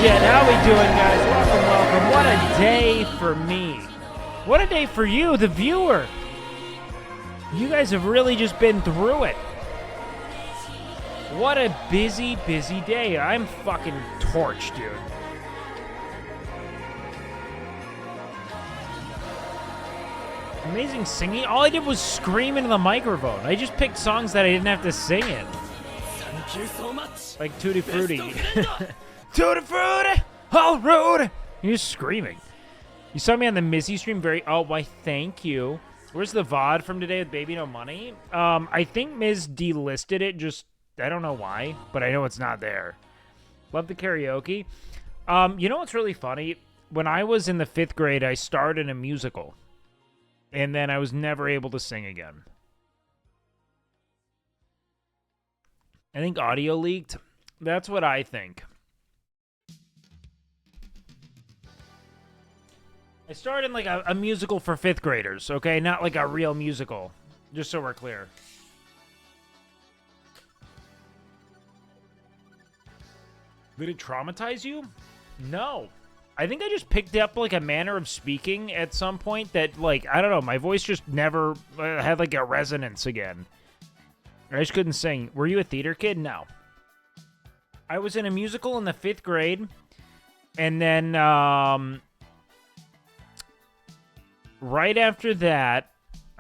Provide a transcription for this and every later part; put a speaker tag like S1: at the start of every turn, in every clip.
S1: shit. How we doing, guys? Welcome. What a day for me. What a day for you, the viewer. You guys have really just been through it. What a busy day. I'm fucking torched, dude. Amazing singing. All I did was scream into the microphone. I just picked songs that I didn't have to sing in.
S2: Thank you so much.
S1: Like Tutti Frutti. Tutti Frutti! All road! You're just screaming. You saw me on the Missy stream Oh, why, thank you. Where's the VOD from today with Baby No Money? I think Miz delisted it. I don't know why, but I know it's not there. Love the karaoke. You know what's really funny? When I was in the 5th grade, I starred in a musical. And then I was never able to sing again. I think audio leaked. That's what I think. I started in like a musical for 5th graders, okay? Not like a real musical. Just so we're clear. Did it traumatize you? No. I think I just picked up like a manner of speaking at some point that, like, I don't know, my voice just never had like a resonance again. I just couldn't sing. Were you a theater kid? No. I was in a musical in the 5th grade, and then right after that,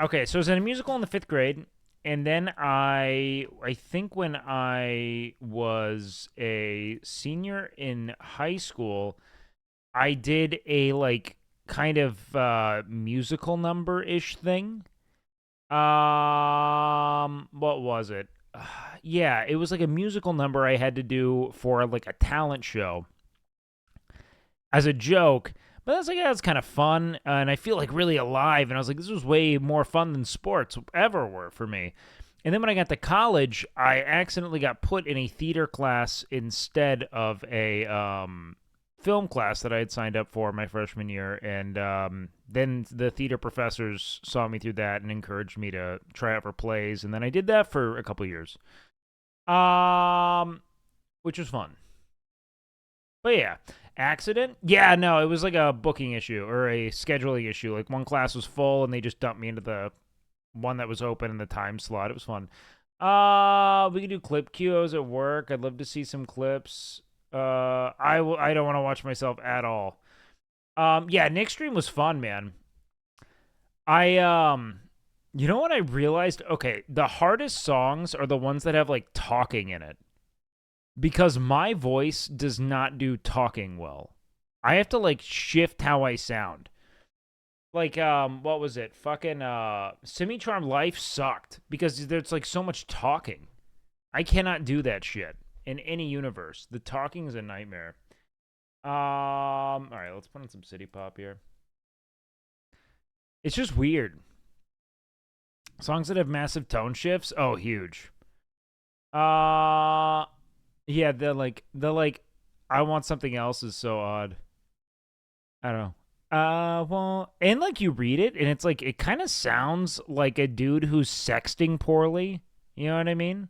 S1: okay, so I was in a musical in the 5th grade, and then I think when I was a senior in high school, I did a, like, kind of musical number-ish thing. What was it? Yeah, it was like a musical number I had to do for, like, a talent show as a joke. But I was like, yeah, that's kind of fun, and I feel, like, really alive. And I was like, this was way more fun than sports ever were for me. And then when I got to college, I accidentally got put in a theater class instead of a film class that I had signed up for my freshman year, and then the theater professors saw me through that and encouraged me to try out for plays, and then I did that for a couple years, which was fun. But yeah, accident? Yeah, no, it was like a booking issue or a scheduling issue. Like one class was full, and they just dumped me into the one that was open in the time slot. It was fun. We could do clip queue. I was at work. I'd love to see some clips. I don't want to watch myself at all. Yeah, Nick's stream was fun, man. You know what I realized? Okay, the hardest songs are the ones that have, like, talking in it. Because my voice does not do talking well. I have to, like, shift how I sound. Like, what was it? Fucking, Semi-Charm Life sucked. Because there's, like, so much talking. I cannot do that shit. In any universe. The talking is a nightmare. Alright, let's put on some City Pop here. It's just weird. Songs that have massive tone shifts? Oh, huge. Yeah, the like, I Want Something Else is so odd. I don't know. Well, and like you read it, and it's like, it kind of sounds like a dude who's sexting poorly. You know what I mean?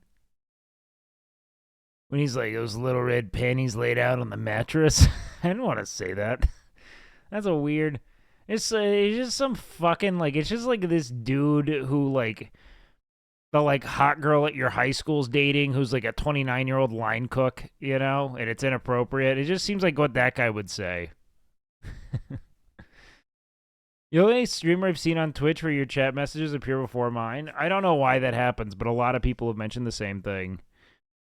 S1: When he's like, those little red panties laid out on the mattress. I didn't want to say that. That's a weird... It's just some fucking, like, it's just like this dude who, like, the, like, hot girl at your high school's dating who's, like, a 29-year-old line cook, you know? And it's inappropriate. It just seems like what that guy would say. You know any streamer I've seen on Twitch where your chat messages appear before mine? I don't know why that happens, but a lot of people have mentioned the same thing.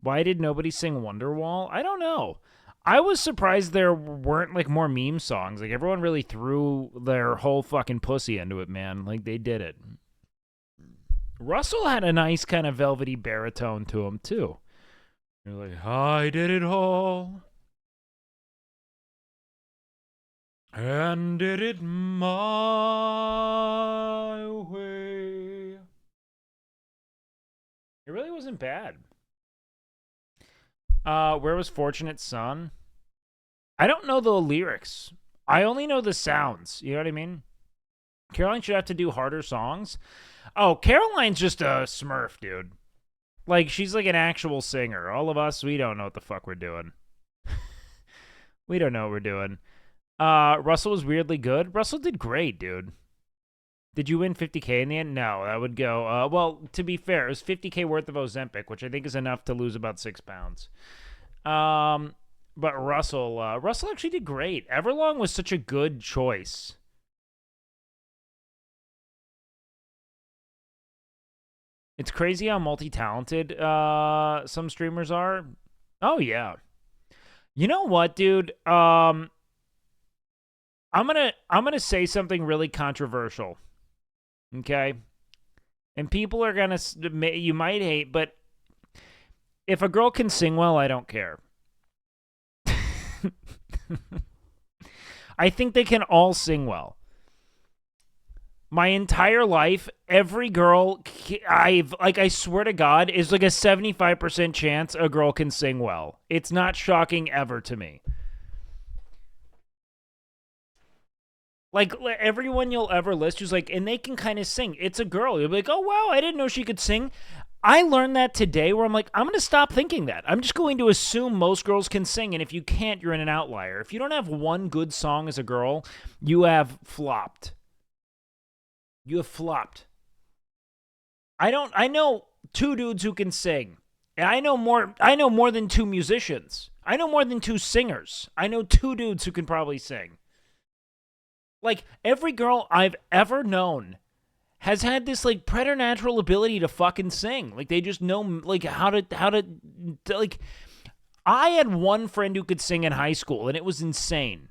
S1: Why did nobody sing Wonderwall? I don't know. I was surprised there weren't, like, more meme songs. Like, everyone really threw their whole fucking pussy into it, man. Like, they did it. Russell had a nice kind of velvety baritone to him, too. You're like, I did it all. And did it my way. It really wasn't bad. Where was Fortunate Son? I don't know the lyrics. I only know the sounds. You know what I mean? Caroline should have to do harder songs. Oh, Caroline's just a smurf, dude. Like, she's like an actual singer. All of us, we don't know what the fuck we're doing. We don't know what we're doing. Russell was weirdly good. Russell did great, dude. Did you win 50K in the end? No, that would go. Well, to be fair, it was 50K worth of Ozempic, which I think is enough to lose about 6 pounds. But Russell actually did great. Everlong was such a good choice. It's crazy how multi-talented some streamers are. Oh yeah. You know what, dude? I'm gonna say something really controversial. Okay? And people are gonna, you might hate, but if a girl can sing well, I don't care. I think they can all sing well. My entire life, every girl I swear to God, is like a 75% chance a girl can sing well. It's not shocking ever to me. Like, everyone you'll ever list who's like, and they can kind of sing. It's a girl. You'll be like, oh, wow, I didn't know she could sing. I learned that today where I'm like, I'm going to stop thinking that. I'm just going to assume most girls can sing, and if you can't, you're in an outlier. If you don't have one good song as a girl, you have flopped. You have flopped. I know 2 dudes who can sing. And I know more than 2 musicians. I know more than 2 singers. I know 2 dudes who can probably sing. Like, every girl I've ever known has had this, like, preternatural ability to fucking sing. Like, they just know, like, how to, like, I had one friend who could sing in high school, and it was insane.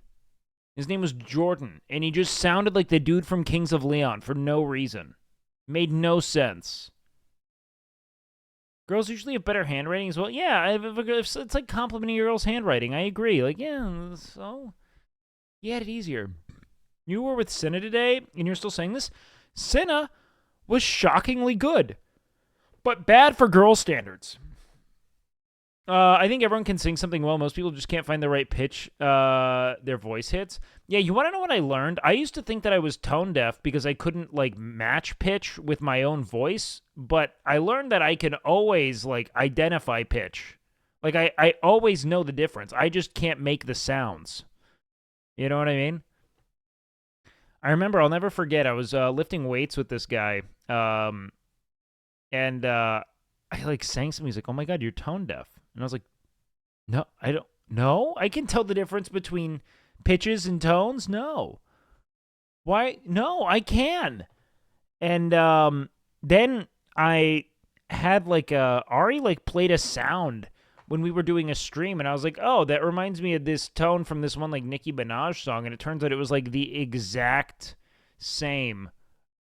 S1: His name was Jordan, and he just sounded like the dude from Kings of Leon for no reason. Made no sense. Girls usually have better handwriting as well. Yeah, it's like complimenting your girl's handwriting. I agree. Like, yeah, so you had it easier. You were with Senna today, and you're still saying this? Senna was shockingly good, but bad for girl standards. I think everyone can sing something well. Most people just can't find the right pitch their voice hits. Yeah, you want to know what I learned? I used to think that I was tone deaf because I couldn't, like, match pitch with my own voice, but I learned that I can always, like, identify pitch. Like, I always know the difference. I just can't make the sounds. You know what I mean? I remember, I'll never forget, I was lifting weights with this guy, and I, like, sang something. He's like, oh my God, you're tone deaf. And I was like, no, I don't. No, I can tell the difference between pitches and tones. No. Why? No, I can. And then I had, like, Ari, like, played a sound when we were doing a stream, and I was like, oh, that reminds me of this tone from this one, like, Nicki Minaj song, and it turns out it was, like, the exact same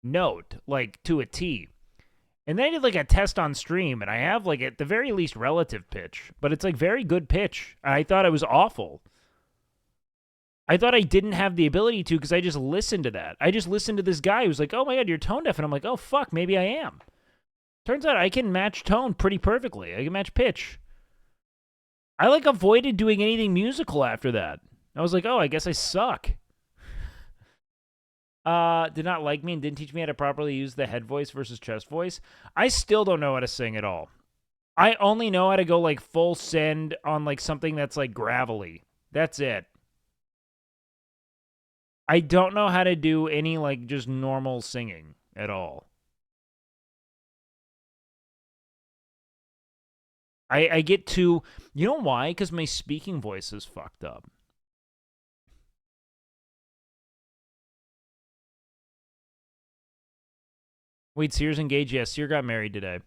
S1: note, like, to a T. And then I did, like, a test on stream, and I have, like, at the very least relative pitch, but it's, like, very good pitch. I thought it was awful. I thought I didn't have the ability to because I just listened to that. I just listened to this guy who's like, oh my God, you're tone deaf. And I'm like, oh fuck, maybe I am. Turns out I can match tone pretty perfectly. I can match pitch. I, like, avoided doing anything musical after that. I was like, oh, I guess I suck. Did not like me and didn't teach me how to properly use the head voice versus chest voice. I still don't know how to sing at all. I only know how to go, like, full send on, like, something that's, like, gravelly. That's it. I don't know how to do any, like, just normal singing at all. I get too... You know why? Because my speaking voice is fucked up. Wait, Sears engaged? Yes, Sear got married today.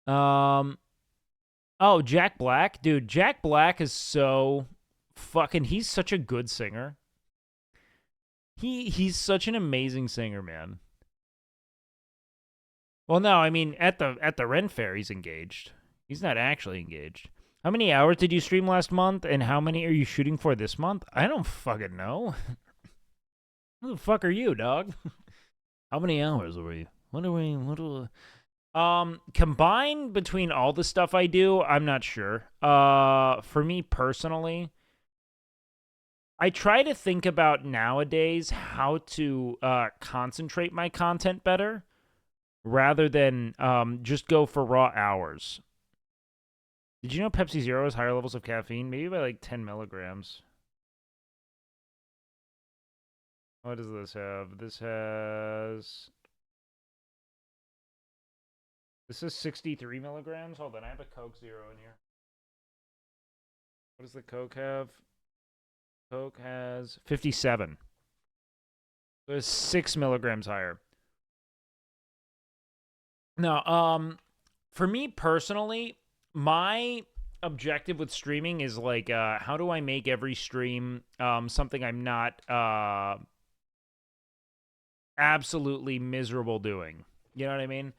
S1: Oh, Jack Black? Dude, Jack Black is so fucking... He's such a good singer. He's such an amazing singer, man. Well, no, I mean, at the Ren Fair, he's engaged. He's not actually engaged. How many hours did you stream last month, and how many are you shooting for this month? I don't fucking know. Who the fuck are you, dog? How many hours were you? Combined between all the stuff I do, I'm not sure. For me personally, I try to think about nowadays how to concentrate my content better rather than just go for raw hours. Did you know Pepsi Zero has higher levels of caffeine? Maybe by like 10 milligrams. What does this have? This is 63 milligrams. Hold on, I have a Coke Zero in here. What does the Coke have? Coke has 57. So it's 6 milligrams higher. Now, for me personally, my objective with streaming is like, how do I make every stream something I'm not absolutely miserable doing? You know what I mean?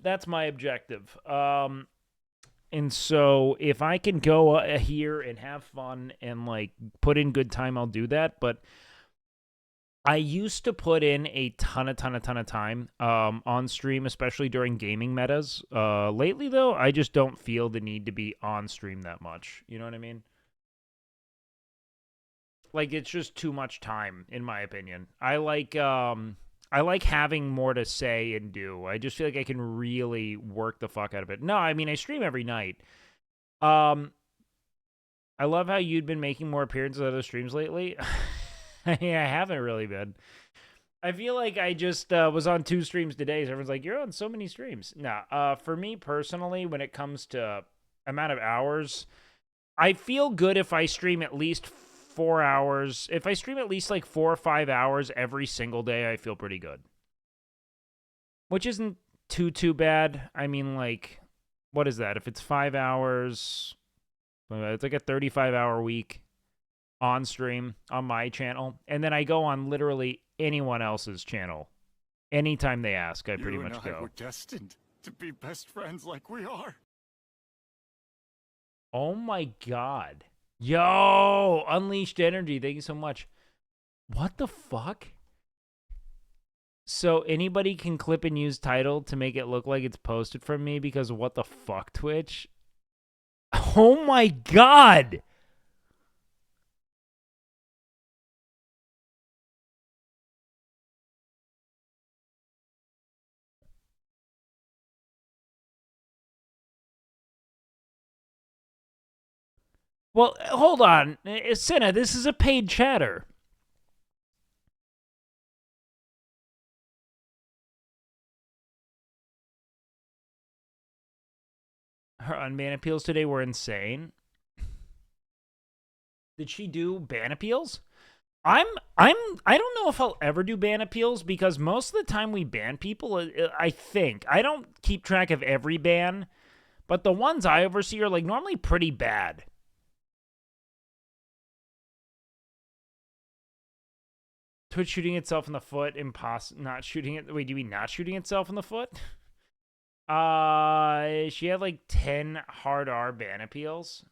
S1: That's my objective. And so if I can go here and have fun and like put in good time, I'll do that. But I used to put in a ton of time on stream, especially during gaming metas. Lately, though, I just don't feel the need to be on stream that much. You know what I mean? Like, it's just too much time, in my opinion. I like having more to say and do. I just feel like I can really work the fuck out of it. No, I mean, I stream every night. I love how you'd been making more appearances on other streams lately. Yeah, I haven't really been. I feel like I just was on 2 streams today. So everyone's like, "You're on so many streams." Nah, for me personally, when it comes to amount of hours, I feel good if I stream at least 4 hours. If I stream at least like 4 or 5 hours every single day, I feel pretty good. Which isn't too bad. I mean, like, what is that? If it's 5 hours, it's like a 35-hour week on stream on my channel, and then I go on literally anyone else's channel anytime they ask. I pretty much go.
S2: We're destined to be best friends like we are.
S1: Oh my god. Yo, Unleashed Energy, thank you so much. What the fuck? So anybody can clip and use title to make it look like it's posted from me because what the fuck, Twitch? Oh my god. Well, hold on. Senna, this is a paid chatter. Her unban appeals today were insane. Did she do ban appeals? I don't know if I'll ever do ban appeals because most of the time we ban people, I think. I don't keep track of every ban, but the ones I oversee are like normally pretty bad. Twitch shooting itself in the foot, not shooting it. Wait, do you mean not shooting itself in the foot? She had like 10 hard R ban appeals.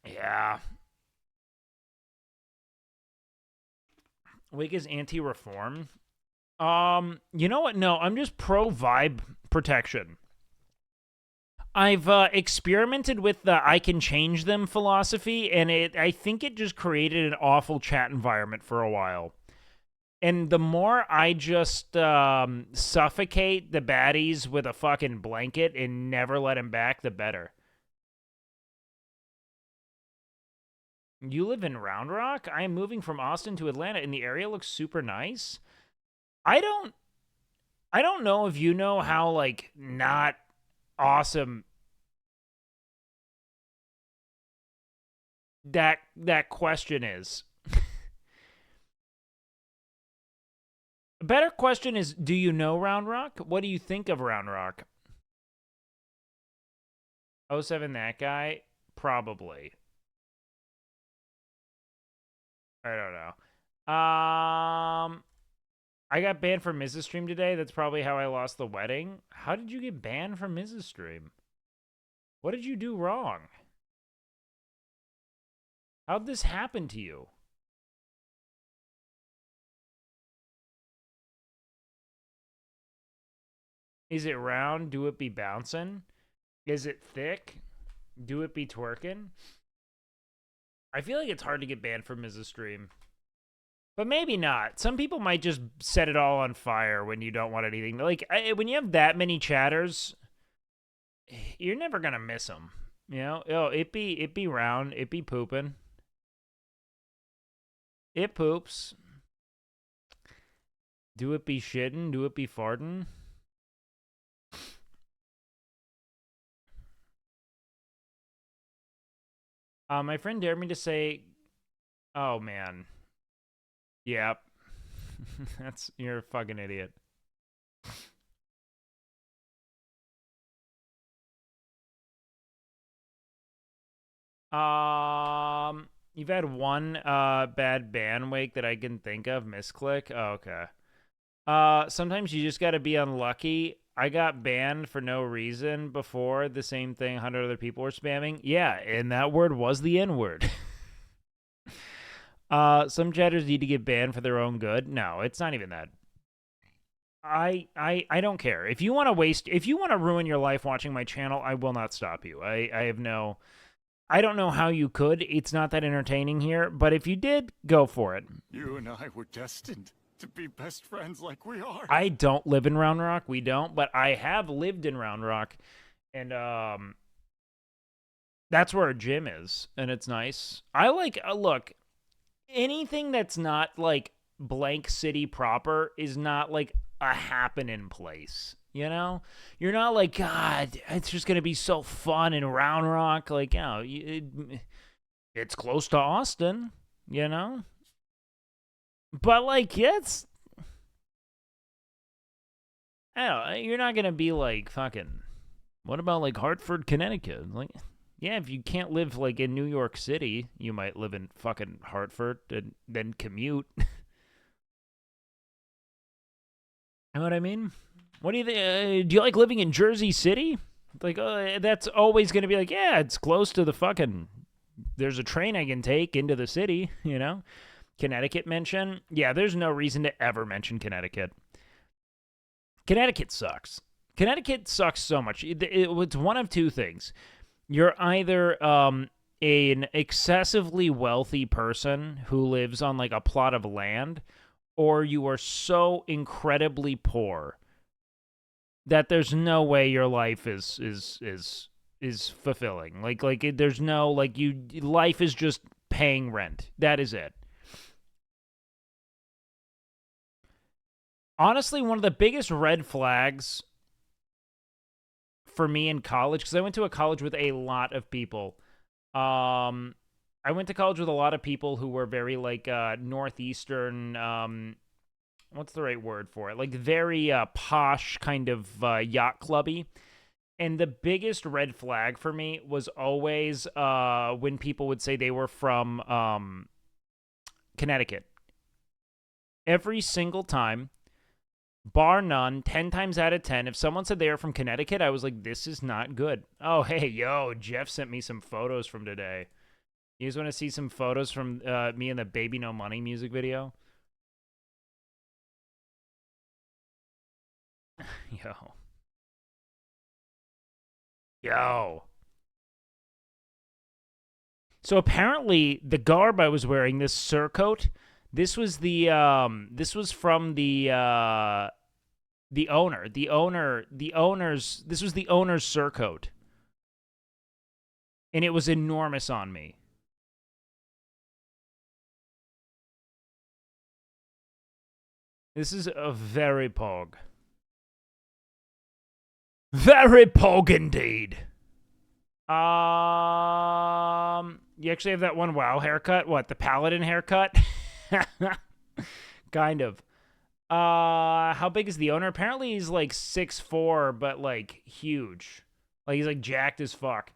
S1: Yeah. Wake is anti-reform. You know what? No, I'm just pro vibe protection. I've experimented with the I can change them philosophy, and I think it just created an awful chat environment for a while. And the more I just suffocate the baddies with a fucking blanket and never let them back, the better. You live in Round Rock? I am moving from Austin to Atlanta, and the area looks super nice. I don't know if you know how like not awesome that question is. A better question is, do you know Round Rock? What do you think of Round Rock? 07 that guy? Probably. I don't know. I got banned from Mrs. Stream today. That's probably how I lost the wedding. How did you get banned from Mrs. Stream? What did you do wrong? How'd this happen to you? Is it round? Do it be bouncing? Is it thick? Do it be twerking? I feel like it's hard to get banned from Mrs. Stream. But maybe not. Some people might just set it all on fire when you don't want anything. Like, when you have that many chatters, you're never going to miss them. You know? Oh, it be round. It be pooping. It poops. Do it be shitting? Do it be farting? My friend dared me to say, oh man. Yep. You're a fucking idiot. You've had one bad ban wake that I can think of, misclick. Oh, okay. Sometimes you just gotta be unlucky. I got banned for no reason before. The same thing 100 other people were spamming. Yeah, and that word was the N-word. Some chatters need to get banned for their own good. No, it's not even that. I don't care. If you want to ruin your life watching my channel, I will not stop you. I don't know how you could. It's not that entertaining here, but if you did, go for it.
S2: You and I were destined to be best friends like we are.
S1: I don't live in Round Rock. We don't, but I have lived in Round Rock, and that's where our gym is, and it's nice. I like look, anything that's not like blank city proper is not like a happening place. You know, you're not like, God, it's just gonna be so fun in Round Rock. Like, you know, it's close to Austin. You know, but like, yeah, it's. I don't know, you're not gonna be like fucking. What about like Hartford, Connecticut? Like, yeah, if you can't live like in New York City, you might live in fucking Hartford and then commute. You know what I mean? What do you think? Do you like living in Jersey City? Like, that's always going to be like, yeah, it's close to the fucking. There's a train I can take into the city, you know? Connecticut mention? Yeah, there's no reason to ever mention Connecticut. Connecticut sucks. Connecticut sucks so much. It's one of two things. You're either an excessively wealthy person who lives on like a plot of land, or you are so incredibly poor that there's no way your life is fulfilling. There's no life is just paying rent. That is it. Honestly, one of the biggest red flags for me in college, because I went to a college with a lot of people. I went to college with a lot of people who were very like northeastern. What's the right word for it? Like very posh kind of yacht clubby. And the biggest red flag for me was always when people would say they were from Connecticut. Every single time, bar none, 10 times out of 10, if someone said they were from Connecticut, I was like, this is not good. Oh, hey, yo, Jeff sent me some photos from today. You guys want to see some photos from me in the Baby No Money music video? Yo. Yo. So apparently the garb I was wearing, this surcoat, this was from the owner. This was the owner's surcoat. And it was enormous on me. This is a very pog. Very pog indeed. You actually have that one WoW haircut? What, the Paladin haircut? Kind of. How big is the owner? Apparently he's like 6'4", but like huge. Like he's like jacked as fuck.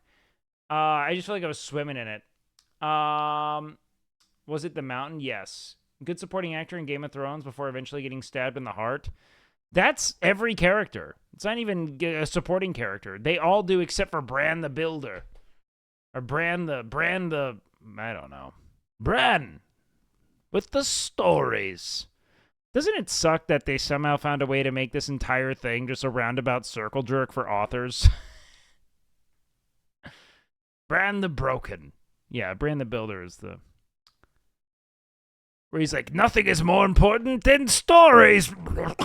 S1: I just feel like I was swimming in it. Was it The Mountain? Yes. Good supporting actor in Game of Thrones before eventually getting stabbed in the heart. That's every character. It's not even a supporting character. They all do except for Bran the Builder. Or Bran the, I don't know. Bran! With the stories. Doesn't it suck that they somehow found a way to make this entire thing just a roundabout circle jerk for authors? Bran the Broken. Yeah, Bran the Builder is the... Where he's like, nothing is more important than stories. You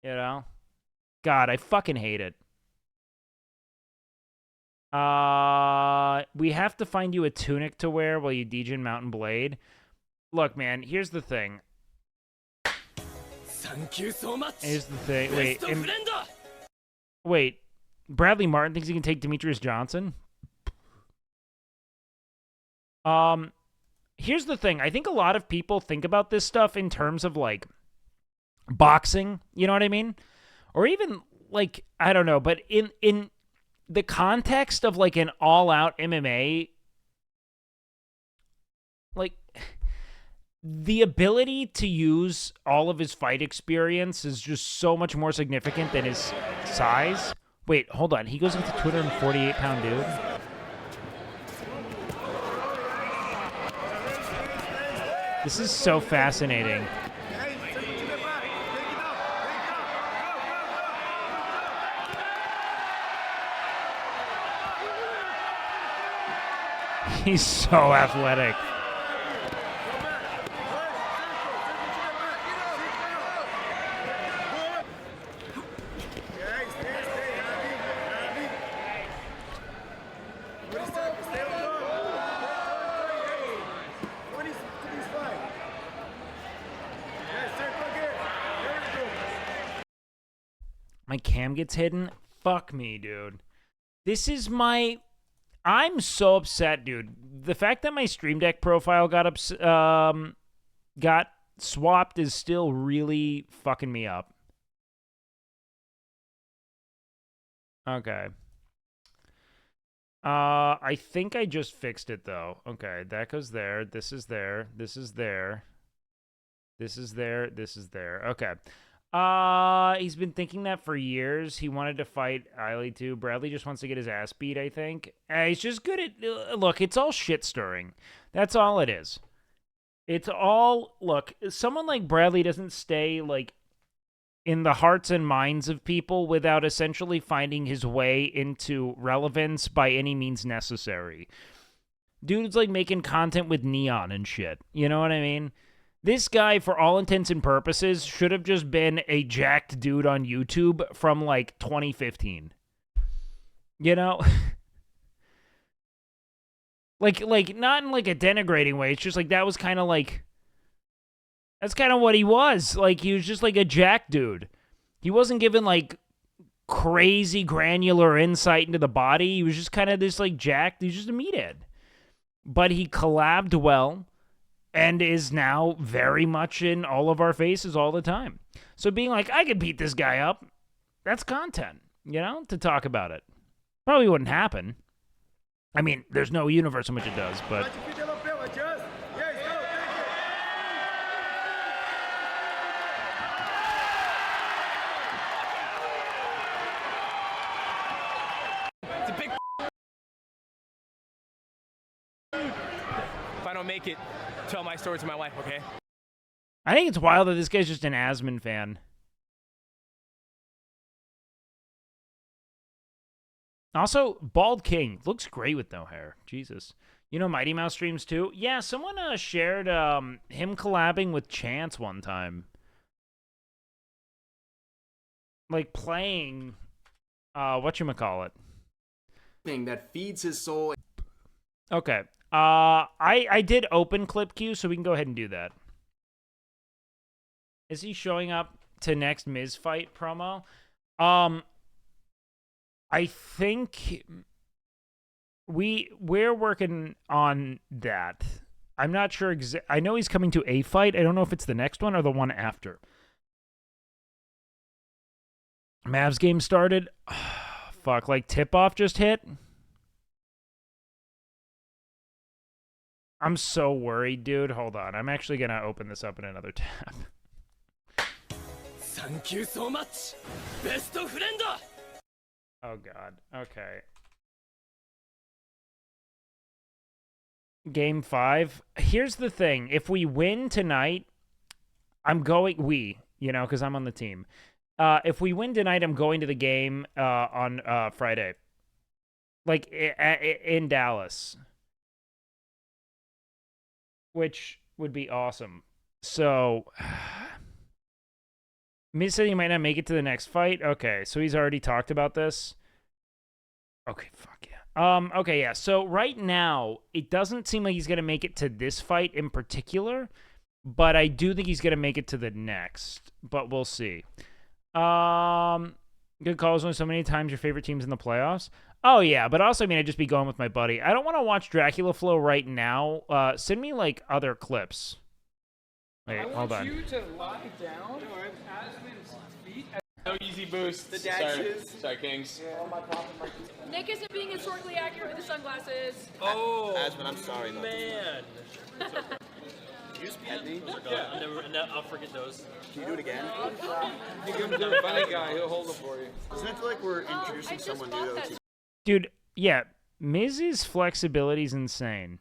S1: know? God, I fucking hate it. We have to find you a tunic to wear while you Degen Mountain Blade. Look, man, here's the thing.
S3: Thank you so much.
S1: Here's the thing. Wait. Bradley Martin thinks he can take Demetrius Johnson? Here's the thing. I think a lot of people think about this stuff in terms of, like, boxing. You know what I mean? Or even, like, I don't know. But in the context of, like, an all-out MMA, like, the ability to use all of his fight experience is just so much more significant than his size. Wait, hold on. He goes into 248-pound dude? This is so fascinating. He's so athletic. My cam gets hidden? Fuck me, dude. This is my... I'm so upset, dude. The fact that my Stream Deck profile got swapped is still really fucking me up. Okay. I think I just fixed it, though. Okay, that goes there. This is there. This is there. This is there. This is there. Okay. He's been thinking that for years. He wanted to fight Eiley too. Bradley just wants to get his ass beat, I think. He's just good at... Look, it's all shit stirring. That's all it is. It's all... Look, someone like Bradley doesn't stay, like, in the hearts and minds of people without essentially finding his way into relevance by any means necessary. Dude's, like, making content with Neon and shit. You know what I mean? This guy, for all intents and purposes, should have just been a jacked dude on YouTube from, like, 2015. You know? like, not in, like, a denigrating way. It's just, like, that was kind of, like... That's kind of what he was. Like, he was just, like, a jacked dude. He wasn't given, like, crazy granular insight into the body. He was just kind of this, like, jacked... He was just a meathead. But he collabed well... and is now very much in all of our faces all the time. So being like, I could beat this guy up, that's content, you know, to talk about it. Probably wouldn't happen. I mean, there's no universe in which it does, but...
S3: It's a big... If I don't make it, tell my story to my wife, okay?
S1: I think it's wild that this guy's just an Asmon fan. Also, Bald King looks great with no hair. Jesus. You know Mighty Mouse streams too? Yeah, someone shared him collabing with Chance one time. Like playing whatchamacallit.
S4: That feeds his soul.
S1: Okay. I did open clip queue, so we can go ahead and do that. Is he showing up to next Miz fight promo? I think we're working on that. I'm not sure I know he's coming to a fight. I don't know if it's the next one or the one after. Mavs game started. Fuck, like tip-off just hit. I'm so worried, dude. Hold on. I'm actually going to open this up in another tab.
S3: Thank you so much, best friend.
S1: Oh, God. Okay. Game 5. Here's the thing. If we win tonight, because I'm on the team. If we win tonight, I'm going to the game on Friday. Like, in Dallas. Which would be awesome. So, Miz said he might not make it to the next fight. Okay, so he's already talked about this. Okay, fuck yeah. Okay, yeah. So right now, it doesn't seem like he's gonna make it to this fight in particular, but I do think he's gonna make it to the next. But we'll see. Good calls. Only so many times your favorite team's in the playoffs. Oh yeah, but also I mean I'd just be going with my buddy. I don't want to watch Dracula Flow right now. Send me like other clips. Wait, hold on.
S5: I want you to lie down at Asman's feet.
S3: No easy boost.
S4: The dashes.
S3: Sorry, Kings.
S6: Nick isn't being historically accurate with the sunglasses.
S3: Oh,
S4: Asman, I'm sorry.
S3: man.
S4: You just pet me.
S3: Yeah, I'll forget those.
S4: Can you do it again?
S5: You give him to the funny guy, he'll hold them for you.
S4: Doesn't it feel like we're introducing
S6: I just
S4: someone
S6: bought
S4: new to
S6: that.
S4: OT?
S1: Dude, yeah, Miz's flexibility is insane.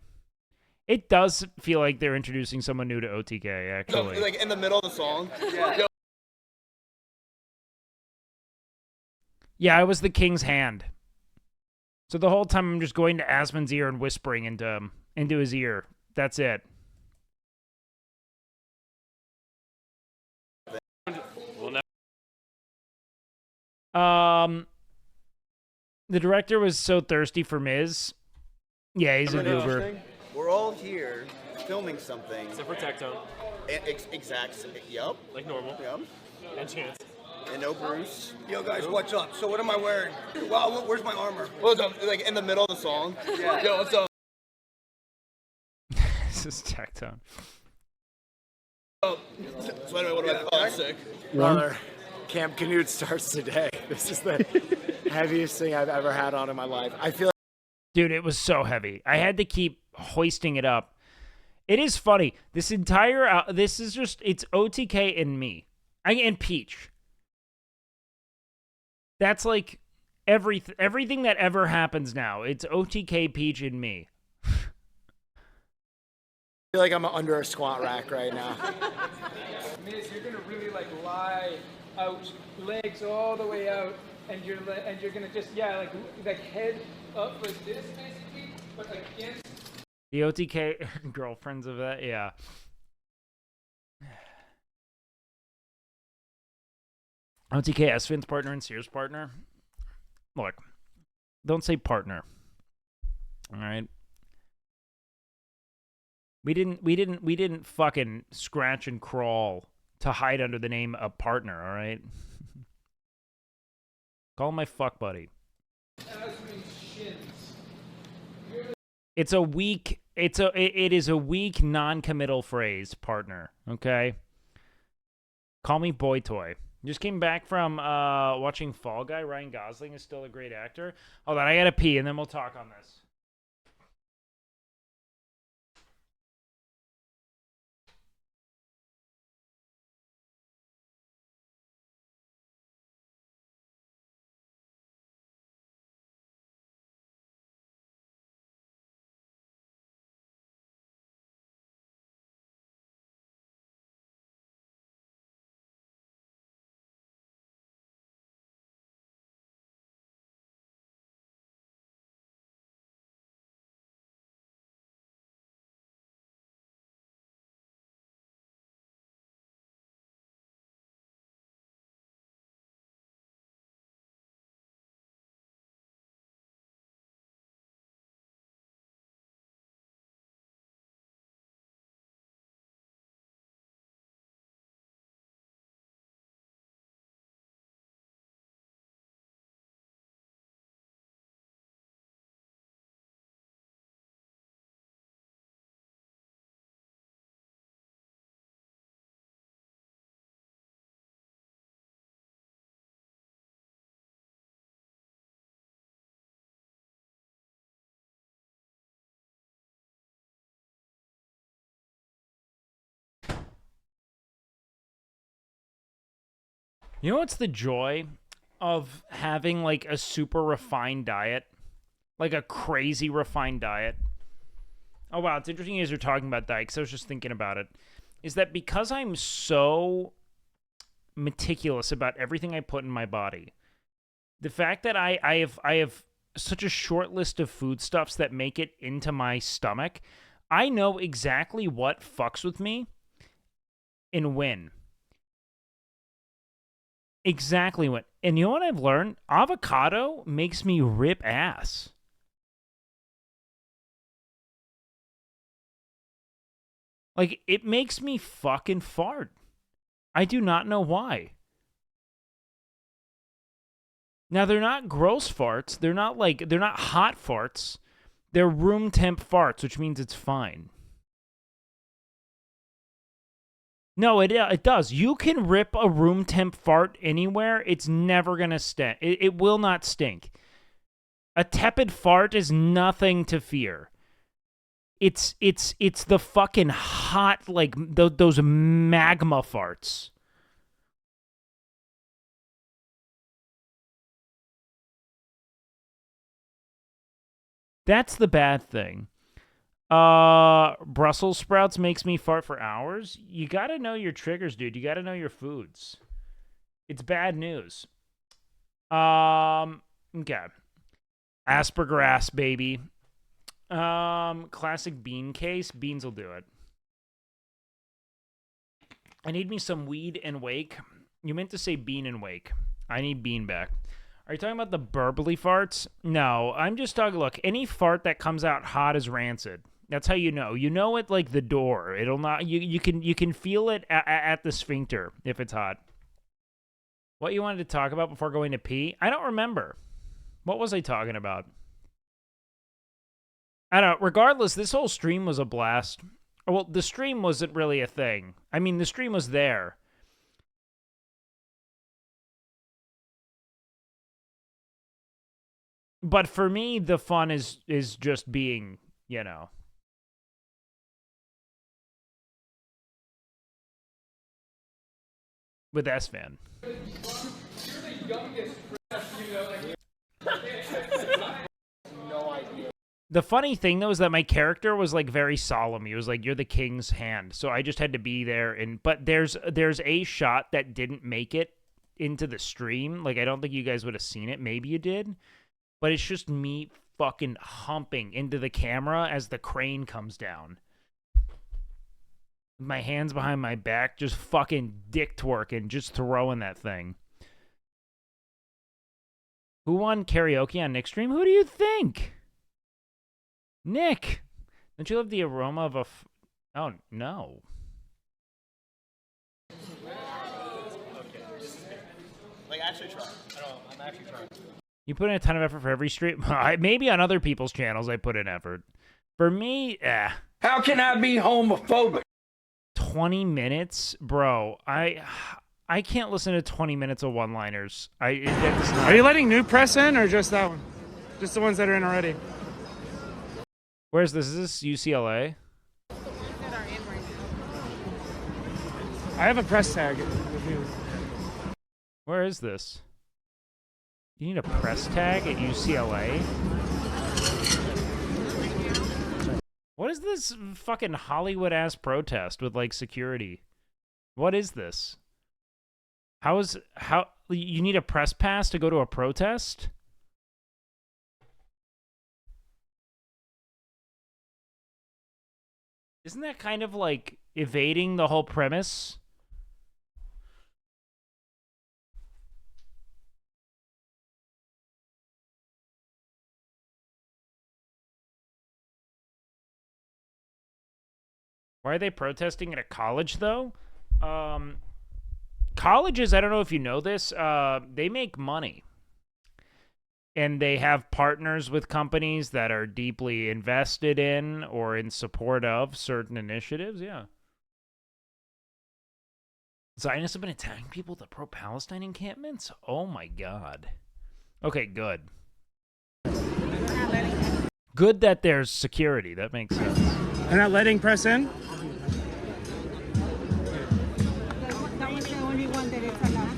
S1: It does feel like they're introducing someone new to OTK, actually.
S4: Like in the middle of the song.
S1: Yeah, I was the king's hand. So the whole time I'm just going to Asman's ear and whispering into his ear. That's it. The director was so thirsty for Miz. Yeah, he's a goober.
S4: We're all here filming something.
S3: Except for Tectone,
S4: Exact. Yup.
S3: like normal.
S4: Yup.
S3: And Chance.
S4: And no Bruce.
S7: Yo guys, what's up? So what am I wearing? Wow, where's my armor?
S4: Well, like in the middle of the song. Yeah. Yo, what's up?
S1: This is Tectone.
S4: So anyway, what do I? Oh, that's sick.
S8: Brother, Camp Canute starts today. This is the heaviest thing I've ever had on in my life. I feel like
S1: Dude, it was so heavy. I had to keep hoisting it up. It is funny. This entire this is just it's OTK and me. And Peach. That's like everything that ever happens now. It's OTK, Peach, and me.
S8: I'm under a squat rack right now.
S5: Miz, you're gonna really like lie out, legs all the way out, and you're gonna just like head up like this basically, but against.
S1: The OTK girlfriends of that, yeah. OTK Esfin's partner and Sears partner. Look, don't say partner. All right. We didn't fucking scratch and crawl to hide under the name of partner, all right? Call him my fuck buddy. It is a weak non-committal phrase, partner, okay? Call me boy toy. Just came back from watching Fall Guy. Ryan Gosling is still a great actor. Hold on, I gotta pee and then we'll talk on this. You know what's the joy of having like a super refined diet? Like a crazy refined diet? Oh wow, it's interesting you guys are talking about diet because I was just thinking about it. Is that because I'm so meticulous about everything I put in my body, the fact that I have such a short list of foodstuffs that make it into my stomach, I know exactly what fucks with me and when. Exactly when. And you know what I've learned? Avocado makes me rip ass. Like, it makes me fucking fart. I do not know why. Now, they're not gross farts. They're not hot farts. They're room temp farts, which means it's fine. No, it does. You can rip a room temp fart anywhere. It's never going to stink. It will not stink. A tepid fart is nothing to fear. It's the fucking hot, like, those magma farts. That's the bad thing. Brussels sprouts makes me fart for hours. You gotta know your triggers, dude. You gotta know your foods. It's bad news. Okay. Aspergrass, baby. Classic bean case. Beans will do it. I need me some weed and wake. You meant to say bean and wake. I need bean back. Are you talking about the burbly farts? No, I'm just talking, look, any fart that comes out hot is rancid. That's how you know. You know it like the door. It'll not, you can feel it at the sphincter if it's hot. What you wanted to talk about before going to pee? I don't remember. What was I talking about? I don't know. Regardless, this whole stream was a blast. Well, the stream wasn't really a thing. I mean, the stream was there. But for me, the fun is just being, you know. With S-Fan.
S5: You're the youngest, you know, like...
S8: No idea.
S1: The funny thing, though, is that my character was, like, very solemn. He was like, you're the king's hand. So I just had to be there. But there's a shot that didn't make it into the stream. Like, I don't think you guys would have seen it. Maybe you did. But it's just me fucking humping into the camera as the crane comes down. My hands behind my back, just fucking dick twerking, just throwing that thing. Who won karaoke on Nick's stream? Who do you think? Nick! Don't you love the aroma of a... Oh, no.
S4: Like, actually try. I'm actually trying.
S1: You put in a ton of effort for every stream? Maybe on other people's channels I put in effort. For me,
S7: How can I be homophobic?
S1: 20 minutes? Bro, I can't listen to 20 minutes of one-liners. Are
S9: you letting new press in or just that one? Just the ones that are in already?
S1: Where's this? Is this UCLA?
S9: I have a press tag with you.
S1: Where is this? You need a press tag at UCLA? What is this fucking Hollywood-ass protest with, like, security? What is this? How you need a press pass to go to a protest? Isn't that kind of, like, evading the whole premise? Why are they protesting at a college, though? Colleges, I don't know if you know this, they make money. And they have partners with companies that are deeply invested in or in support of certain initiatives, yeah. Zionists have been attacking people at the pro-Palestine encampments? Oh my god. Okay, good. Good that there's security, that makes sense.
S9: They're not letting press in?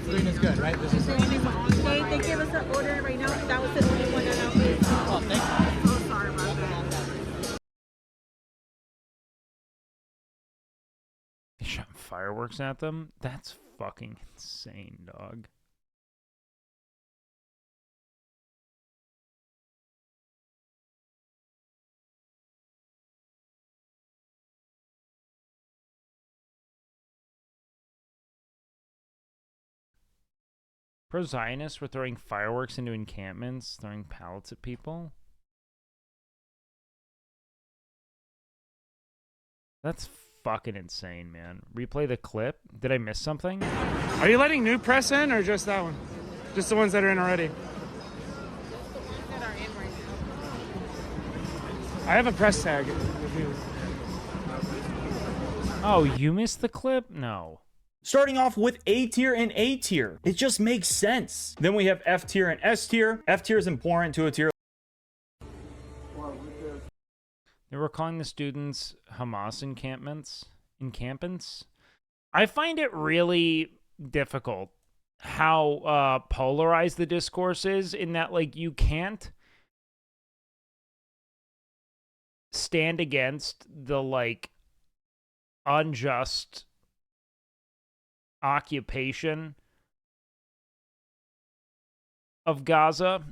S10: Green is good, right? This is the only one. They gave us an order right now. That was the only one that I was. Oh, thank you. So sorry about that.
S1: They shot fireworks at them? That's fucking insane, dog. Pro-Zionists were throwing fireworks into encampments, throwing pallets at people. That's fucking insane, man. Replay the clip. Did I miss something?
S9: Are you letting new press in or just that one? Just the ones that are in already? I have a press tag.
S1: Oh, you missed the clip? No.
S11: Starting off with A tier and A tier. It just makes sense. Then we have F tier and S tier. F tier is important to a tier.
S1: They were calling the students Hamas encampments. I find it really difficult how polarized the discourse is, in that, like, you can't stand against the, like, unjust occupation of Gaza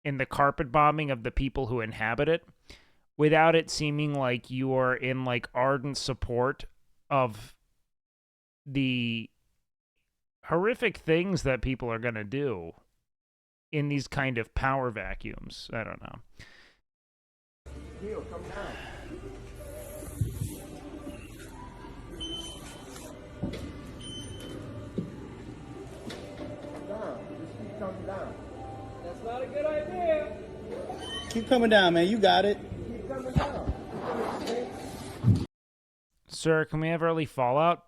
S1: and the carpet bombing of the people who inhabit it without it seeming like you are in, like, ardent support of the horrific things that people are going to do in these kind of power vacuums. I don't know.
S7: Heel, come down.
S5: That's not a good idea.
S11: Keep coming down, man. You got it.
S7: Keep coming down.
S1: Sir, can we have early fallout?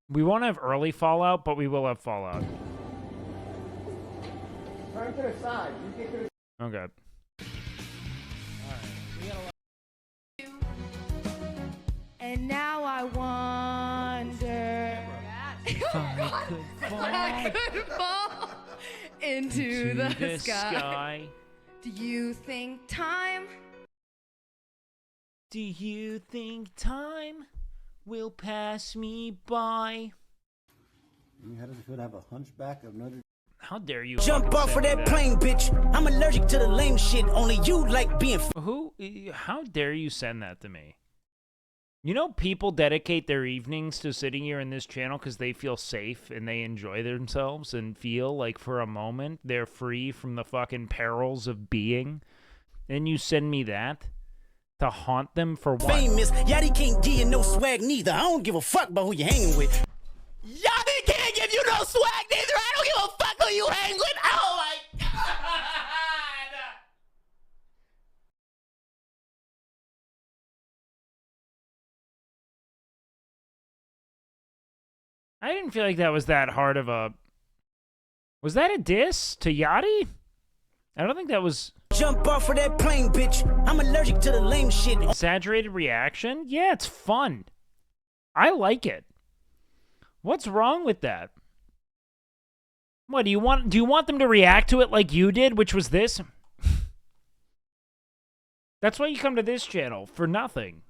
S1: We won't have early fallout, but we will have fallout.
S7: Turn to the side. You get to the
S1: Okay.
S10: And now I wonder if I could fall into the sky. Do you think time?
S1: Do you think time will pass me by?
S12: How does it feel to have a hunchback of Notre Dame?
S1: How dare you
S13: jump off of that plane, bitch? I'm allergic to the lame shit. Only you like being.
S1: How dare you send that to me? You know, people dedicate their evenings to sitting here in this channel because they feel safe and they enjoy themselves and feel like for a moment they're free from the fucking perils of being. And you send me that to haunt them for what?
S13: Famous. Yachty can't give you no swag neither. I don't give a fuck about who you hanging with. Yachty can't give you no swag neither. I don't give a fuck who you hang with. Oh my god.
S1: I didn't feel like that was that hard of a... Was that a diss to Yachty? I don't think that was...
S13: Jump off of that plane, bitch. I'm allergic to the lame shit.
S1: Exaggerated reaction? Yeah, it's fun. I like it. What's wrong with that? What, do you want them to react to it like you did, which was this? That's why you come to this channel, for nothing.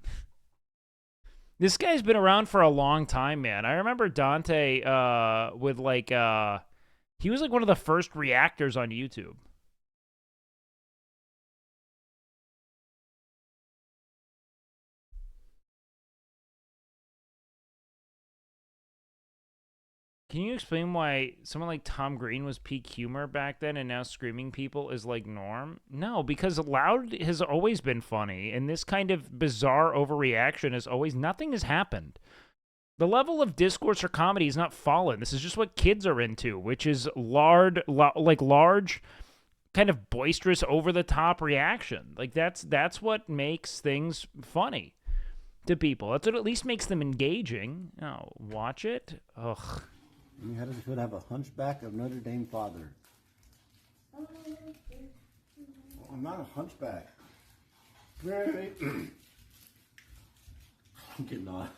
S1: This guy's been around for a long time, man. I remember Dante with, like, he was like one of the first reactors on YouTube. Can you explain why someone like Tom Green was peak humor back then and now screaming people is like norm? No, because loud has always been funny, and this kind of bizarre overreaction is always... Nothing has happened. The level of discourse or comedy is not fallen. This is just what kids are into, which is large, kind of boisterous, over-the-top reaction. Like, that's what makes things funny to people. That's what at least makes them engaging. Oh, watch it? Ugh.
S12: How does it feel to have a hunchback of Notre Dame father? I'm not a hunchback. I'm getting off.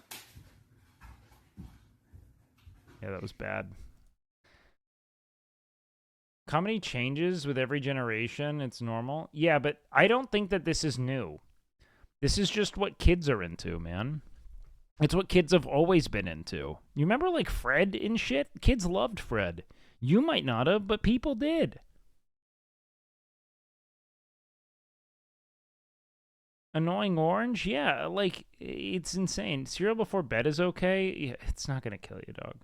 S1: Yeah, that was bad. Comedy changes with every generation. It's normal. Yeah, but I don't think that this is new. This is just what kids are into, man. It's what kids have always been into. You remember, like, Fred and shit? Kids loved Fred. You might not have, but people did. Annoying orange? Yeah, like, it's insane. Cereal before bed is okay? Yeah, it's not gonna kill you, dog.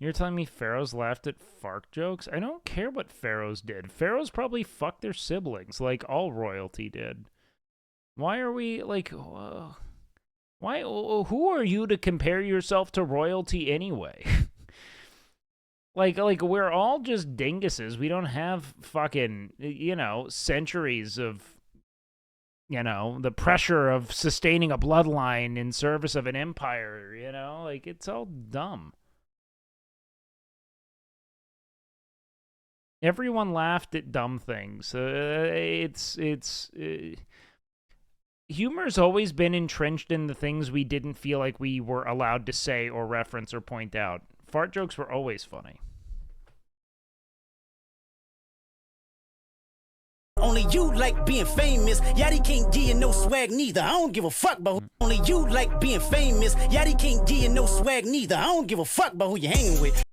S1: You're telling me pharaohs laughed at fart jokes? I don't care what pharaohs did. Pharaohs probably fucked their siblings, like all royalty did. Why are we, like, why? Who are you to compare yourself to royalty anyway? like, we're all just dinguses. We don't have fucking, you know, centuries of, you know, the pressure of sustaining a bloodline in service of an empire, you know? Like, it's all dumb. Everyone laughed at dumb things. Humor's always been entrenched in the things we didn't feel like we were allowed to say or reference or point out. Fart jokes were always funny.
S13: Only you like being famous. Yachty can't give you no swag neither. I don't give a fuck about who. Only you like being famous. Yachty can't give you no swag neither. I don't give a fuck about who you hanging with.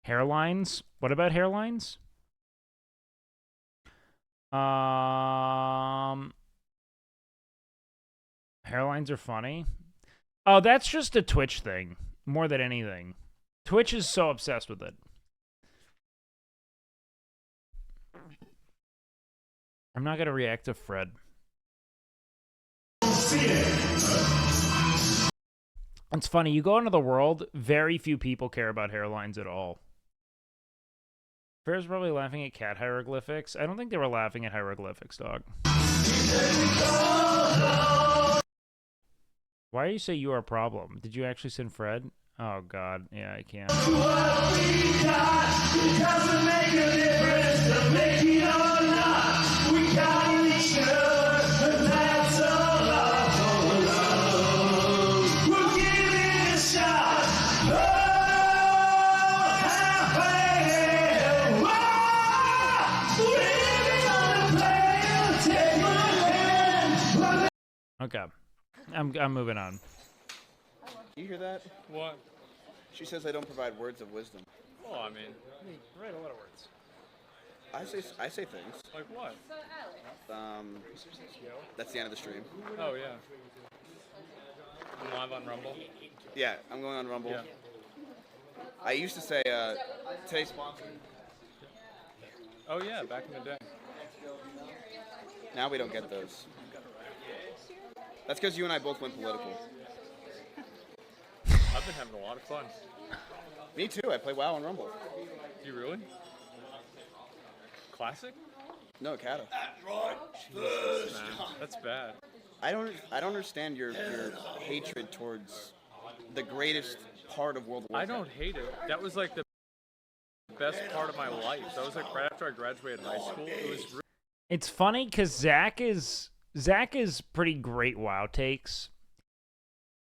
S1: Hairlines? What about hairlines? Hairlines are funny. Oh, that's just a Twitch thing more than anything. Twitch is so obsessed with it. I'm not gonna react to Fred. It's funny, you go into the world, very few people care about hairlines at all. Fair's probably laughing at cat hieroglyphics. I don't think they were laughing at hieroglyphics, dog. Why do you say you are a problem? Did you actually send Fred? Oh, God. Yeah, I can't. Okay. I'm moving on.
S4: You hear that?
S3: What?
S4: She says I don't provide words of wisdom.
S3: Well, I mean,
S1: Write a lot of words.
S4: I say things.
S3: like what?
S4: That's the end of the stream.
S3: Oh, yeah. I'm live on Rumble.
S4: Yeah, I'm going on Rumble.
S3: Yeah.
S4: I used to say today's sponsor.
S3: Oh, yeah, back in the day.
S4: Now we don't get those. That's because you and I both went political.
S3: I've been having a lot of fun.
S4: Me too. I play WoW on Rumble.
S3: You really? Classic?
S4: No, Kata.
S3: Jesus, man. That's bad.
S4: I don't understand your hatred towards the greatest part of World of
S3: I
S4: Warcraft.
S3: don't hate it. That was like the best part of my life. That was like right after I graduated high school. It was really
S1: It's funny because Zach is pretty great WoW takes.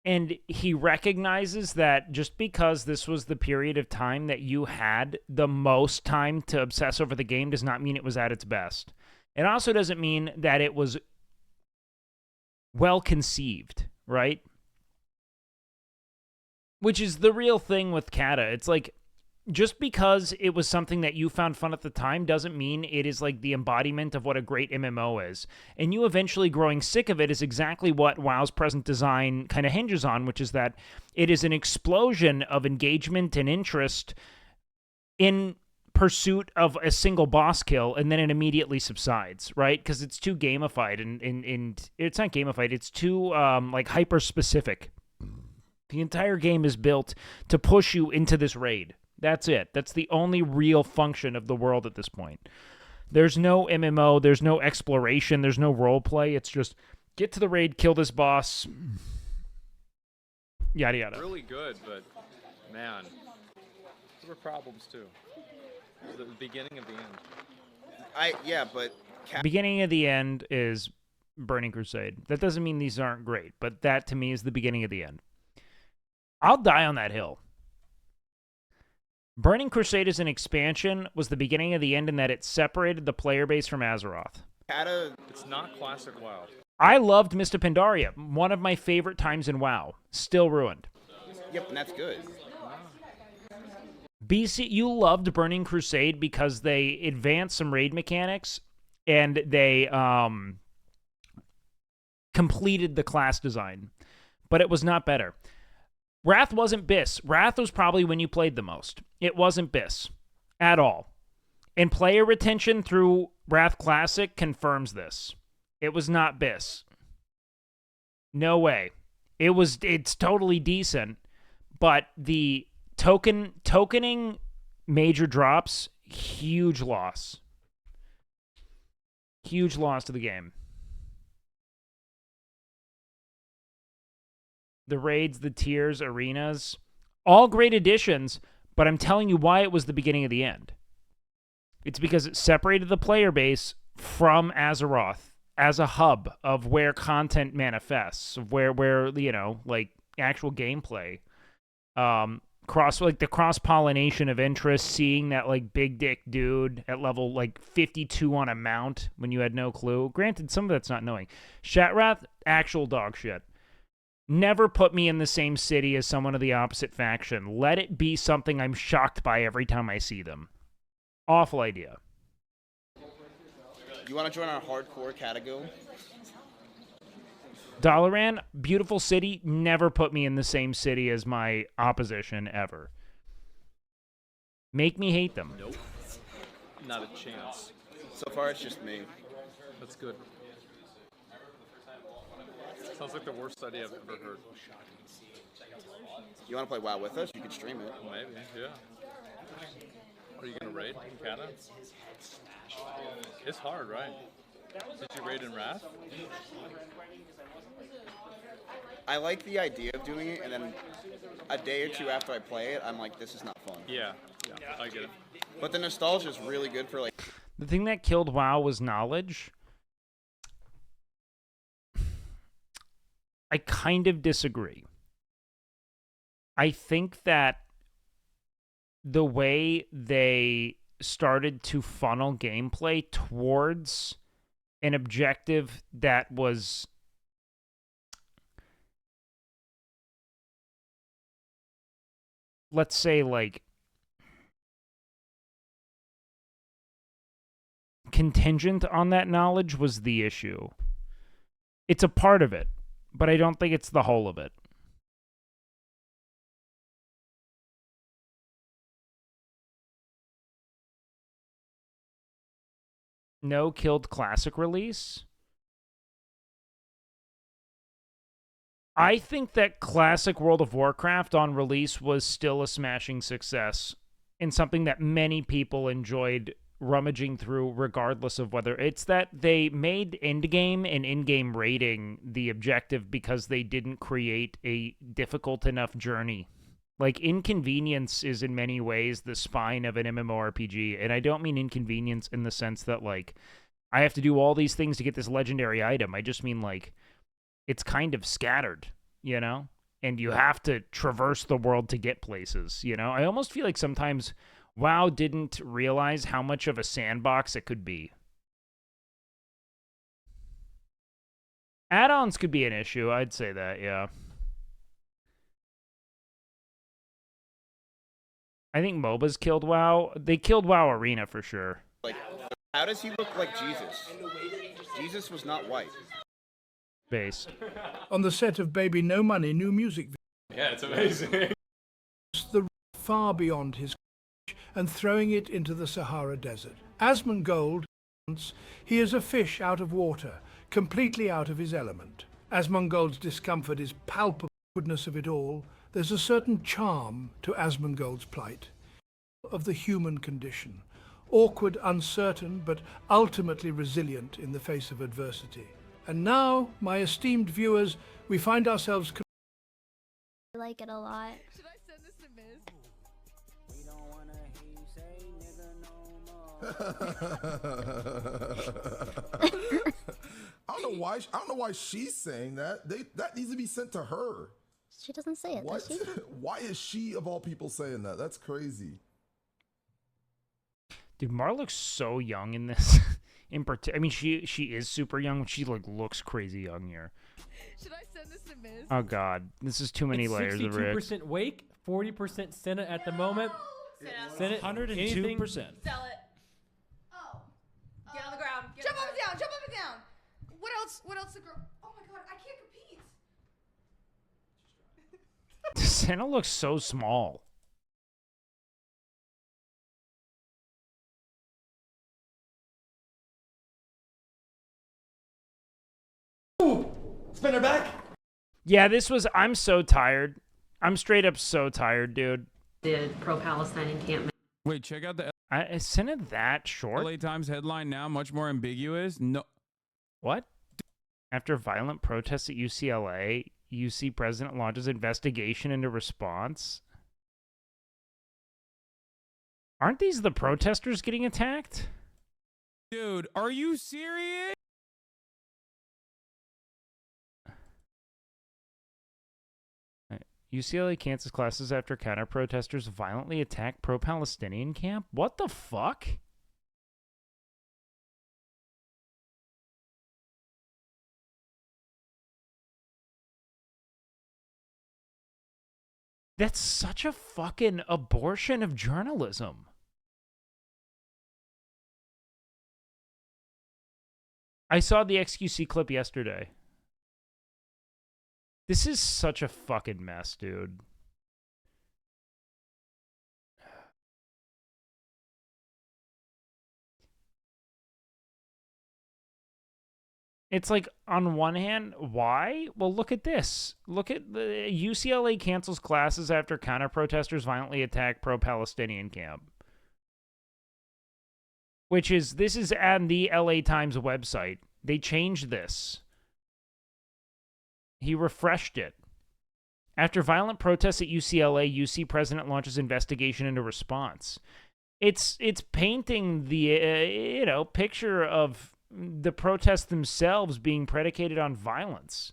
S1: And he recognizes that just because this was the period of time that you had the most time to obsess over the game does not mean it was at its best. It also doesn't mean that it was well conceived, right? Which is the real thing with Kata. It's like, just because it was something that you found fun at the time doesn't mean it is like the embodiment of what a great MMO is. And you eventually growing sick of it is exactly what WoW's present design kind of hinges on, which is that it is an explosion of engagement and interest in pursuit of a single boss kill, and then it immediately subsides, right? Because it's too gamified, and it's not gamified, it's too like hyper-specific. The entire game is built to push you into this raid. That's it. That's the only real function of the world at this point. There's no MMO, there's no exploration, there's no roleplay. It's just get to the raid, kill this boss, yada yada.
S3: really good, but man, there were problems too. It was the beginning of the end.
S4: But
S1: Beginning of the end is Burning Crusade. That doesn't mean these aren't great, but that to me is the beginning of the end. I'll die on that hill. Burning Crusade as an expansion was the beginning of the end in that it separated the player base from Azeroth.
S3: It's not classic WoW.
S1: I loved Mista Pandaria, one of my favorite times in WoW. Still ruined.
S4: Yep, and that's good.
S1: BC, you loved Burning Crusade because they advanced some raid mechanics and they completed the class design, but it was not better. Wrath wasn't BIS. Wrath was probably when you played the most. It wasn't BIS at all. And player retention through Wrath Classic confirms this. It was not BIS. No way. It's totally decent, but the tokening major drops, huge loss. Huge loss to the game. The raids, the tiers, arenas, all great additions, but I'm telling you why it was the beginning of the end. It's because it separated the player base from Azeroth as a hub of where content manifests, of where you know, like actual gameplay. The cross-pollination of interest, seeing that like big dick dude at level like 52 on a mount when you had no clue. Granted, some of that's not knowing. Shatrath, actual dog shit. Never put me in the same city as someone of the opposite faction. Let it be something I'm shocked by every time I see them. Awful idea.
S4: You want to join our hardcore category?
S1: Dalaran, beautiful city, never put me in the same city as my opposition ever. Make me hate them.
S3: Nope. Not a chance.
S4: So far, it's just me.
S3: That's good. Sounds like the worst idea I've ever heard.
S4: You want to play WoW with us? You could stream it.
S3: Maybe, yeah. Are you gonna raid in Canada? It's hard, right? Did you raid in Wrath?
S4: I like the idea of doing it, and then a day or two after I play it, I'm like, this is not fun.
S3: Yeah, I get it.
S4: But the nostalgia is really good for like.
S1: The thing that killed WoW was knowledge. I kind of disagree. I think that the way they started to funnel gameplay towards an objective that was let's say like contingent on that knowledge was the issue. It's a part of it, but I don't think it's the whole of it. No killed classic release. I think that classic World of Warcraft on release was still a smashing success and something that many people enjoyed rummaging through, regardless of whether it's that they made endgame and in-game raiding the objective because they didn't create a difficult enough journey. Like, inconvenience is in many ways the spine of an MMORPG, and I don't mean inconvenience in the sense that, like, I have to do all these things to get this legendary item. I just mean, like, it's kind of scattered, you know? And you have to traverse the world to get places, you know? I almost feel like sometimes WoW didn't realize how much of a sandbox it could be. Add-ons could be an issue, I'd say that, yeah. I think MOBAs killed WoW. They killed WoW Arena for sure.
S4: Like, how does he look like Jesus? Jesus was not white.
S1: Base.
S14: On the set of Baby No Money, new music video.
S3: Yeah, it's amazing.
S14: The far beyond his and throwing it into the Sahara Desert. Asmongold, he is a fish out of water, completely out of his element. Asmongold's discomfort is palpable. Goodness of it all. There's a certain charm to Asmongold's plight, of the human condition, awkward, uncertain, but ultimately resilient in the face of adversity. And now, my esteemed viewers, we find ourselves...
S15: I like it a lot.
S6: Should I send this to Miz?
S16: I don't know why she's saying that. That needs to be sent to her.
S15: She doesn't say it,
S16: What?
S15: does she?
S16: Why is she, of all people, saying that? That's crazy.
S1: Dude, Mar looks so young in this. I mean, she is super young. She like looks crazy young here.
S6: Should I send this to Miz?
S1: Oh God, this is too many layers of Rick.
S17: 62% Wake, 40% Senna at the moment. Senate,
S18: 102%.
S6: Sell it. Oh. Get on the ground. Jump up and down. Jump up and down. What else? What else? The girl. Oh my God, I can't compete.
S1: Santa looks so small.
S18: Spin her back.
S1: Yeah, I'm so tired. I'm straight up so tired, dude.
S19: The pro-Palestine encampment.
S20: Wait, check out the
S1: Isn't it that short?
S20: LA Times headline now, much more ambiguous. No.
S1: What? After violent protests at UCLA, UC president launches investigation into response. Aren't these the protesters getting attacked?
S20: Dude, are you serious?
S1: UCLA cancels classes after counter-protesters violently attack pro-Palestinian camp? What the fuck? That's such a fucking abortion of journalism. I saw the XQC clip yesterday. This is such a fucking mess, dude. It's like, on one hand, why? Well, look at this. Look at the UCLA cancels classes after counter-protesters violently attack pro-Palestinian camp. This is at the LA Times website. They changed this. He refreshed it. After violent protests at UCLA, UC president launches investigation into response. It's painting the picture of the protests themselves being predicated on violence,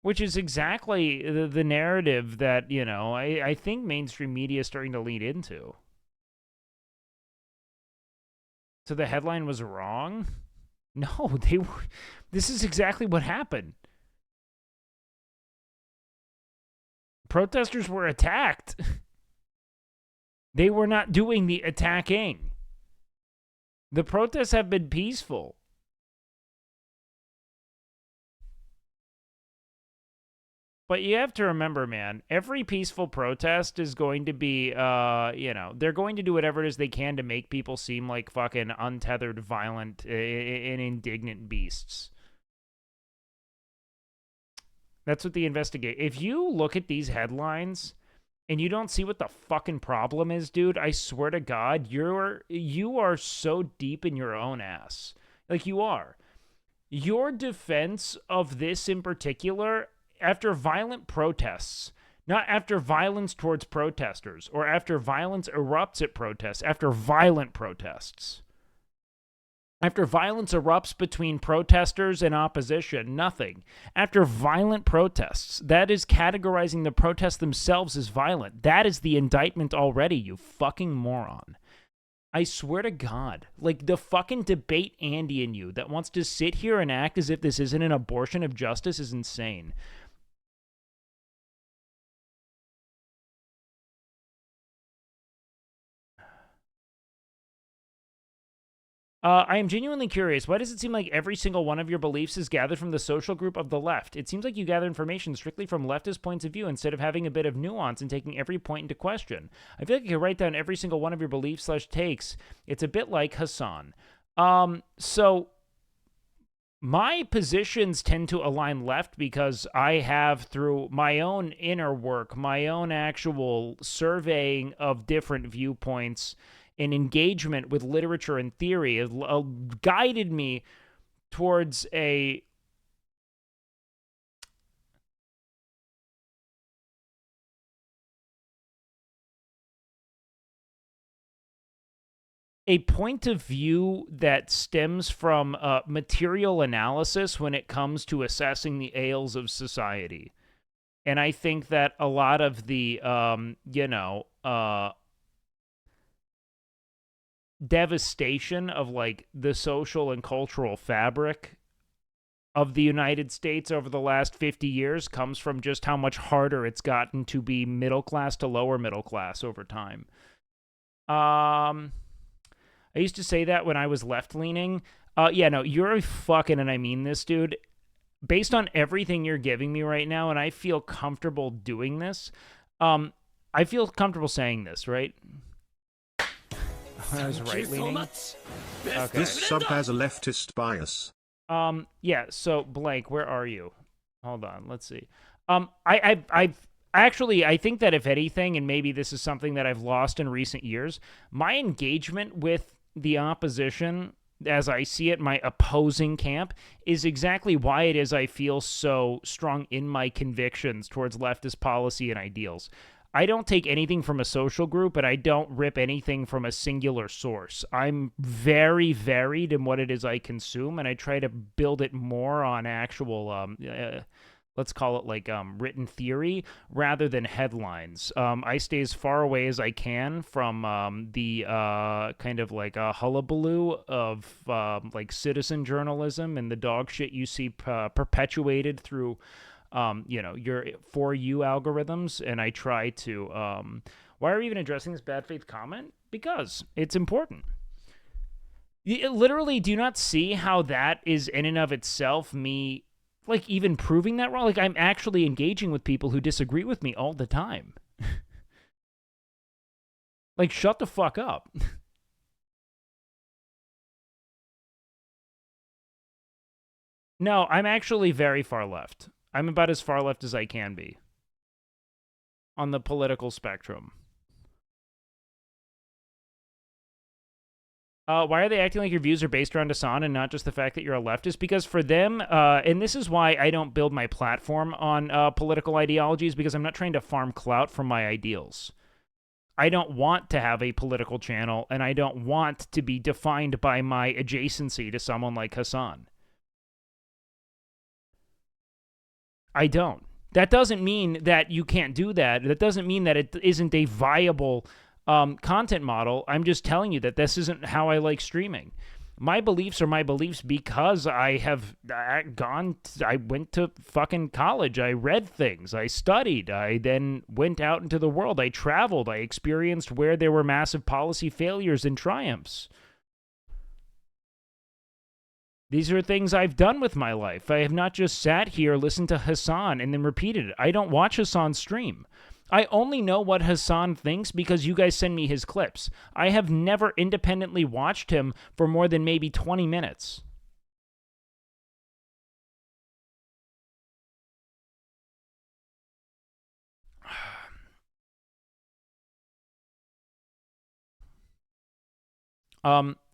S1: which is exactly the narrative that I think mainstream media is starting to lead into. So the headline was wrong? No, they were. This is exactly what happened. Protesters were attacked. They were not doing the attacking. The protests have been peaceful. But you have to remember, man, every peaceful protest is going to be, they're going to do whatever it is they can to make people seem like fucking untethered, violent, and indignant beasts. That's what the investigate. If you look at these headlines and you don't see what the fucking problem is, dude, I swear to God, you are so deep in your own ass. Like, you are. Your defense of this in particular, after violent protests, not after violence towards protesters or after violence erupts at protests, after violent protests. After violence erupts between protesters and opposition, nothing. After violent protests, that is categorizing the protests themselves as violent. That is the indictment already, you fucking moron. I swear to God, like the fucking debate Andy in you that wants to sit here and act as if this isn't an abortion of justice is insane. I am genuinely curious. Why does it seem like every single one of your beliefs is gathered from the social group of the left? It seems like you gather information strictly from leftist points of view instead of having a bit of nuance and taking every point into question. I feel like you could write down every single one of your beliefs/takes. It's a bit like Hassan. So my positions tend to align left because I have, through my own inner work, my own actual surveying of different viewpoints, and engagement with literature and theory has guided me towards a point of view that stems from material analysis when it comes to assessing the ails of society. And I think that a lot of the, devastation of like the social and cultural fabric of the United States over the last 50 years comes from just how much harder it's gotten to be middle class to lower middle class over time. I used to say that when I was left leaning. Yeah, no, you're a fucking, and I mean this, dude. based on everything you're giving me right now, and I feel comfortable doing this, I feel comfortable saying this, right? I was right-leaning. Okay.
S18: This sub has a leftist bias.
S1: Yeah, so, Blank, where are you? Hold on, let's see. I think that if anything, and maybe this is something that I've lost in recent years, my engagement with the opposition, as I see it, my opposing camp, is exactly why it is I feel so strong in my convictions towards leftist policy and ideals. I don't take anything from a social group, and I don't rip anything from a singular source. I'm very varied in what it is I consume, and I try to build it more on actual, let's call it like written theory rather than headlines. I stay as far away as I can from the kind of like a hullabaloo of like citizen journalism and the dog shit you see perpetuated through your For You algorithms, and I try to, why are we even addressing this bad faith comment? Because it's important. You literally do not see how that is in and of itself me, like, even proving that wrong. Like, I'm actually engaging with people who disagree with me all the time. Like, shut the fuck up. No, I'm actually very far left. I'm about as far left as I can be on the political spectrum. Why are they acting like your views are based around Hassan and not just the fact that you're a leftist? Because for them, and this is why I don't build my platform on political ideologies, because I'm not trying to farm clout from my ideals. I don't want to have a political channel, and I don't want to be defined by my adjacency to someone like Hassan. I don't. That doesn't mean that you can't do that. That doesn't mean that it isn't a viable content model. I'm just telling you that this isn't how I like streaming. My beliefs are my beliefs because I went to fucking college. I read things. I studied. I then went out into the world. I traveled. I experienced where there were massive policy failures and triumphs. These are things I've done with my life. I have not just sat here, listened to Hassan, and then repeated it. I don't watch Hassan stream. I only know what Hassan thinks because you guys send me his clips. I have never independently watched him for more than maybe 20 minutes.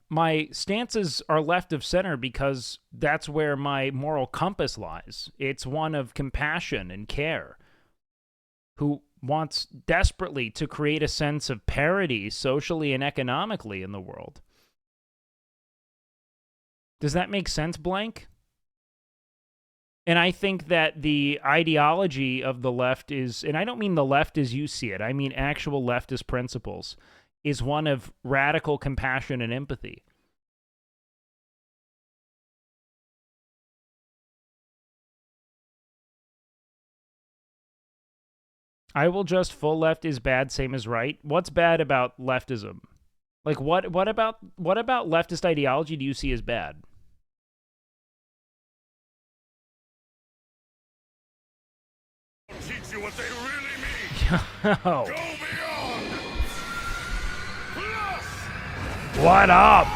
S1: My stances are left of center because that's where my moral compass lies. It's one of compassion and care, who wants desperately to create a sense of parity socially and economically in the world. Does that make sense, Blank? And I think that the ideology of the left is, and I don't mean the left as you see it, I mean actual leftist principles, is one of radical compassion and empathy. I will just full left is bad, same as right. What's bad about leftism? Like what about leftist ideology do you see as bad?
S2: Teach you what they really mean.
S1: Yo.
S2: Go beyond. Plus.
S1: What up?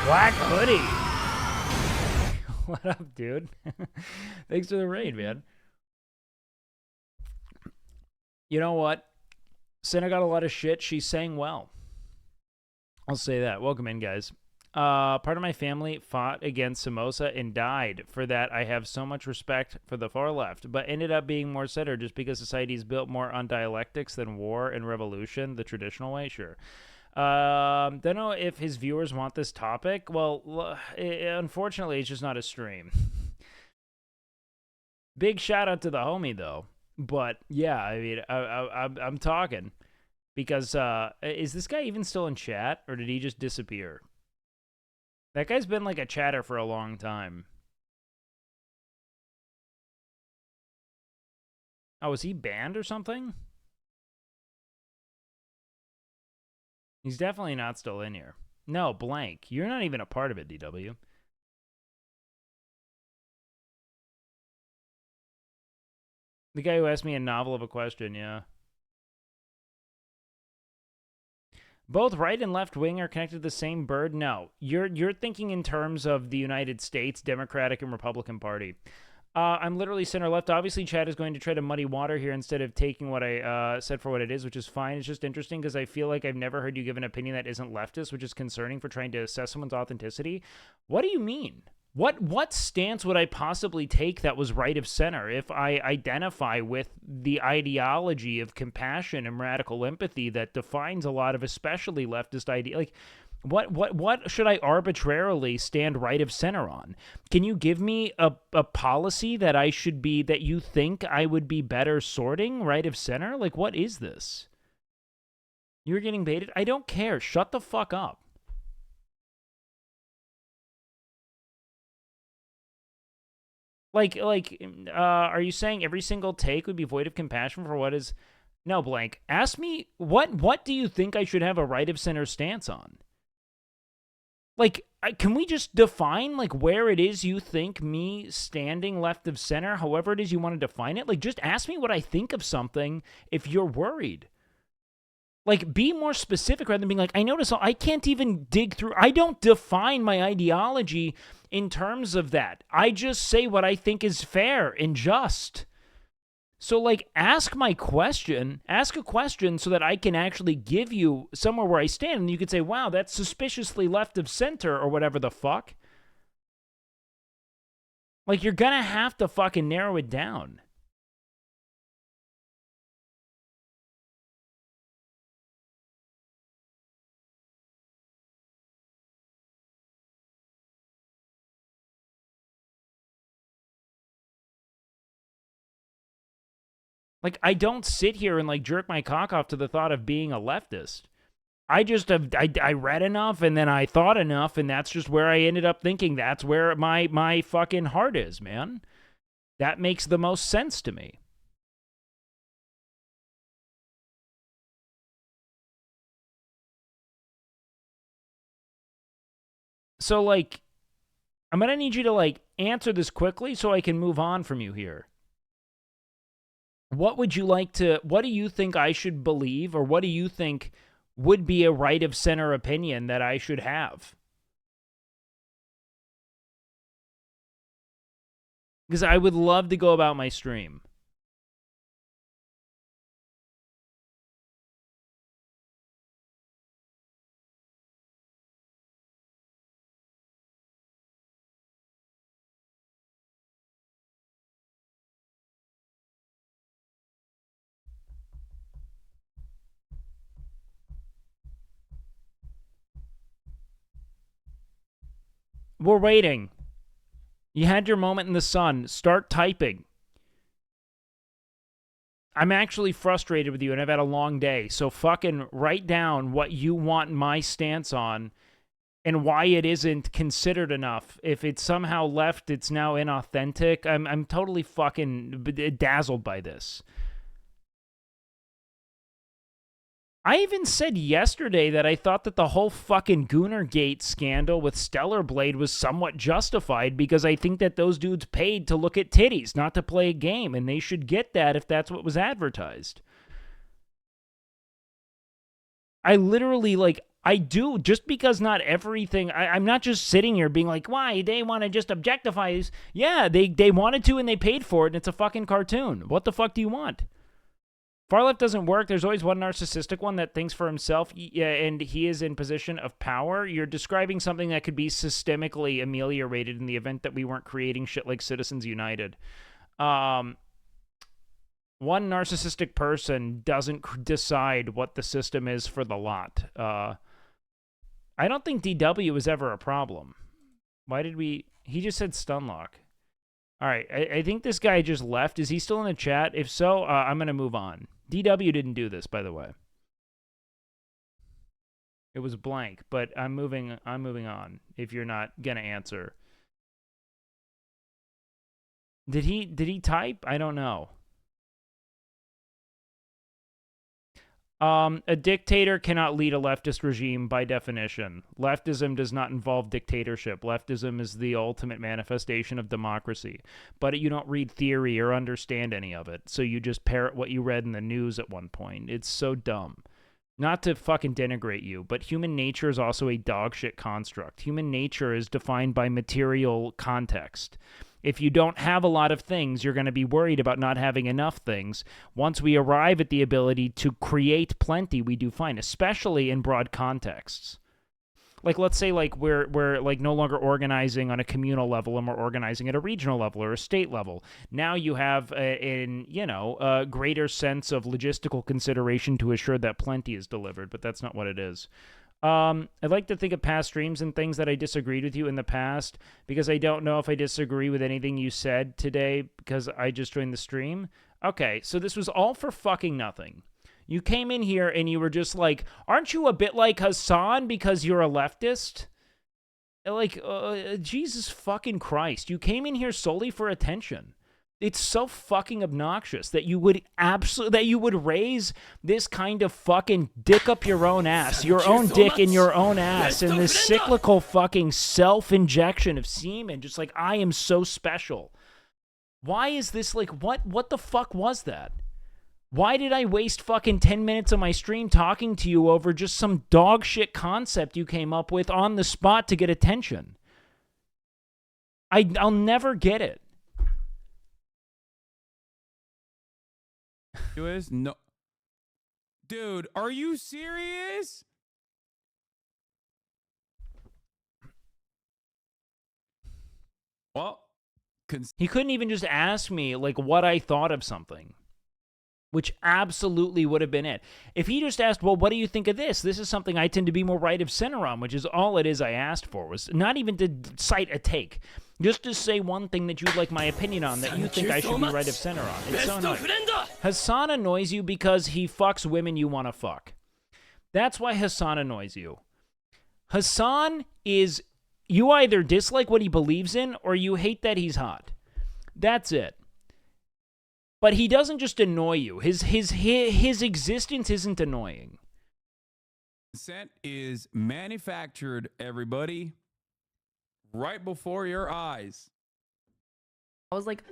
S1: Black Hoodie. What up, dude? Thanks for the raid, man. You know what? Senna got a lot of shit. She's saying well. I'll say that. Welcome in, guys. Part of my family fought against Samosa and died. For that, I have so much respect for the far left, but ended up being more center just because society is built more on dialectics than war and revolution, the traditional way. Sure. Don't know if his viewers want this topic. Well, unfortunately, it's just not a stream. Big shout out to the homie, though. But yeah, I mean, I'm talking because is this guy even still in chat, or did he just disappear? That guy's been like a chatter for a long time. Oh, is he banned or something? He's definitely not still in here. No, Blank. You're not even a part of it, DW. The guy who asked me a novel of a question, yeah. Both right and left wing are connected to the same bird? No. You're thinking in terms of the United States, Democratic and Republican Party. I'm literally center left. Obviously, Chad is going to try to muddy water here instead of taking what I said for what it is, which is fine. It's just interesting because I feel like I've never heard you give an opinion that isn't leftist, which is concerning for trying to assess someone's authenticity. What do you mean? What stance would I possibly take that was right of center if I identify with the ideology of compassion and radical empathy that defines a lot of especially leftist idea? Like, what should I arbitrarily stand right of center on? Can you give me a policy that I should be, that you think I would be better sorting right of center? Like, what is this? You're getting baited? I don't care. Shut the fuck up. Are you saying every single take would be void of compassion for what is... No, blank. Ask me, what do you think I should have a right of center stance on? Like, can we just define, like, where it is you think me standing left of center, however it is you want to define it? Like, just ask me what I think of something if you're worried. Like, be more specific rather than being like, I notice I can't even dig through. I don't define my ideology in terms of that. I just say what I think is fair and just. So, like, ask a question so that I can actually give you somewhere where I stand, and you could say, wow, that's suspiciously left of center, or whatever the fuck. Like, you're gonna have to fucking narrow it down. Like, I don't sit here and, like, jerk my cock off to the thought of being a leftist. I just have, I read enough, and then I thought enough, and that's just where I ended up thinking that's where my fucking heart is, man. That makes the most sense to me. So, like, I'm gonna need you to, like, answer this quickly so I can move on from you here. What do you think I should believe, or what do you think would be a right of center opinion that I should have? Because I would love to go about my stream. We're waiting. You had your moment in the sun. Start typing. I'm actually frustrated with you, and I've had a long day. So fucking write down what you want my stance on and why it isn't considered enough. If it's somehow left, it's now inauthentic. I'm totally fucking dazzled by this. I even said yesterday that I thought that the whole fucking Goonergate scandal with Stellar Blade was somewhat justified because I think that those dudes paid to look at titties, not to play a game, and they should get that if that's what was advertised. I literally, like, I do, just because not everything, I'm not just sitting here being like, why, they want to just objectify this. Yeah, they wanted to and they paid for it, and it's a fucking cartoon. What the fuck do you want? Far left doesn't work. There's always one narcissistic one that thinks for himself, and he is in position of power. You're describing something that could be systemically ameliorated in the event that we weren't creating shit like Citizens United. One narcissistic person doesn't decide what the system is for the lot. I don't think DW was ever a problem. Why did we... He just said Stunlock. All right, I think this guy just left. Is he still in the chat? If so, I'm going to move on. DW didn't do this, by the way. It was blank, but I'm moving on if you're not going to answer. Did he type? I don't know. A dictator cannot lead a leftist regime by definition. Leftism does not involve dictatorship. Leftism is the ultimate manifestation of democracy. But you don't read theory or understand any of it, so you just parrot what you read in the news at one point. It's so dumb. Not to fucking denigrate you, but human nature is also a dogshit construct. Human nature is defined by material context. If you don't have a lot of things, you're going to be worried about not having enough things. Once we arrive at the ability to create plenty, we do fine, especially in broad contexts. Like, let's say, like, we're like no longer organizing on a communal level and we're organizing at a regional level or a state level. Now you have a greater sense of logistical consideration to assure that plenty is delivered, but that's not what it is. I'd like to think of past streams and things that I disagreed with you in the past, because I don't know if I disagree with anything you said today because I just joined the stream. Okay, so this was all for fucking nothing. You came in here and you were just like, aren't you a bit like Hassan because you're a leftist? Like, Jesus fucking Christ. You came in here solely for attention. It's so fucking obnoxious that you would raise this kind of fucking dick up your own ass, your own dick in your own ass, and this cyclical fucking self-injection of semen, just like, I am so special. Why is this like, what the fuck was that? Why did I waste fucking 10 minutes of my stream talking to you over just some dog shit concept you came up with on the spot to get attention? I'll never get it.
S20: No. Dude, are you serious? Well,
S1: he couldn't even just ask me like what I thought of something, which absolutely would have been it. If he just asked, well, what do you think of this? This is something I tend to be more right of center on, which is all it is I asked for, was not even to cite a take. Just to say one thing that you'd like my opinion on that you think I should be right of center on. It's so annoying. Hassan annoys you because he fucks women you want to fuck. That's why Hassan annoys you. Hassan is, you either dislike what he believes in or you hate that he's hot. That's it. But he doesn't just annoy you. His existence isn't annoying.
S20: Consent is manufactured, everybody, right before your eyes.
S21: I was like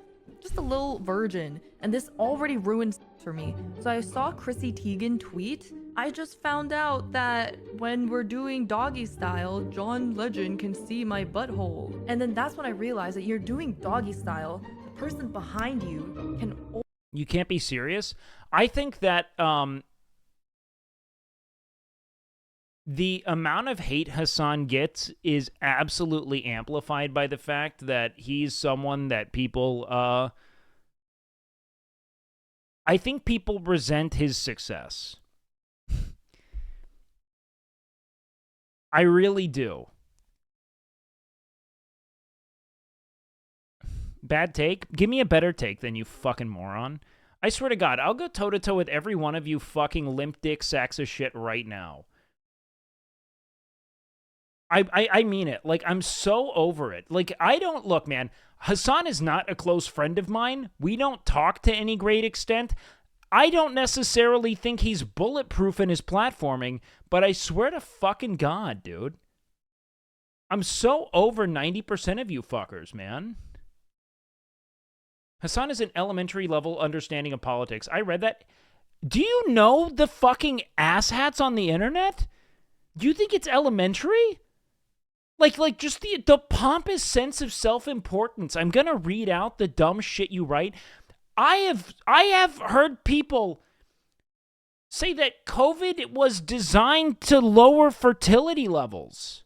S21: just a little virgin, and this already ruined for me. So I saw Chrissy Teigen tweet. I just found out that when we're doing doggy style, John Legend can see my butthole. And then that's when I realized that you're doing doggy style. The person behind you can...
S1: You can't be serious? I think that the amount of hate Hassan gets is absolutely amplified by the fact that he's someone that people, I think people resent his success. I really do. Bad take? Give me a better take than you fucking moron. I swear to God, I'll go toe-to-toe with every one of you fucking limp dick sacks of shit right now. I mean it. Like, I'm so over it. Like, I don't... Look, man, Hassan is not a close friend of mine. We don't talk to any great extent. I don't necessarily think he's bulletproof in his platforming, but I swear to fucking God, dude. I'm so over 90% of you fuckers, man. Hassan is an elementary level understanding of politics. I read that. Do you know the fucking asshats on the internet? Do you think it's elementary? Like just the pompous sense of self-importance. I'm gonna read out the dumb shit you write. I have heard people say that COVID was designed to lower fertility levels.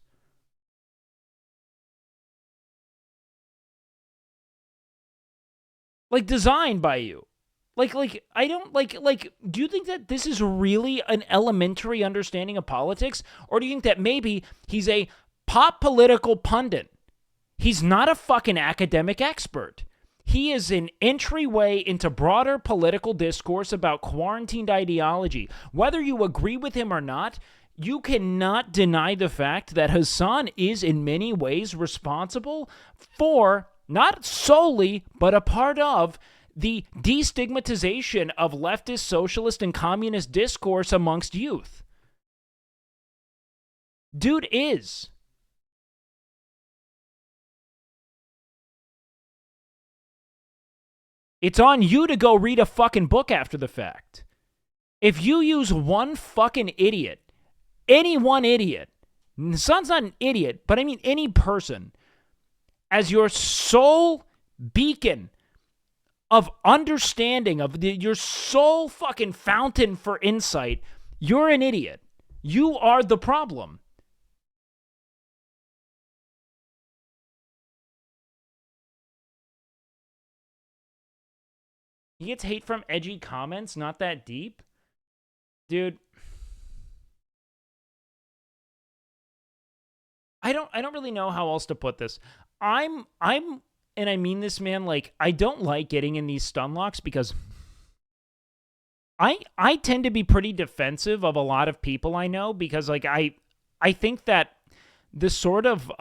S1: Like, designed by you. Like, I don't, do you think that this is really an elementary understanding of politics? Or do you think that maybe he's a pop political pundit? He's not a fucking academic expert. He is an entryway into broader political discourse about quarantined ideology. Whether you agree with him or not, you cannot deny the fact that Hassan is in many ways responsible for, not solely, but a part of the destigmatization of leftist, socialist, and communist discourse amongst youth. Dude is. It's on you to go read a fucking book after the fact. If you use one fucking idiot, any one idiot, the son's not an idiot, but I mean any person, as your sole beacon of understanding, of your sole fucking fountain for insight, you're an idiot. You are the problem. He gets hate from edgy comments, not that deep. Dude. I don't really know how else to put this. I'm and I mean this, man, like, I don't like getting in these stun locks because I tend to be pretty defensive of a lot of people I know because, like, I think that the sort of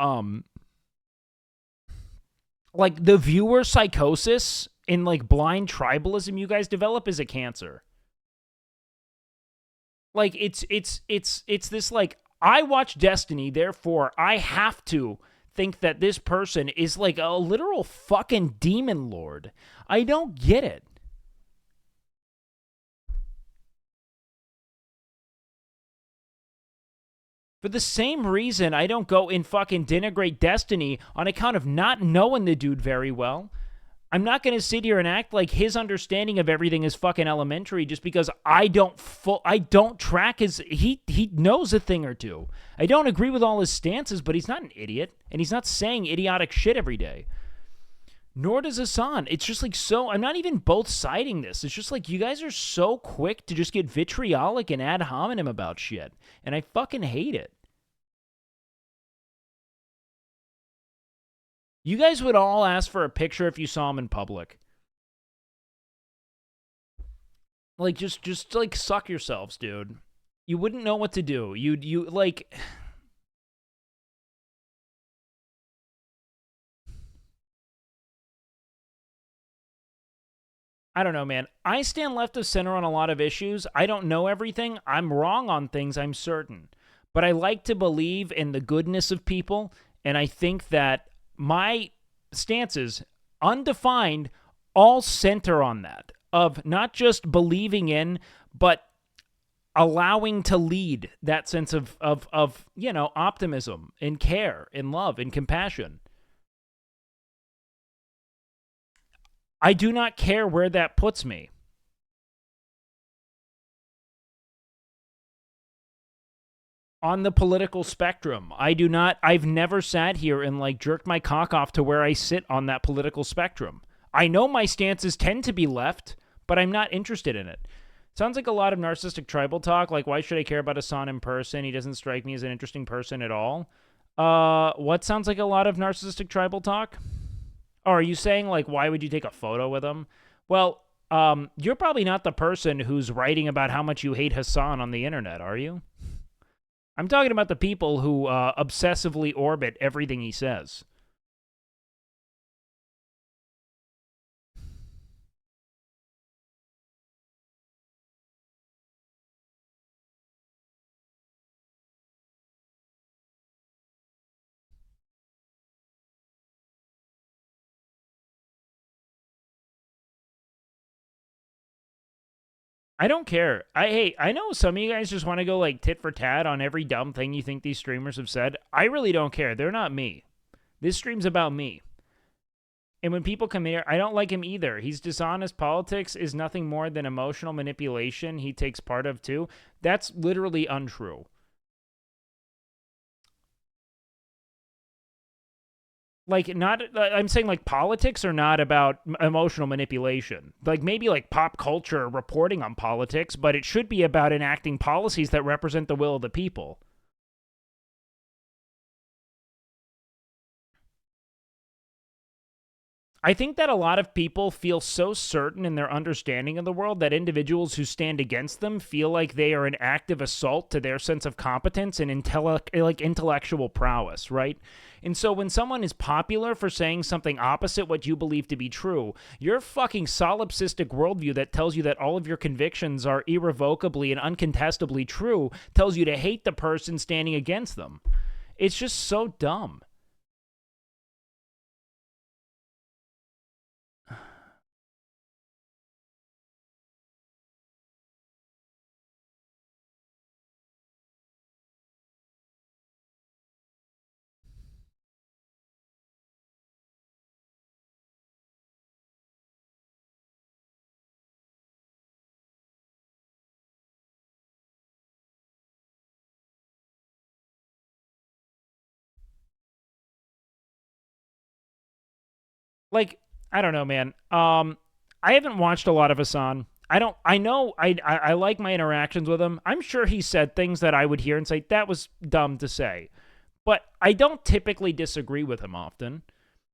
S1: like the viewer psychosis and like blind tribalism you guys develop is a cancer. Like it's this like, I watch Destiny, therefore I have to think that this person is like a literal fucking demon lord. I don't get it. For the same reason I don't go and fucking denigrate Destiny on account of not knowing the dude very well. I'm not going to sit here and act like his understanding of everything is fucking elementary just because I don't track his... He knows a thing or two. I don't agree with all his stances, but he's not an idiot, and he's not saying idiotic shit every day. Nor does Hassan. It's just like so... I'm not even both siding this. It's just like you guys are so quick to just get vitriolic and ad hominem about shit, and I fucking hate it. You guys would all ask for a picture if you saw him in public. Like, just like, suck yourselves, dude. You wouldn't know what to do. You like... I don't know, man. I stand left of center on a lot of issues. I don't know everything. I'm wrong on things, I'm certain. But I like to believe in the goodness of people, and I think that my stances, undefined, all center on that, of not just believing in, but allowing to lead that sense of you know, optimism and care and love and compassion. I do not care where that puts me. On the political spectrum. I've never sat here and like jerked my cock off to where I sit on that political spectrum. I know my stances tend to be left, but I'm not interested in it. Sounds like a lot of narcissistic tribal talk, like why should I care about Hassan in person? He doesn't strike me as an interesting person at all. What sounds like a lot of narcissistic tribal talk? Oh, are you saying like why would you take a photo with him? Well, you're probably not the person who's writing about how much you hate Hassan on the internet, are you? I'm talking about the people who obsessively orbit everything he says. I don't care. I know some of you guys just want to go like tit for tat on every dumb thing you think these streamers have said. I really don't care. They're not me. This stream's about me. And when people come here, I don't like him either. He's dishonest. Politics is nothing more than emotional manipulation he takes part of too. That's literally untrue. Like, not, I'm saying, like, politics are not about emotional manipulation. Like, maybe, like, pop culture reporting on politics, but it should be about enacting policies that represent the will of the people. I think that a lot of people feel so certain in their understanding of the world that individuals who stand against them feel like they are an active assault to their sense of competence and intellectual prowess, right? And so when someone is popular for saying something opposite what you believe to be true, your fucking solipsistic worldview that tells you that all of your convictions are irrevocably and uncontestably true tells you to hate the person standing against them. It's just so dumb. Like, I don't know, man. I haven't watched a lot of Hassan. I like my interactions with him. I'm sure he said things that I would hear and say, that was dumb to say. But I don't typically disagree with him often.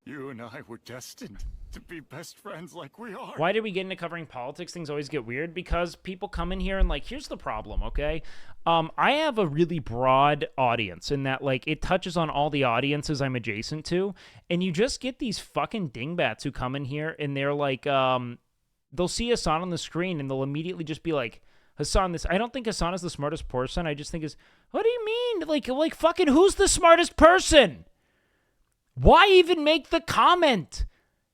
S2: You and I were destined to be best friends like we are.
S1: Why did we get into covering politics? Things always get weird because people come in here and like, here's the problem, okay? I have a really broad audience in that like it touches on all the audiences I'm adjacent to, and you just get these fucking dingbats who come in here and they're like, they'll see Hassan on the screen and they'll immediately just be like, Hassan, this. I don't think Hassan is the smartest person. I just think is, what do you mean? Like fucking who's the smartest person? Why even make the comment?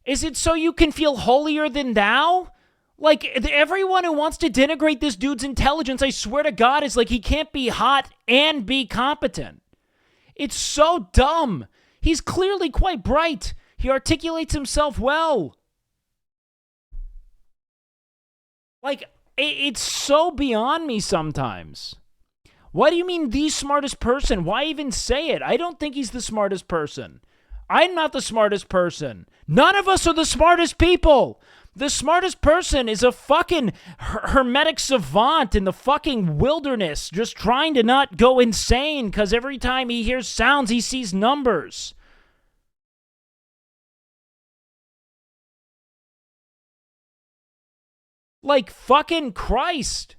S1: Is it so you can feel holier than thou? Like, everyone who wants to denigrate this dude's intelligence, I swear to God, is like he can't be hot and be competent. It's so dumb. He's clearly quite bright. He articulates himself well. Like, it's so beyond me sometimes. Why do you mean the smartest person? Why even say it? I don't think he's the smartest person. I'm not the smartest person. None of us are the smartest people. The smartest person is a fucking hermetic savant in the fucking wilderness, just trying to not go insane because every time he hears sounds, he sees numbers. Like fucking Christ.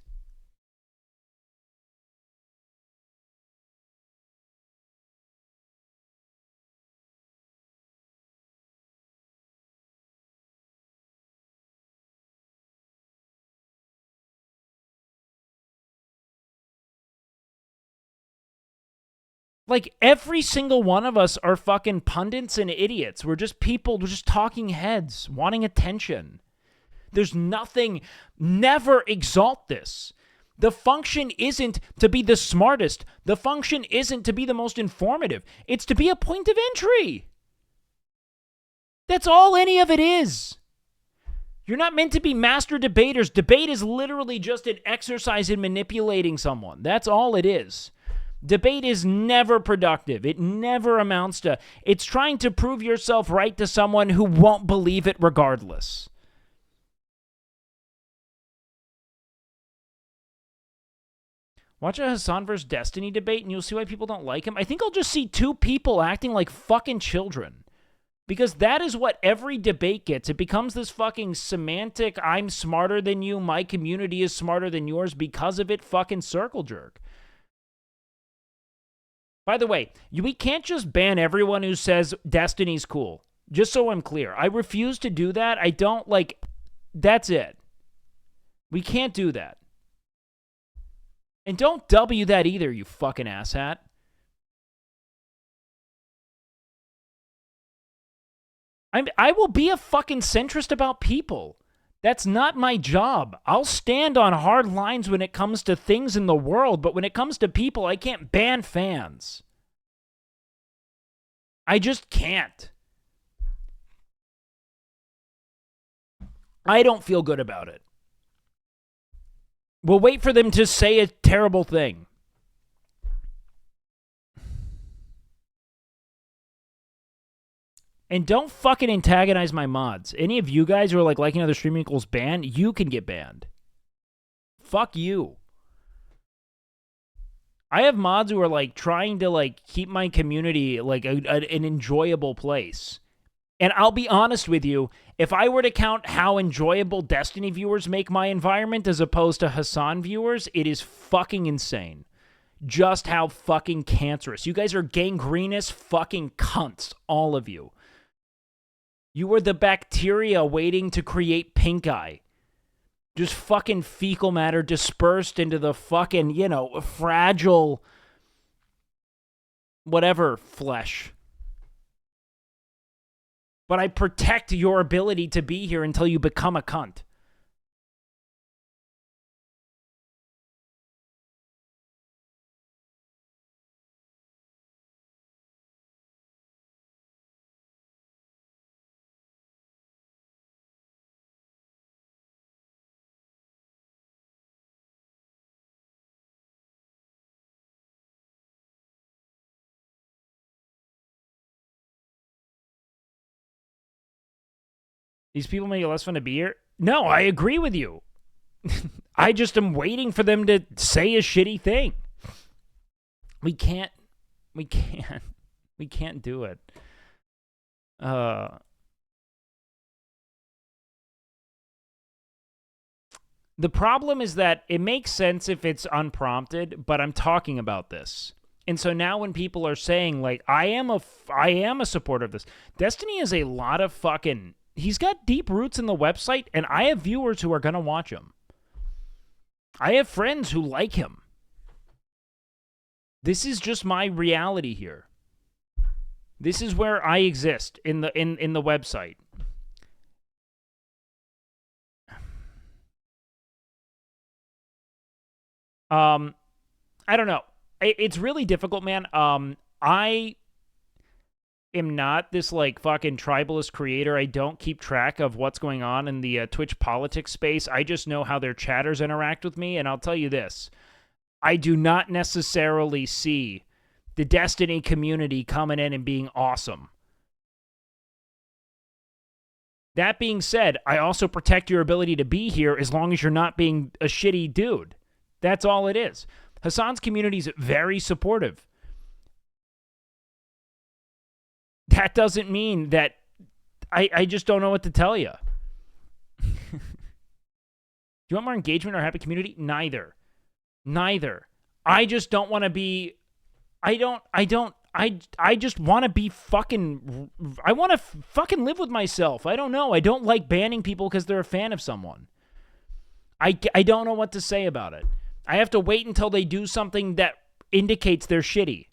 S1: Like, every single one of us are fucking pundits and idiots. We're just people, we're just talking heads, wanting attention. There's nothing, never exalt this. The function isn't to be the smartest. The function isn't to be the most informative. It's to be a point of entry. That's all any of it is. You're not meant to be master debaters. Debate is literally just an exercise in manipulating someone. That's all it is. Debate is never productive. It never amounts to... It's trying to prove yourself right to someone who won't believe it regardless. Watch a Hassan vs. Destiny debate and you'll see why people don't like him. I think I'll just see two people acting like fucking children. Because that is what every debate gets. It becomes this fucking semantic, I'm smarter than you, my community is smarter than yours because of it fucking circle jerk. By the way, we can't just ban everyone who says Destiny's cool. Just so I'm clear. I refuse to do that. I don't like... That's it. We can't do that. And don't W that either, you fucking asshat. I will be a fucking centrist about people. That's not my job. I'll stand on hard lines when it comes to things in the world, but when it comes to people, I can't ban fans. I just can't. I don't feel good about it. We'll wait for them to say a terrible thing. And don't fucking antagonize my mods. Any of you guys who are like liking other streaming equals ban, you can get banned. Fuck you. I have mods who are like trying to like keep my community like an enjoyable place. And I'll be honest with you, if I were to count how enjoyable Destiny viewers make my environment as opposed to Hassan viewers, it is fucking insane. Just how fucking cancerous. You guys are gangrenous fucking cunts, all of you. You are the bacteria waiting to create pink eye. Just fucking fecal matter dispersed into the fucking, you know, fragile whatever flesh. But I protect your ability to be here until you become a cunt. These people make it less fun to be here? No, I agree with you. I just am waiting for them to say a shitty thing. We can't do it. The problem is that it makes sense if it's unprompted, but I'm talking about this. And so now when people are saying, like, I am a supporter of this, Destiny is a lot of fucking... He's got deep roots in the website, and I have viewers who are going to watch him. I have friends who like him. This is just my reality here. This is where I exist in the website. I don't know. It's really difficult, man. I am not this like fucking tribalist creator. I don't keep track of what's going on in the Twitch politics space. I just know how their chatters interact with me, and I'll tell you this. I do not necessarily see the Destiny community coming in and being awesome. That being said, I also protect your ability to be here as long as you're not being a shitty dude. That's all it is. Hassan's community is very supportive. That doesn't mean that I just don't know what to tell you. Do you want more engagement or happy community? Neither. I just don't want to be... I just want to be fucking... I want to fucking live with myself. I don't know. I don't like banning people because they're a fan of someone. I don't know what to say about it. I have to wait until they do something that indicates they're shitty.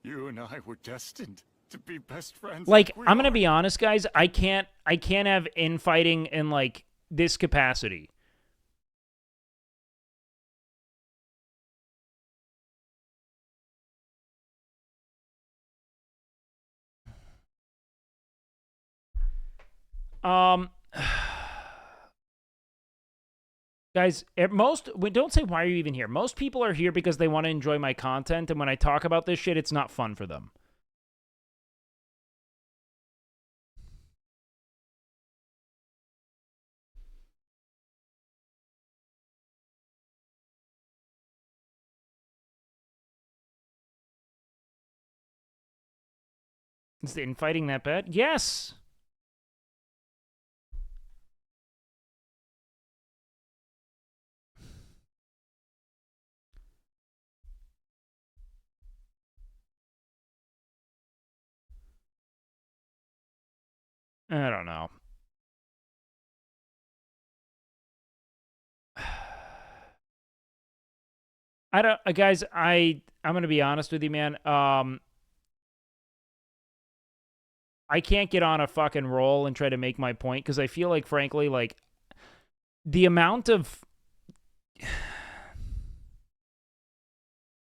S2: You and I were destined to be best friends.
S1: Like,
S2: we
S1: I'm gonna
S2: are.
S1: be honest, guys. I can't have infighting in like this capacity. Guys, don't say why are you even here. Most people are here because they want to enjoy my content, and when I talk about this shit, it's not fun for them. Is the infighting that bad? Yes. I don't know. Guys, I'm gonna be honest with you, man. I can't get on a fucking roll and try to make my point because I feel like, frankly, like the amount of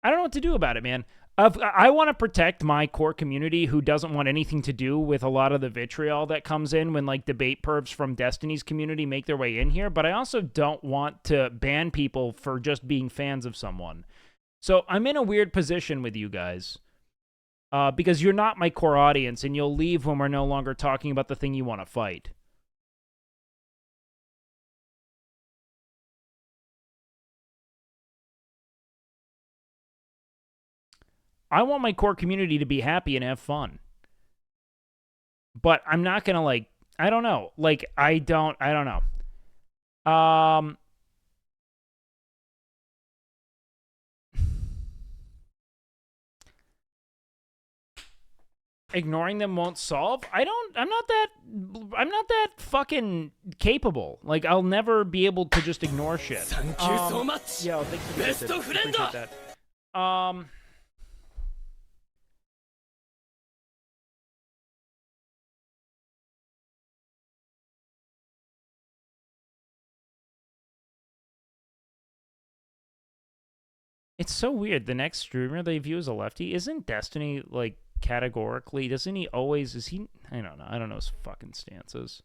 S1: I don't know what to do about it, man. I want to protect my core community who doesn't want anything to do with a lot of the vitriol that comes in when like debate pervs from Destiny's community make their way in here, but I also don't want to ban people for just being fans of someone. So I'm in a weird position with you guys because you're not my core audience and you'll leave when we're no longer talking about the thing you want to fight. I want my core community to be happy and have fun. But I'm not going to like, I don't know. Like, I don't know. Ignoring them won't solve. I'm not that fucking capable. Like, I'll never be able to just ignore shit.
S8: Thank you so much.
S1: Yeah, thank you.
S8: Best of friend.
S1: Appreciate that. It's so weird. The next streamer they view as a lefty, isn't Destiny like categorically? Doesn't he always? Is he? I don't know. I don't know his fucking stances.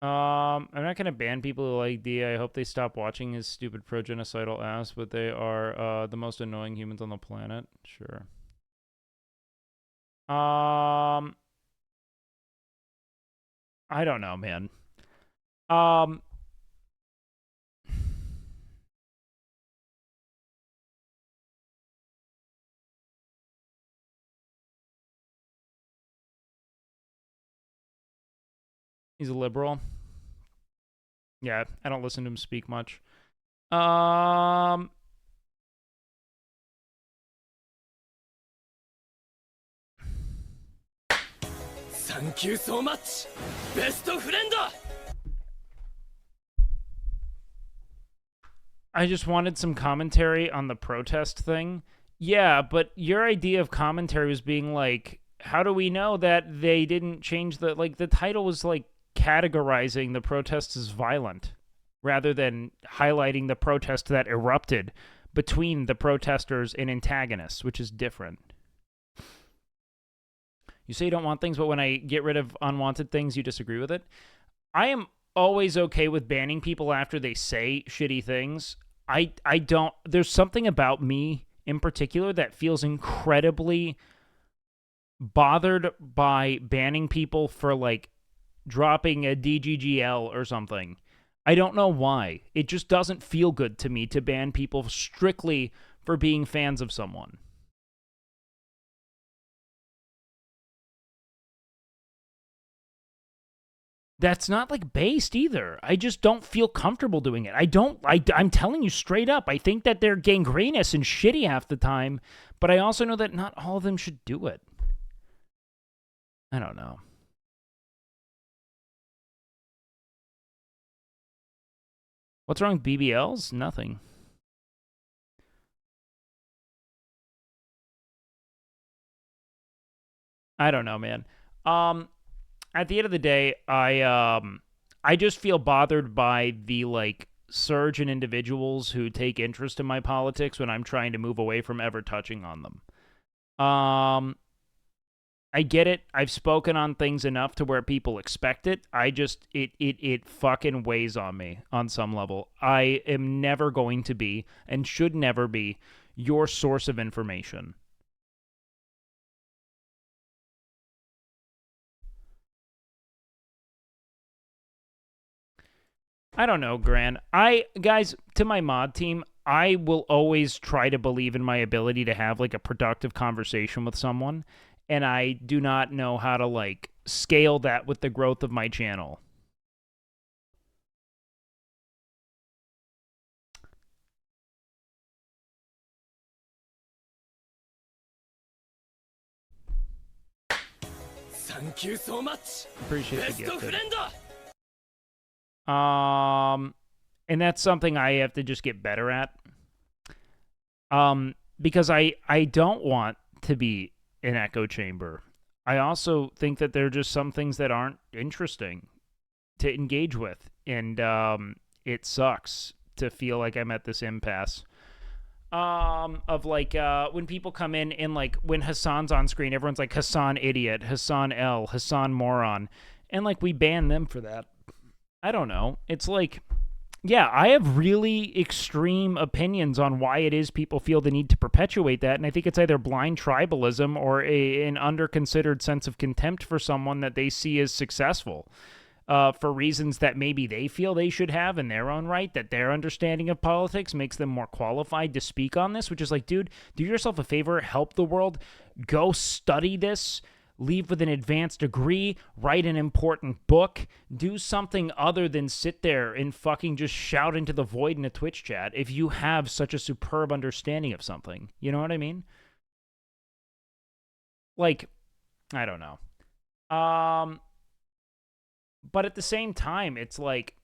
S1: I'm not gonna ban people who like D. I hope they stop watching his stupid pro-genocidal ass, but they are the most annoying humans on the planet. Sure. I don't know, man. He's a liberal. Yeah, I don't listen to him speak much.
S8: Thank you so much. Best friend.
S1: I just wanted some commentary on the protest thing. Yeah, but your idea of commentary was being like, how do we know that they didn't change the, like, the title was like categorizing the protests as violent rather than highlighting the protest that erupted between the protesters and antagonists, which is different. You say you don't want things, but when I get rid of unwanted things, you disagree with it. I am always okay with banning people after they say shitty things. I don't, there's something about me in particular that feels incredibly bothered by banning people for like dropping a DGGL or something. I don't know why. It just doesn't feel good to me to ban people strictly for being fans of someone. That's not like based either. I just don't feel comfortable doing it. I'm telling you straight up. I think that they're gangrenous and shitty half the time, but I also know that not all of them should do it. I don't know. What's wrong with BBLs? Nothing. I don't know, man. At the end of the day, I just feel bothered by the like surge in individuals who take interest in my politics when I'm trying to move away from ever touching on them. I get it. I've spoken on things enough to where people expect it. It fucking weighs on me on some level. I am never going to be and should never be your source of information. I don't know, Gran. Guys, to my mod team, I will always try to believe in my ability to have like a productive conversation with someone, and I do not know how to like scale that with the growth of my channel.
S8: Thank you so much.
S1: Appreciate the gift. And that's something I have to just get better at. Because I don't want to be an echo chamber. I also think that there are just some things that aren't interesting to engage with. And it sucks to feel like I'm at this impasse. Of like when people come in and like when Hassan's on screen, everyone's like Hassan idiot, Hassan L, Hassan moron. And like we ban them for that. I don't know. It's like, yeah, I have really extreme opinions on why it is people feel the need to perpetuate that, and I think it's either blind tribalism or an under-considered sense of contempt for someone that they see as successful. for reasons that maybe they feel they should have in their own right, that their understanding of politics makes them more qualified to speak on this, which is like, dude, do yourself a favor, help the world, go study this, leave with an advanced degree, write an important book, do something other than sit there and fucking just shout into the void in a Twitch chat if you have such a superb understanding of something. You know what I mean? Like, I don't know. But at the same time, it's like,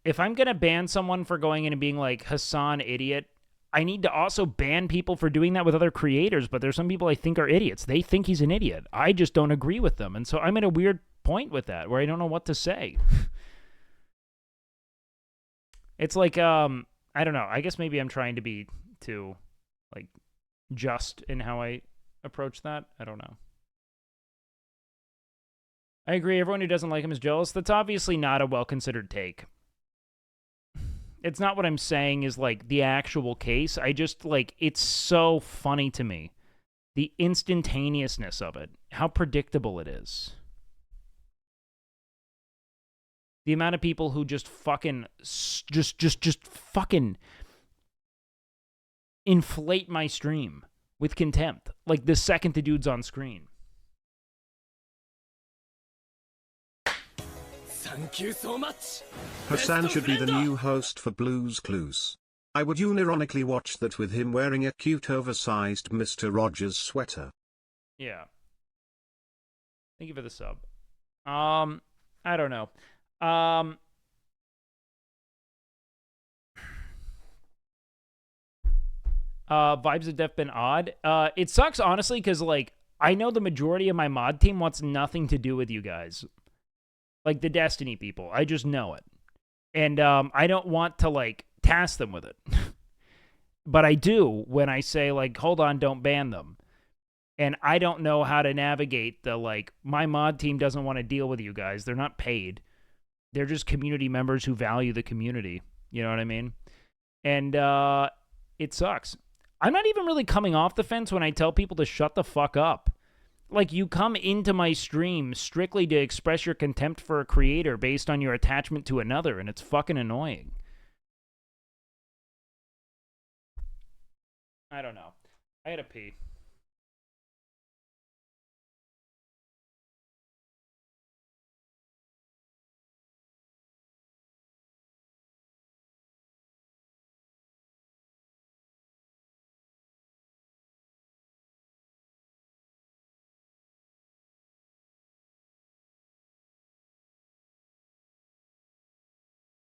S1: if I'm going to ban someone for going in and being like, Hassan, idiot, I need to also ban people for doing that with other creators, but there's some people I think are idiots. They think he's an idiot. I just don't agree with them. And so I'm at a weird point with that where I don't know what to say. It's like, I don't know. I guess maybe I'm trying to be too, like, just in how I approach that. I don't know. I agree. Everyone who doesn't like him is jealous. That's obviously not a well-considered take. It's not what I'm saying is, like, the actual case. I just, like, it's so funny to me. The instantaneousness of it. How predictable it is. The amount of people who just fucking, just fucking inflate my stream with contempt. Like, the second the dude's on screen.
S8: Thank you so much.
S18: Hassan should be the new host for Blue's Clues. I would unironically watch that with him wearing a cute oversized Mr. Rogers sweater.
S1: Yeah. Thank you for the sub. I don't know. Vibes of Death been odd. It sucks, honestly, because, like, I know the majority of my mod team wants nothing to do with you guys. Like, the Destiny people. I just know it. And I don't want to, like, task them with it. But I do when I say, like, hold on, don't ban them. And I don't know how to navigate the, like, my mod team doesn't want to deal with you guys. They're not paid. They're just community members who value the community. You know what I mean? And it sucks. I'm not even really coming off the fence when I tell people to shut the fuck up. Like, you come into my stream strictly to express your contempt for a creator based on your attachment to another, and it's fucking annoying. I don't know. I had to pee.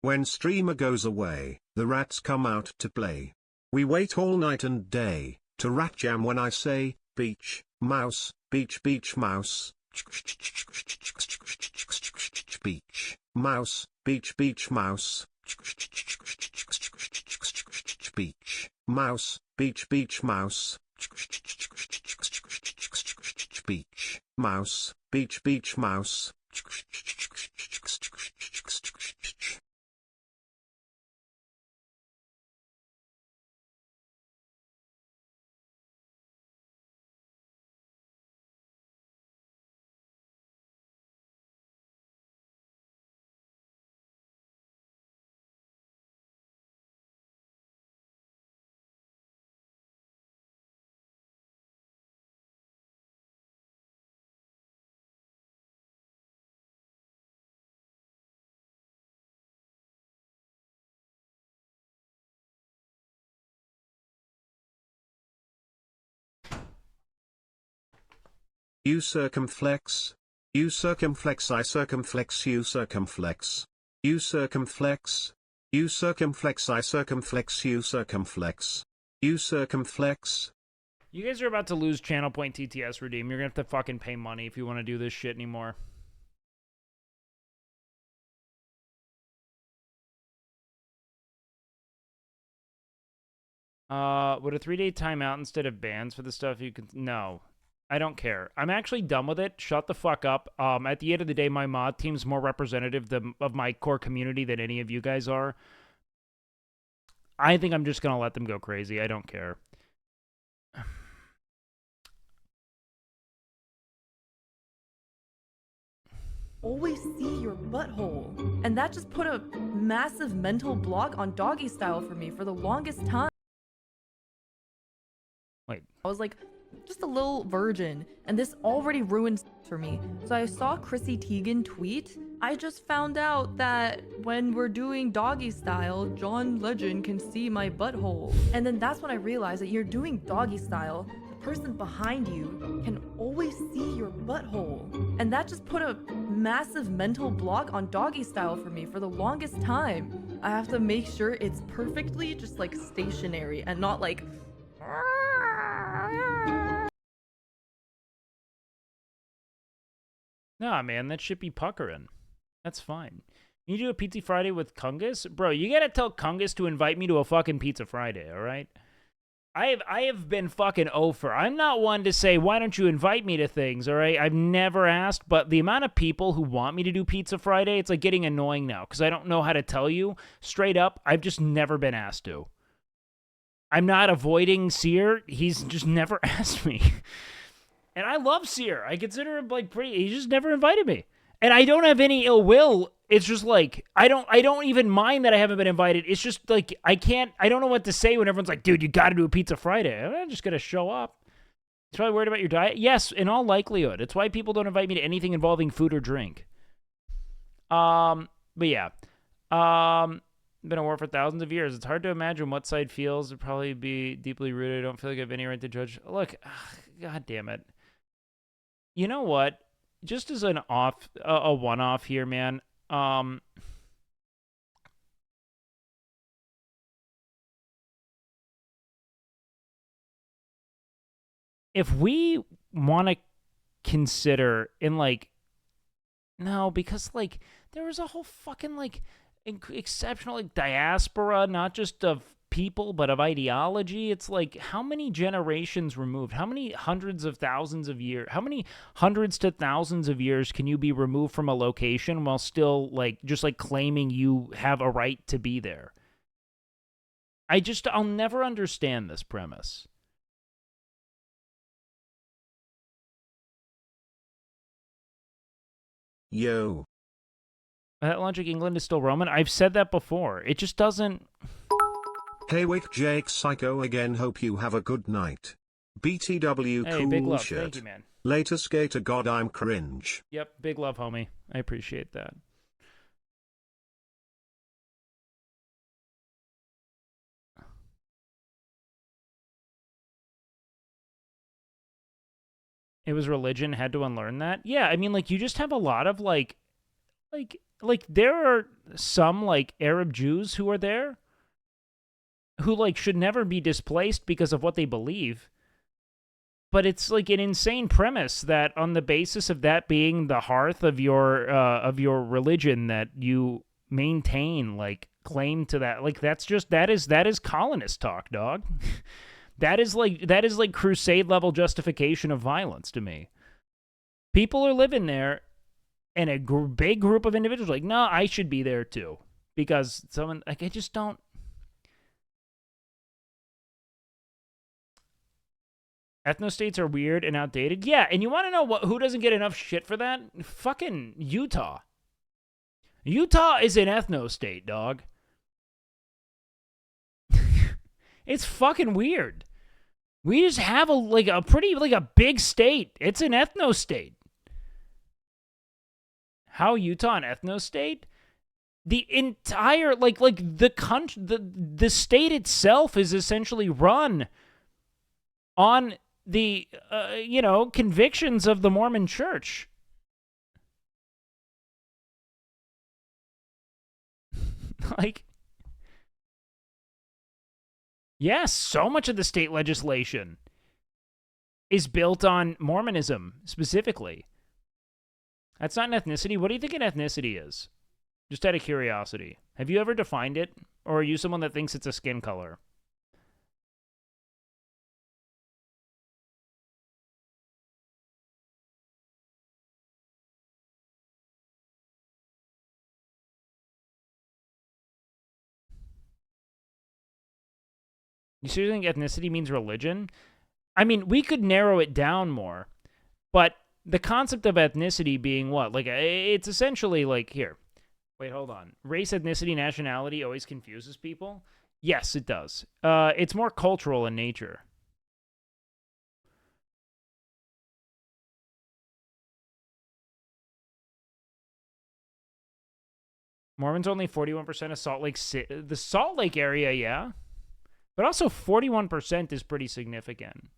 S18: When streamer goes away, the rats come out to play. We wait all night and day, to rat jam when I say, beach, mouse, beach, beach, mouse. Beach, mouse, beach, beach, mouse. Beach, mouse, beach, beach, mouse. Beach, mouse, beach, beach, mouse. You circumflex. You circumflex. I circumflex. You circumflex. You circumflex. You circumflex. I circumflex. You circumflex. You circumflex.
S1: You guys are about to lose channel point TTS redeem. You're gonna have to fucking pay money if you want to do this shit anymore. Would a 3-day timeout instead of bans for the stuff you can... No. I don't care. I'm actually done with it. Shut the fuck up. At the end of the day, my mod team's more representative of my core community than any of you guys are. I think I'm just gonna let them go crazy. I don't care.
S21: always see your butthole. And that just put a massive mental block on doggy style for me for the longest time.
S1: Wait.
S21: I was like, just a little virgin, and this already ruined for me. So I saw Chrissy Teigen tweet. I just found out that when we're doing doggy style, John Legend can see my butthole. And then that's when I realized that you're doing doggy style, the person behind you can always see your butthole. And that just put a massive mental block on doggy style for me for the longest time. I have to make sure it's perfectly just like stationary and not like
S1: Nah, man, that should be puckering. That's fine. You do a Pizza Friday with Kungus? Bro, you gotta tell Kungus to invite me to a fucking Pizza Friday, alright? I have been fucking over. I'm not one to say, why don't you invite me to things, alright? I've never asked, but the amount of people who want me to do Pizza Friday, it's like getting annoying now, because I don't know how to tell you. Straight up, I've just never been asked to. I'm not avoiding Sear. He's just never asked me. And I love Sear. I consider him like pretty. He just never invited me. And I don't have any ill will. It's just like I don't even mind that I haven't been invited. It's just like I don't know what to say when everyone's like, dude, you got to do a Pizza Friday. I'm just gonna show up. You're probably worried about your diet. Yes, in all likelihood. It's why people don't invite me to anything involving food or drink. But yeah. Been a war for thousands of years. It's hard to imagine what side feels. It'd probably be deeply rooted. I don't feel like I have any right to judge. Look, god damn it. You know what? Just as an a one-off here, man. If we want to consider in like, no, because like there was a whole fucking like exceptional like diaspora, not just of people but of ideology. It's like, how many generations removed, how many hundreds of thousands of years, how many hundreds to thousands of years can you be removed from a location while still like just like claiming you have a right to be there? I'll never understand this premise.
S18: Yo.
S1: That logic, England is still Roman. I've said that before. It just doesn't.
S18: Hey, Wake Jake Psycho again. Hope you have a good night. BTW
S1: Hey,
S18: cool
S1: big love.
S18: shit.
S1: Thank you, man.
S18: Later, skater god, I'm cringe.
S1: Yep, big love, homie. I appreciate that. It was religion, had to unlearn that. Yeah, I mean, like, you just have a lot of, like, there are some, like, Arab Jews who are there who, like, should never be displaced because of what they believe. But it's, like, an insane premise that on the basis of that being the hearth of your religion that you maintain, like, claim to that. Like, that's just, that is colonist talk, dog. That is like crusade level justification of violence to me. People are living there, and a big group of individuals are like, no, I should be there too, because someone like I just don't. Ethnostates are weird and outdated. Yeah, and you want to know who doesn't get enough shit for that? Fucking Utah. Utah is an ethnostate, dog. It's fucking weird. We just have a pretty big state. It's an ethno-state. How Utah an ethno-state? The entire the country, the state itself is essentially run on the convictions of the Mormon Church. Like, yes, so much of the state legislation is built on Mormonism, specifically. That's not an ethnicity. What do you think an ethnicity is? Just out of curiosity. Have you ever defined it? Or are you someone that thinks it's a skin color? You seriously think ethnicity means religion? I mean, we could narrow it down more, but the concept of ethnicity being what? Like, it's essentially like, here. Wait, hold on. Race, ethnicity, nationality always confuses people? Yes, it does. It's more cultural in nature. Mormons only 41% of Salt Lake City. The Salt Lake area, yeah. But also 41% is pretty significant.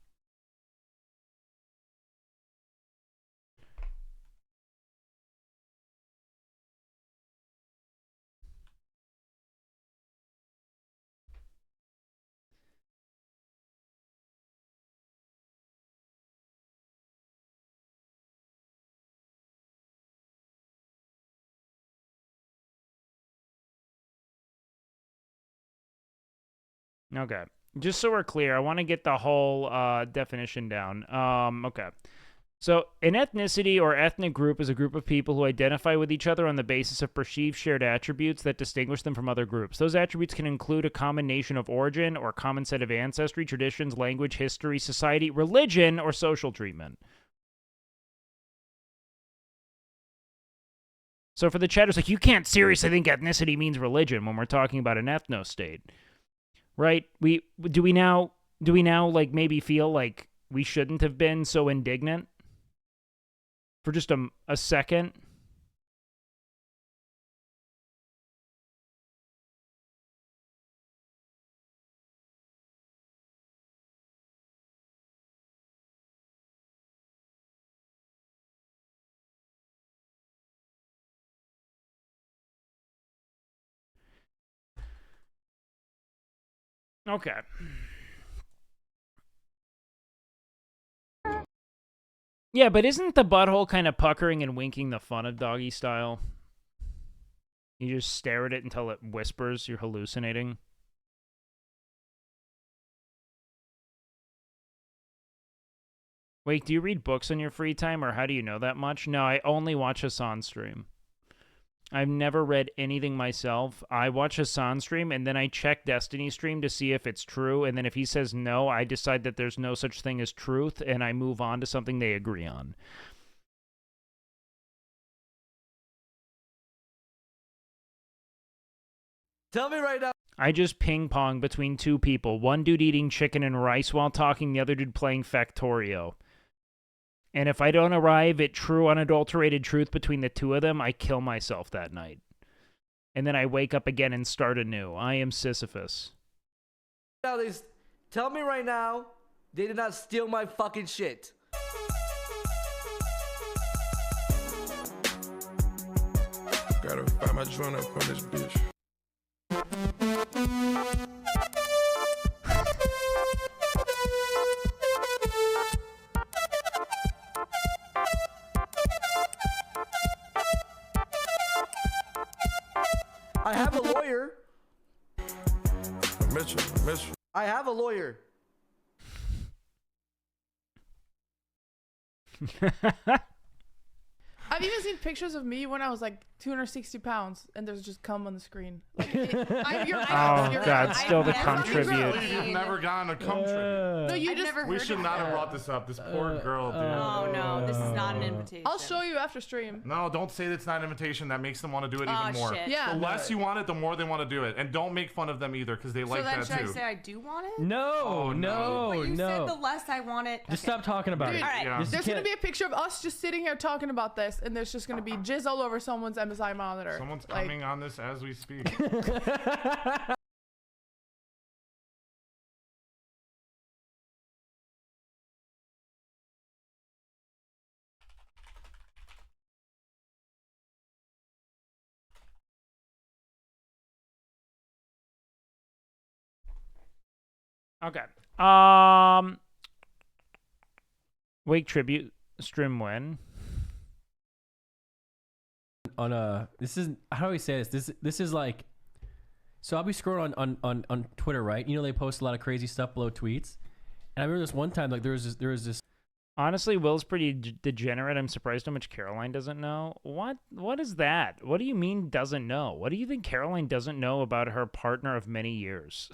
S1: Okay. Just so we're clear, I want to get the whole definition down. Okay. So, an ethnicity or ethnic group is a group of people who identify with each other on the basis of perceived shared attributes that distinguish them from other groups. Those attributes can include a common nation of origin or common set of ancestry, traditions, language, history, society, religion, or social treatment. So for the chatters, like, you can't seriously think ethnicity means religion when we're talking about an ethno-state. Right? Do we now like maybe feel like we shouldn't have been so indignant for just a second? Okay. Yeah, but isn't the butthole kind of puckering and winking the fun of doggy style? You just stare at it until it whispers you're hallucinating. Wait, do you read books in your free time, or how do you know that much? No, I only watch Hassan stream. I've never read anything myself. I watch Hassan stream, and then I check Destiny stream to see if it's true, and then if he says no, I decide that there's no such thing as truth, and I move on to something they agree on.
S9: Tell me right now.
S1: I just ping-pong between two people. One dude eating chicken and rice while talking, the other dude playing Factorio. And if I don't arrive at true, unadulterated truth between the two of them, I kill myself that night. And then I wake up again and start anew. I am Sisyphus.
S9: Now tell me right now, they did not steal my fucking shit.
S16: Gotta find my joint up on this bitch.
S9: I have a lawyer.
S16: I miss you.
S9: I have a lawyer.
S10: I've even seen pictures of me when I was like 260 pounds, and there's just cum on the screen. Like,
S1: God, still the cum tribute.
S22: You've never gotten a cum tribute.
S10: No, you
S22: We should not have brought this up. This poor girl, dude.
S6: Oh no, this is not an invitation.
S10: I'll show you after stream.
S22: No, don't say that's not an invitation. That makes them want to do it even more.
S6: Shit.
S10: Yeah.
S22: The less you want it, the more they want to do it. And don't make fun of them either, because they like that
S6: So then
S22: too.
S6: should I say I do want it?
S17: No, no,
S6: But you
S17: no.
S6: said the less I want it.
S17: Just stop talking about
S10: Dude,
S17: it.
S10: all right,
S22: Yeah.
S10: there's gonna be a picture of us just sitting here talking about this, and there's just gonna be jizz all over someone's MSI monitor.
S22: Someone's coming on this as we speak.
S1: Okay. Wake tribute stream when?
S17: On this is how do we say this? This is like, so I'll be scrolling on Twitter, right? You know they post a lot of crazy stuff below tweets, and I remember this one time like there was this.
S1: Honestly, Will's pretty degenerate. I'm surprised how much Caroline doesn't know. What is that? What do you mean doesn't know? What do you think Caroline doesn't know about her partner of many years?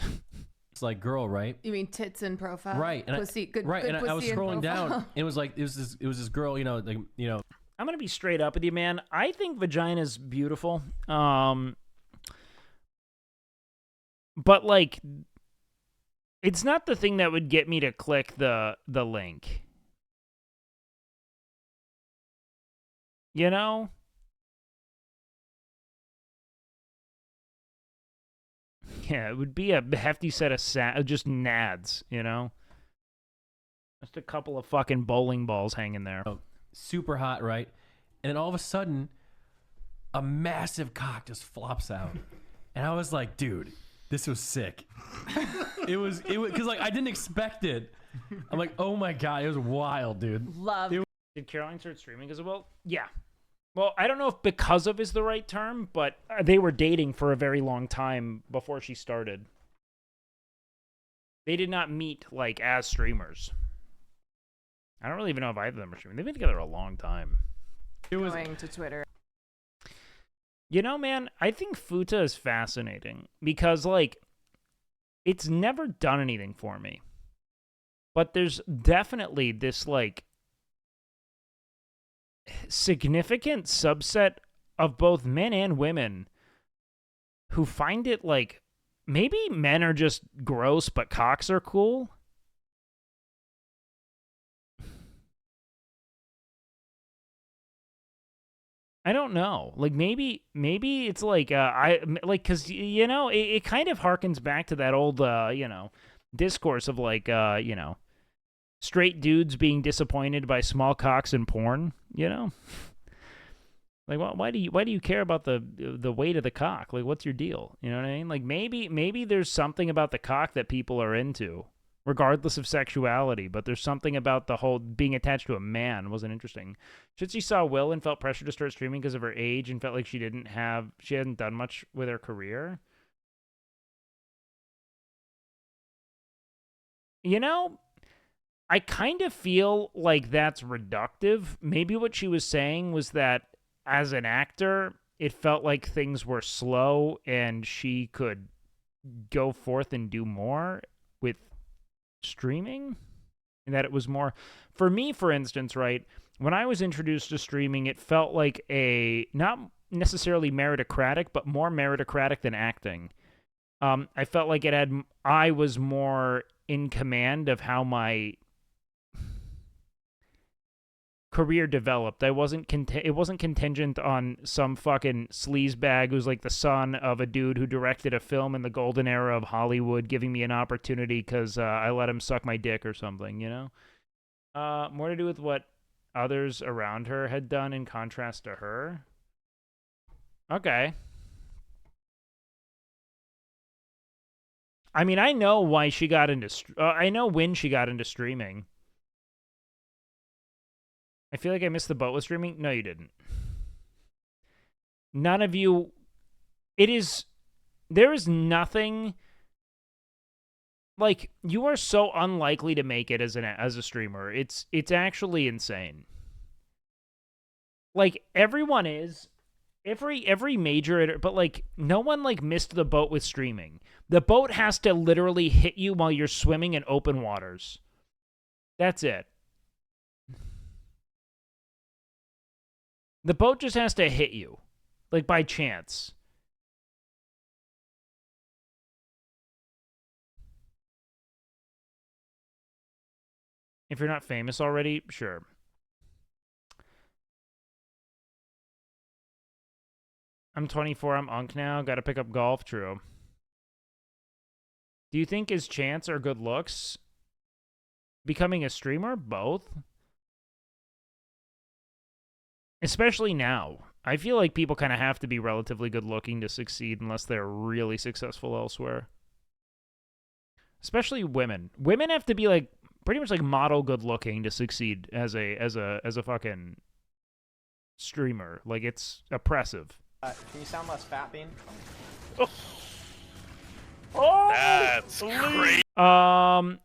S17: like girl, right?
S6: You mean tits in profile?
S17: Right. And
S6: Pussy. Good.
S17: right.
S6: Good
S17: And I was
S6: pussy in
S17: scrolling down.
S6: profile.
S17: It was like it was this girl. You know, like
S1: I'm gonna be straight up with you, man. I think vagina's beautiful. But like, it's not the thing that would get me to click the link. You know? Yeah, it would be a hefty set of just nads, you know? Just a couple of fucking bowling balls hanging there.
S17: super hot, right? And then all of a sudden, a massive cock just flops out, and I was like, dude, this was sick. It was because like I didn't expect it. I'm like, oh my god, it was wild, dude.
S6: Love.
S1: Did Caroline start streaming as well? Yeah. Well, I don't know if because of is the right term, but they were dating for a very long time before she started. They did not meet, like, as streamers. I don't really even know if either of them are streaming. They've been together a long time.
S6: Going to Twitter.
S1: You know, man, I think Futa is fascinating because, like, it's never done anything for me. But there's definitely this, like, significant subset of both men and women who find it like maybe men are just gross but cocks are cool. I don't know. Like maybe it's like I like cuz you know it kind of harkens back to that old you know discourse of like you know straight dudes being disappointed by small cocks in porn, you know? Like, why do you care about the weight of the cock? Like, what's your deal? You know what I mean? Like, maybe there's something about the cock that people are into, regardless of sexuality. But there's something about the whole being attached to a man wasn't interesting. She saw Will and felt pressure to start streaming because of her age and felt like she hadn't done much with her career. You know, I kind of feel like that's reductive. Maybe what she was saying was that as an actor, it felt like things were slow and she could go forth and do more with streaming. And that it was more... For me, for instance, right, when I was introduced to streaming, it felt like a... Not necessarily meritocratic, but more meritocratic than acting. I felt like I was more in command of how my career developed. It wasn't contingent on some fucking sleazebag who's like the son of a dude who directed a film in the golden era of Hollywood giving me an opportunity because I let him suck my dick or something, you know? More to do with what others around her had done in contrast to her. Okay. I mean, I know why she got into... I know when she got into streaming. I feel like I missed the boat with streaming. No, you didn't. None of you... There is nothing... Like, you are so unlikely to make it as a streamer. It's actually insane. Like, everyone is... Every major... But, like, no one, like, missed the boat with streaming. The boat has to literally hit you while you're swimming in open waters. That's it. The boat just has to hit you, like by chance. If you're not famous already, sure. I'm 24, I'm unk now, gotta pick up golf, true. Do you think is chance or good looks? Becoming a streamer? Both? Especially now. I feel like people kind of have to be relatively good looking to succeed unless they're really successful elsewhere. Especially women. Women have to be like pretty much like model good looking to succeed as a fucking streamer. Like it's oppressive.
S3: Can you sound less fat, Bean?
S1: Oh,
S5: that's great.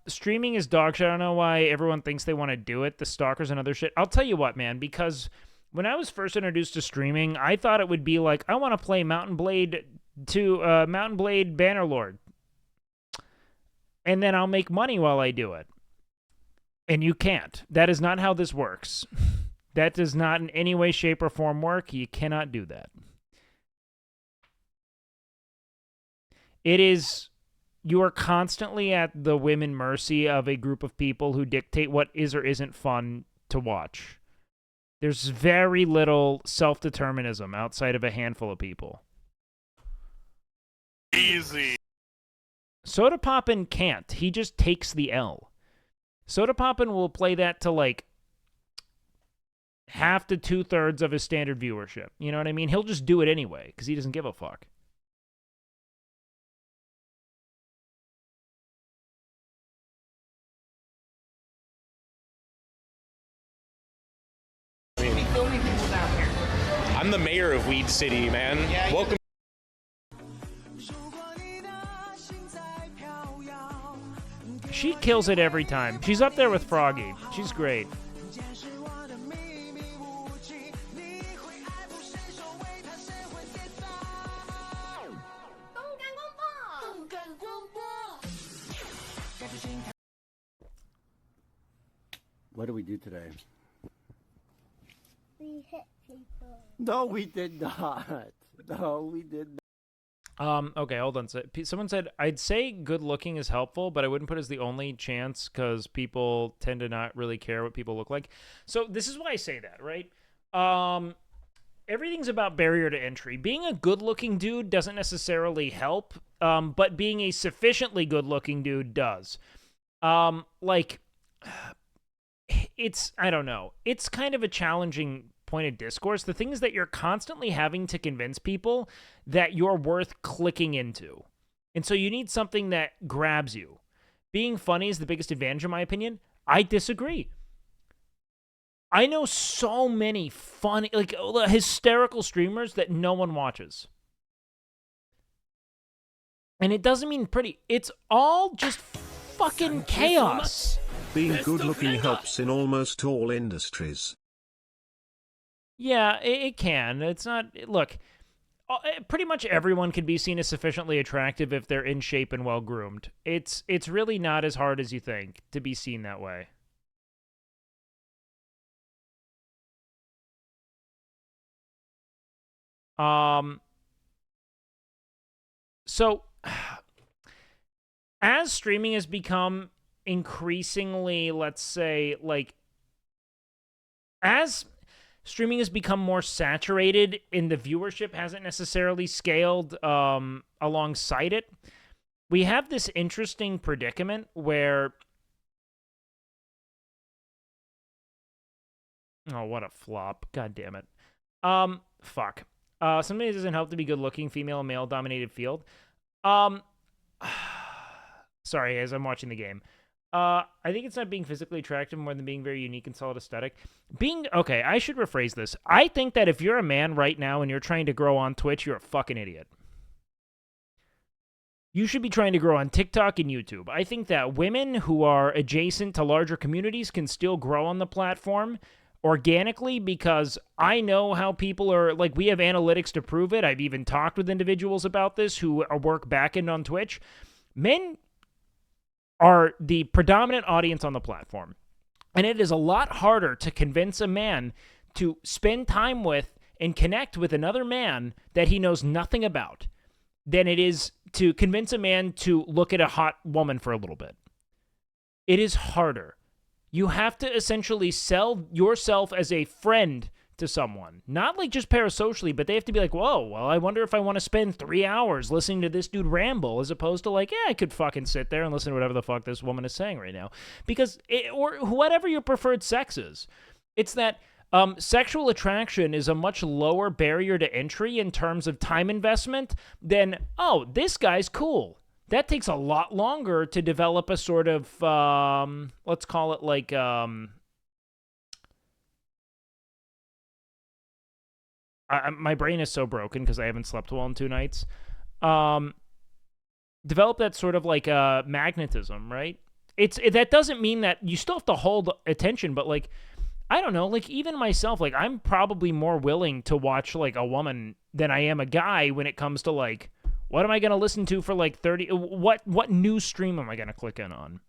S1: Streaming is dog shit. I don't know why everyone thinks they want to do it. The stalkers and other shit. I'll tell you what, man, because when I was first introduced to streaming, I thought it would be like, I want to play Mountain Blade Bannerlord. and then I'll make money while I do it. And you can't. That is not how this works. That does not in any way, shape, or form work. You cannot do that. It is... You are constantly at the whim and mercy of a group of people who dictate what is or isn't fun to watch. There's very little self-determinism outside of a handful of people.
S5: Easy.
S1: Soda Poppin' can't. He just takes the L. Soda Poppin' will play that to like half to 2/3 of his standard viewership. You know what I mean? He'll just do it anyway because he doesn't give a fuck.
S5: I'm the mayor of Weed City, man. Yeah, welcome.
S1: She kills it every time. She's up there with Froggy. She's great.
S12: What did we do today?
S15: We hit people.
S12: No, we did not. No, we did not.
S1: Okay, hold on. So, someone said, I'd say good looking is helpful, but I wouldn't put it as the only chance because people tend to not really care what people look like. So this is why I say that, right? Everything's about barrier to entry. Being a good looking dude doesn't necessarily help, but being a sufficiently good looking dude does. Like, it's, I don't know. It's kind of a challenging point of discourse. The thing is that you're constantly having to convince people that you're worth clicking into. And so you need something that grabs you. Being funny is the biggest advantage, in my opinion. I disagree. I know so many funny, like, hysterical streamers that no one watches. And it doesn't mean pretty. It's all just fucking chaos.
S18: Being good looking helps in almost all industries.
S1: Yeah, it can. It's not... Look, pretty much everyone can be seen as sufficiently attractive if they're in shape and well-groomed. It's really not as hard as you think to be seen that way. So, as streaming has become increasingly, let's say, like... As... streaming has become more saturated and the viewership hasn't necessarily scaled alongside it. We have this interesting predicament where... Oh, what a flop. God damn it. Fuck. Sometimes it doesn't help to be good-looking, female and male-dominated field. Sorry, guys, I'm watching the game. I think it's not being physically attractive more than being very unique and solid aesthetic. Okay, I should rephrase this. I think that if you're a man right now and you're trying to grow on Twitch, you're a fucking idiot. You should be trying to grow on TikTok and YouTube. I think that women who are adjacent to larger communities can still grow on the platform organically because I know how people are, like, we have analytics to prove it. I've even talked with individuals about this who work back-end on Twitch. Men are the predominant audience on the platform. And it is a lot harder to convince a man to spend time with and connect with another man that he knows nothing about than it is to convince a man to look at a hot woman for a little bit. It is harder. You have to essentially sell yourself as a friend to someone. Not like just parasocially, but they have to be like, whoa, well, I wonder if I want to spend 3 hours listening to this dude ramble, as opposed to like, yeah, I could fucking sit there and listen to whatever the fuck this woman is saying right now. Because, or whatever your preferred sex is. It's that sexual attraction is a much lower barrier to entry in terms of time investment than, oh, this guy's cool. That takes a lot longer to develop a sort of, let's call it like, my brain is so broken because I haven't slept well in 2 nights. Develop that sort of like magnetism, right? That doesn't mean that you still have to hold attention, but like, I don't know, like even myself, like I'm probably more willing to watch like a woman than I am a guy when it comes to like What am I going to listen to for like 30? What new stream am I going to click in on?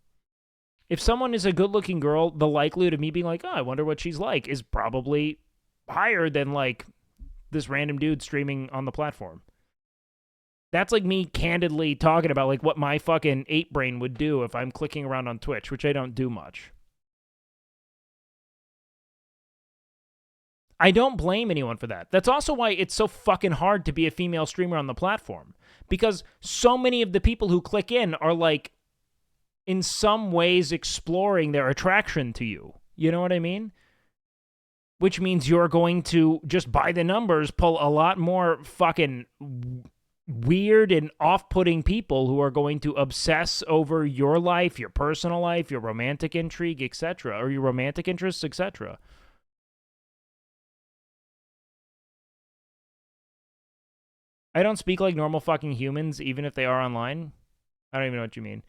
S1: If someone is a good-looking girl, the likelihood of me being like, oh, I wonder what she's like, is probably higher than like this random dude streaming on the platform. That's like me candidly talking about like what my fucking ape brain would do if I'm clicking around on Twitch, which I don't do much. I don't blame anyone for that. That's also why it's so fucking hard to be a female streamer on the platform. Because so many of the people who click in are like, in some ways, exploring their attraction to you. You know what I mean? Which means you're going to, just by the numbers, pull a lot more fucking weird and off-putting people who are going to obsess over your life, your personal life, your romantic intrigue, etc., or your romantic interests, etc. I don't speak like normal fucking humans, even if they are online. I don't even know what you mean.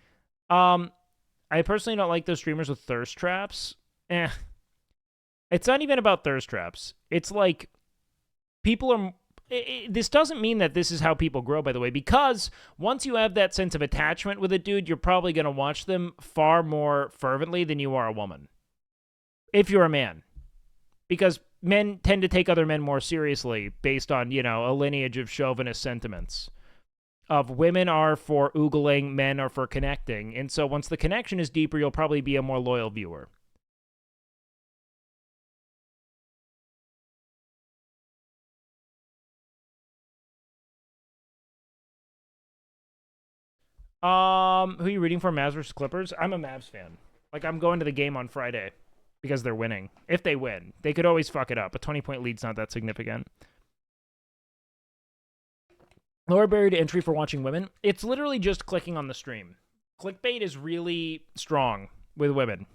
S1: I personally don't like those streamers with thirst traps. It's not even about thirst traps. It's like people are... this doesn't mean that this is how people grow, by the way, because once you have that sense of attachment with a dude, you're probably going to watch them far more fervently than you are a woman. If you're a man. Because men tend to take other men more seriously based on, you know, a lineage of chauvinist sentiments. Of women are for oogling, men are for connecting. And so once the connection is deeper, you'll probably be a more loyal viewer. Who are you rooting for, Mavs versus Clippers? I'm a Mavs fan. Like, I'm going to the game on Friday because they're winning. If they win. They could always fuck it up. A 20-point lead's not that significant. Lower barrier to entry for watching women. It's literally just clicking on the stream. Clickbait is really strong with women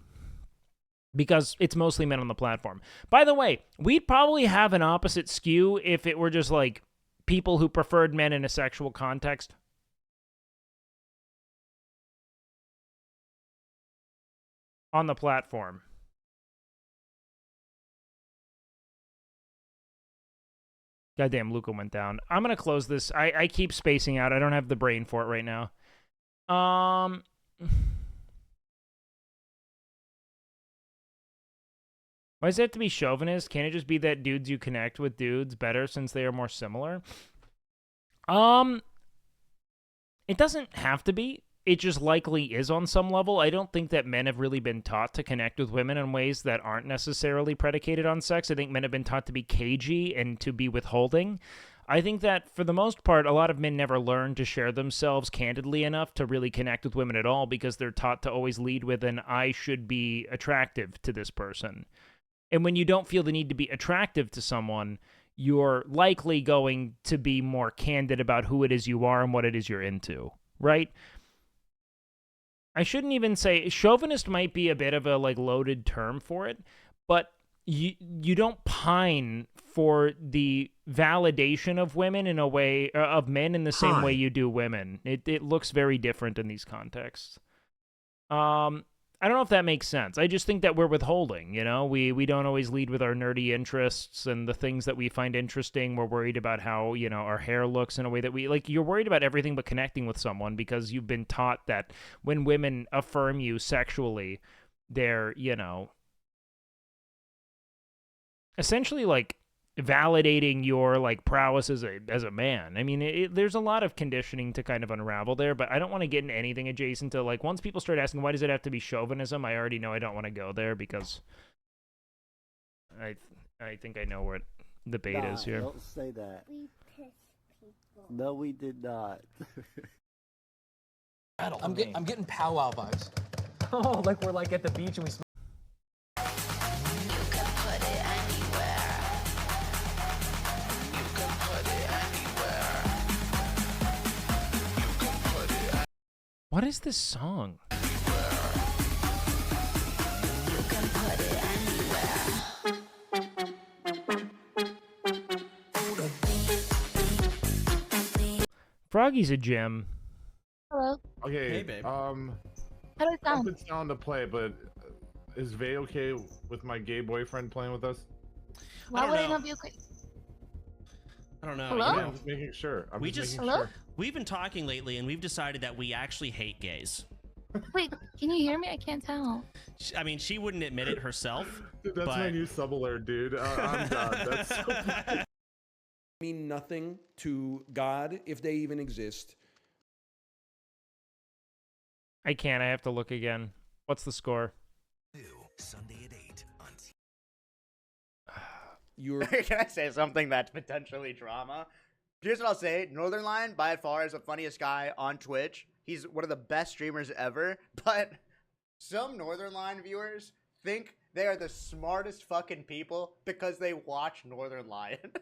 S1: because it's mostly men on the platform. By the way, we'd probably have an opposite skew if it were just like people who preferred men in a sexual context. On the platform. Goddamn, Luca went down. I'm going to close this. I keep spacing out. I don't have the brain for it right now. Why does it have to be chauvinist? Can't it just be that dudes you connect with dudes better since they are more similar? It doesn't have to be. It just likely is on some level. I don't think that men have really been taught to connect with women in ways that aren't necessarily predicated on sex. I think men have been taught to be cagey and to be withholding. I think that, for the most part, a lot of men never learn to share themselves candidly enough to really connect with women at all because they're taught to always lead with an I should be attractive to this person. And when you don't feel the need to be attractive to someone, you're likely going to be more candid about who it is you are and what it is you're into, right? I shouldn't even say chauvinist might be a bit of a like loaded term for it, but you don't pine for the validation of women in a way of men in the same way you do women. It looks very different in these contexts. I don't know if that makes sense. I just think that we're withholding, you know? We don't always lead with our nerdy interests and the things that we find interesting. We're worried about how, you know, our hair looks in a way that we... Like, you're worried about everything but connecting with someone because you've been taught that when women affirm you sexually, they're, you know, essentially, like, validating your like prowess as a man. I mean, there's a lot of conditioning to kind of unravel there, but I don't want to get into anything adjacent to like once people start asking why does it have to be chauvinism, I already know I don't want to go there because I think I know where the bait is here.
S12: Don't say that. We pissed people. No, we did not.
S8: I'm getting powwow vibes.
S9: Oh, like we're like at the beach and we.
S1: What is this song? Froggy's a gem.
S15: Hello.
S22: Okay.
S15: Hey, babe.
S22: How
S15: does it sound?
S22: It's down to play, but is Vay okay with my gay boyfriend playing with us?
S15: Why would I not be okay?
S7: I don't know.
S15: Hello?
S7: you
S15: Yeah,
S7: know,
S15: I'm
S16: just making sure. I'm
S7: we
S16: just
S7: just
S16: making sure.
S7: we've been talking lately, and we've decided that we actually hate gays.
S15: Wait, can you hear me? I can't tell.
S7: I mean, she wouldn't admit it herself.
S16: Dude, that's
S7: but...
S16: my new sub alert, dude. I'm done. That's so funny.
S11: Mean nothing to God if they even exist.
S1: I can't. I have to look again. What's the score?
S8: Sunday at 8 on
S11: You're
S4: Can I say something that's potentially drama? Here's what I'll say. Northern Lion, by far, is the funniest guy on Twitch. He's one of the best streamers ever. But some Northern Lion viewers think they are the smartest fucking people because they watch Northern Lion.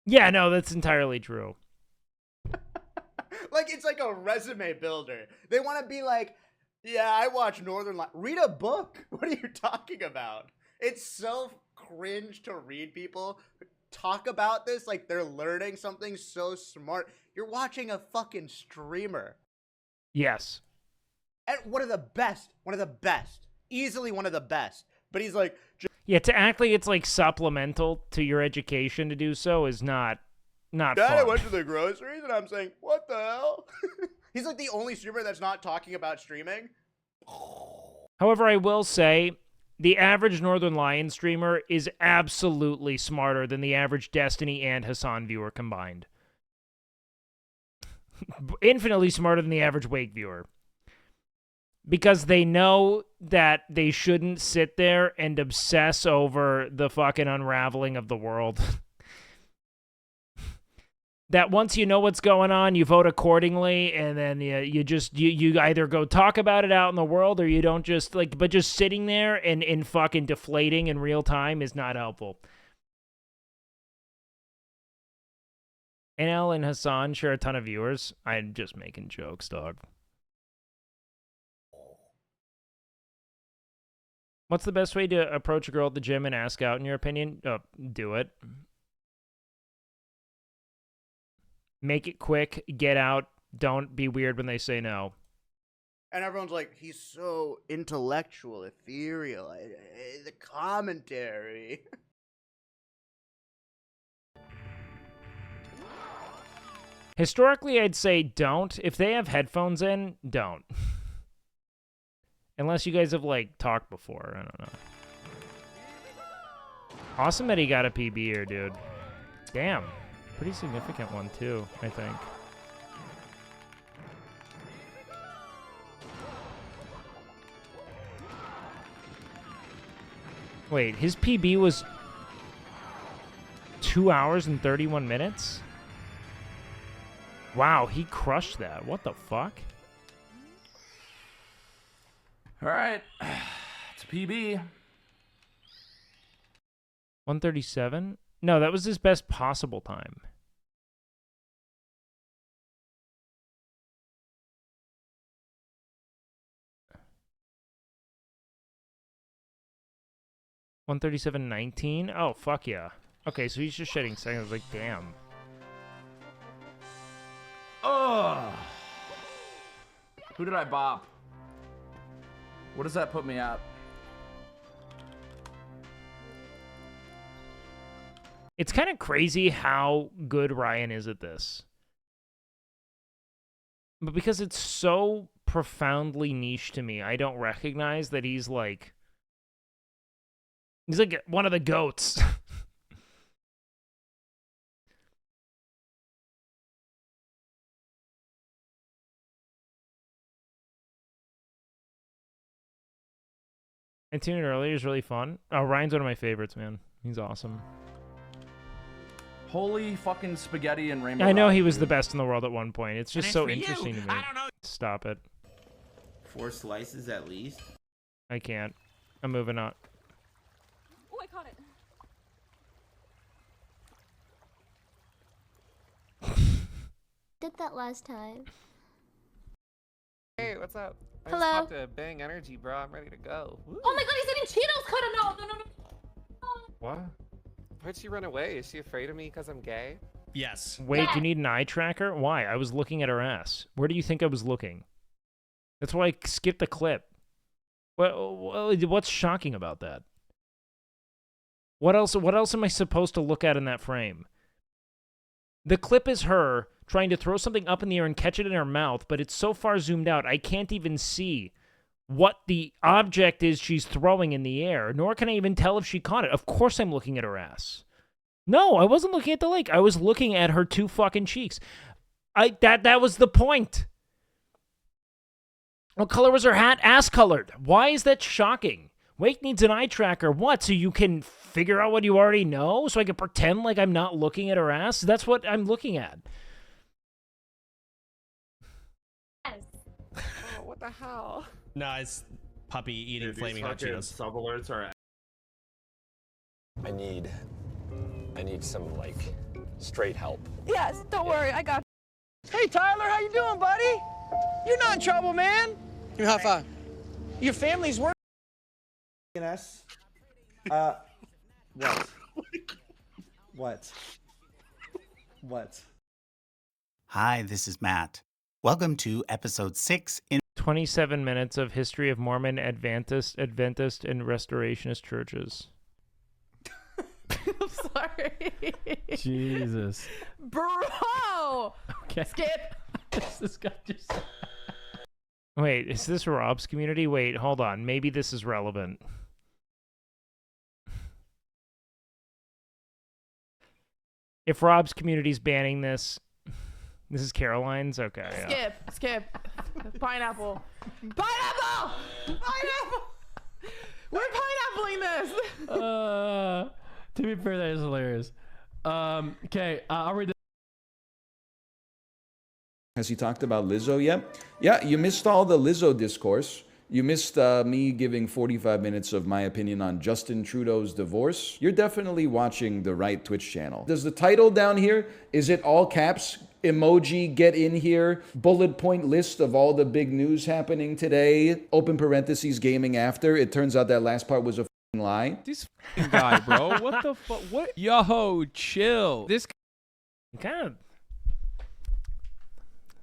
S1: Yeah, no, that's entirely true.
S4: Like, it's like a resume builder. They want to be like, yeah, I watch Northern Lion. Read a book. What are you talking about? It's so cringe to read people talk about this like they're learning something so smart. You're watching a fucking streamer.
S1: Yes.
S4: And one of the best. Easily one of the best. But he's like...
S1: Yeah, to act like it's like supplemental to your education to do so is not
S4: Dad,
S1: fun.
S4: I went to the groceries and I'm saying, what the hell? He's like the only streamer that's not talking about streaming.
S1: However, I will say the average Northern Lion streamer is absolutely smarter than the average Destiny and Hassan viewer combined. Infinitely smarter than the average Wake viewer. Because they know that they shouldn't sit there and obsess over the fucking unraveling of the world. That once you know what's going on, you vote accordingly, and then you either go talk about it out in the world, or you don't just like. But just sitting there and fucking deflating in real time is not helpful. NL and Hassan share a ton of viewers. I'm just making jokes, dog. What's the best way to approach a girl at the gym and ask out, in your opinion? Do it. Make it quick. Get out. Don't be weird when they say no.
S4: And everyone's like, he's so intellectual, ethereal, the commentary.
S1: Historically, I'd say don't. If they have headphones in, don't. Unless you guys have, like, talked before. I don't know. Awesome that he got a PB here, dude. Damn. Pretty significant one, too, I think. Wait, his PB was 2 hours and 31 minutes? Wow, he crushed that. What the fuck?
S23: All right, it's a PB.
S1: 137? No, that was his best possible time. $137.19? Oh, fuck yeah. Okay, so he's just shedding seconds. Like, damn.
S23: Ugh. Who did I bop? What does that put me at?
S1: It's kind of crazy how good Ryan is at this. But because it's so profoundly niche to me, I don't recognize that he's like one of the GOATs. I tuned in earlier. It was really fun. Oh, Ryan's one of my favorites, man. He's awesome.
S23: Holy fucking spaghetti and rainbow.
S1: I know
S23: Rock,
S1: he was
S23: dude.
S1: the best in the world at one point. It's just
S24: it's
S1: so
S24: for you.
S1: interesting to me.
S24: I don't know.
S1: Stop it.
S24: 4 slices at least.
S1: I can't. I'm moving on.
S6: Oh, I caught it.
S25: Did that last time.
S26: Hey, what's up? I
S25: Hello.
S26: just popped a Bang Energy, bro. I'm ready to go. Woo.
S6: Oh my god, he's eating Cheetos! Cut him out! No, no, no.
S26: What? Why'd she run away? Is she afraid of me because I'm gay?
S7: Yes.
S1: Wait, you need an eye tracker? Why? I was looking at her ass. Where do you think I was looking? That's why I skipped the clip. What's shocking about that? What else am I supposed to look at in that frame? The clip is her trying to throw something up in the air and catch it in her mouth, but it's so far zoomed out, I can't even see what the object is she's throwing in the air, nor can I even tell if she caught it. Of course I'm looking at her ass. No, I wasn't looking at the lake. I was looking at her 2 fucking cheeks. That was the point. What color was her hat? Ass colored. Why is that shocking? Wake needs an eye tracker. What? So you can figure out what you already know? So I can pretend like I'm not looking at her ass? That's what I'm looking at.
S26: Oh, what the hell?
S7: No, it's puppy eating flaming hot Cheetos.
S23: Sub alerts are.
S2: I need some like straight help.
S6: Yes, don't worry, I got.
S13: Hey Tyler, how you doing, buddy? You're not in trouble, man. You high five. Your family's working.
S4: What? What?
S14: Hi, this is Matt. Welcome to episode 6 in
S1: 27 minutes of history of Mormon, Adventist, and Restorationist churches.
S6: I'm sorry.
S17: Jesus.
S6: Bro!
S1: Okay.
S6: Skip!
S17: This guy just...
S1: Wait, is this Rob's community? Wait, hold on. Maybe this is relevant. If Rob's community's banning this, this is Caroline's? Okay. Yeah.
S6: Skip. Pineapple. Pineapple! We're pineappling this!
S17: To be fair, that is hilarious. Okay, I'll read this.
S11: Has he talked about Lizzo yet? Yeah, you missed all the Lizzo discourse. You missed me giving 45 minutes of my opinion on Justin Trudeau's divorce. You're definitely watching the right Twitch channel. Does the title down here, is it all caps? Emoji, get in here, bullet point list of all the big news happening today, open parentheses, gaming after. It turns out that last part was a f***ing lie.
S19: This f***ing guy, bro. What the fuck? What? Yo, chill. This
S1: kind of...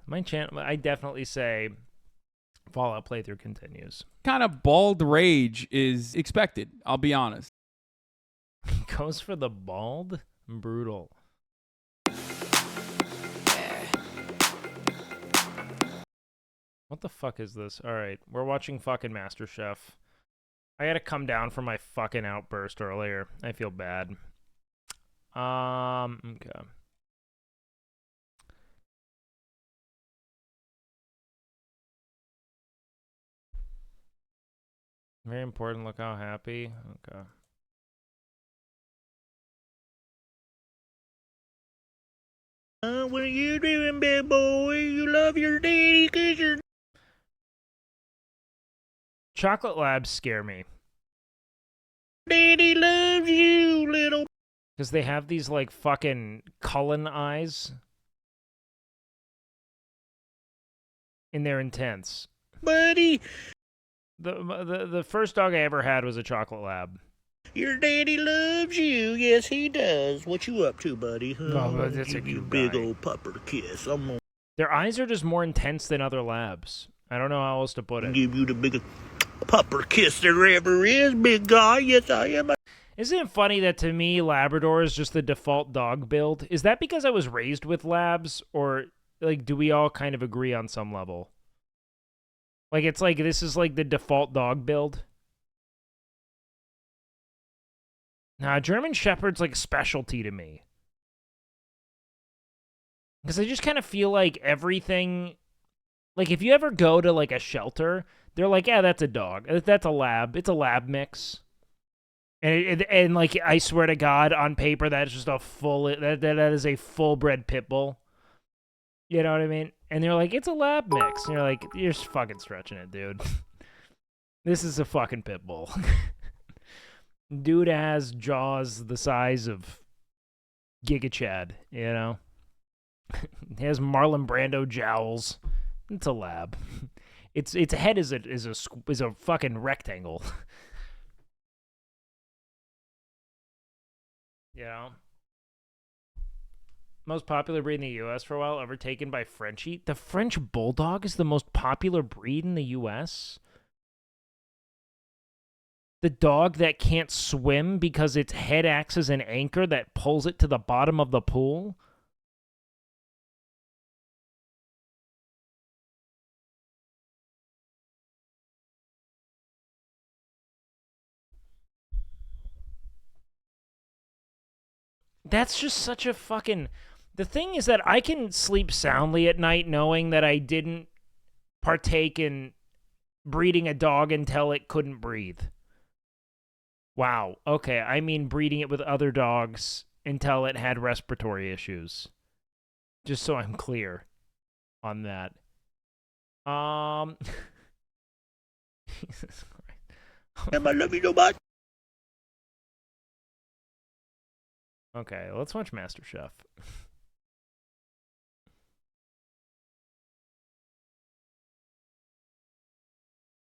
S1: My channel, I definitely say Fallout playthrough continues.
S19: kind of bald rage is expected, I'll be honest.
S1: Goes for the bald? Brutal. What the fuck is this? Alright, we're watching fucking MasterChef. I gotta come down from my fucking outburst earlier. I feel bad. Okay. Very important, look how happy. Okay. What are you doing, big boy? You love your daddy 'cause you're... Chocolate labs scare me. Daddy loves you, little... Because they have these, like, fucking Cullen eyes. And they're intense. Buddy! The first dog I ever had was a chocolate lab. Your daddy loves you. Yes, he does. What you up to, buddy? Oh, but that's a cute big old pupper kiss. Their eyes are just more intense than other labs. I don't know how else to put it. Give you the biggest pupper kiss there ever is, big guy. Yes, I am. Isn't it funny that to me, Labrador is just the default dog build? Is that because I was raised with labs, or like, do we all kind of agree on some level? Like, it's like, this is like the default dog build. Nah, German Shepherd's like a specialty to me. Because I just kind of feel like everything... Like, if you ever go to, like, a shelter, they're like, yeah, that's a dog. That's a lab. It's a lab mix. And like, I swear to God, on paper, that's just a full... That is a full-bred pit bull. You know what I mean? And they're like, it's a lab mix. And you're like, you're just fucking stretching it, dude. This is a fucking pit bull. Dude has jaws the size of Giga Chad, you know? He has Marlon Brando jowls. It's a lab. Its head is a fucking rectangle. You know? Most popular breed in the U.S. for a while, overtaken by Frenchie. The French Bulldog is the most popular breed in the U.S.? The dog that can't swim because its head acts as an anchor that pulls it to the bottom of the pool? That's just such a fucking... The thing is that I can sleep soundly at night knowing that I didn't partake in breeding a dog until it couldn't breathe. Wow. Okay, I mean breeding it with other dogs until it had respiratory issues. Just so I'm clear on that. Jesus Christ.
S8: I love you so much.
S1: Okay, let's watch MasterChef.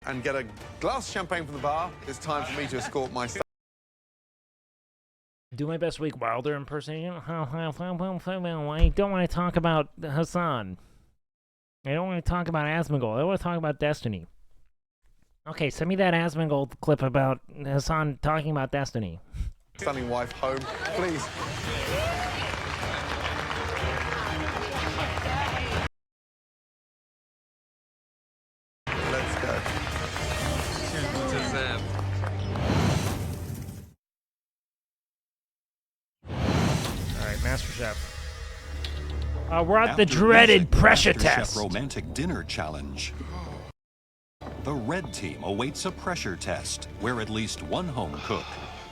S3: And get a glass of champagne from the bar. It's time for me to escort my...
S1: Do my best WakeWilder impersonation. I don't want to talk about Hassan. I don't want to talk about Asmongold. I want to talk about Destiny. Okay, send me that Asmongold clip about Hassan talking about Destiny.
S3: Stunning wife home, please. Let's go.
S1: Alright, MasterChef. We're at the dreaded pressure test.
S5: Romantic Dinner Challenge. The red team awaits a pressure test where at least one home cook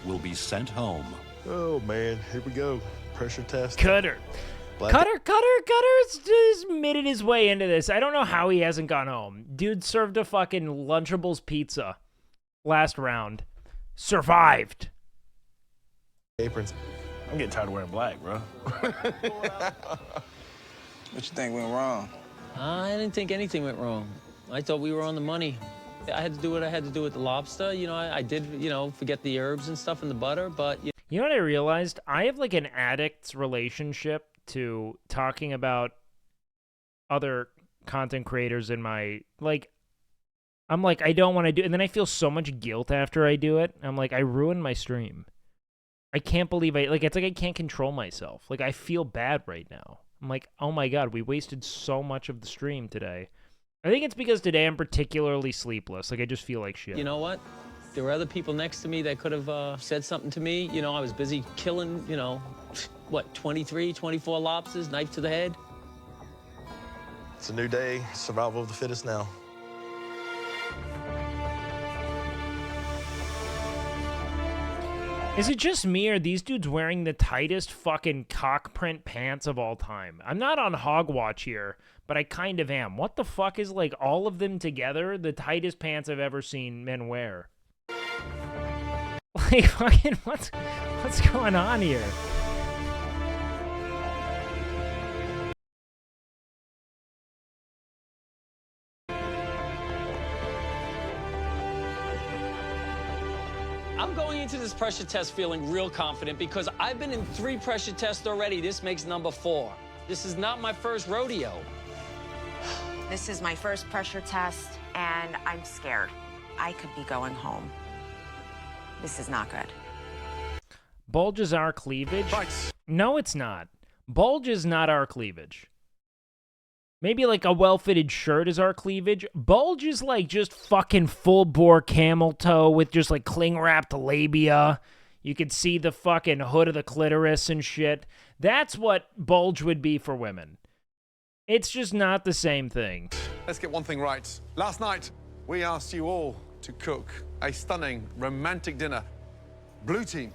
S5: will be sent home.
S10: Oh man, here we go. Pressure test.
S1: Cutter's just admitted his way into this. I don't know how he hasn't gone home. Dude served a fucking Lunchables pizza last round. Survived.
S10: Aprons. I'm getting tired of wearing black, bro.
S13: What you think went wrong?
S18: I didn't think anything went wrong. I thought we were on the money. I had to do what I had to do with the lobster. You know, I did, you know, forget the herbs and stuff in the butter, but...
S1: You know what I realized? I have like an addict's relationship to talking about other content creators in my... Like, I'm like, I don't want to do... And then I feel so much guilt after I do it. I'm like, I ruined my stream. I can't believe I... Like, it's like I can't control myself. Like, I feel bad right now. I'm like, oh my god, we wasted so much of the stream today. I think it's because today I'm particularly sleepless. Like, I just feel like shit.
S18: You know what? There were other people next to me that could have said something to me. You know, I was busy killing, you know, what, 23, 24 lobsters, knife to the head.
S10: It's a new day. Survival of the fittest now.
S1: Is it just me, or are these dudes wearing the tightest fucking cock print pants of all time? I'm not on hog watch here, but I kind of am. What the fuck is, like, all of them together the tightest pants I've ever seen men wear? Like, fucking, what's going on here?
S18: I'm going into this pressure test feeling real confident because I've been in 3 pressure tests already. This makes number 4. This is not my first rodeo.
S20: This is my first pressure test, and I'm scared. I could be going home. This is not good.
S1: Bulge is our cleavage? No, it's not. Bulge is not our cleavage. Maybe like a well-fitted shirt is our cleavage. Bulge is like just fucking full-bore camel toe with just like cling-wrapped labia. You could see the fucking hood of the clitoris and shit. That's what bulge would be for women. It's just not the same thing.
S3: Let's get one thing right. Last night, we asked you all to cook a stunning romantic dinner. Blue team,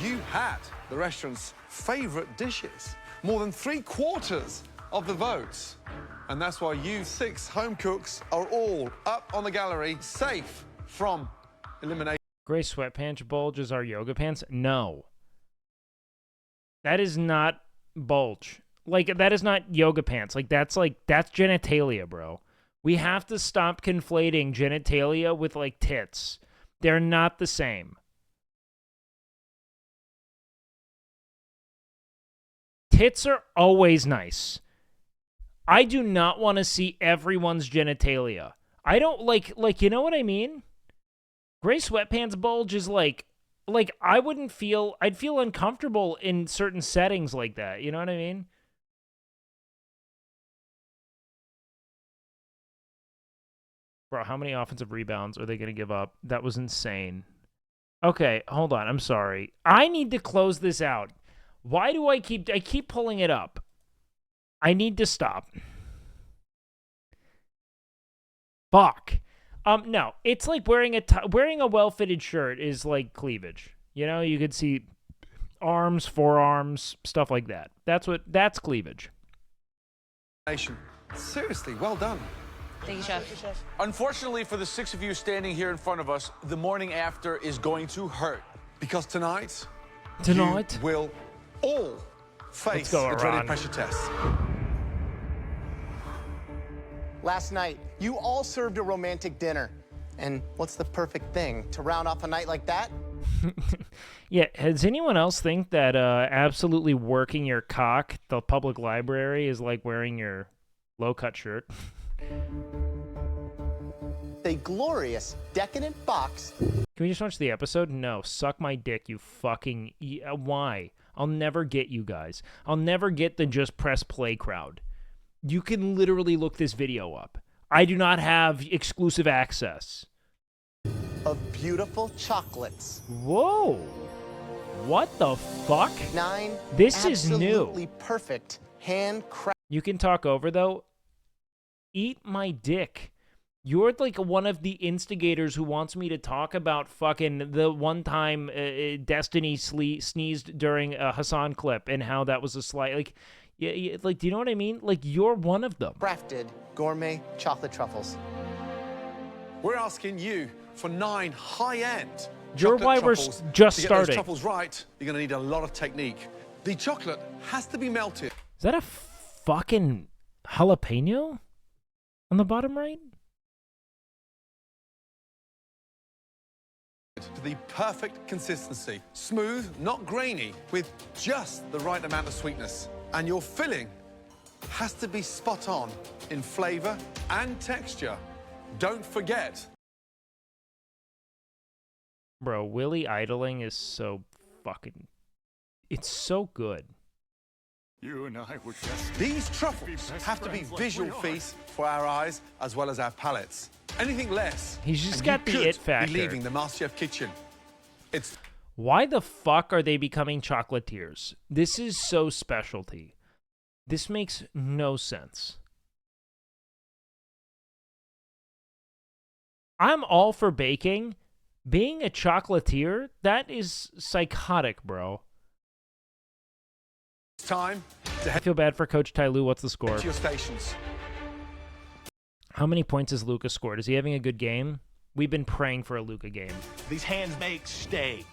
S3: you had the restaurant's favorite dishes. More than 3/4 of the votes. And that's why you 6 home cooks are all up on the gallery, safe from elimination.
S1: Gray sweatpants bulge is our yoga pants? No. That is not bulge. Like, that is not yoga pants. That's genitalia, bro. We have to stop conflating genitalia with, like, tits. They're not the same. Tits are always nice. I do not want to see everyone's genitalia. I don't, like, you know what I mean? Gray sweatpants bulge is, like, I'd feel uncomfortable in certain settings like that. You know what I mean? Bro, how many offensive rebounds are they going to give up? That was insane. Okay, hold on. I'm sorry. I need to close this out. Why do I keep pulling it up? I need to stop. Fuck. No, it's like wearing a well-fitted shirt is like cleavage. You know, you could see arms, forearms, stuff like that. That's cleavage.
S3: Seriously, well done.
S6: Thank you, Chef.
S13: Unfortunately for the 6 of you standing here in front of us, the morning after is going to hurt.
S3: Because tonight,
S1: you
S3: will all face
S1: go,
S3: the dreaded
S1: Iran.
S3: pressure test.
S9: Last night, you all served a romantic dinner. And what's the perfect thing to round off a night like that?
S1: Yeah, does anyone else think that absolutely working your cock at the public library is like wearing your low-cut shirt?
S9: A glorious, decadent box.
S1: Can we just watch the episode? No, suck my dick, you fucking... Why? I'll never get you guys. I'll never get the just press play crowd. You can literally look this video up. I do not have exclusive access.
S9: Of beautiful chocolates.
S1: Whoa. What the fuck?
S9: 9
S1: This is new.
S9: absolutely perfect handcrafted.
S1: You can talk over, though. Eat my dick. You're like one of the instigators who wants me to talk about fucking the one time Destiny sneezed during a Hassan clip and how that was a slight, like, like, do you know what I mean? Like, you're one of them.
S9: Crafted gourmet chocolate truffles.
S3: We're asking you for 9 high-end
S1: You're
S3: chocolate
S1: why we're
S3: truffles.
S1: just
S3: to get
S1: starting.
S3: those truffles right, you're going to need a lot of technique. The chocolate has to be melted.
S1: Is that a fucking jalapeno on the bottom right?
S3: To the perfect consistency. Smooth, not grainy, with just the right amount of sweetness. And your filling has to be spot on in flavor and texture. Don't forget.
S1: Bro, Willie idling is so fucking... It's so good.
S5: You and I were just...
S3: These truffles have to be visual feasts for our eyes as well as our palates. Anything less,
S1: He's just
S3: and
S1: got
S3: you
S1: the
S3: could
S1: it factor.
S3: be leaving the MasterChef kitchen. It's...
S1: Why the fuck are they becoming chocolatiers? This is so specialty. This makes no sense. I'm all for baking. Being a chocolatier, that is psychotic, bro.
S3: It's time to
S1: I
S3: head
S1: feel bad for Coach Ty Lue. What's the score?
S3: to your stations.
S1: How many points has Luca scored? Is he having a good game? We've been praying for a Luca game.
S10: These hands make steak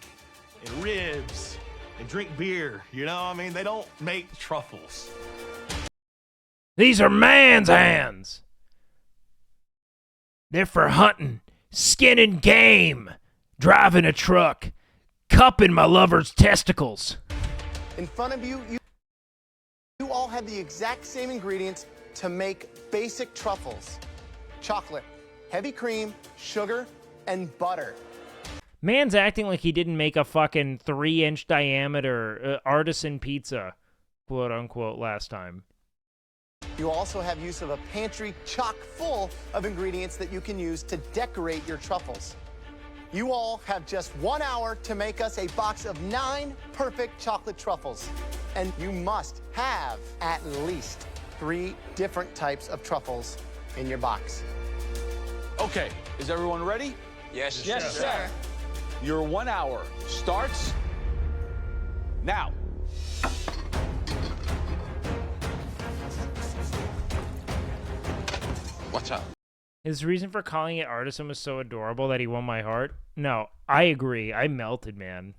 S10: and ribs and drink beer. You know, I mean, they don't make truffles.
S1: These are man's hands. They're for hunting, skinning game, driving a truck, cupping my lover's testicles.
S9: In front of you, you all have the exact same ingredients to make basic truffles. Chocolate, heavy cream, sugar, and butter.
S1: Man's acting like he didn't make a fucking 3-inch diameter artisan pizza, quote unquote, last time.
S9: You also have use of a pantry chock full of ingredients that you can use to decorate your truffles. You all have just 1 hour to make us a box of 9 perfect chocolate truffles. And you must have at least 3 different types of truffles in your box.
S13: Okay, is everyone ready?
S2: Yes,
S13: Yes, sir. Your 1 hour starts now.
S2: Watch out.
S1: His reason for calling it artisan was so adorable that he won my heart. No, I agree. I melted, man.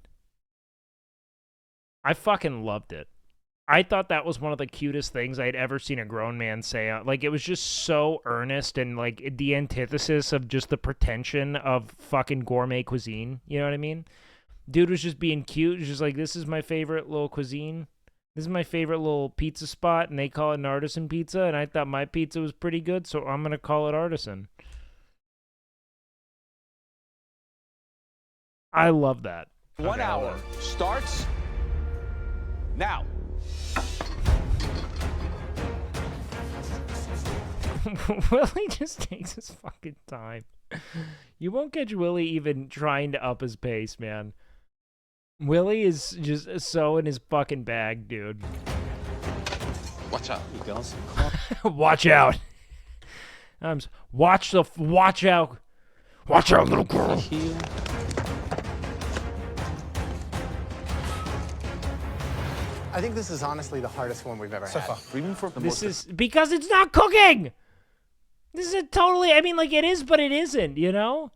S1: I fucking loved it. I thought that was one of the cutest things I'd ever seen a grown man say. Like, it was just so earnest and, like, the antithesis of just the pretension of fucking gourmet cuisine. You know what I mean? Dude was just being cute. Just like, this is my favorite little cuisine. This is my favorite little pizza spot, and they call it an artisan pizza, and I thought my pizza was pretty good, so I'm going to call it artisan. I love that.
S13: 1 hour starts now.
S1: Willie just takes his fucking time. You won't catch Willie even trying to up his pace, man. Willie is just so in his fucking bag, dude.
S2: Watch out. You girls.
S1: Watch out. Watch out. Watch out, little girl.
S9: I think this is honestly the hardest one we've ever had.
S2: Even for the
S1: This is because it's not cooking. This is totally. I mean, like it is, but it isn't. You know.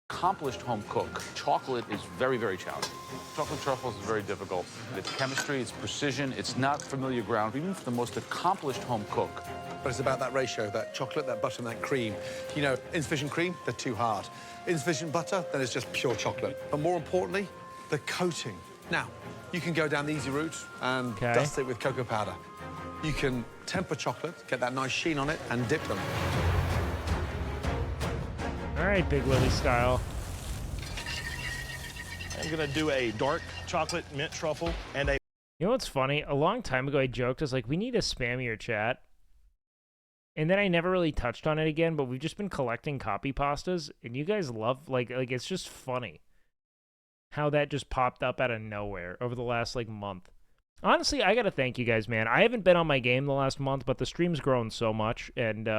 S12: Accomplished home cook. Chocolate is very, very challenging. Chocolate truffles is very difficult. It's chemistry, it's precision, it's not familiar ground, even for the most accomplished home cook.
S3: But it's about that ratio, that chocolate, that butter, and that cream. You know, insufficient cream, they're too hard. Insufficient butter, then it's just pure chocolate. But more importantly, the coating. Now, you can go down the easy route and dust it with cocoa powder. You can temper chocolate, get that nice sheen on it, and dip them.
S1: All right, Big Willie style.
S10: I'm gonna do a dark chocolate mint truffle and a.
S1: You know what's funny? A long time ago, I joked, I was like, we need to spam your chat. And then I never really touched on it again, but we've just been collecting copy pastas, and you guys love, like it's just funny how that just popped up out of nowhere over the last, like, month. Honestly, I gotta thank you guys, man. I haven't been on my game the last month, but the stream's grown so much, and,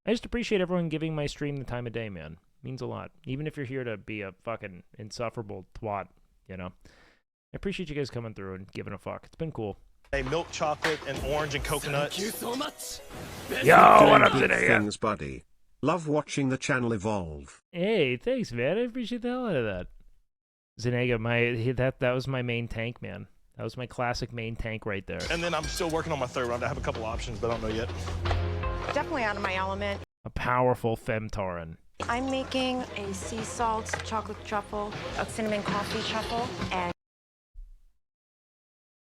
S1: I just appreciate everyone giving my stream the time of day, man. Means a lot. Even if you're here to be a fucking insufferable twat, you know. I appreciate you guys coming through and giving a fuck. It's been cool.
S10: A milk chocolate and orange and coconut.
S8: Thank you so much.
S1: Yo, what up
S15: Good
S1: today?
S15: things, buddy. Love watching the channel evolve.
S1: Hey, thanks, man. I appreciate the hell out of that. Zenega, that was my main tank, man. That was my classic main tank right there.
S10: And then I'm still working on my third round. I have a couple options, but I don't know yet.
S20: Definitely out of my element.
S1: A powerful femtauran.
S20: I'm making a sea salt chocolate truffle, a cinnamon coffee truffle, and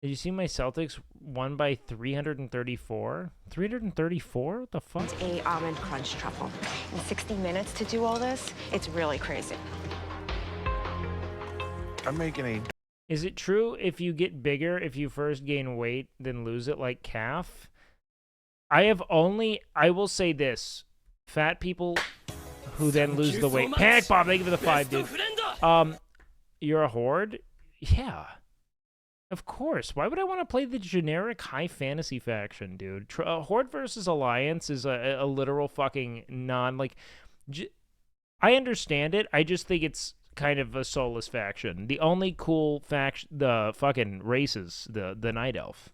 S1: Did you see my Celtics won by 334? 334? What the fuck?
S20: a almond crunch truffle. In 60 minutes to do all this, it's really crazy.
S10: I'm making a.
S1: Is it true if you get bigger, if you first gain weight, then lose it like calf? I will say this. Fat people who then lose the weight. Panic Bob, thank you for the 5, dude. You're a horde? Yeah. Of course. Why would I want to play the generic high fantasy faction, dude? Horde versus Alliance is a literal fucking I understand it. I just think it's kind of a soulless faction. The only cool faction, the fucking races, the Night Elf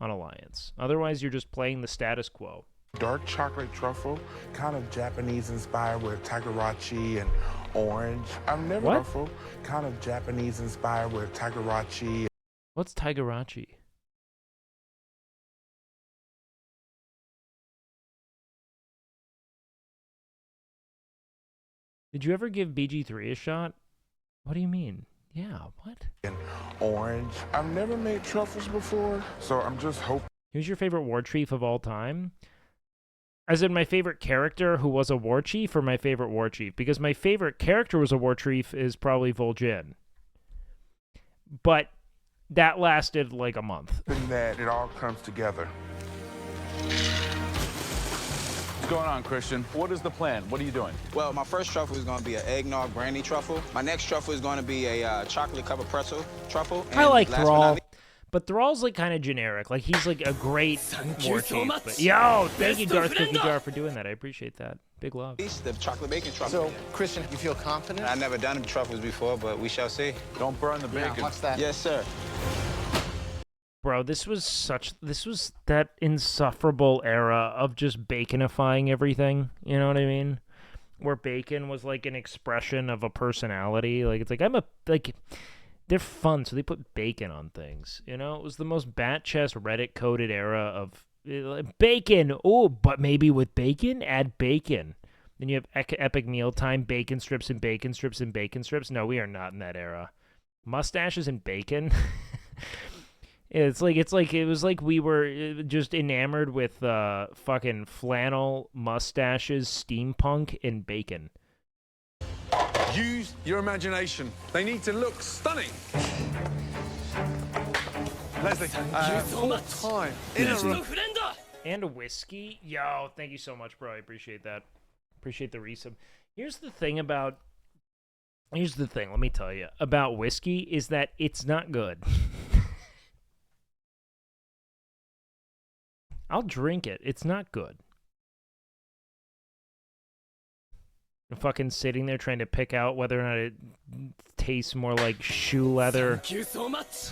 S1: on Alliance. Otherwise, you're just playing the status quo.
S16: Dark chocolate truffle, kind of Japanese inspired with Tigarachi and orange. I've never truffle, kind of Japanese inspired with Tigarachi.
S1: What's Tigarachi? Did you ever give BG3 a shot? What do you mean? Yeah, what?
S16: And orange. I've never made truffles before, so I'm just hoping.
S1: Who's your favorite war chief of all time? As in my favorite character who was a war chief, or my favorite war chief? Because my favorite character was a war chief is probably Vol'jin. But that lasted like a month.
S16: That it all comes together.
S12: What's going on, Christian? What is the plan? What are you doing?
S21: Well, my first truffle is going to be an eggnog brandy truffle. My next truffle is going to be a chocolate covered pretzel truffle.
S1: I like Thrall, but Thrall's like kind of generic. Like he's like a great war chief. But, yo, thank you, Darth Cookie Jar, for doing that. I appreciate that. Big love.
S21: The chocolate bacon truffle.
S9: So, Christian, you feel confident?
S21: I've never done truffles before, but we shall see.
S12: Don't burn the bacon.
S9: Yeah, what's that?
S21: Yes, sir.
S1: Bro, this was that insufferable era of just baconifying everything. You know what I mean? Where bacon was like an expression of a personality. Like it's like they're fun, so they put bacon on things. You know, it was the most bat chest Reddit coded era of bacon. Oh, but maybe with bacon, add bacon. Then you have epic mealtime, bacon strips and bacon strips and bacon strips. No, we are not in that era. Mustaches and bacon. It was like we were just enamored with fucking flannel, mustaches, steampunk, and bacon.
S3: Use your imagination. They need to look stunning. Leslie, full time in a row.
S1: And a whiskey? Yo, thank you so much, bro. I appreciate that. Appreciate the resub. Here's the thing about Here's the thing, let me tell you, about whiskey is that it's not good. I'll drink it. It's not good. I'm fucking sitting there trying to pick out whether or not it tastes more like shoe leather.
S8: Thank you so much.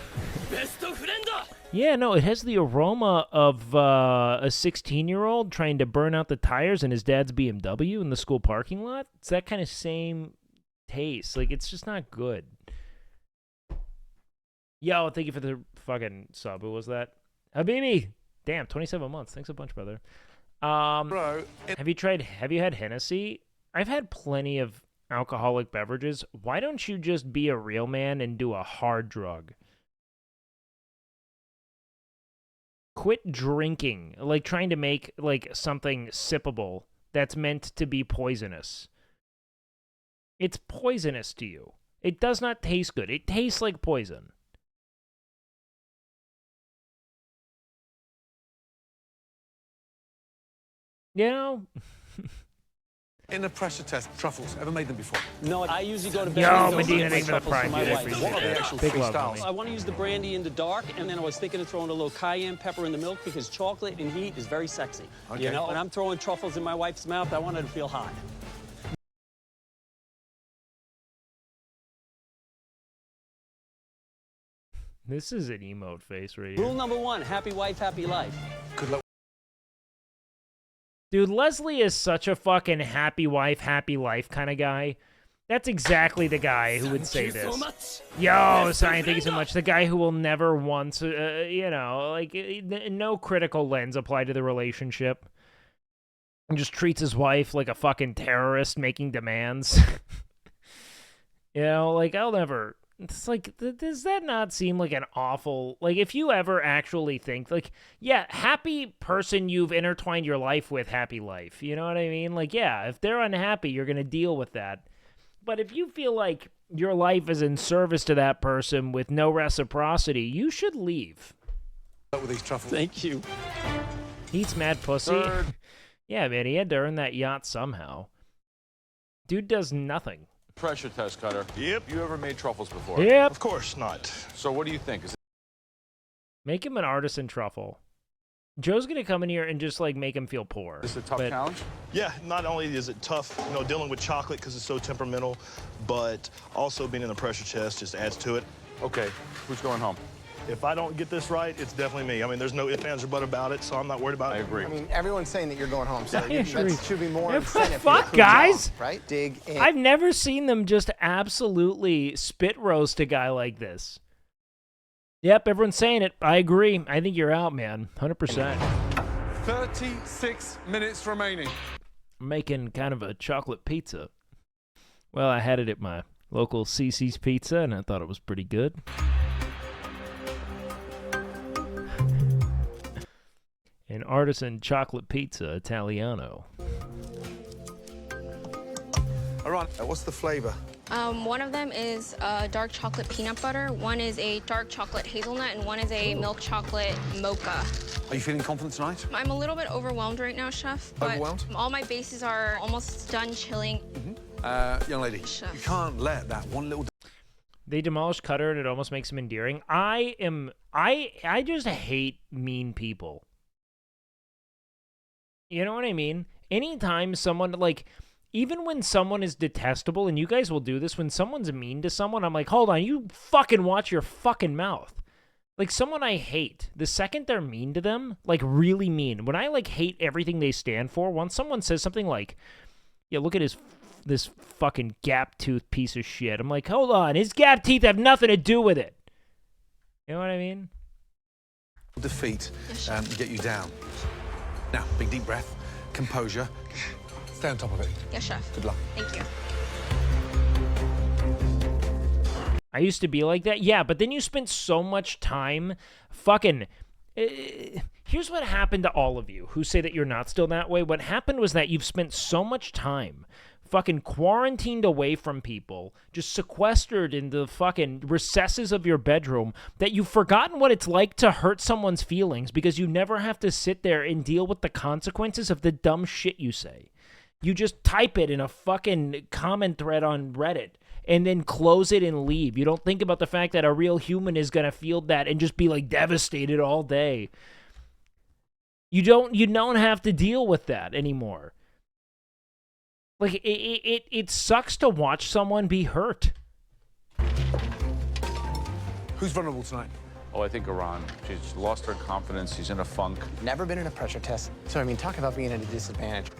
S8: Best of friend.
S1: Yeah, no, it has the aroma of a 16-year-old trying to burn out the tires in his dad's BMW in the school parking lot. It's that kind of same taste. Like, it's just not good. Yo, thank you for the fucking sub. Who was that? Habibi! Damn, 27 months. Thanks a bunch, brother.
S3: Bro,
S1: have you had Hennessy? I've had plenty of alcoholic beverages. Why don't you just be a real man and do a hard drug? Quit drinking, like trying to make like something sippable that's meant to be poisonous. It's poisonous to you. It does not taste good. It tastes like poison. You know?
S3: In a pressure test, truffles, ever made them before?
S18: No, I usually go to bed.
S1: Yo, Medina, thanks for the prime, dude. I
S3: What
S1: appreciate
S3: are the
S1: that.
S3: actual
S1: Big
S3: three
S1: love,
S3: styles?
S1: homie.
S18: I want to use the brandy in the dark, and then I was thinking of throwing a little cayenne pepper in the milk because chocolate and heat is very sexy.
S3: Okay.
S18: You know, and I'm throwing truffles in my wife's mouth. I want her to feel hot.
S1: This is an emote face right
S18: Rule
S1: here.
S18: number 1, happy wife, happy life.
S3: Good luck.
S1: Dude, Leslie is such a fucking happy wife, happy life kind of guy. That's exactly the guy who would say
S8: Thank you so
S1: this.
S8: much.
S1: Yo, Sign, thank you so much. The guy who will never once, you know, like, no critical lens applied to the relationship. And just treats his wife like a fucking terrorist making demands. You know, like, I'll never... It's like, does that not seem like an awful... Like, if you ever actually think, like, yeah, happy person you've intertwined your life with, happy life. You know what I mean? Like, yeah, if they're unhappy, you're going to deal with that. But if you feel like your life is in service to that person with no reciprocity, you should leave.
S3: With these truffles.
S18: Thank you.
S1: Eats mad pussy. Yeah, man, he had to earn that yacht somehow. Dude does nothing.
S12: Pressure test, Cutter.
S10: Yep.
S12: You ever made truffles before?
S1: Yep.
S10: Of course not.
S12: So what do you think?
S1: Make him an artisan truffle. Joe's going to come in here and just, like, make him feel poor.
S12: Is this a tough challenge?
S10: Yeah, not only is it tough, you know, dealing with chocolate because it's so temperamental, but also being in the pressure test just adds to it.
S12: Okay, who's going home?
S10: If I don't get this right, it's definitely me. I mean, there's no ifs, ands, or buts about it, so I'm not worried about it.
S12: I agree.
S9: I mean, everyone's saying that you're going home, so
S1: Yeah,
S9: that should be more
S1: Yeah,
S9: incentive.
S1: fuck,
S9: for you to prove
S1: guys.
S9: you wrong, right? Dig in.
S1: I've never seen them just absolutely spit roast a guy like this. Yep, everyone's saying it. I agree. I think you're out, man. 100%.
S3: 36 minutes remaining.
S1: I'm making kind of a chocolate pizza. Well, I had it at my local CC's Pizza, and I thought it was pretty good. An artisan chocolate pizza Italiano.
S3: All right, what's the flavor?
S6: One of them is dark chocolate peanut butter, one is a dark chocolate hazelnut, and one is a milk chocolate mocha.
S3: Are you feeling confident tonight?
S6: I'm a little bit overwhelmed right now, Chef. But
S3: Overwhelmed?
S6: all my bases are almost done chilling.
S3: Young lady,
S6: Chef.
S3: you can't let that one little...
S1: They demolished Cutter, and it almost makes him endearing. I just hate mean people. You know what I mean? Anytime someone, like, even when someone is detestable, and you guys will do this, when someone's mean to someone, I'm like, hold on, you fucking watch your fucking mouth. Like, someone I hate, the second they're mean to them, like, really mean, when I, like, hate everything they stand for, once someone says something like, yeah, look at this fucking gap tooth piece of shit, I'm like, hold on, his gap teeth have nothing to do with it. You know what I mean?
S3: defeat get you down. Now, big deep breath, composure. Stay on top of it.
S6: Yes, Chef.
S3: Good luck.
S6: Thank you.
S1: I used to be like that. Yeah, but then you spent so much time fucking... here's what happened to all of you who say that you're not still that way. What happened was that you've spent so much time fucking quarantined away from people, just sequestered in the fucking recesses of your bedroom, that you've forgotten what it's like to hurt someone's feelings because you never have to sit there and deal with the consequences of the dumb shit you say. You just type it in a fucking comment thread on Reddit, and then close it and leave. You don't think about the fact that a real human is going to feel that and just be like devastated all day. You don't have to deal with that anymore. Like it sucks to watch someone be hurt.
S3: Who's vulnerable tonight?
S12: Oh, I think Iran. She's lost her confidence. She's in a funk.
S9: Never been in a pressure test. So, I mean, talk about being at a disadvantage.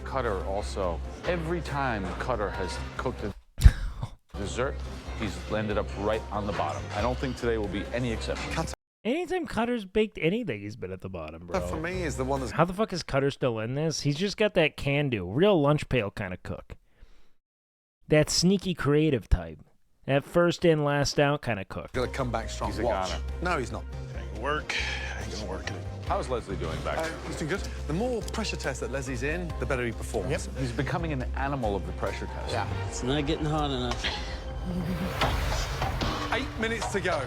S12: Cutter also. Every time Cutter has cooked a dessert, he's landed up right on the bottom. I don't think today will be any exception.
S1: Anytime Cutter's baked anything, he's been at the bottom, bro.
S3: That for me is the one that's...
S1: How the fuck is Cutter still in this? He's just got that can-do, real lunch pail kind of cook. That sneaky creative type. That first in, last out kind of cook.
S3: Gonna come back strong.
S12: He's a
S3: Watch.
S12: goner.
S3: No, he's not.
S10: Ain't gonna work. Ain't gonna work.
S12: How's Leslie doing back there?
S3: He's doing good. The more pressure tests that Leslie's in, the better he performs.
S12: Yep. He's becoming an animal of the pressure test.
S9: Yeah.
S18: It's not getting hot enough.
S3: 8 minutes to go.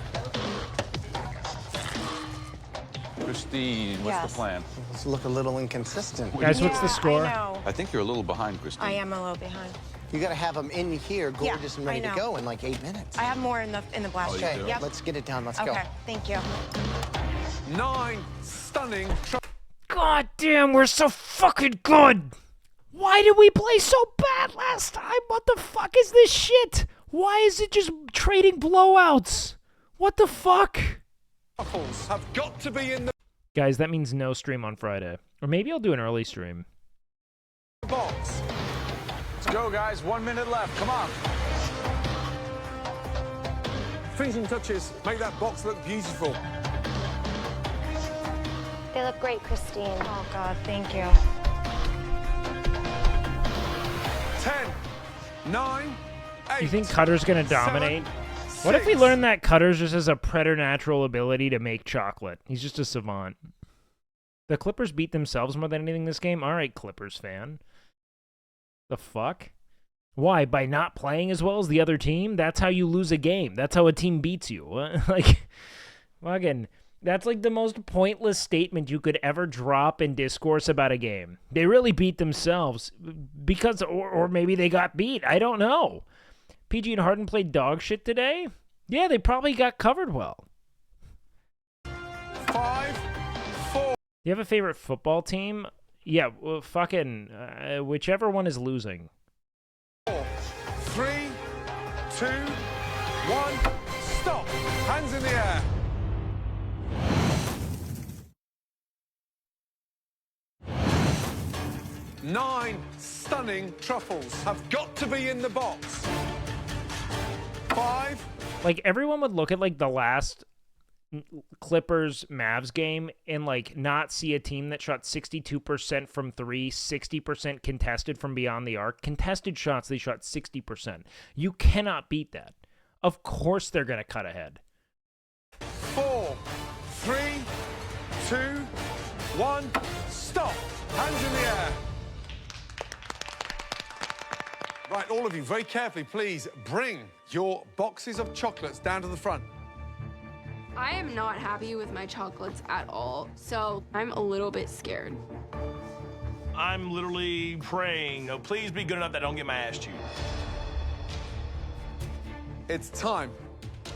S12: Christine, what's the plan?
S9: Let's look a little inconsistent.
S1: Guys, what's the score?
S12: I think you're a little behind, Christine.
S20: I am a little behind.
S9: You got to have them in here, gorgeous and ready
S20: I
S9: to
S20: know.
S9: go in like 8 minutes.
S20: I have more in the blast.
S9: Okay,
S20: Yep.
S9: let's get it done. Let's go.
S20: Okay, thank you.
S3: 9 stunning...
S1: God damn, we're so fucking good. Why did we play so bad last time? What the fuck is this shit? Why is it just trading blowouts? What the fuck?
S3: Truffles have got to be in the
S1: Guys, that means no stream on Friday. Or maybe I'll do an early stream.
S3: box.
S12: Let's go, guys. 1 minute left. Come on.
S3: Finishing touches make that box look beautiful.
S6: They look great, Christine.
S20: Oh, God, thank you.
S3: 10, 9, 8.
S1: You think Cutter's gonna dominate? What if we learn that Cutters just has a preternatural ability to make chocolate? He's just a savant. The Clippers beat themselves more than anything this game? Alright, Clippers fan. The fuck? Why? By not playing as well as the other team? That's how you lose a game. That's how a team beats you. Like, fucking... That's like the most pointless statement you could ever drop in discourse about a game. They really beat themselves because, or maybe they got beat. I don't know. PG and Harden played dog shit today? Yeah, they probably got covered well.
S3: 5, 4.
S1: You have a favorite football team? Yeah, well, fucking whichever one is losing.
S3: 4, 3, 2, 1. Stop. Hands in the air. Nine stunning truffles have got to be in the box. 5.
S1: Like, everyone would look at, like, the last Clippers-Mavs game and, like, not see a team that shot 62% from 3, 60% contested from beyond the arc. Contested shots, they shot 60%. You cannot beat that. Of course they're going to cut ahead.
S3: 4, 3, 2, 1. Stop. Hands in the air. Right, all of you, very carefully, please bring your boxes of chocolates down to the front.
S6: I am not happy with my chocolates at all, so I'm a little bit scared.
S10: I'm literally praying, oh, please be good enough that I don't get my ass chewed.
S3: It's time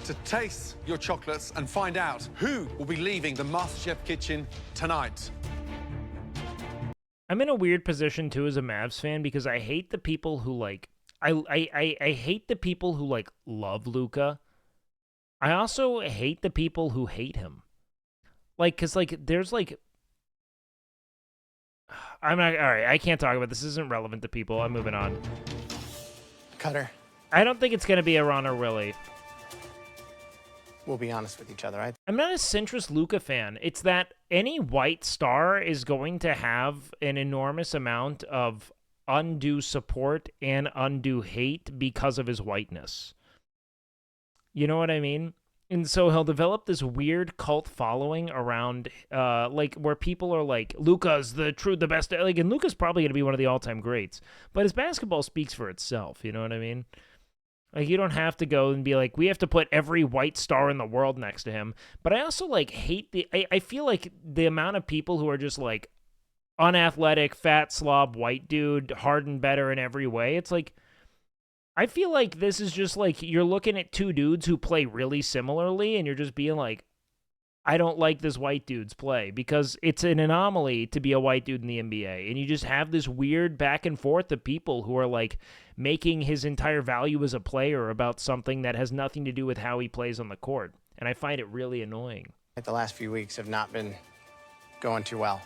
S3: to taste your chocolates and find out who will be leaving the MasterChef kitchen tonight.
S1: I'm in a weird position, too, as a Mavs fan, because I hate the people who, like... I hate the people who, like, love Luka. I also hate the people who hate him. Like, because, like, there's, like... I'm not... All right, I can't talk about this. This isn't relevant to people. I'm moving on.
S9: Cutter.
S1: I don't think it's going to be a Ron or Willie.
S9: We'll be honest with each other.
S1: I'm not a centrist Luka fan. It's that any white star is going to have an enormous amount of undue support and undue hate because of his whiteness. You know what I mean? And so he'll develop this weird cult following around, like, where people are like, Luka's the best. Like, and Luka's probably going to be one of the all-time greats. But his basketball speaks for itself. You know what I mean? Like, you don't have to go and be like, we have to put every white star in the world next to him. But I also, like, hate I feel like the amount of people who are just, like, unathletic, fat slob, white dude, Harden better in every way. It's like, I feel like this is just like you're looking at two dudes who play really similarly, and you're just being like, I don't like this white dude's play because it's an anomaly to be a white dude in the NBA. And you just have this weird back and forth of people who are like making his entire value as a player about something that has nothing to do with how he plays on the court. And I find it really annoying.
S9: The last few weeks have not been going too well.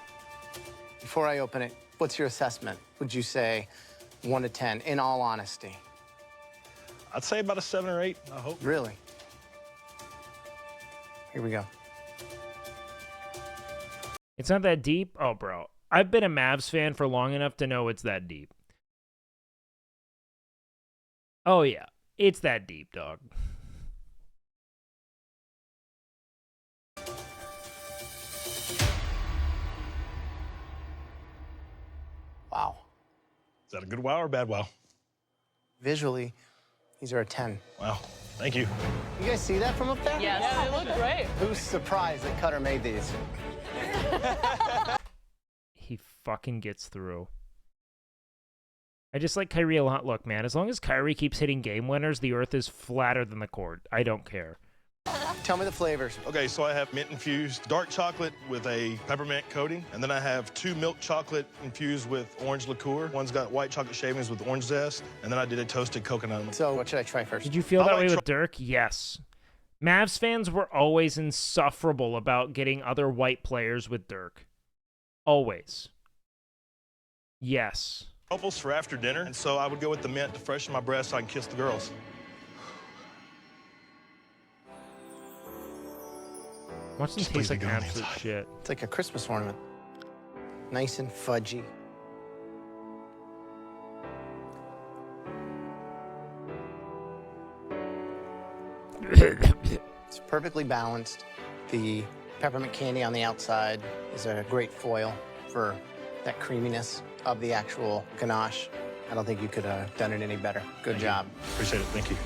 S9: Before I open it, what's your assessment? Would you say 1 to 10, in all honesty?
S10: I'd say about a 7 or 8, I hope.
S9: Really? Here we go.
S1: It's not that deep? Oh, bro. I've been a Mavs fan for long enough to know it's that deep. Oh, yeah. It's that deep, dog.
S9: Wow.
S10: Is that a good wow or a bad wow?
S9: Visually, these are a 10.
S10: Wow. Thank you.
S9: You guys see that from up there?
S13: Yes. Yeah, they look great.
S9: Who's surprised that Cutter made these?
S1: He fucking gets through. I just like Kyrie a lot. Look, man, as long as Kyrie keeps hitting game winners, the earth is flatter than the court. I don't care.
S9: Tell me the flavors.
S10: Okay, so I have mint infused dark chocolate with a peppermint coating, and then I have 2 milk chocolate infused with orange liqueur. One's got white chocolate shavings with orange zest, and then I did a toasted coconut.
S9: So what should I try first?
S1: Did you feel that way with Dirk? Yes. Mavs fans were always insufferable about getting other white players with Dirk. Always. Yes.
S10: Truffles for after dinner, and so I would go with the mint to freshen my breath so I can kiss the girls.
S1: Watch them taste like absolute shit.
S9: It's like a Christmas ornament. Nice and fudgy. It's perfectly balanced. The peppermint candy on the outside is a great foil for that creaminess of the actual ganache. I don't think you could have done it any better. Good job.
S10: Appreciate it. Thank you.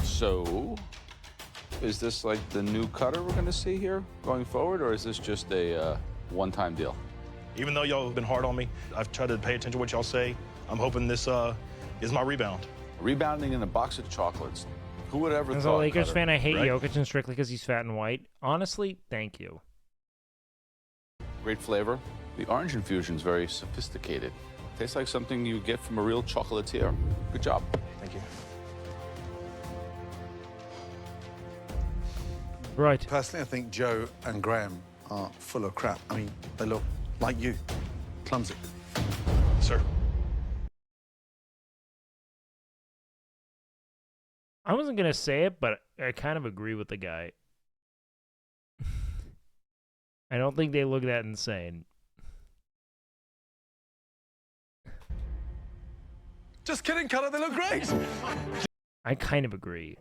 S12: So, is this like the new Cutter we're going to see here going forward, or is this just a one-time deal?
S10: Even though y'all have been hard on me, I've tried to pay attention to what y'all say. I'm hoping this is my rebound.
S12: Rebounding in a box of chocolates. Who would ever
S1: As
S12: thought,
S1: a Lakers
S12: Cutter,
S1: fan, I hate
S12: right?
S1: Jokic and strictly because he's fat and white. Honestly, thank you.
S12: Great flavor. The orange infusion is very sophisticated. Tastes like something you get from a real chocolatier. Good job.
S10: Thank you.
S1: Right.
S3: Personally, I think Joe and Graham are full of crap. I mean, they look like you. Clumsy.
S10: Sir.
S1: I wasn't going to say it, but I kind of agree with the guy. I don't think they look that insane.
S3: Just kidding, Cutter. They look great.
S1: I kind of agree.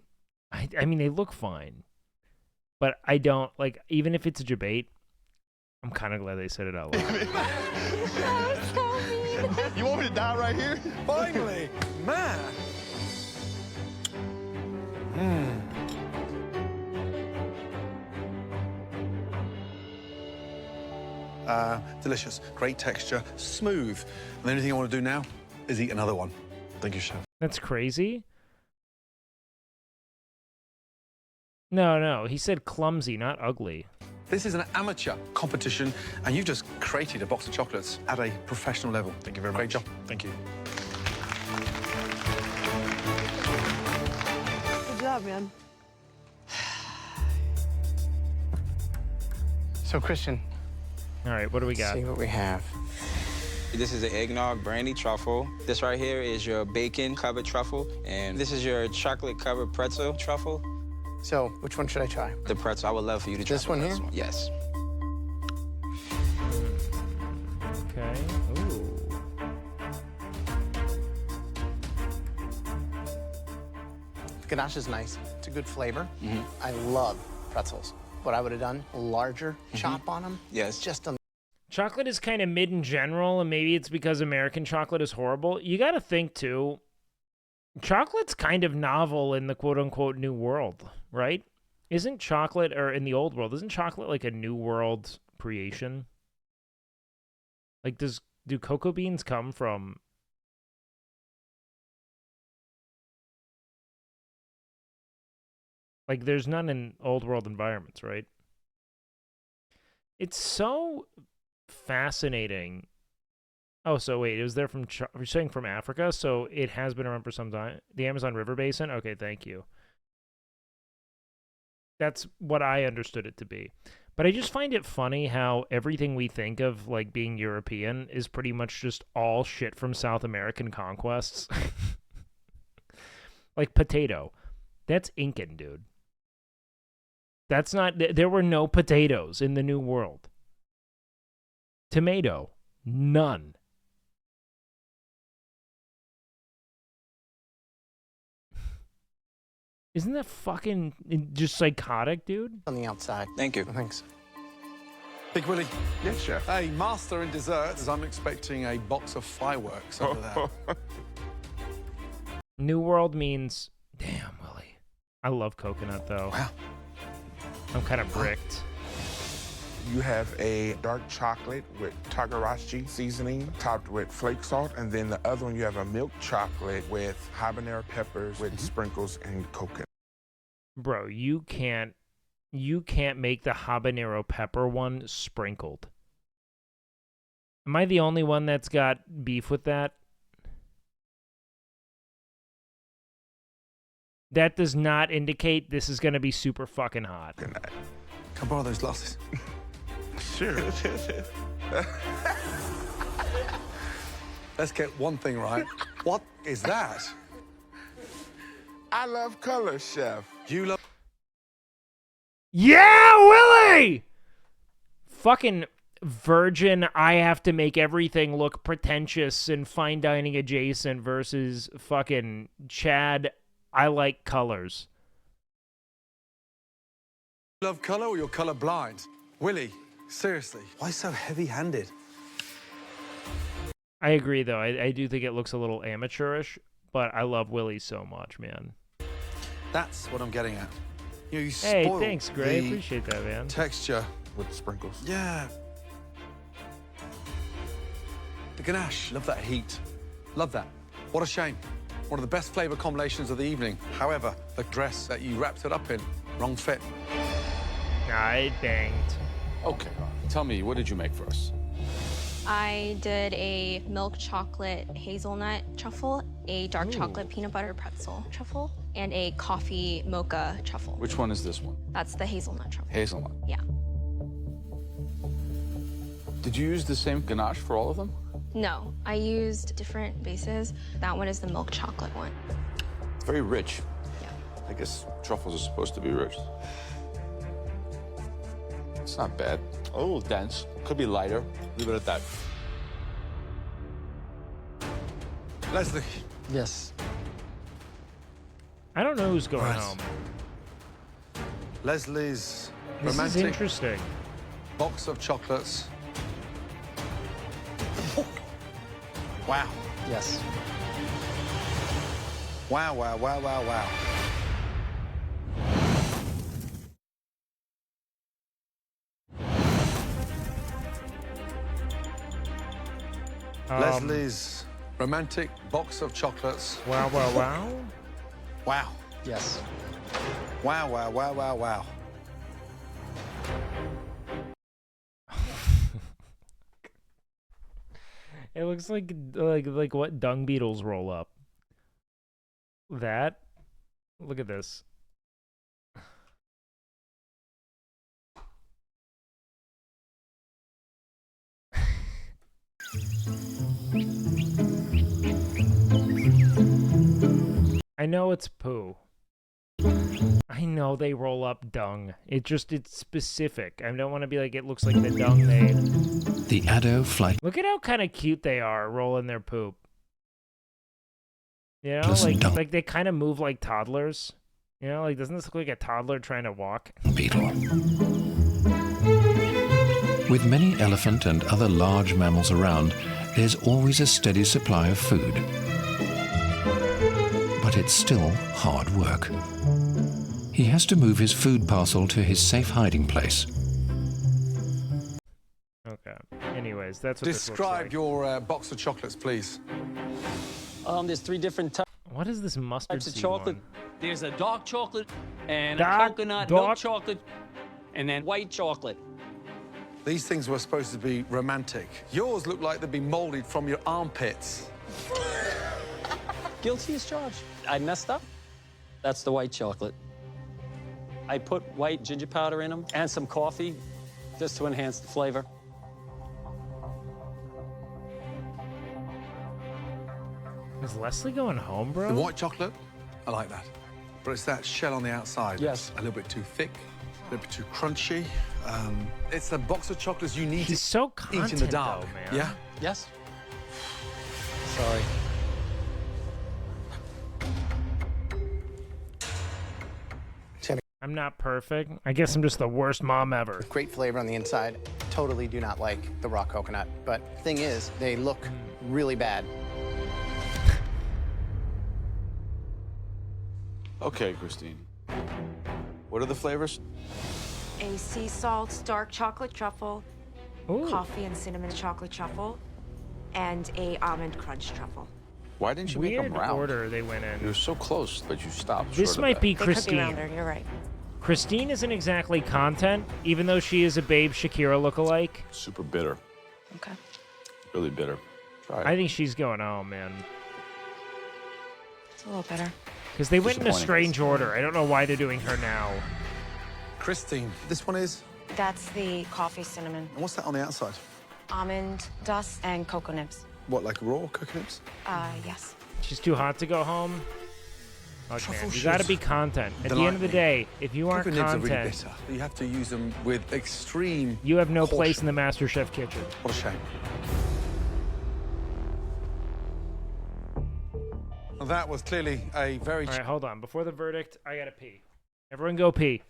S1: I mean, they look fine. But I don't, like, even if it's a debate, I'm kind of glad they said it out loud.
S10: You want me to die right here?
S3: Finally, man. Delicious, great texture, smooth. And the only thing I want to do now is eat another one.
S10: Thank you, Chef.
S1: That's crazy. No, he said clumsy, not ugly.
S3: This is an amateur competition, and you've just created a box of chocolates at a professional level.
S10: Thank you very much.
S3: Great job.
S10: Thank you.
S13: Good job, man.
S9: So, Christian.
S1: All right, what do we got?
S9: See what we have.
S21: This is the eggnog brandy truffle. This right here is your bacon covered truffle. And this is your chocolate covered pretzel truffle.
S9: So, which one should I try?
S21: The pretzel. I would love for you to try
S9: This one here?
S21: Yes.
S1: Okay. Ooh.
S9: Ganache is nice. It's a good flavor. I love pretzels. What I would have done, a larger chop on them.
S21: Yes.
S9: Just a
S1: Chocolate is kind of mid in general, and maybe it's because American chocolate is horrible. You got to think, too, chocolate's kind of novel in the quote-unquote new world, right? Isn't chocolate, or in the old world, isn't chocolate like a new world creation? Like, does do cocoa beans come from? Like, there's none in old world environments, right? It's so fascinating. Oh, so wait, it was there from, you're saying from Africa? So it has been around for some time. The Amazon River Basin? Okay, thank you. That's what I understood it to be. But I just find it funny how everything we think of, like, being European is pretty much just all shit from South American conquests. Like, potato. That's Incan, dude. That's not... There were no potatoes in the New World. Tomato. None. Isn't that fucking just psychotic, dude?
S9: On the outside.
S21: Thank you.
S9: Thanks.
S3: Big Willie.
S16: Yes, chef.
S3: Hey, master in desserts. I'm expecting a box of fireworks over there.
S1: New World means... Damn, Willie. I love coconut, though.
S3: Wow.
S1: I'm kind of bricked.
S16: You have a dark chocolate with Tagarashi seasoning topped with flake salt, and then the other one you have a milk chocolate with habanero peppers with sprinkles and coconut.
S1: Bro, you can't make the habanero pepper one sprinkled. Am I the only one that's got beef with that? That does not indicate this is going to be super fucking hot.
S3: Can I borrow those glasses?
S16: Sure.
S3: Let's get one thing right. What is that?
S16: I love color, chef.
S3: You love...
S1: Yeah, Willie! Fucking virgin, I have to make everything look pretentious and fine dining adjacent versus fucking Chad, I like colors.
S3: You love color or you're color blind? Willie, seriously, why so heavy-handed?
S1: I agree, though. I do think it looks a little amateurish, but I love Willie so much, man.
S3: That's what I'm getting at. You know, you
S1: Hey,
S3: spoil
S1: thanks, Gray.
S3: the
S1: Appreciate that, man.
S3: texture.
S16: With sprinkles.
S3: Yeah. The ganache, love that heat. Love that. What a shame. One of the best flavor combinations of the evening. However, the dress that you wrapped it up in, wrong fit.
S1: Nah, it banged.
S12: Okay, tell me, what did you make for us?
S6: I did a milk chocolate hazelnut truffle, a dark chocolate peanut butter pretzel truffle, and a coffee mocha truffle.
S12: Which one is this one?
S6: That's the hazelnut truffle.
S12: Hazelnut.
S6: Yeah.
S12: Did you use the same ganache for all of them?
S6: No, I used different bases. That one is the milk chocolate one.
S12: It's very rich.
S6: Yeah.
S12: I guess truffles are supposed to be rich. It's not bad. A little dense. Could be lighter. Leave it at that.
S3: Leslie.
S9: Yes.
S1: I don't know who's going
S3: Right.
S1: home.
S3: Leslie's
S1: This is
S3: romantic
S1: interesting.
S3: box of chocolates. Wow.
S9: Yes.
S3: Wow, wow, wow, wow, wow. Leslie's romantic box of chocolates.
S1: Wow, wow, wow.
S3: Wow.
S9: Yes.
S3: Wow, wow, wow, wow, wow.
S1: It looks like what dung beetles roll up. That. Look at this. I know it's poo. I know they roll up dung. It's specific. I don't want to be like, it looks like the dung they...
S5: The Addo flight.
S1: Look at how kind of cute they are rolling their poop. You know,
S5: Listen, dung.
S1: like they kind of move like toddlers. You know, like doesn't this look like a toddler trying to walk?
S5: Beetle. With many elephant and other large mammals around, there's always a steady supply of food. But it's still hard work. He has to move his food parcel to his safe hiding place.
S1: Okay. Anyways, is. That's what this looks
S3: Describe
S1: like.
S3: your box of chocolates, please.
S18: There's 3 different types
S1: What is this mustard
S18: of
S1: seed
S18: chocolate.
S1: one?
S18: There's a dark chocolate and
S1: Dark-
S18: a coconut
S1: dark-
S18: milk chocolate, and then white chocolate.
S3: These things were supposed to be romantic. Yours look like they'd be molded from your armpits.
S18: Guilty as charged. I messed up. That's the white chocolate. I put white ginger powder in them and some coffee just to enhance the flavor.
S1: Is Leslie going home, bro?
S3: The white chocolate, I like that. But it's that shell on the outside.
S18: Yes.
S3: It's a little bit too thick, a little bit too crunchy. It's the box of chocolates you need
S1: He's
S3: to
S1: so
S3: eat in the
S1: content,
S3: dark.
S1: though, man.
S3: Yeah?
S18: Yes. Sorry.
S1: I'm not perfect. I guess I'm just the worst mom ever.
S9: Great flavor on the inside. Totally do not like the raw coconut. But thing is, they look really bad.
S12: Okay, Christine. What are the flavors?
S20: A sea salt dark chocolate truffle,
S1: Ooh.
S20: coffee and cinnamon chocolate truffle, and a almond crunch truffle.
S12: Why didn't you make
S1: Weird
S12: them round?
S1: order they went in.
S12: You were so close, but you stopped.
S1: This
S12: short of
S1: might
S12: that.
S1: be
S20: They could be
S1: Christine.
S20: rounder, you're right.
S1: Christine isn't exactly content, even though she is a Babe Shakira lookalike.
S12: Super bitter.
S20: Okay.
S12: Really bitter. Try it.
S1: I think she's going home, man.
S20: It's a little better.
S1: Because they went in a
S12: Disappointing.
S1: strange order. I don't know why they're doing her now.
S3: Christine, this one is?
S20: That's the coffee cinnamon,
S3: And what's that on the outside?
S20: almond dust, and cocoa nibs.
S3: What, like raw coconuts?
S20: Yes.
S1: She's too hot to go home. Look,
S3: Truffle
S1: man, you gotta
S3: should
S1: be content. At the
S3: delight
S1: end of the
S3: me.
S1: day, if you aren't
S3: Cocoa nibs are really
S1: content,
S3: bitter. You have to use them with extreme
S1: you have no
S3: caution.
S1: place in the MasterChef kitchen.
S3: What a shame. Well, that was clearly a very...
S1: All right, hold on. Before the verdict, I gotta pee. Everyone go pee.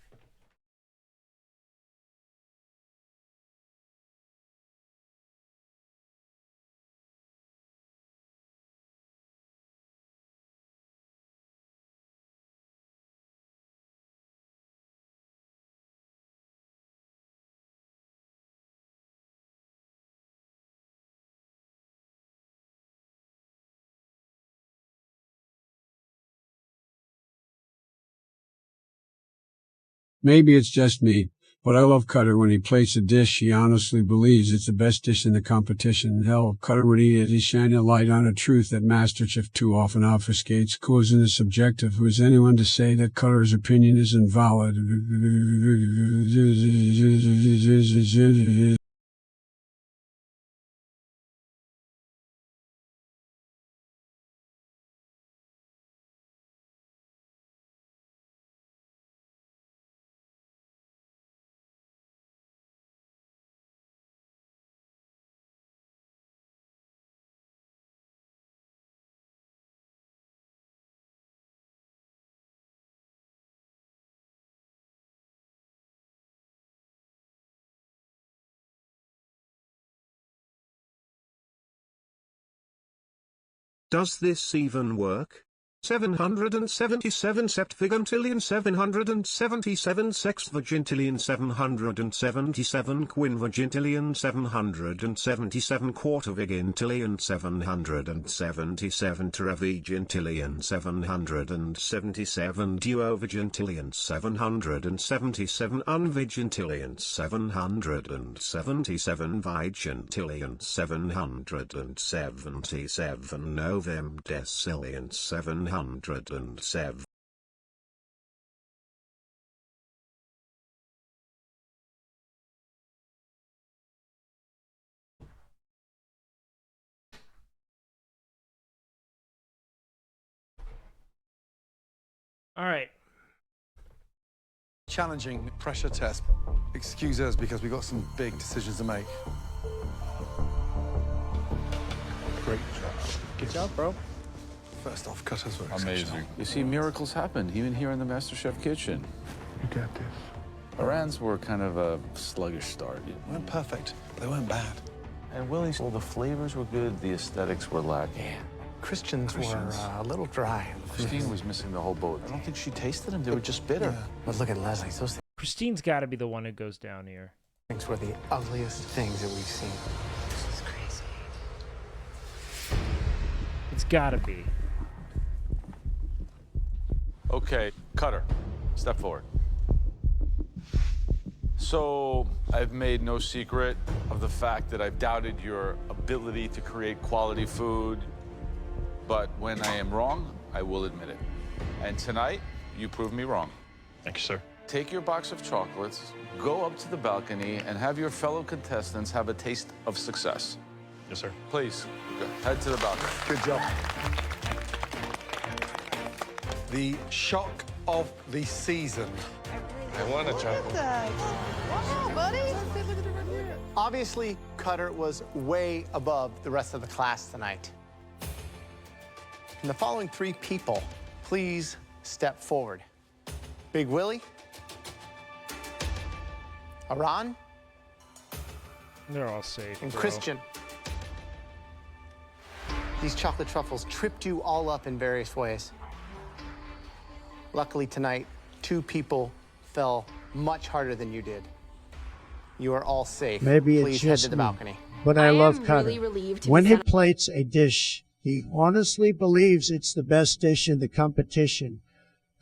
S7: Maybe it's just me, but I love Cutter when he plates a dish he honestly believes it's the best dish in the competition. Hell, Cutter would eat it. He's shining a light on a truth that MasterChef too often obfuscates. Cuisine is subjective. Who is anyone to say that Cutter's opinion is invalid?
S15: Does this even work? 777 septvigintillion 777 sextvigintillion 777 quinvigintillion 777 quartervigintillion 777 teravigintillion 777 duovigintillion 777 unvigintillion 777 vigintillion 777 novem decillion 707.
S1: All right.
S3: Challenging pressure test. Excuse us because we've got some big decisions to make. Great job.
S4: Good job, bro.
S3: First off, Cutter's were
S12: Amazing. You see, miracles happen, even here in the MasterChef kitchen.
S3: You got this.
S12: Iran's were kind of a sluggish start.
S3: They weren't perfect, but they weren't bad.
S12: And Willie's, well, the flavors were good, the aesthetics were lacking.
S9: Yeah. Christians were a little dry.
S12: Christine was missing the whole boat. I don't think she tasted them. They were just bitter.
S9: But look at Leslie. Those
S1: Christine's got to be the one who goes down here.
S9: things were the ugliest things that we've seen. Jesus
S1: gotta be.
S12: Okay, Cutter, step forward. So, I've made no secret of the fact that I've doubted your ability to create quality food, but when I am wrong, I will admit it. And tonight, you proved me wrong.
S10: Thank you, sir.
S12: Take your box of chocolates, go up to the balcony, and have your fellow contestants have a taste of success.
S10: Yes, sir.
S12: Please, head to the balcony.
S3: Good job. The shock of the season.
S16: I want a chocolate.
S9: Wow, buddy. Obviously, Cutter was way above the rest of the class tonight. And the following 3 people, please step forward. Big Willie, Aran,
S1: They're all safe.
S9: and
S1: bro.
S9: Christian. These chocolate truffles tripped you all up in various ways. Luckily tonight, 2 people fell much harder than you did. You are all safe.
S14: Maybe
S9: Please
S14: it's
S9: head
S14: just
S9: to the
S14: me,
S9: balcony.
S14: but I love
S6: am
S14: Cutter.
S6: really relieved to
S14: When
S6: be
S14: he
S6: sent-
S14: plates a dish, he honestly believes it's the best dish in the competition.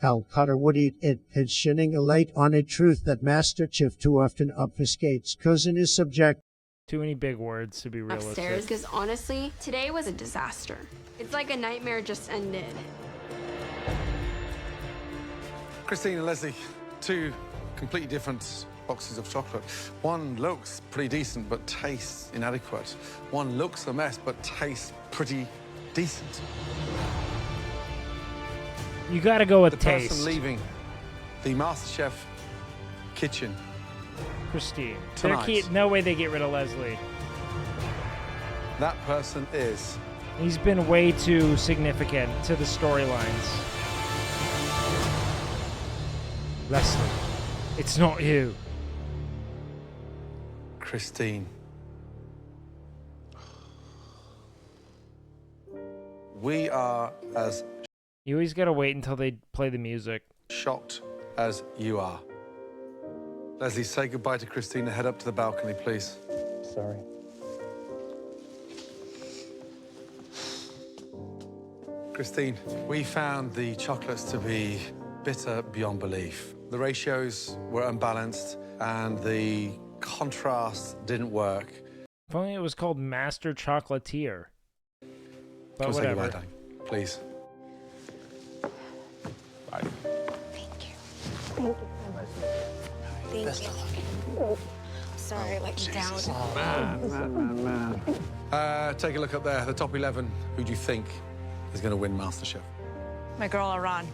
S14: How Cutter would eat it is shining a light on a truth that Master Chief too often obfuscates. Cousin is subject.
S1: Too many big words to be realistic.
S6: upstairs because honestly, today was a disaster. It's like a nightmare just ended.
S3: Christine and Leslie, 2 completely different boxes of chocolate. One looks pretty decent, but tastes inadequate. One looks a mess, but tastes pretty decent.
S1: You gotta go with
S3: The
S1: taste.
S3: person leaving the MasterChef kitchen
S1: Christine.
S3: tonight.
S1: No way they get rid of Leslie.
S3: That person is...
S1: He's been way too significant to the storylines. Leslie, it's not you.
S3: Christine. We are as
S1: You always gotta wait until they play the music.
S3: shocked as you are. Leslie, say goodbye to Christine and head up to the balcony, please.
S14: Sorry.
S3: Christine, we found the chocolates to be bitter beyond belief. The ratios were unbalanced and the contrast didn't work.
S1: If only it was called Master Chocolatier. But
S3: Come say
S1: whatever.
S3: goodbye, darling, please.
S12: Bye.
S6: Thank you. Thank you. Sorry I let you down.
S3: Take a look up there, the top 11. Who do you think is going to win MasterChef?
S20: My girl, Aran.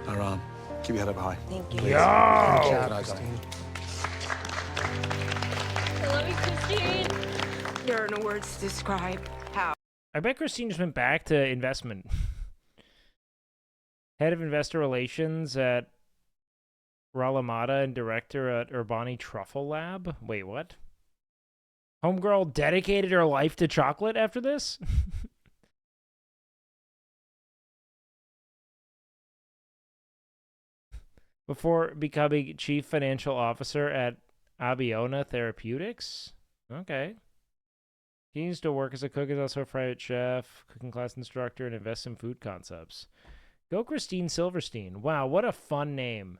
S3: Aran, keep your head up high.
S20: Thank you.
S3: Please.
S1: Yo!
S3: Good night, darling.
S6: I love you, Christine.
S20: There are no words to describe how.
S1: I bet Christine just went back to investment. Head of Investor Relations at Ralamata and director at Urbani Truffle Lab. Wait, what? Homegirl dedicated her life to chocolate after this? Before becoming chief financial officer at Abiona Therapeutics? Okay. He used to work as a cook, is also a private chef, cooking class instructor, and invests in food concepts. Go Christine Silverstein. Wow, what a fun name.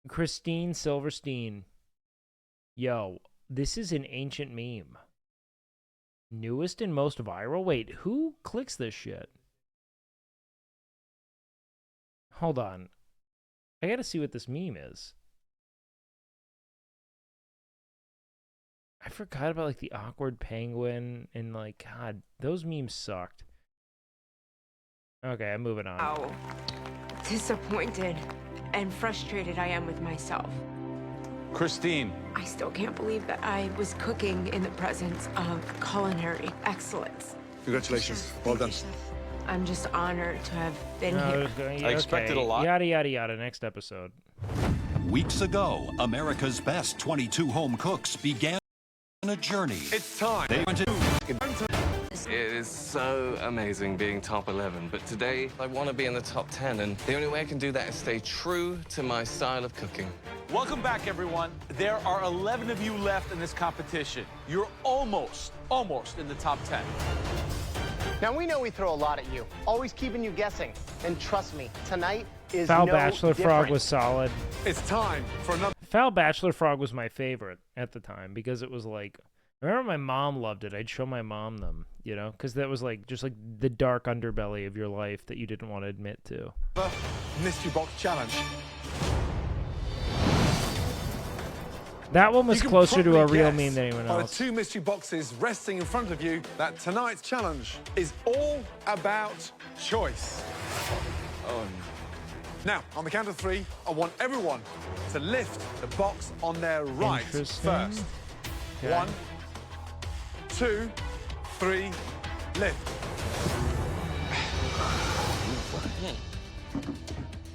S1: Christine Silverstein. Yo, this is an ancient meme. Newest and most viral? Wait, who clicks this shit? Hold on. I gotta see what this meme is. I forgot about like the awkward penguin and like, God, those memes sucked. Okay, I'm moving on.
S20: How disappointed and frustrated I am with myself.
S12: Christine.
S20: I still can't believe that I was cooking in the presence of culinary excellence.
S3: Congratulations. Well done.
S20: I'm just honored to have been
S1: No,
S20: here.
S1: there's going-
S12: I expected a lot.
S1: Yada, yada, yada. Next episode.
S5: Weeks ago, America's best 22 home cooks began a journey.
S3: It's time.
S5: They went to
S22: It is so amazing being top 11, but today I want to be in the top 10, and the only way I can do that is stay true to my style of cooking.
S12: Welcome back, everyone. There are 11 of you left in this competition. You're almost in the top 10.
S9: Now, we know we throw a lot at you, always keeping you guessing. And trust me, tonight is
S1: Foul
S9: no
S1: Bachelor
S9: different.
S1: Frog was solid.
S3: It's time for another.
S1: Foul Bachelor Frog was my favorite at the time because it was like, I remember my mom loved it. I'd show my mom them, you know, because that was like just like the dark underbelly of your life that you didn't want to admit to.
S3: Mystery Box Challenge.
S1: That one was
S3: You can
S1: closer to a
S3: probably
S1: real
S3: guess
S1: meme than anyone
S3: by
S1: else.
S3: the two mystery boxes resting in front of you that tonight's challenge is all about choice.
S12: Oh,
S3: Now, on the count of 3, I want everyone to lift the box on their right
S1: Interesting.
S3: first.
S1: Okay.
S3: 1, 2, 3, lift.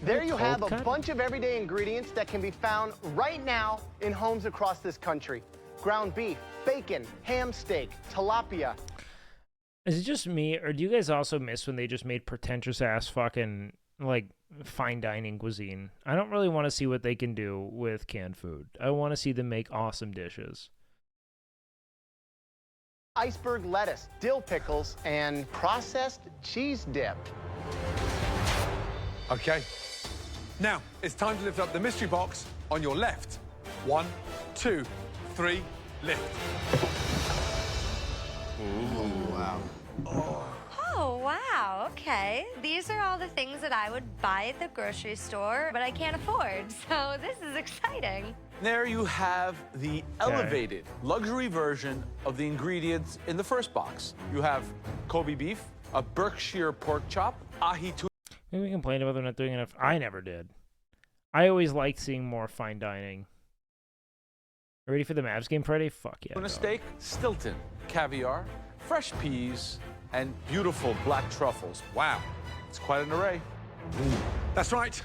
S9: There you have a
S1: Cold cut?
S9: bunch of everyday ingredients that can be found right now in homes across this country. Ground beef, bacon, ham steak, tilapia.
S1: Is it just me, or do you guys also miss when they just made pretentious ass fucking like fine dining cuisine? I don't really want to see what they can do with canned food. I want to see them make awesome dishes.
S9: Iceberg lettuce, dill pickles, and processed cheese dip.
S3: Okay. Now, it's time to lift up the mystery box on your left. 1, 2, 3, lift.
S4: Oh, wow.
S11: Oh, wow, okay. These are all the things that I would buy at the grocery store, but I can't afford, so this is exciting.
S12: There you have the elevated luxury version of the ingredients in the first box. You have Kobe beef, a Berkshire pork chop, ahi tuna.
S1: Maybe we complain about them not doing enough. I never did. I always liked seeing more fine dining. Ready for the Mavs game Friday? Fuck yeah.
S12: Tuna
S1: dog.
S12: steak, Stilton, caviar, fresh peas, and beautiful black truffles. Wow, it's quite an array.
S3: That's right.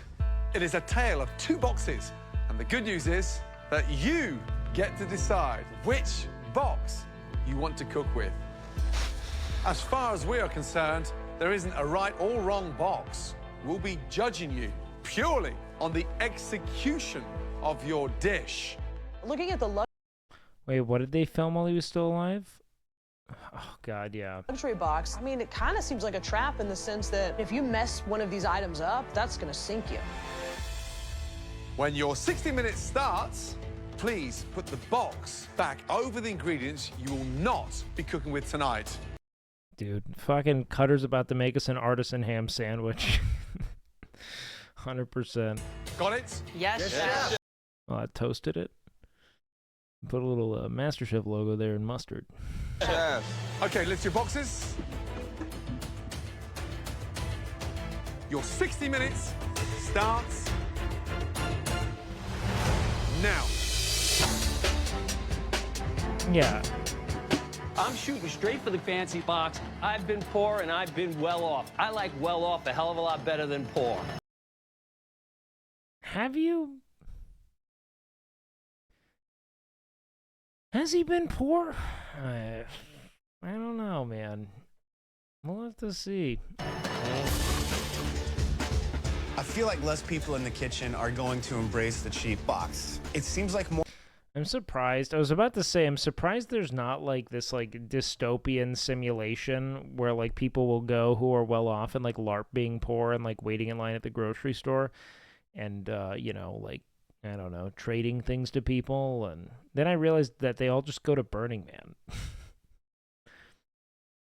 S3: It is a tale of 2 boxes. And the good news is that you get to decide which box you want to cook with. As far as we are concerned, there isn't a right or wrong box. We'll be judging you purely on the execution of your dish.
S17: Looking at the
S1: Wait, what did they film while he was still alive? Oh, God, yeah.
S17: luxury box, I mean, it kind of seems like a trap in the sense that if you mess one of these items up, that's going to sink you.
S3: When your 60 minutes starts, please put the box back over the ingredients you will not be cooking with tonight.
S1: Dude, fucking Cutter's about to make us an artisan ham sandwich. 100%.
S3: Got it?
S17: Yes, chef.
S1: Well, I toasted it. Put a little MasterChef logo there and mustard.
S3: Chef. Okay, lift your boxes. Your 60 minutes starts now.
S1: Yeah.
S18: I'm shooting straight for the fancy box. I've been poor and I've been well off. I like well off a hell of a lot better than poor.
S1: Have you? Has he been poor? I don't know, man. We'll have to see.
S23: I feel like less people in the kitchen are going to embrace the cheap box. It seems like more.
S1: I'm surprised. I was about to say, I'm surprised there's not like this like dystopian simulation where like people will go who are well off and like LARP being poor and like waiting in line at the grocery store and, you know, like, I don't know, trading things to people. And then I realized that they all just go to Burning Man.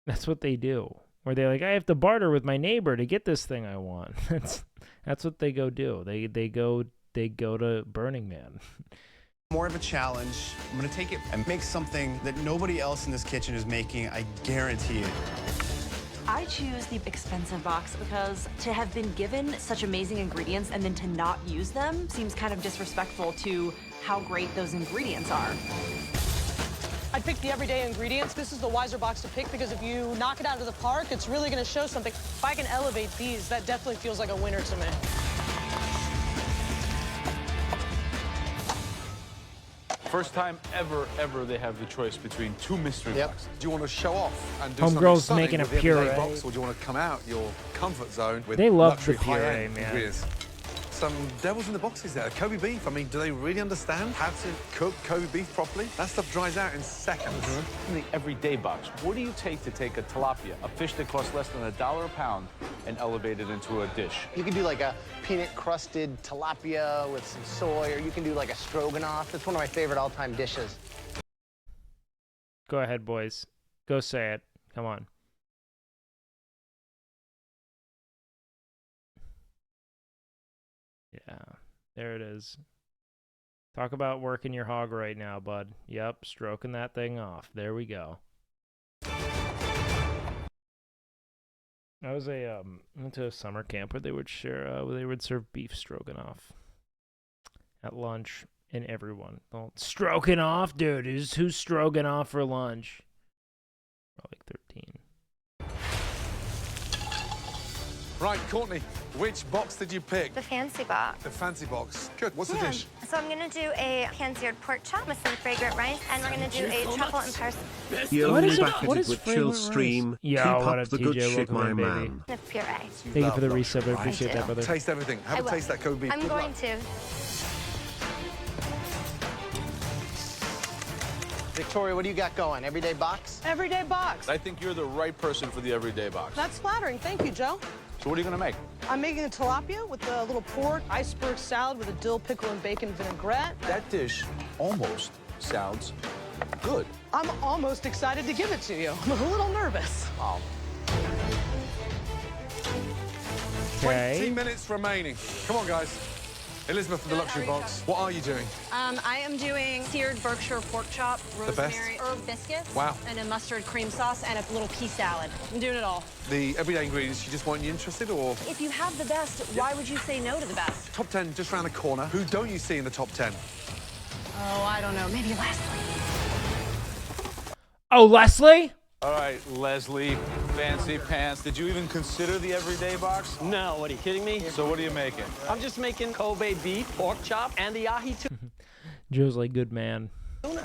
S1: That's what they do. Where they're like, I have to barter with my neighbor to get this thing I want. That's what they go do. They go to Burning Man.
S23: More of a challenge. I'm gonna take it and make something that nobody else in this kitchen is making. I guarantee it.
S24: I choose the expensive box because to have been given such amazing ingredients and then to not use them seems kind of disrespectful to how great those ingredients are.
S17: I'd pick the everyday ingredients. This is the wiser box to pick because if you knock it out of the park, it's really going to show something. If I can elevate these, that definitely feels like a winner to me.
S12: First time ever they have the choice between 2 mystery boxes.
S3: Do you want to show off and do
S1: Homegirl's
S3: something
S1: making a
S3: stunning with the everyday
S1: puree.
S3: box, or do you want to come out your comfort zone with
S1: They love
S3: luxury
S1: the puree,
S3: high-end
S1: man.
S3: ingredients? some devils in the boxes there. Kobe beef, I mean, do they really understand how to cook Kobe beef properly? That stuff dries out in seconds.
S12: In the everyday box, what do you take to take a tilapia, a fish that costs less than $1 a pound, and elevate it into a dish?
S9: You can do like a peanut-crusted tilapia with some soy, or you can do like a stroganoff. That's one of my favorite all-time dishes.
S1: Go ahead, boys. Go say it. Come on. Yeah, there it is. Talk about working your hog right now, bud. Yep, stroking that thing off. There we go. I was went to a summer camp where they would serve beef stroganoff at lunch, and everyone, well, stroking off, dude. Who's stroking off for lunch? Probably like 13.
S3: Right, Courtney, which box did you pick?
S11: The fancy box.
S3: The fancy box. Good. What's the
S11: Yeah.
S3: dish?
S11: So I'm gonna do a pan-seared pork chop with some fragrant rice, and we're gonna do a truffle and parsley.
S15: You're
S1: What is it-
S15: back
S1: what
S15: at
S1: is
S15: it with
S1: fragrant
S15: Chill
S1: rice?
S15: Stream.
S1: Yo,
S15: Keep
S1: what
S15: up
S1: up,
S15: the good
S1: TJ?
S15: shit,
S1: Welcome
S15: my
S1: in, baby.
S15: man.
S11: The puree.
S1: Thank you for the resub. I appreciate that, brother.
S3: Taste everything. Have
S11: I
S3: a
S11: will.
S3: taste that Kobe beef.
S11: I'm
S3: Good
S11: going
S3: luck.
S11: to.
S9: Victoria, what do you got going? Everyday box?
S17: Everyday box.
S12: I think you're the right person for the everyday box.
S17: That's flattering. Thank you, Joe.
S12: So what are you going to make?
S17: I'm making a tilapia with a little pork, iceberg salad with a dill pickle and bacon vinaigrette.
S12: That dish almost sounds good.
S17: I'm almost excited to give it to you. I'm a little nervous.
S12: Wow.
S3: 20 minutes remaining. Come on, guys. Elizabeth from the luxury box. What are you doing?
S24: I am doing seared Berkshire pork chop,
S3: The best?
S24: rosemary herb biscuits,
S3: Wow.
S24: and a mustard cream sauce, and a little pea salad. I'm doing it all.
S3: The everyday ingredients, you just weren't interested, or?
S24: If you have the best, why would you say no to the best?
S3: Top 10 just around the corner. Who don't you see in the top 10?
S24: Oh, I don't know. Maybe Leslie.
S1: Oh, Leslie?
S12: All right, Leslie, fancy pants. Did you even consider the everyday box?
S2: No, what are you kidding me?
S12: So what are you making?
S2: I'm just making Kobe beef, pork chop, and the ahi tuna.
S1: Joe's like, good man.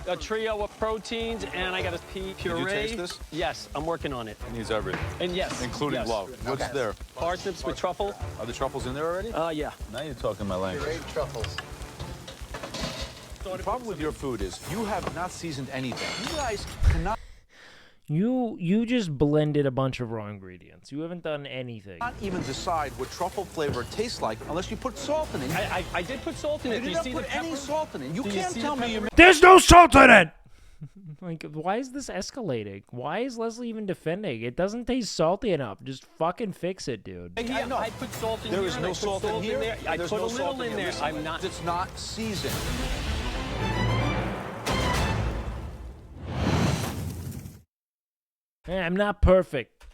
S2: A trio of proteins, and I got a pea puree.
S12: Did you taste this?
S2: Yes, I'm working on it.
S12: It needs everything.
S2: And yes.
S12: Including
S2: yes.
S12: love. What's
S9: Okay.
S12: there?
S2: Parsnips with truffle.
S12: Are the truffles in there already?
S2: Yeah.
S12: Now you're talking my language.
S9: Great truffles.
S12: The problem with your food is you have not seasoned anything. You guys cannot
S1: You just blended a bunch of raw ingredients. You haven't done anything.
S12: even decide what truffle flavor tastes like unless you put salt in it.
S2: I did put salt in it.
S12: You
S2: Do
S12: did
S2: you
S12: not
S2: see
S12: put
S2: the
S12: any
S2: pepper?
S12: salt in it. You
S2: Do
S12: can't
S2: see
S12: tell
S2: the
S12: me you
S2: pepper?
S1: There's no salt in it! Like, why is this escalating? Why is Leslie even defending? It doesn't taste salty enough. Just fucking fix it, dude.
S2: Yeah, I put salt in
S12: There
S2: here.
S12: is
S2: and
S12: no
S2: I put
S12: salt in here.
S2: there. I
S12: There's
S2: put
S12: no
S2: a
S12: salt
S2: little in
S12: here.
S2: there.
S12: Listen,
S2: I'm not.
S12: It's not seasoned.
S1: Hey, I'm not perfect.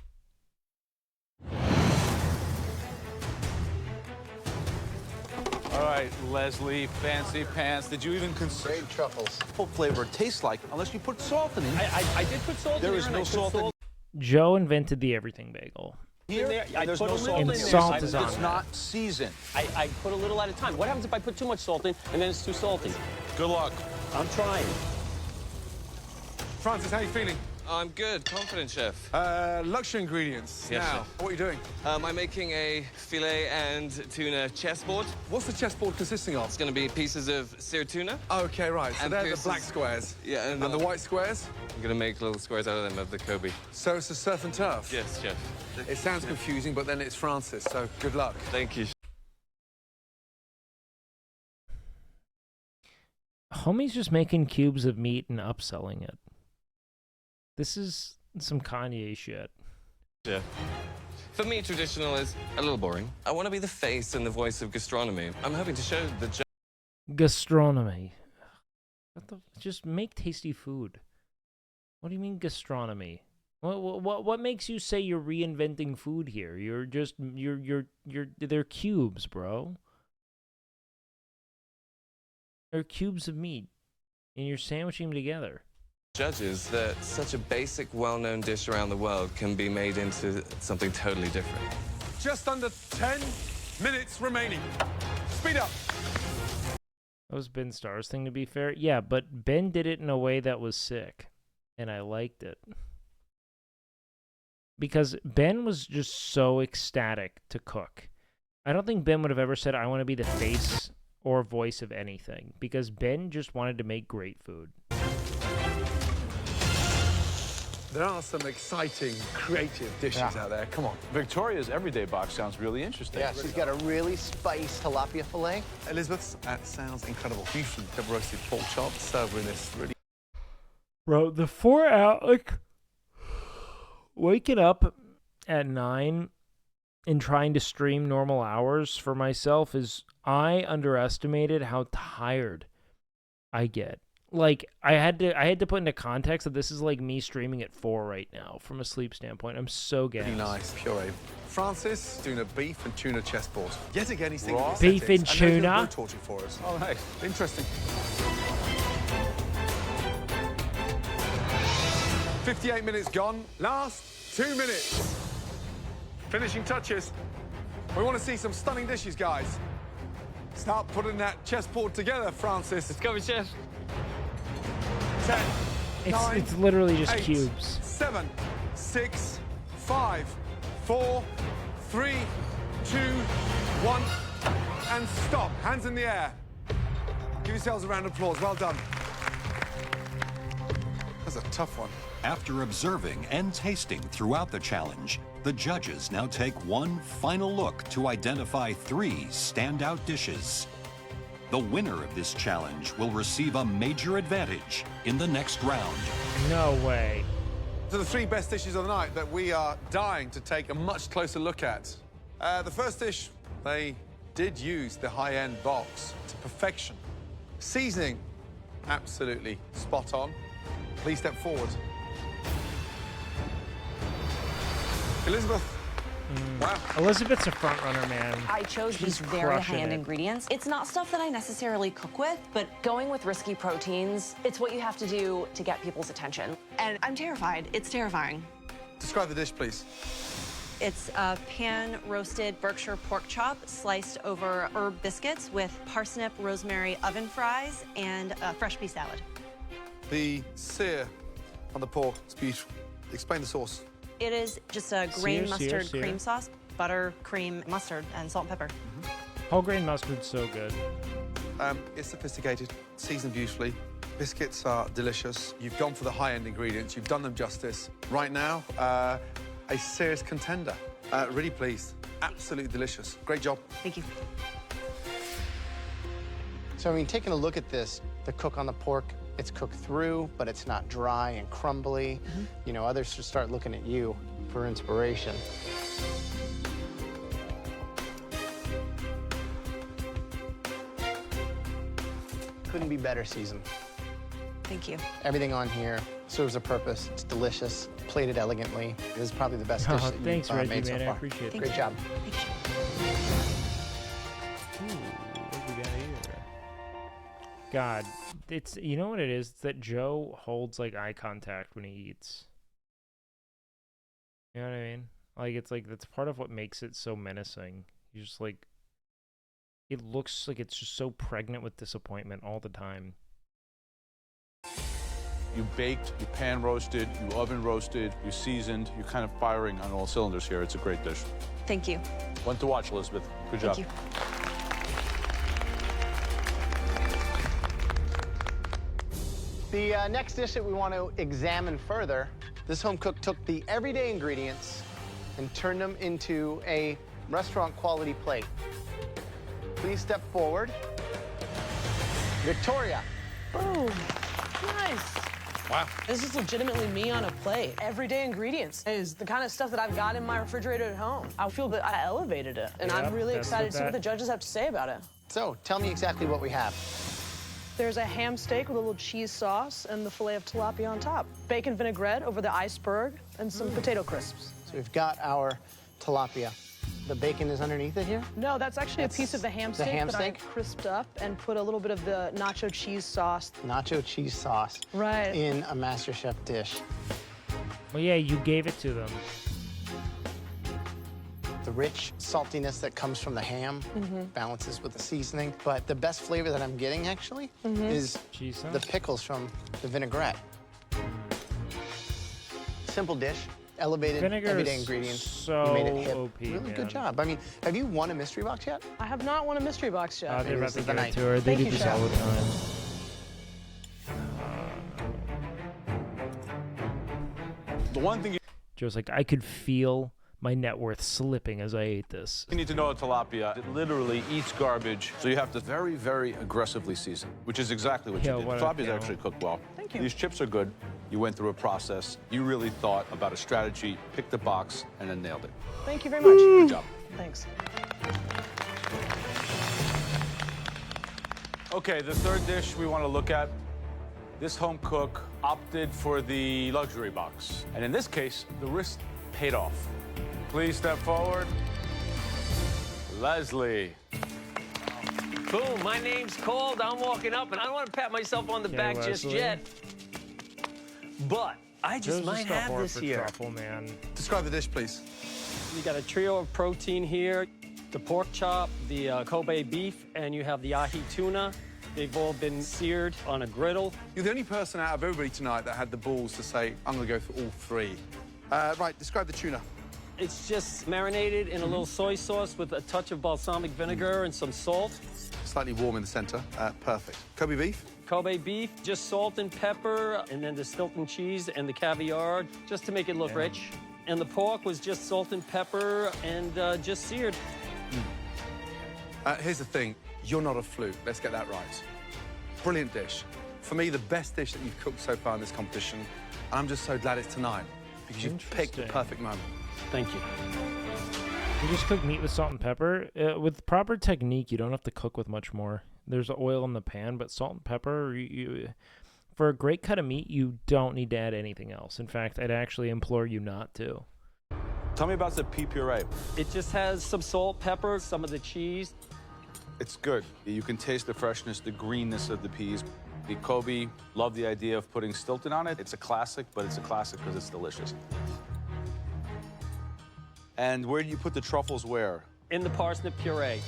S12: All right, Leslie, fancy pants. Did you even consider
S9: Great truffles.
S12: what flavor tastes like unless you put salt in it?
S2: I did put salt in
S12: There
S2: there.
S12: is
S2: and
S12: no
S2: I put
S12: salt in
S1: Joe invented the everything bagel.
S12: here.
S2: there. I
S12: There's
S2: put
S12: no
S2: a
S12: salt
S2: little
S12: in
S2: in
S12: there.
S2: there.
S1: Salt is on
S12: It's
S1: that.
S12: not seasoned.
S2: I put a little at a time. What happens if I put too much salt in and then it's too salty?
S12: Good luck.
S2: I'm trying.
S3: Francis, how are you feeling?
S22: I'm good, confident, chef.
S3: Luxury ingredients.
S22: Yes,
S3: now,
S22: chef.
S3: what are you doing?
S22: I'm making a filet and tuna chessboard.
S3: What's the chessboard consisting of?
S22: It's going to be pieces of seared tuna.
S3: Okay, right. So
S22: And
S3: they're
S22: pieces-
S3: the black squares.
S22: Yeah,
S3: And the white squares?
S22: I'm going to make little squares out of them of the Kobe.
S3: So it's a surf and turf?
S22: Yes, chef.
S3: It sounds confusing, but then it's Francis, so good luck.
S22: Thank you.
S1: Homie's just making cubes of meat and upselling it. This is some Kanye shit.
S22: Yeah. For me, traditional is a little boring. I want to be the face and the voice of gastronomy. I'm hoping to show the
S1: Gastronomy. Just make tasty food. What do you mean gastronomy? What makes you say you're reinventing food here? They're cubes, bro. They're cubes of meat, and you're sandwiching them together.
S22: judges that such a basic, well-known dish around the world can be made into something totally different.
S3: Just under 10 minutes remaining. Speed up.
S1: That was Ben Starr's thing, to be fair. Yeah, but Ben did it in a way that was sick, and I liked it. Because Ben was just so ecstatic to cook. I don't think Ben would have ever said, I want to be the face or voice of anything, because Ben just wanted to make great food.
S3: There are some exciting, creative dishes out there. Come on.
S12: Victoria's everyday box sounds really interesting.
S9: Yeah, she's got a really spiced tilapia fillet.
S3: Elizabeth's, that sounds incredible. Beautifully roasted pork chop served with this really...
S1: Bro, the 4 hour, like, waking up at 9 and trying to stream normal hours for myself is, I underestimated how tired I get. Like, I had to put into context that this is like me streaming at 4 right now from a sleep standpoint. I'm so gassed.
S3: Really nice puree. Francis doing a beef and tuna chessboard. Yet again, he's thinking
S1: Raw? Beef and tuna?
S3: Torture for us.
S12: Oh, nice.
S3: Interesting. 58 minutes gone. Last 2 minutes. Finishing touches. We want to see some stunning dishes, guys. Start putting that chessboard together, Francis.
S22: Let's go, chef.
S3: 10, 9,
S1: It's literally just
S3: 8,
S1: cubes.
S3: 7, 6, 5, 4, 3, 2, 1, and stop. Hands in the air. Give yourselves a round of applause. Well done. That's a tough one.
S5: After observing and tasting throughout the challenge, the judges now take one final look to identify 3 standout dishes. The winner of this challenge will receive a major advantage in the next round.
S1: No way.
S3: To the 3 best dishes of the night that we are dying to take a much closer look at. The first dish, they did use the high-end box to perfection. Seasoning, absolutely spot on. Please step forward. Elizabeth. Wow.
S1: Elizabeth's a front runner, man.
S24: I chose these
S1: She's
S24: very
S1: crushing
S24: high-end
S1: it.
S24: ingredients. It's not stuff that I necessarily cook with, but going with risky proteins, it's what you have to do to get people's attention. And I'm terrified. It's terrifying.
S3: Describe the dish, please.
S24: It's a pan-roasted Berkshire pork chop sliced over herb biscuits with parsnip, rosemary oven fries, and a fresh pea salad.
S3: The sear on the pork is beautiful. Explain the sauce.
S24: It is just a grain
S1: Sear,
S24: mustard
S1: sear.
S24: cream sauce, butter, cream, mustard, and salt and pepper.
S1: Whole grain mustard's so good.
S3: It's sophisticated, seasoned beautifully. Biscuits are delicious. You've gone for the high-end ingredients. You've done them justice. Right now, a serious contender. Really pleased. Absolutely delicious. Great job.
S24: Thank you.
S9: So, I mean, taking a look at this, the cook on the pork, it's cooked through, but it's not dry and crumbly. You know, others should start looking at you for inspiration. Couldn't be better seasoned.
S24: Thank you.
S9: Everything on here serves a purpose. It's delicious, plated elegantly. This is probably the best dish that
S1: Thanks,
S9: you've
S1: Reggie,
S9: made
S1: man.
S9: so
S1: I
S9: far.
S1: appreciate it.
S9: Great job.
S1: Ooh, what do we got here? God, it's, you know what it is? It's that Joe holds like eye contact when he eats. You know what I mean? Like, it's like, that's part of what makes it so menacing. You just like, it looks like it's just so pregnant with disappointment all the time.
S12: You baked, you pan roasted, you oven roasted, you seasoned, you're kind of firing on all cylinders here. It's a great dish.
S24: Thank you.
S12: One to watch, Elizabeth. Good job.
S24: Thank you.
S9: The next dish that we want to examine further, this home cook took the everyday ingredients and turned them into a restaurant quality plate. Please step forward. Victoria.
S17: Boom. Nice.
S3: Wow.
S17: This is legitimately me on a plate. Everyday ingredients is the kind of stuff that I've got in my refrigerator at home. I feel that I elevated it, and I'm really excited to see what the judges have to say about it.
S9: So, tell me exactly what we have.
S17: There's a ham steak with a little cheese sauce and the fillet of tilapia on top. Bacon vinaigrette over the iceberg and some potato crisps.
S9: So we've got our tilapia. The bacon is underneath it here?
S17: No, that's actually a piece of the ham steak that I crisped up and put a little bit of the nacho cheese sauce.
S9: Nacho cheese sauce.
S17: Right.
S9: In a MasterChef dish.
S1: Well, yeah, you gave it to them.
S9: The rich saltiness that comes from the ham balances with the seasoning. But the best flavor that I'm getting, actually, is the pickles from the vinaigrette. Simple dish, elevated
S1: Vinegar
S9: everyday
S1: is
S9: ingredients.
S1: so
S9: You made it hip.
S1: OP,
S9: Really
S1: man.
S9: good job. I mean, have you won a mystery box yet?
S17: I have not won a mystery box yet.
S1: They're about to
S9: This is the
S1: give it
S9: night.
S1: to her. They
S17: Thank
S1: do
S17: you,
S1: this
S17: Chef.
S1: all the time.
S12: The one thing
S1: Joe's like, I could feel my net worth slipping as I ate this.
S12: you need to know about tilapia, it literally eats garbage, so you have to very, very aggressively season, which is exactly what
S1: Yeah,
S12: you did.
S1: what a-
S12: Tilapia's
S1: yeah.
S12: actually cooked well.
S17: Thank you.
S12: These chips are good. You went through a process. You really thought about a strategy, picked the box, and then nailed it.
S17: Thank you very much.
S12: Good job.
S17: Thanks.
S12: Okay, the third dish we want to look at. This home cook opted for the luxury box. And in this case, the risk paid off. Please step forward. Leslie.
S2: Boom, my name's called. I'm walking up, and I don't want to pat myself on the
S1: Okay,
S2: back just
S1: Leslie.
S2: yet. But I just
S1: Joe's
S2: might
S1: got
S2: have
S1: more
S2: this
S1: for
S2: here.
S1: truffle, man.
S3: Describe the dish, please.
S8: You got a trio of protein here, the pork chop, the Kobe beef, and you have the ahi tuna. They've all been seared on a griddle.
S3: You're the only person out of everybody tonight that had the balls to say, I'm going to go for all three. Right, describe the tuna.
S8: It's just marinated in a little soy sauce with a touch of balsamic vinegar and some salt.
S3: Slightly warm in the center. Perfect. Kobe beef.
S8: Kobe beef, just salt and pepper, and then the Stilton cheese and the caviar, just to make it look rich. And the pork was just salt and pepper and just seared.
S3: Here's the thing. You're not a fluke. Let's get that right. Brilliant dish. For me, the best dish that you've cooked so far in this competition. And I'm just so glad it's tonight because you've picked the
S1: Interesting.
S3: perfect moment.
S8: Thank you.
S1: You just cook meat with salt and pepper. With proper technique, you don't have to cook with much more. There's oil in the pan, but salt and pepper, for a great cut of meat, you don't need to add anything else. In fact, I'd actually implore you not to.
S12: Tell me about the pea puree.
S8: It just has some salt, pepper, some of the cheese.
S12: It's good. You can taste the freshness, the greenness of the peas. The Kobe, love the idea of putting Stilton on it. It's a classic, but it's a classic because it's delicious. And where do you put the truffles where?
S8: In the parsnip puree.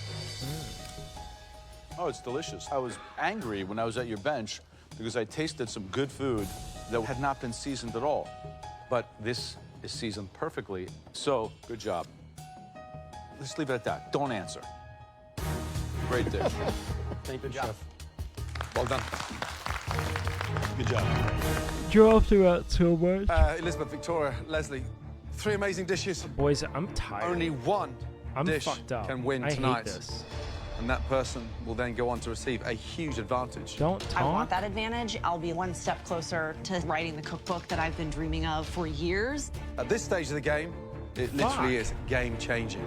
S12: Oh, it's delicious. I was angry when I was at your bench because I tasted some good food that had not been seasoned at all. But this is seasoned perfectly, so good job. Let's leave it at that. Don't answer. Great dish.
S8: Thank you,
S3: Good job.
S8: Chef.
S3: Well done.
S12: Good job.
S1: Dropped her out so much.
S3: Elizabeth, Victoria, Leslie, three amazing dishes.
S1: Boys, I'm tired.
S3: Only one
S1: I'm
S3: dish
S1: fucked up.
S3: can win
S1: I
S3: tonight.
S1: hate this.
S3: And that person will then go on to receive a huge advantage.
S1: Don't
S24: I want
S1: talk.
S24: that advantage. I'll be one step closer to writing the cookbook that I've been dreaming of for years.
S3: At this stage of the game, it literally is game-changing.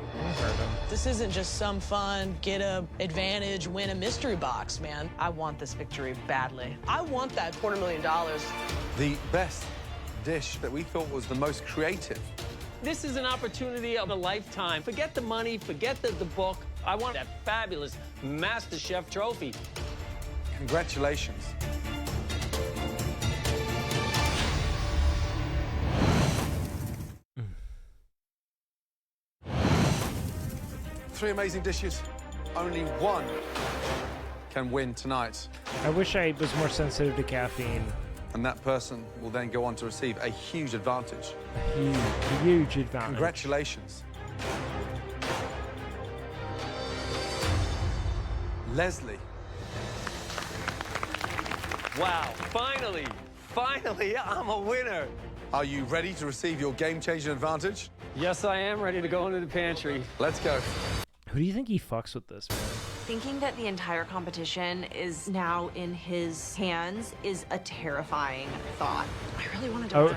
S17: This isn't just some fun, get a advantage, win a mystery box, man. I want this victory badly. I want that $250,000.
S3: The best dish that we thought was the most creative.
S8: This is an opportunity of a lifetime. Forget the money, forget the book. I want that fabulous Master Chef trophy.
S3: Congratulations. Three amazing dishes. Only one can win tonight.
S1: I wish I was more sensitive to caffeine.
S3: And that person will then go on to receive a huge advantage.
S1: A huge advantage.
S3: Congratulations. Leslie.
S2: Wow, finally, I'm a winner.
S3: Are you ready to receive your game-changing advantage?
S8: Yes, I am ready to go into the pantry.
S3: Let's go.
S1: Who do you think he fucks with this, man?
S24: Thinking that the entire competition is now in his hands is a terrifying thought. I really want to
S1: Oh,
S24: win.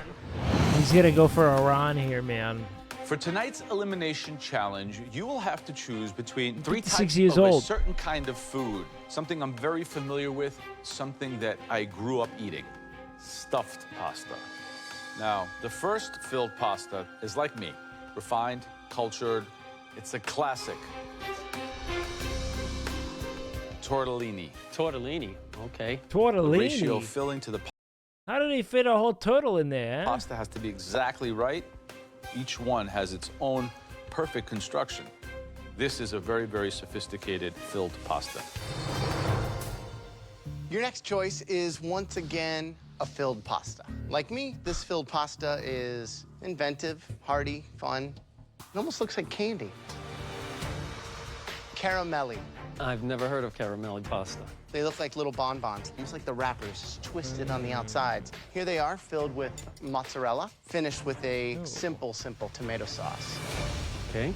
S1: he's gonna go for a run here, man.
S12: For tonight's elimination challenge, you will have to choose between three
S1: 56
S12: types
S1: years
S12: of
S1: old.
S12: a certain kind of food. Something I'm very familiar with, something that I grew up eating. Stuffed pasta. Now, the first filled pasta is like me, refined, cultured. It's a classic. Tortellini.
S8: Tortellini, okay.
S12: The ratio
S1: Tortellini.
S12: filling to the
S1: How do they fit a whole turtle in there?
S12: pasta has to be exactly right. Each one has its own perfect construction. This is a very, very sophisticated filled pasta.
S9: Your next choice is once again a filled pasta. Like me, this filled pasta is inventive, hearty, fun. It almost looks like candy. Caramelli.
S8: I've never heard of caramelli pasta.
S9: They look like little bonbons, almost like the wrappers, just twisted on the outsides. Here they are, filled with mozzarella, finished with a simple tomato sauce.
S8: Okay.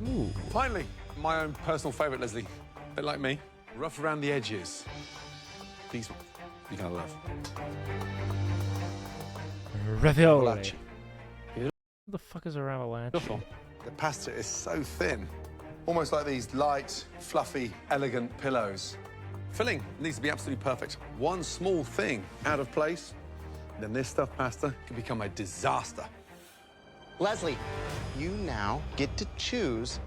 S3: Ooh. Finally, my own personal favorite, Leslie. A bit like me, rough around the edges. These ones you're gonna love.
S1: Ravioli. What the fuck is a ravioli?
S3: The pasta is so thin, almost like these light, fluffy, elegant pillows. Filling needs to be absolutely perfect. One small thing out of place, then this stuffed pasta can become a disaster.
S9: Leslie, you now get to choose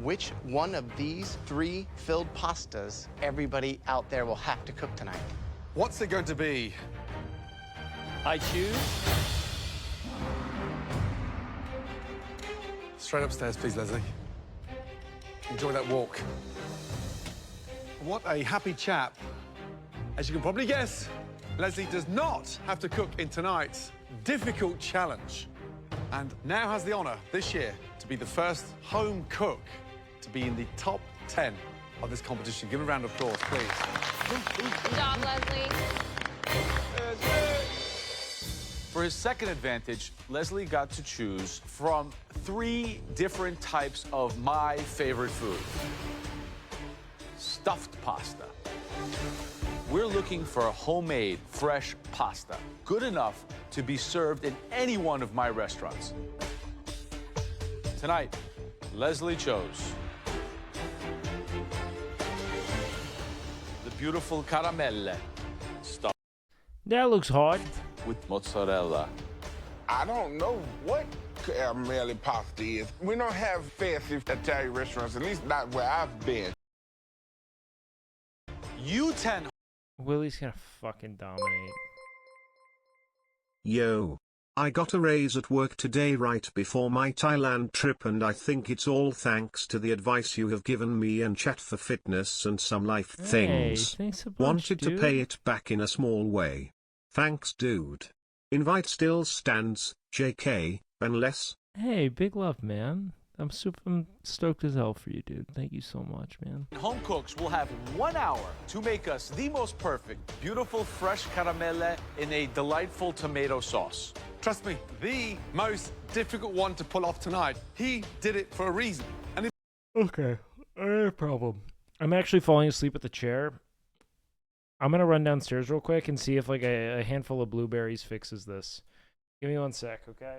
S9: which one of these 3 filled pastas everybody out there will have to cook tonight.
S3: What's it going to be?
S8: I choose.
S3: Straight upstairs, please, Leslie. Enjoy that walk. What a happy chap. As you can probably guess, Leslie does not have to cook in tonight's difficult challenge, and now has the honor this year to be the first home cook to be in the top 10 of this competition. Give a round of applause, please.
S6: Good job, Leslie.
S12: For his second advantage, Leslie got to choose from 3 different types of my favorite food. Stuffed pasta. We're looking for a homemade, fresh pasta, good enough to be served in any one of my restaurants. Tonight, Leslie chose the beautiful caramelle stuffed
S1: That looks hard.
S12: with mozzarella.
S16: I don't know what caramelli pasta is. We don't have fancy Italian restaurants, at least not where I've been.
S12: You 10.
S1: Willie's gonna fucking dominate.
S15: Yo. I got a raise at work today right before my Thailand trip, and I think it's all thanks to the advice you have given me and chat for fitness and some life things.
S1: Thanks a bunch,
S15: Wanted to
S1: dude.
S15: pay it back in a small way. Thanks, dude. Invite still stands, JK, unless...
S1: Hey, big love, man. I'm stoked as hell for you, dude. Thank you so much, man.
S12: Home cooks will have 1 hour to make us the most perfect, beautiful, fresh caramelle in a delightful tomato sauce.
S3: Trust me, the most difficult one to pull off tonight. He did it for a reason. And
S1: Okay, no problem. I'm actually falling asleep at the chair. I'm gonna run downstairs real quick and see if like a handful of blueberries fixes this. Give me 1 sec, okay?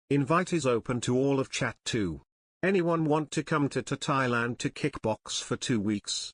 S15: Invite is open to all of chat too. Anyone want to come to Thailand to kickbox for 2 weeks?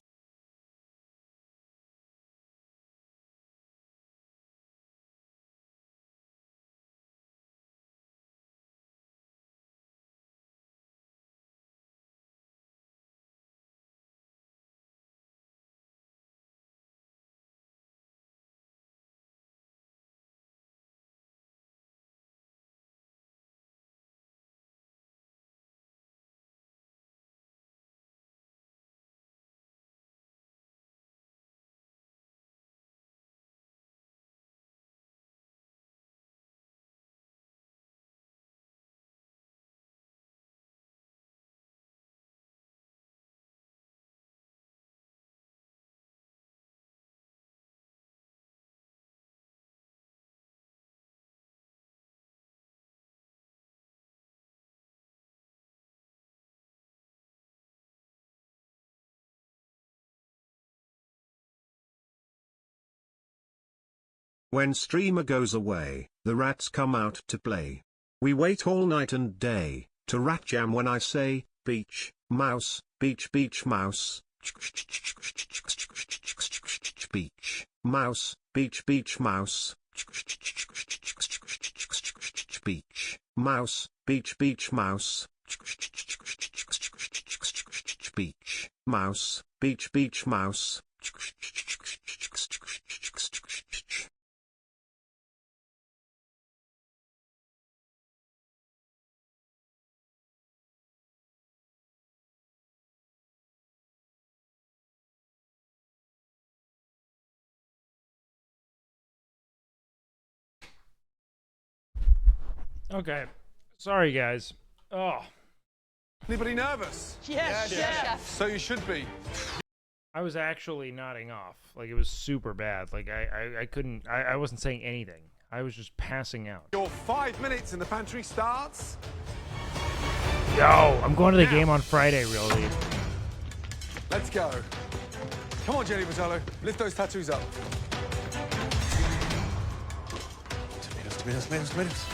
S15: When streamer goes away, the rats come out to play. We wait all night and day, to rat jam when I say, beach, mouse, beach, mouse. Beach, mouse, beach, mouse. Beach, mouse, beach, mouse. Beach, mouse, beach, mouse.
S1: Okay. Sorry, guys. Oh.
S3: Anybody nervous?
S17: Yes, chef.
S3: So you should be.
S1: I was actually nodding off. Like, it was super bad. Like, I couldn't... I wasn't saying anything. I was just passing out.
S3: Your 5 minutes in the pantry starts.
S1: Yo, I'm going to the game on Friday, really.
S3: Let's go. Come on, Jenny Vitello. Lift those tattoos up. Tomatoes.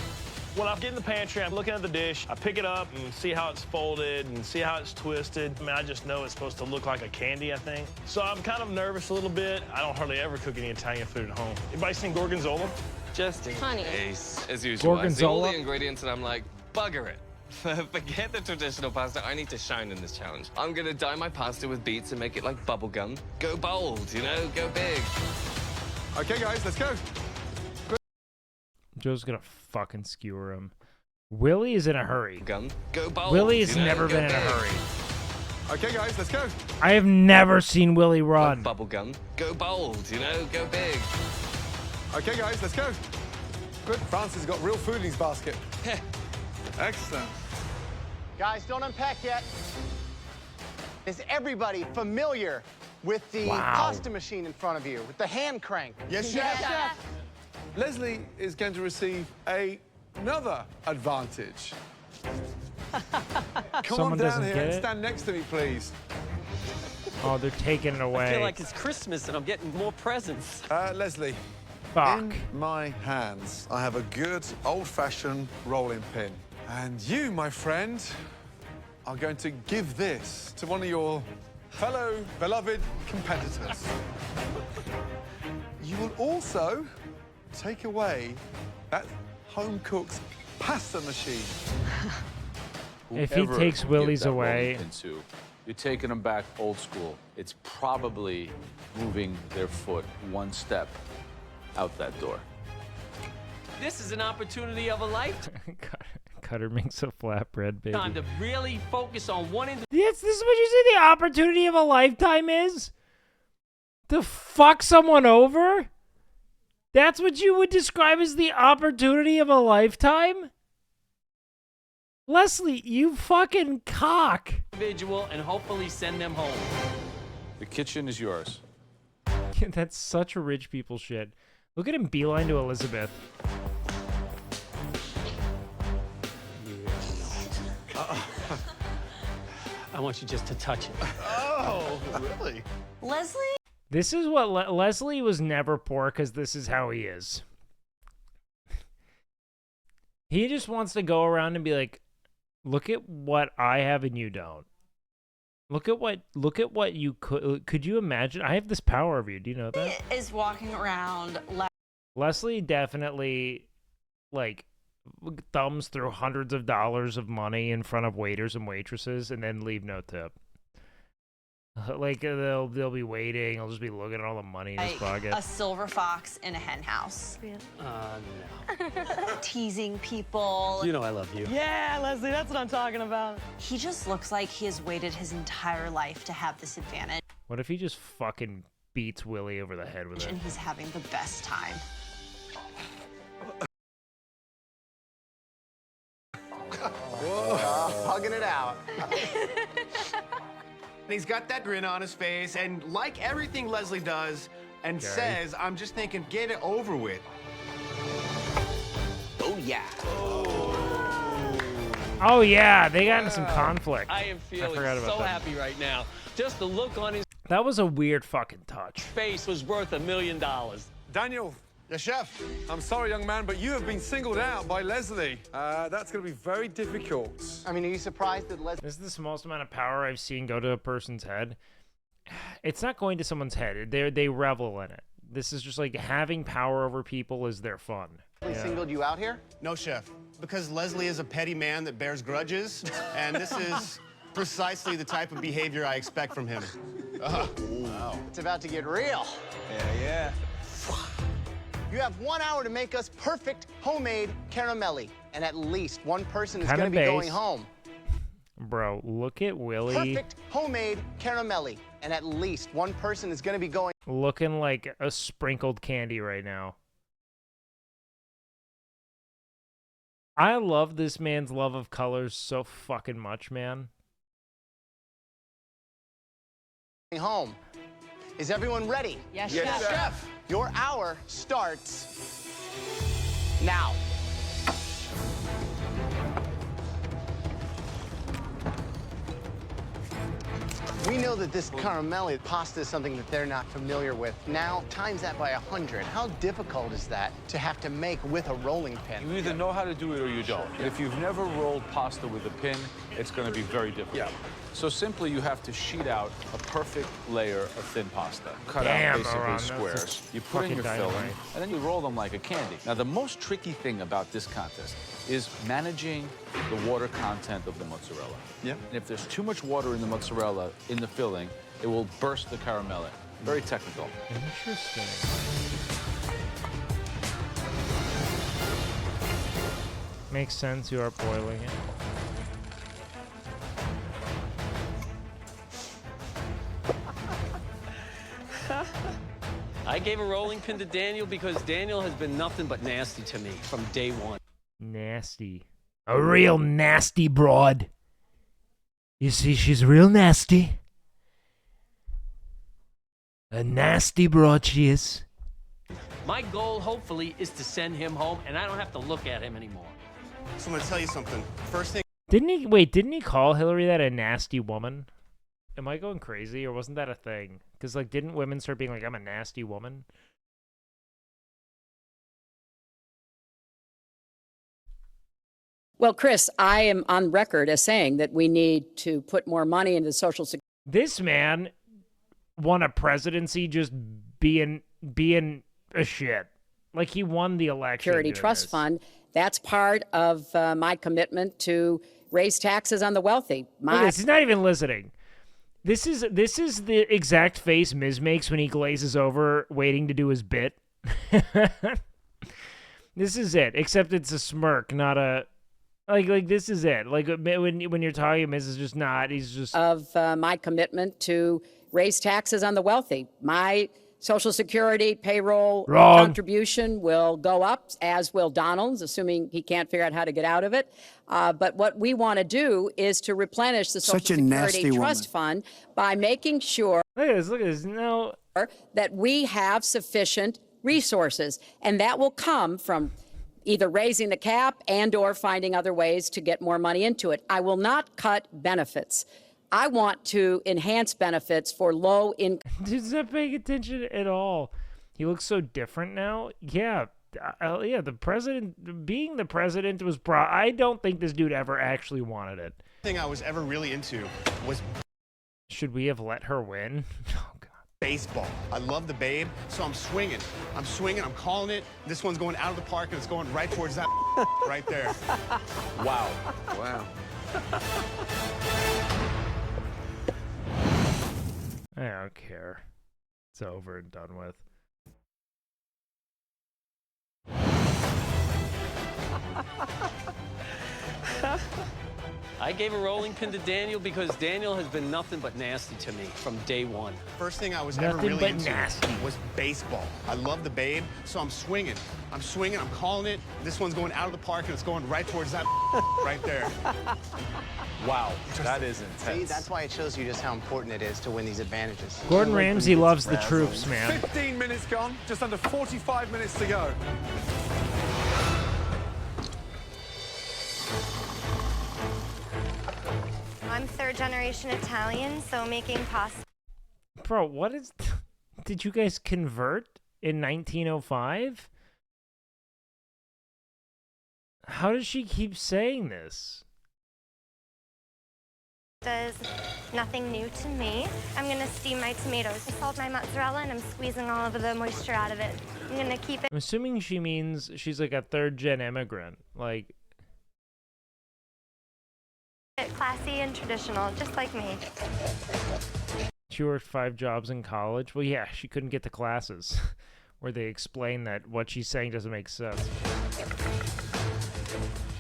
S10: When I get in the pantry, I'm looking at the dish. I pick it up and see how it's folded and see how it's twisted. I mean, I just know it's supposed to look like a candy, I think. So I'm kind of nervous a little bit. I don't hardly ever cook any Italian food at home. Anybody seen Gorgonzola?
S22: Just in
S6: Honey.
S22: case, as usual. I see all
S1: Gorgonzola?
S22: the ingredients and I'm like, bugger it. Forget the traditional pasta. I need to shine in this challenge. I'm gonna dye my pasta with beets and make it like bubblegum. Go bold, you know, go big.
S3: Okay, guys, let's go.
S1: Joe's gonna fucking skewer him. Willie is in a hurry.
S22: Go bold.
S1: Willie has
S22: you know,
S1: never
S22: go
S1: been in a
S22: big.
S1: hurry.
S3: Okay, guys, let's go.
S1: I have never seen Willie run.
S22: Bubblegum. Go bold, you know, go big.
S3: Okay, guys, let's go. Good. Francis has got real food in his basket. Excellent.
S9: Guys, don't unpack yet. Is everybody familiar with the
S3: Wow.
S9: pasta machine in front of you, with the hand crank?
S3: Yes, chef. Leslie is going to receive another advantage. Come
S1: Someone
S3: on down
S1: doesn't
S3: here
S1: get
S3: and
S1: it?
S3: stand next to me, please.
S1: Oh, they're taking it away.
S8: I feel like it's Christmas and I'm getting more presents.
S3: Leslie.
S1: Fuck.
S3: In my hands, I have a good old-fashioned rolling pin. And you, my friend, are going to give this to one of your fellow beloved competitors. You will also take away that home-cooked pasta machine.
S1: If he
S12: Whoever
S1: takes
S12: you
S1: Willie's
S12: give that
S1: away-
S12: rolling pin to, you're taking them back old school. It's probably moving their foot one step out that door.
S18: This is an opportunity of a lifetime
S1: Cutter makes a flatbread, baby.
S18: to really focus on one individual.
S1: Yes, this is what you say the opportunity of a lifetime is? To fuck someone over? That's what you would describe as the opportunity of a lifetime? Leslie, you fucking cock.
S18: And hopefully send them home.
S12: The kitchen is yours.
S1: That's such a rich people shit. Look at him beeline to Elizabeth.
S8: I want you just to touch it.
S3: Oh, really?
S11: Leslie?
S1: This is what Leslie was never poor because this is how he is. He just wants to go around and be like, look at what I have and you don't. Look at what you could you imagine? I have this power over you. Do you know that?
S24: Is walking around.
S1: Leslie definitely like thumbs through hundreds of dollars of money in front of waiters and waitresses and then leave no tip. Like they'll be waiting. I'll just be looking at all the money in his pocket.
S24: A silver fox in a hen house.
S8: No.
S24: Teasing people.
S8: You know I love you.
S17: Yeah, Leslie, that's what I'm talking about.
S24: He just looks like he has waited his entire life to have this advantage.
S1: What if he just fucking beats Willie over the head with it?
S24: And he's having the best time.
S9: Hugging it out.
S23: And he's got that grin on his face, and like everything Leslie does and
S1: Gary.
S23: says, I'm just thinking, get it over with.
S2: Oh, yeah.
S1: Oh yeah, they got into some conflict.
S18: I am feeling
S1: forgot about
S18: so
S1: that.
S18: happy right now. Just the look on his
S1: That was a weird fucking touch.
S18: face was worth $1 million.
S3: Daniel, Yes, chef. I'm sorry, young man, but you have been singled out by Leslie. That's going to be very difficult.
S9: I mean, are you surprised that Leslie...
S1: This is the smallest amount of power I've seen go to a person's head. It's not going to someone's head. They revel in it. This is just like having power over people is their fun.
S9: singled you out here?
S23: No, chef. Because Leslie is a petty man that bears grudges, and this is precisely the type of behavior I expect from him.
S9: Wow. It's about to get real.
S23: Yeah.
S9: You have 1 hour to make us perfect homemade caramelli, and at least one person is
S1: Kinda
S9: going to be
S1: base.
S9: going home.
S1: Bro, look at Willie.
S9: Perfect homemade caramelli, and at least one person is going to be going.
S1: Looking like a sprinkled candy right now. I love this man's love of colors so fucking much, man.
S9: Home. Is everyone ready?
S24: Yes,
S23: Yes,
S24: chef.
S23: chef.
S9: Your hour starts now. We know that this caramelli pasta is something that they're not familiar with. Now, times that by 100. How difficult is that to have to make with a rolling pin?
S12: You either know how to do it or you don't. If you've never rolled pasta with a pin, it's going to be very difficult. So simply, you have to sheet out a perfect layer of thin pasta. Cut
S1: Damn,
S12: out basically
S1: Aaron, that's
S12: squares.
S1: just
S12: You put in your
S1: fucking
S12: filling,
S1: dynamite.
S12: and then you roll them like a candy. Now, the most tricky thing about this contest is managing the water content of the mozzarella.
S23: Yeah.
S12: And if there's too much water in the mozzarella, in the filling, it will burst the caramelli. Very technical.
S1: Interesting. Makes sense, you are boiling it.
S8: I gave a rolling pin to Daniel because Daniel has been nothing but nasty to me from day one.
S1: Nasty. A real nasty broad. You see, she's real nasty. A nasty broad she is.
S8: My goal, hopefully, is to send him home, and I don't have to look at him anymore.
S23: So I'm going to tell you something. First thing...
S1: Didn't he call Hillary that a nasty woman? Am I going crazy, or wasn't that a thing? Because, like, didn't women start being like, I'm a nasty woman?
S7: Well, Chris, I am on record as saying that we need to put more money into Social Security.
S1: This man won a presidency just being a shit. Like, he won the election.
S7: Security
S1: doing
S7: Trust
S1: this.
S7: Fund. That's part of my commitment to raise taxes on the wealthy.
S1: Look at this, he's not even listening. This is the exact face Miz makes when he glazes over, waiting to do his bit. This is it, except it's a smirk, not a like. This is it. Like when you're talking, Miz is just not. He's just
S7: of my commitment to raise taxes on the wealthy. My Social Security payroll contribution will go up, as will Donald's, assuming he can't figure out how to get out of it. But what we want to do is to replenish the Social Security Trust Fund by making sure
S1: look at this. No,
S7: that we have sufficient resources, and that will come from either raising the cap and or finding other ways to get more money into it. I will not cut benefits. I want to enhance benefits for low income.
S1: Dude's not paying attention at all. He looks so different now. Yeah, yeah. The president, being the president, was I don't think this dude ever actually wanted it.
S23: Thing I was ever really into was...
S1: Should we have let her win? Oh, God.
S23: Baseball. I love the babe, so I'm swinging. I'm calling it. This one's going out of the park, and it's going right towards that right there.
S12: Wow.
S3: Wow.
S1: I don't care. It's over and done with.
S8: I gave a rolling pin to Daniel because Daniel has been nothing but nasty to me from day one.
S23: First thing I was ever
S1: Nothing
S23: really
S1: but
S23: into
S1: nasty.
S23: was baseball. I love the babe, so I'm swinging. I'm calling it. This one's going out of the park, and it's going right towards that right there.
S12: Wow, that is
S9: See,
S12: intense.
S9: that's why it shows you just how important it is to win these advantages.
S1: Gordon Ramsay loves the troops, man.
S3: 15 minutes gone, just under 45 minutes to go.
S11: I'm third-generation Italian, so making pasta.
S1: Bro, what is... Did you guys convert in 1905? How does she keep saying this?
S11: Does nothing new to me. I'm gonna steam my tomatoes. I salt my mozzarella and I'm squeezing all of the moisture out of it. I'm gonna keep it
S1: I'm assuming she means she's like a third-gen immigrant. Like,
S11: classy and traditional, just like me.
S1: she worked 5 jobs in college. Well, yeah, she couldn't get to classes where they explain that what she's saying doesn't make sense.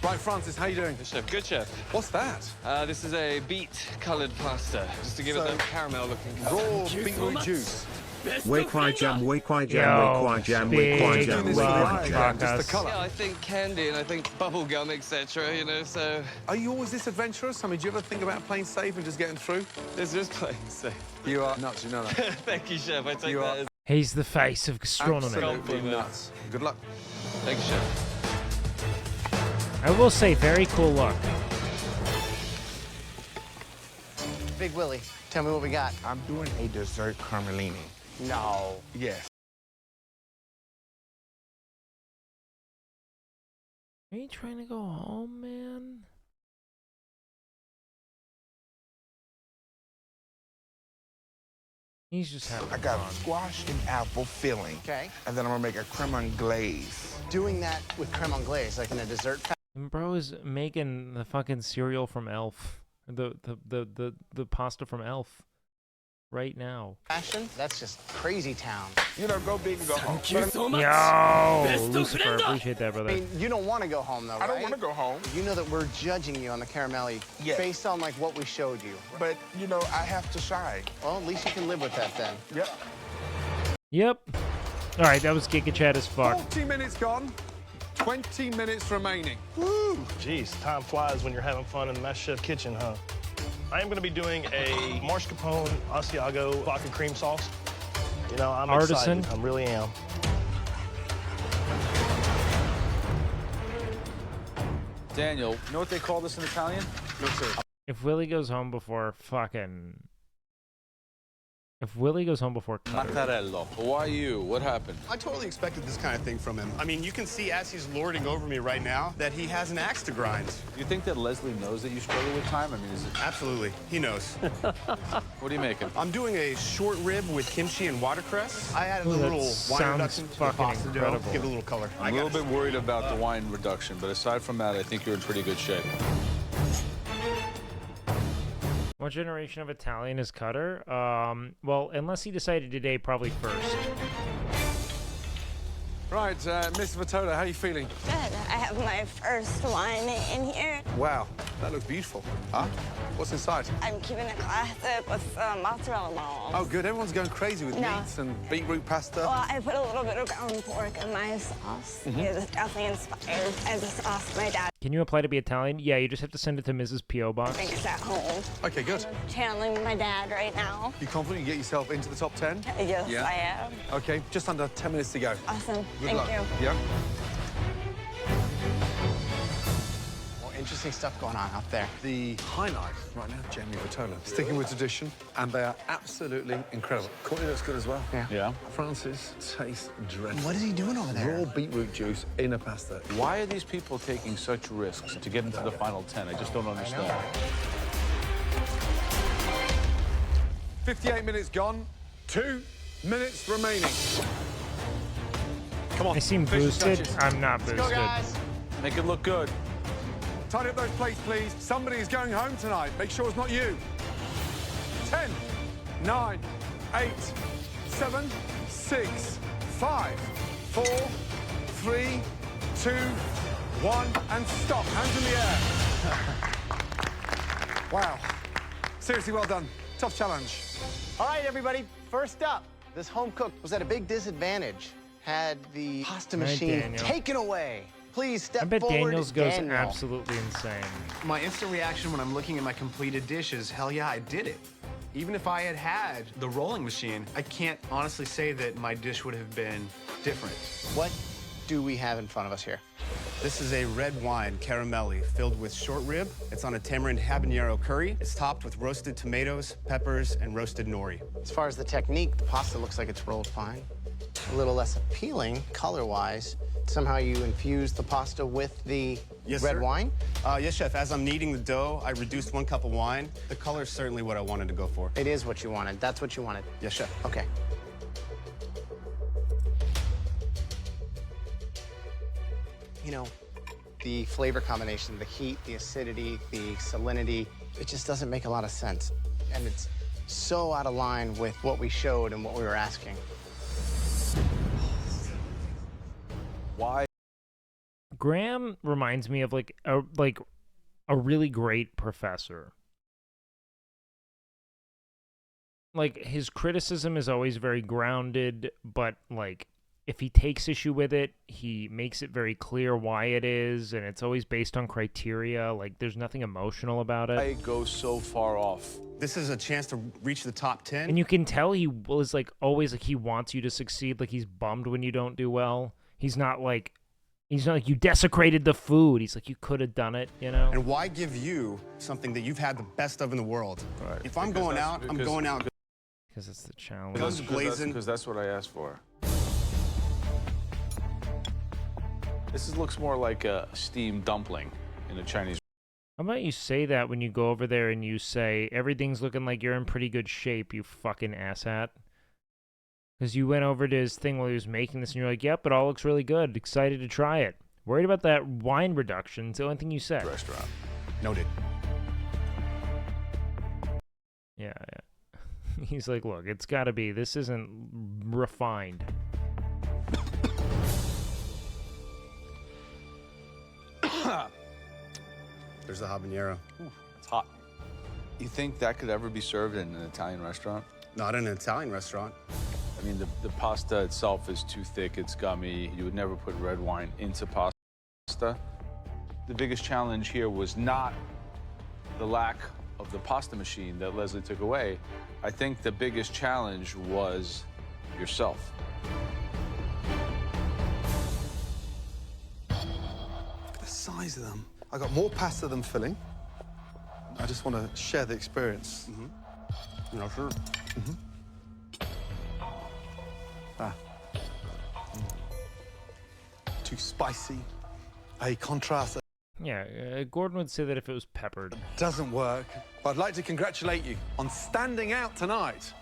S3: Right, Francis, how you doing?
S22: Good chef, good chef.
S3: What's that?
S22: This is a beet-colored pasta, just to give it that caramel-looking color.
S3: Raw beetroot juice.
S15: WakeWilder jam, WakeWilder jam, WakeWilder jam, WakeWilder jam, WakeWilder jam.
S3: Just the colour.
S22: Yeah, I think candy and I think bubble gum, etc. You know, so.
S3: Are you always this adventurous? I mean, do you ever think about playing safe and just getting through?
S22: This is playing safe.
S3: You are nuts, you know that.
S22: Thank you, chef. I take
S3: You
S22: that
S3: are
S22: as
S1: He's the face of gastronomy.
S3: absolutely nuts. Good luck.
S22: Thank you, chef.
S1: I will say, very cool look.
S9: Big Willie, tell me what we got.
S16: I'm doing a dessert Carmelini.
S9: No.
S16: Yes.
S1: Are you trying to go home, man? He's just having
S16: I got
S1: fun.
S16: squash and apple filling.
S9: Okay.
S16: And then I'm gonna make a creme anglaise.
S9: Doing that with creme anglaise, like in a dessert
S1: And bro is making the fucking cereal from Elf. The pasta from Elf. Right now.
S9: fashion, that's just crazy town.
S16: You know, go big and go home.
S1: Yo, Lucifer, appreciate that,
S9: I
S1: brother.
S9: mean, you don't want to go home, though,
S16: I don't
S9: right?
S16: want to go home.
S9: You know that we're judging you on the caramelli
S16: Yes.
S9: based on, like, what we showed you.
S16: But, you know, I have to shine.
S9: Well, at least you can live with that, then.
S16: Yep.
S1: Yep. All right, that was Giga Chat as fuck.
S3: 40 minutes gone. 20 minutes remaining.
S10: Woo! Jeez, time flies when you're having fun in the Master Chef kitchen, huh? I am going to be doing a mascarpone Asiago vodka cream sauce. You know, I'm
S1: Artisan.
S10: excited. I really am.
S12: Daniel, you know what they call this in Italian?
S3: No, sir.
S1: If Willie goes home before fucking... If Willie goes home before Cutter.
S12: Mattarello. Why you? What happened?
S23: I totally expected this kind of thing from him. I mean, you can see as he's lording over me right now that he has an axe to grind.
S12: You think that Leslie knows that you struggle with time? I mean, is it...
S23: Absolutely. He knows.
S12: What are you making?
S23: I'm doing a short rib with kimchi and watercress. I added a
S1: Ooh, that
S23: little wine
S1: sounds
S23: reduction to the
S1: fucking
S23: pasta dough.
S1: incredible.
S23: Give it a little color.
S12: I'm a little bit worried about the wine reduction, but aside from that, I think you're in pretty good shape.
S1: What generation of Italian is Cutter? Well, unless he decided today, probably first.
S3: Right, Miss Vitola, how are you feeling?
S13: Good. I have my first wine in here.
S3: Wow, that looks beautiful. Huh? What's inside?
S13: I'm keeping it classic with mozzarella balls.
S3: Oh, good. Everyone's going crazy with
S13: No.
S3: meats and beetroot pasta.
S13: Well, I put a little bit of ground pork in my sauce. It's definitely inspired as a sauce my dad
S1: Can you apply to be Italian? Yeah, you just have to send it to Mrs. P.O. Box.
S13: makes at home.
S3: Okay, good.
S13: Channeling my dad right now.
S3: You confident you get yourself into the top 10?
S13: Yes,
S3: Yeah.
S13: I am.
S3: Okay, just under 10 minutes to go.
S13: Awesome.
S3: Good
S13: Thank
S3: luck.
S13: you.
S3: Yeah?
S9: More interesting stuff going on out there.
S3: The highlight right now, Jamie Vitola. Sticking with tradition, and they are absolutely incredible. Courtney looks good as well.
S12: Yeah.
S3: Francis tastes dreadful.
S9: What is he doing over there?
S3: Raw beetroot juice in a pasta.
S12: Why are these people taking such risks to get into the final 10? I just don't understand.
S3: 58 minutes gone, 2 minutes remaining. Come on.
S1: I seem
S3: finish the
S1: boosted.
S3: touches.
S1: I'm not
S3: Let's
S1: boosted.
S3: go, guys.
S12: Make it look good.
S3: Tidy up those plates, please. Somebody is going home tonight. Make sure it's not you. 10, 9, 8, 7, 6, 5, 4, 3, 2, 1, and stop. Hands in the air. Wow. Seriously, well done. Tough challenge.
S9: All right, everybody. First up, this home cook was at a big disadvantage. Had the pasta
S1: All right,
S9: machine
S1: Daniel.
S9: taken away. Please step
S1: I bet
S9: forward.
S1: Daniel's goes
S9: Daniel.
S1: absolutely insane.
S23: My instant reaction when I'm looking at my completed dish is, hell yeah, I did it. Even if I had the rolling machine, I can't honestly say that my dish would have been different.
S9: What do we have in front of us here?
S23: This is a red wine caramelli filled with short rib. It's on a tamarind habanero curry. It's topped with roasted tomatoes, peppers, and roasted nori.
S9: As far as the technique, the pasta looks like it's rolled fine. A little less appealing color-wise. somehow you infuse the pasta with the red wine?
S23: Yes, chef. As I'm kneading the dough, I reduced 1 cup of wine. The color is certainly what I wanted to go for.
S9: It is what you wanted. That's what you wanted.
S23: Yes, chef.
S9: Okay. You know, the flavor combination, the heat, the acidity, the salinity, it just doesn't make a lot of sense. And it's so out of line with what we showed and what we were asking.
S12: Why?
S1: Graham reminds me of like a really great professor. Like, his criticism is always very grounded, but like if he takes issue with it, he makes it very clear why it is, and it's always based on criteria. Like, there's nothing emotional about it.
S12: I go so far off.
S23: This is a chance to reach the top 10.
S1: And you can tell he was like always like he wants you to succeed. Like, he's bummed when you don't do well. He's not like you desecrated the food. He's like, you could have done it, you know?
S23: And why give you something that you've had the best of in the world?
S12: Right.
S23: If I'm going out, I'm going out.
S1: Because it's the challenge.
S23: Guns blazing.
S12: Because that's what I asked for. Looks more like a steamed dumpling in a Chinese.
S1: How about you say that when you go over there and you say, everything's looking like you're in pretty good shape, you fucking asshat? Because you went over to his thing while he was making this, and you're like, yep, it all looks really good. Excited to try it. Worried about that wine reduction. It's the only thing you said.
S23: Restaurant. Noted.
S1: Yeah. He's like, look, it's got to be. This isn't refined.
S23: There's the habanero.
S12: Ooh, it's hot. You think that could ever be served in an Italian restaurant?
S23: Not in an Italian restaurant.
S12: I mean, the pasta itself is too thick, it's gummy. You would never put red wine into pasta. The biggest challenge here was not the lack of the pasta machine that Leslie took away. I think the biggest challenge was yourself.
S3: Look at the size of them. I got more pasta than filling. I just want to share the experience.
S23: Mm-hmm. No, sure.
S3: Mm-hmm. Too spicy. A contrast.
S1: Yeah, Gordon would say that if it was peppered.
S3: Doesn't work. But I'd like to congratulate you on standing out tonight,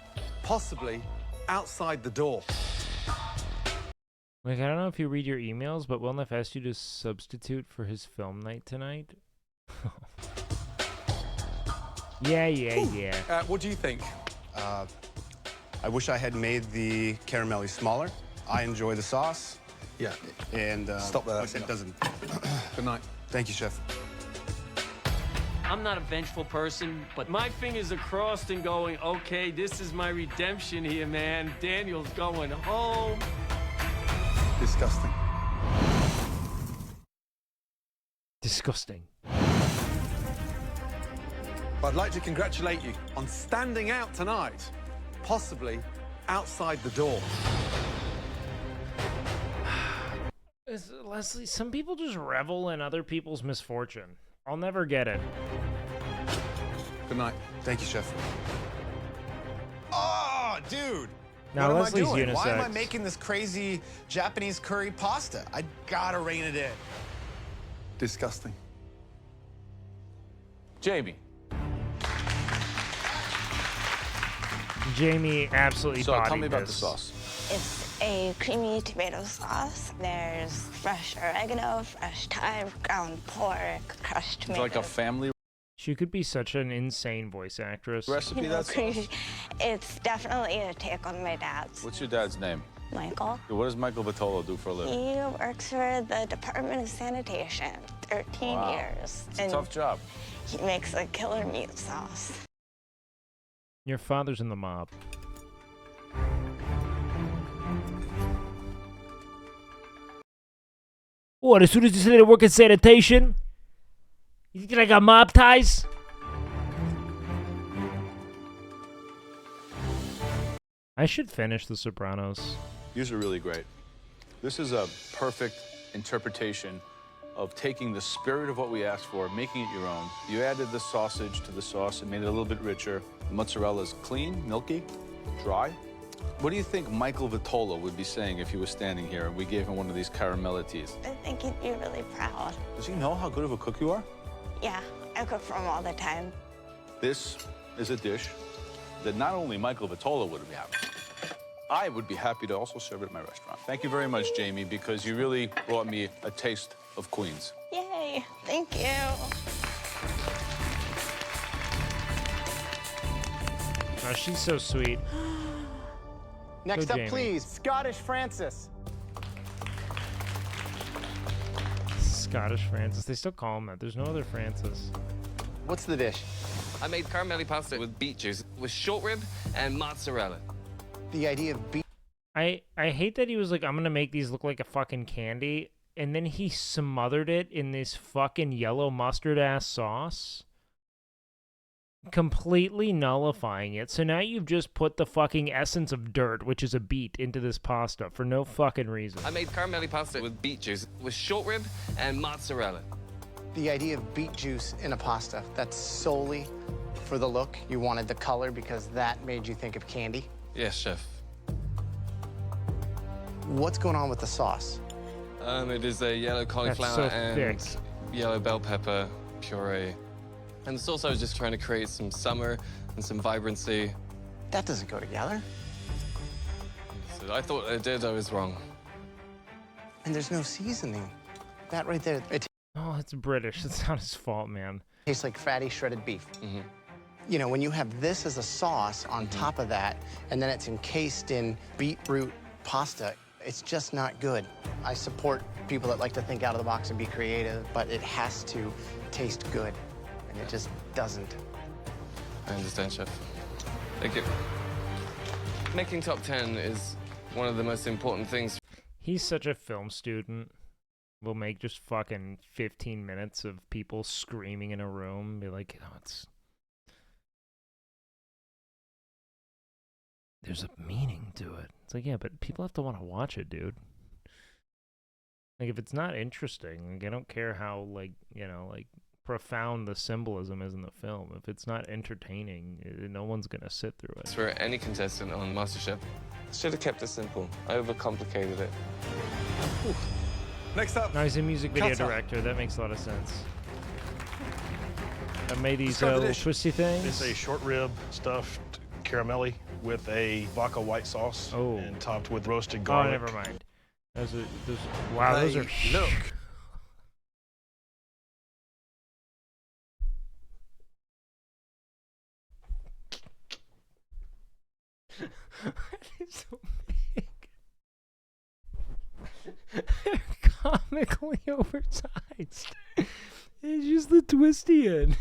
S3: possibly outside the door.
S1: Like, I don't know if you read your emails, but Wilnef asked you to substitute for his film night tonight. Yeah.
S3: What do you think?
S23: I wish I had made the caramelli smaller. I enjoy the sauce.
S3: Yeah.
S23: And
S3: stop that.
S23: It doesn't.
S3: Good night.
S23: Thank you, chef.
S8: I'm not a vengeful person, but my fingers are crossed and going, okay, this is my redemption here, man. Daniel's going home.
S3: Disgusting.
S1: Disgusting.
S3: I'd like to congratulate you on standing out tonight, possibly outside the door.
S1: Leslie, some people just revel in other people's misfortune. I'll never get it.
S3: Good night.
S23: Thank you, chef. Oh, dude.
S1: Now,
S23: what
S1: Leslie's
S23: am I doing?
S1: unisex.
S23: Why am I making this crazy Japanese curry pasta? I gotta rein it in.
S3: Disgusting.
S12: Jamie.
S1: Jamie absolutely
S12: So
S1: bodied
S12: tell me about
S1: this.
S12: the sauce.
S13: It's a creamy tomato sauce. There's fresh oregano, fresh thyme, ground pork, crushed
S12: It's
S13: tomatoes.
S12: like a family
S1: She could be such an insane voice actress.
S12: recipe.
S13: You know,
S12: That sauce.
S13: it's definitely a take on my dad's.
S12: What's your dad's name?
S13: Michael.
S12: What does Michael Vitolo do for a living?
S13: He works for the Department of Sanitation, 13
S12: Wow.
S13: years.
S12: It's a tough job.
S13: He makes a killer meat sauce.
S1: Your father's in the mob. What, as soon as you say to work in sanitation? You think I got mob ties? I should finish The Sopranos.
S12: These are really great. This is a perfect interpretation of taking the spirit of what we asked for, making it your own. You added the sausage to the sauce and made it a little bit richer. The mozzarella is clean, milky, dry. What do you think Michael Vitola would be saying if he was standing here and we gave him one of these caramellities?
S13: I think he'd be really proud.
S12: Does he know how good of a cook you are?
S13: Yeah, I cook for him all the time.
S12: This is a dish that not only Michael Vitola would be happy, I would be happy to also serve it at my restaurant. Thank you very much, Jamie, because you really brought me a taste of Queens.
S13: Yay, thank you.
S1: Oh, she's so sweet.
S9: Next
S1: Go,
S9: up,
S1: Jamie.
S9: please, Scottish Francis.
S1: Scottish Francis. They still call him that. There's no other Francis.
S9: What's the dish?
S22: I made caramelli pasta with beet juice, with short rib and mozzarella.
S9: The idea of beet.
S1: I hate that he was like, I'm gonna make these look like a fucking candy, and then he smothered it in this fucking yellow mustard ass sauce, completely nullifying it. So now you've just put the fucking essence of dirt, which is a beet, into this pasta for no fucking reason.
S22: I made caramelli pasta with beet juice, with short rib and mozzarella.
S9: The idea of beet juice in a pasta, that's solely for the look. You wanted the color because that made you think of candy.
S22: Yes, chef.
S9: What's going on with the sauce?
S22: It is a yellow cauliflower
S1: so
S22: and
S1: thick.
S22: yellow bell pepper puree. And the sauce I was just trying to create some summer and some vibrancy.
S9: That doesn't go together.
S22: So I thought I did, I was wrong.
S9: And there's no seasoning. That right there, it
S1: Oh, it's British. It's not his fault, man.
S9: tastes like fatty shredded beef. You know, when you have this as a sauce on top of that, and then it's encased in beetroot pasta, it's just not good. I support people that like to think out of the box and be creative, but it has to taste good, and it just doesn't.
S22: I understand, chef. Thank you. Making top 10 is one of the most important things.
S1: He's such a film student. We'll make just fucking 15 minutes of people screaming in a room. Be like, oh, there's a meaning to it. It's like, yeah, but people have to want to watch it, dude. Like, if it's not interesting, like, I don't care how, like, you know, like, profound the symbolism is in the film. If it's not entertaining, no one's gonna sit through it.
S22: For any contestant on MasterChef, should have kept it simple. I overcomplicated it.
S3: Next up.
S1: No, he's a music video
S3: Cutter.
S1: director. That makes a lot of sense. I made these
S3: Let's go to the
S1: little
S3: dish.
S1: twisty things.
S10: It's a short rib stuffed caramelli with a vodka white sauce and topped with roasted
S1: Oh,
S10: garlic.
S1: never mind. Wow, those are.
S3: Look.
S1: It's so big. They're comically oversized. It's just the twisty end.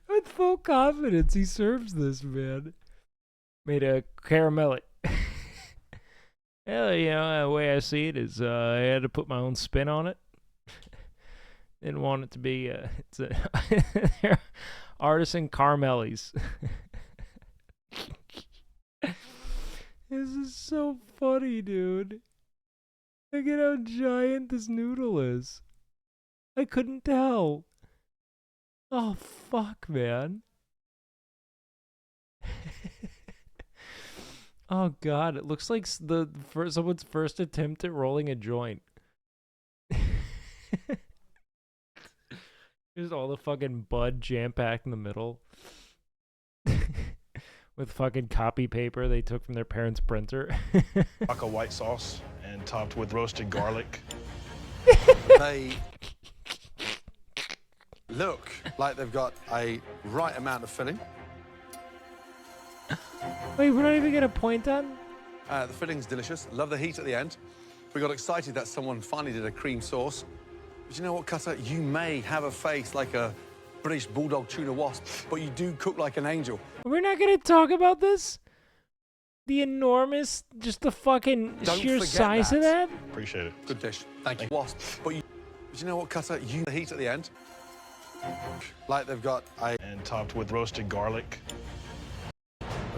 S1: With full confidence, he serves this, man. Made a caramelli. Hell, you know, the way I see it is I had to put my own spin on it. Didn't want it to be, it's a artisan caramellis. This is so funny, dude. Look at how giant this noodle is. I couldn't tell. Oh, fuck, man. Oh, God. It looks like someone's first attempt at rolling a joint. Just all the fucking bud jam-packed in the middle. With fucking copy paper they took from their parents' printer.
S10: Vodka white sauce and topped with roasted garlic.
S3: They look like they've got a right amount of filling.
S1: Wait, we're not even gonna point on?
S3: The filling's delicious. Love the heat at the end. We got excited that someone finally did a cream sauce. But you know what, Cutter? You may have a face like a British bulldog tuna wasp, but you do cook like an angel.
S1: We're not gonna talk about this? The enormous, just the fucking
S3: Don't
S1: sheer
S3: forget
S1: size of that?
S10: Appreciate it.
S3: Good dish. Thank you. Wasp. But you know what, Cutter? You the heat at the end. Like they've got a
S10: And topped with roasted garlic.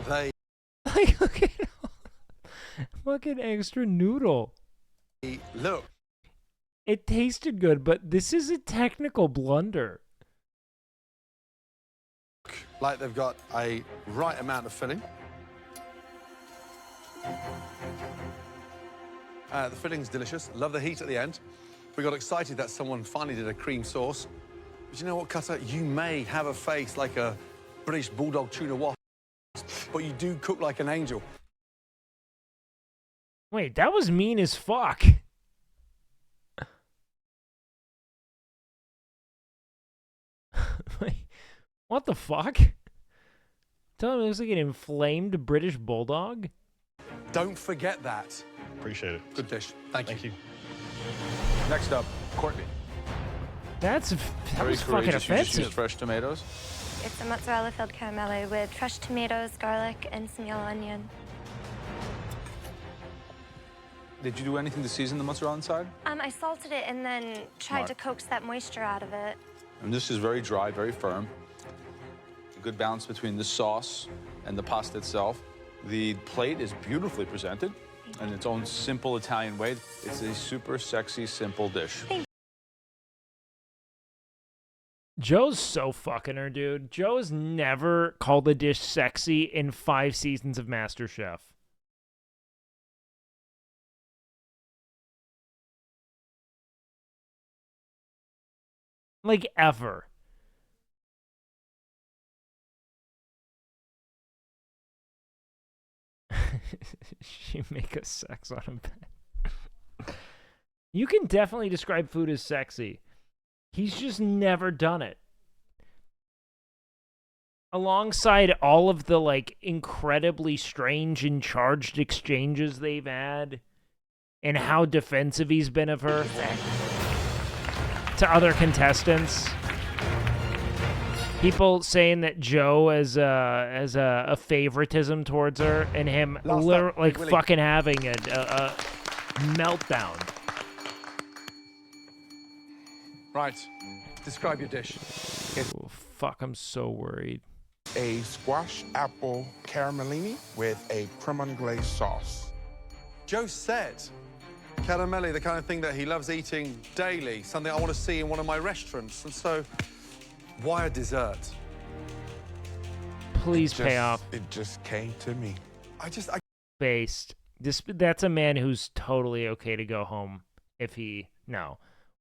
S3: they
S1: Like, look at fucking extra noodle.
S3: look.
S1: It tasted good, but this is a technical blunder.
S3: like they've got a right amount of filling. The filling's delicious. Love the heat at the end. We got excited that someone finally did a cream sauce. But you know what, Cutter? You may have a face like a British bulldog tuna wasp, but you do cook like an angel.
S1: Wait, that was mean as fuck. Wait, what the fuck? Tell him it looks like an inflamed British bulldog.
S3: Don't forget that.
S10: Appreciate it.
S3: Good dish. Thank you.
S12: Next up, Courtney.
S1: That
S12: Very
S1: was fucking
S12: courageous. You just
S1: offensive.
S12: used fresh tomatoes.
S11: It's a mozzarella-filled caramelle with fresh tomatoes, garlic, and some yellow onion.
S12: Did you do anything to season the mozzarella inside?
S11: I salted it and then tried to coax that moisture out of it.
S12: And this is very dry, very firm. A good balance between the sauce and the pasta itself. The plate is beautifully presented in its own simple Italian way. It's a super sexy, simple dish.
S1: Joe's so fucking her, dude. Joe has never called a dish sexy in 5 seasons of MasterChef. Like, ever. She make us sex on a bed. You can definitely describe food as sexy. He's just never done it. Alongside all of the, like, incredibly strange and charged exchanges they've had, and how defensive he's been of her to other contestants. People saying that Joe has a favoritism towards her, and him like fucking having a meltdown.
S3: Right. Describe your dish.
S1: Oh, fuck, I'm so worried.
S16: A squash apple caramellini with a creme anglaise sauce.
S3: Joe said caramelli, the kind of thing that he loves eating daily, something I want to see in one of my restaurants. And so, why a dessert?
S1: Please pay off.
S16: It just came to me.
S1: Based. That's a man who's totally okay to go home if he... No.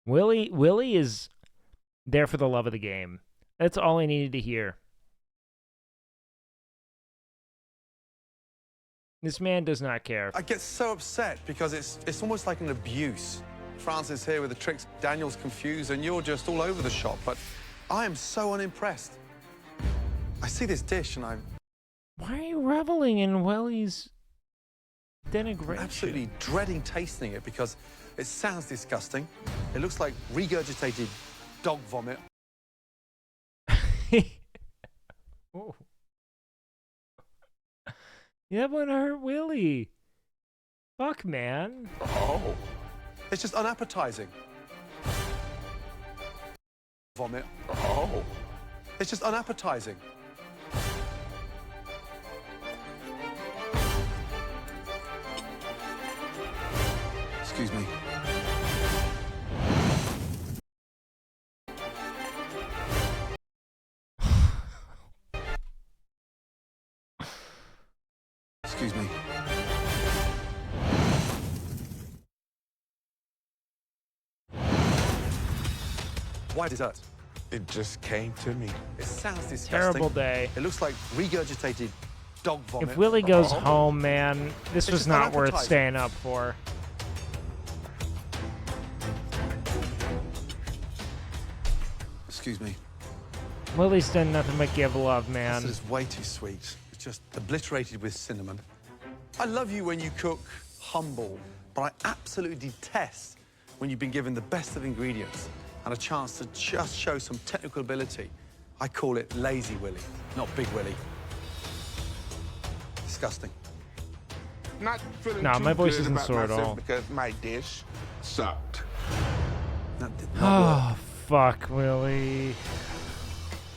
S1: Willie is there for the love of the game. That's all I needed to hear. This man does not care.
S3: I get so upset because it's almost like an abuse. Francis here with the tricks, Daniel's confused, and you're just all over the shop. But I am so unimpressed. I see this dish and I'm...
S1: Why are you reveling in Willie's denigration?
S3: I'm absolutely dreading tasting it because it sounds disgusting. It looks like regurgitated dog vomit.
S1: Oh. Yeah, but hurt Willie. Fuck, man.
S3: Oh. It's just unappetizing. Vomit. Oh. It's just unappetizing. Excuse me. Excuse me. Why dessert?
S16: It just came to me.
S3: It sounds disgusting.
S1: Terrible day.
S3: It looks like regurgitated dog vomit.
S1: If Willie goes home, man, this
S3: It's
S1: was
S3: just
S1: not worth
S3: unappetizing.
S1: staying up for.
S3: Excuse me.
S1: Willie's done nothing but give love, man.
S3: This is way too sweet. It's just obliterated with cinnamon. I love you when you cook humble, but I absolutely detest when you've been given the best of ingredients and a chance to just show some technical ability. I call it lazy Willie, not Big Willie. Disgusting.
S16: Not feeling
S1: Nah,
S16: too
S1: my voice
S16: good
S1: isn't
S16: about
S1: sore at
S16: myself
S1: all.
S16: because my dish sucked.
S3: That did not
S1: Oh,
S3: work.
S1: fuck, Willie.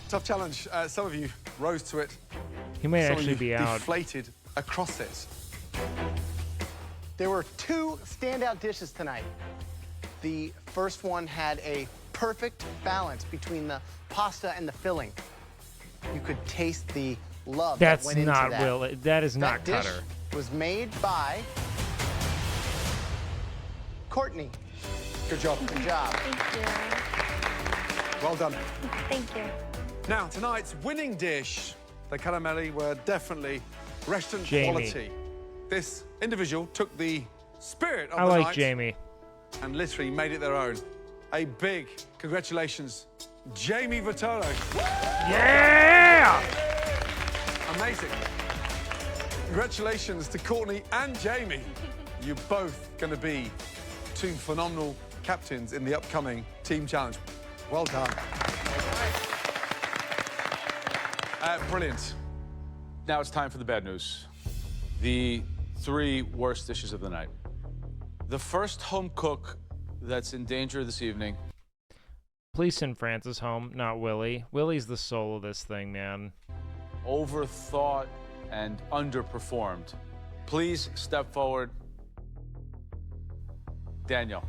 S3: Tough challenge. Some of you rose to it.
S1: He may
S3: Some of
S1: actually
S3: you
S1: be out.
S3: deflated across it.
S9: There were 2 standout dishes tonight. The first one had a perfect balance between the pasta and the filling. you could taste the love
S1: That's
S9: that went into
S1: not
S9: that.
S1: Will. That is not
S9: That dish
S1: Cutter.
S9: was made by Courtney.
S3: Good job.
S9: Good job.
S11: Thank you.
S3: Well done.
S11: Thank you.
S3: Now, tonight's winning dish, the caramelli, were definitely restaurant
S1: Jamie.
S3: quality. This individual took the spirit of
S1: I
S3: the
S1: like
S3: night
S1: Jamie.
S3: and literally made it their own. A big congratulations, Jamie Vitolo.
S1: Yeah!
S3: Amazing. Congratulations to Courtney and Jamie. You're both going to be two phenomenal captains in the upcoming team challenge. Well done.
S12: Brilliant. Now it's time for the bad news. The 3 worst dishes of the night. The first home cook that's in danger this evening.
S1: Please send Francis home, not Willie. Willie's the soul of this thing, man.
S12: Overthought and underperformed. Please step forward. Daniel.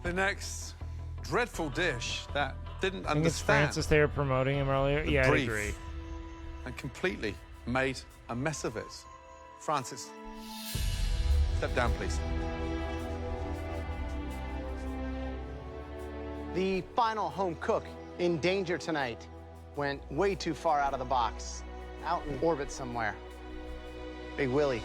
S3: The next dreadful dish that didn't
S1: I think it's
S3: understand
S1: Francis they were promoting him earlier.
S3: the
S1: Yeah, I
S3: brief
S1: agree.
S3: and completely made a mess of it. Francis, step down, please.
S9: The final home cook in danger tonight went way too far out of the box, out in orbit somewhere. Big Willie.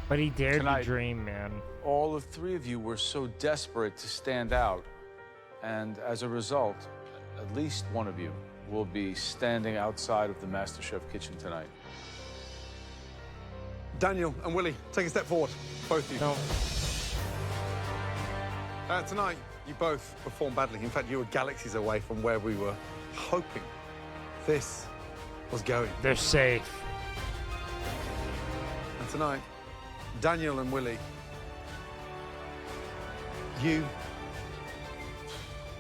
S1: But he dared
S12: Tonight,
S1: to dream, man.
S12: All of 3 of you were so desperate to stand out. And as a result, at least one of you will be standing outside of the MasterChef kitchen tonight.
S3: Daniel and Willie, take a step forward, both of you.
S1: No.
S3: Tonight, you both performed badly. In fact, you were galaxies away from where we were hoping this was going.
S1: They're safe.
S3: And tonight, Daniel and Willie, you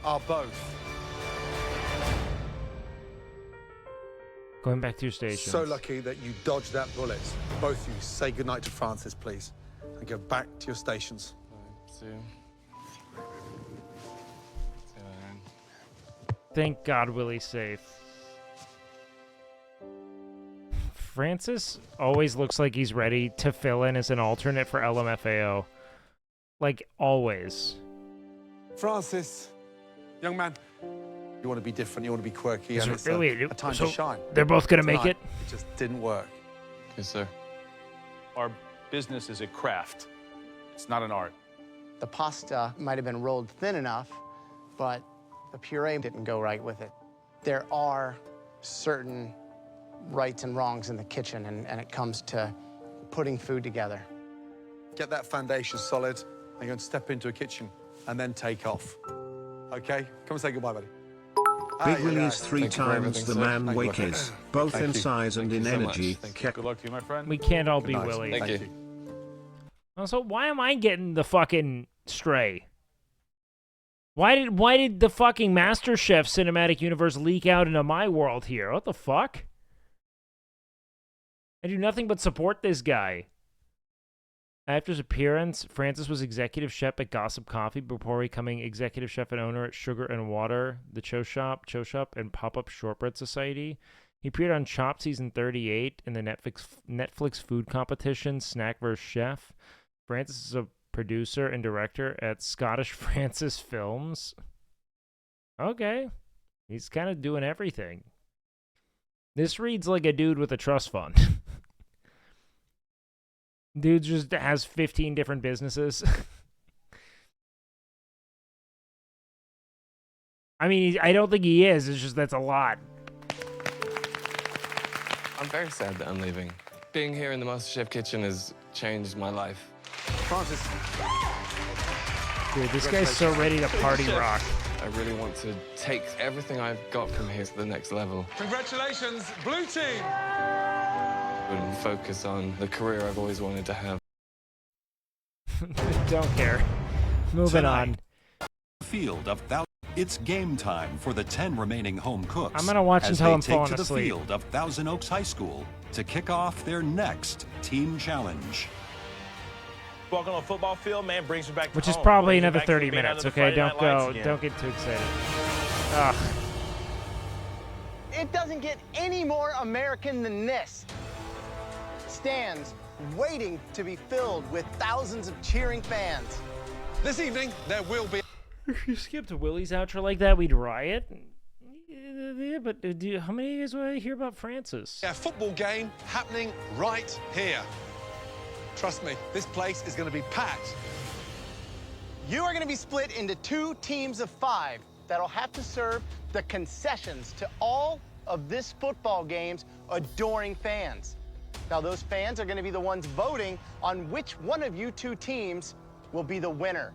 S3: are both
S1: Going back to your station.
S3: so lucky that you dodged that bullet. Both of you, say goodnight to Francis, please, and go back to your stations.
S1: Thank God Willie's safe. Francis always looks like he's ready to fill in as an alternate for LMFAO. Like, always.
S3: Francis, young man, you want to be different, you want to be quirky,
S1: Is
S3: and
S1: it
S3: it's
S1: really-
S3: a time
S1: so
S3: to shine.
S1: they're both gonna make
S3: Tonight,
S1: it?
S3: It just didn't work.
S12: Yes, sir. Our business is a craft. It's not an art.
S9: The pasta might have been rolled thin enough, but the puree didn't go right with it. There are certain rights and wrongs in the kitchen, and it comes to putting food together.
S3: Get that foundation solid, and you're going to step into a kitchen and then take off. Okay? Come and say goodbye, buddy.
S15: Big Willie is 3 times the man Wake is, both in size and in energy.
S12: Good luck to you, my friend.
S1: We can't all be
S3: night.
S1: Willie.
S22: Thank you.
S1: Also, why am I getting the fucking stray? Why did the fucking MasterChef cinematic universe leak out into my world here? What the fuck? I do nothing but support this guy. After his appearance, Francis was executive chef at Gossip Coffee before becoming executive chef and owner at Sugar and Water, the Cho Shop, and Pop-Up Shortbread Society. He appeared on Chopped Season 38 in the Netflix food competition Snack vs. Chef. Francis is a producer and director at Scottish Francis Films. Okay. He's kind of doing everything. This reads like a dude with a trust fund. Dude just has 15 different businesses. I mean, I don't think he is. It's just that's a lot.
S22: I'm very sad that I'm leaving. Being here in the MasterChef kitchen has changed my life.
S3: Francis.
S1: Dude, this guy's so ready to party rock.
S22: I really want to take everything I've got from here to the next level
S3: Congratulations, blue team!
S22: and focus on the career I've always wanted to have.
S1: Don't care. Moving on.
S5: Field of thousands. It's game time for the 10 remaining home cooks.
S1: I'm gonna watch
S5: as
S1: until
S5: they
S1: I'm
S5: take
S1: falling
S5: to the
S1: asleep.
S5: field of Thousand Oaks High School to kick off their next team challenge.
S10: Walking on a football field, man, brings me back to
S1: Which is
S10: home.
S1: probably
S10: Brings me
S1: another
S10: back to
S1: 30
S10: being under
S1: minutes,
S10: the
S1: okay?
S10: Friday
S1: Don't
S10: night lights
S1: go.
S10: again.
S1: Don't get too excited. Ugh.
S9: It doesn't get any more American than this. Stands waiting to be filled with thousands of cheering fans.
S3: This evening, there will be...
S1: If you skipped Willie's outro like that, we'd riot. Yeah, but how many of you guys want to hear about Francis?
S3: a football game happening right here. Trust me, this place is going to be packed.
S9: You are going to be split into 2 teams of 5 that'll have to serve the concessions to all of this football game's adoring fans. Now, those fans are going to be the ones voting on which one of you 2 teams will be the winner.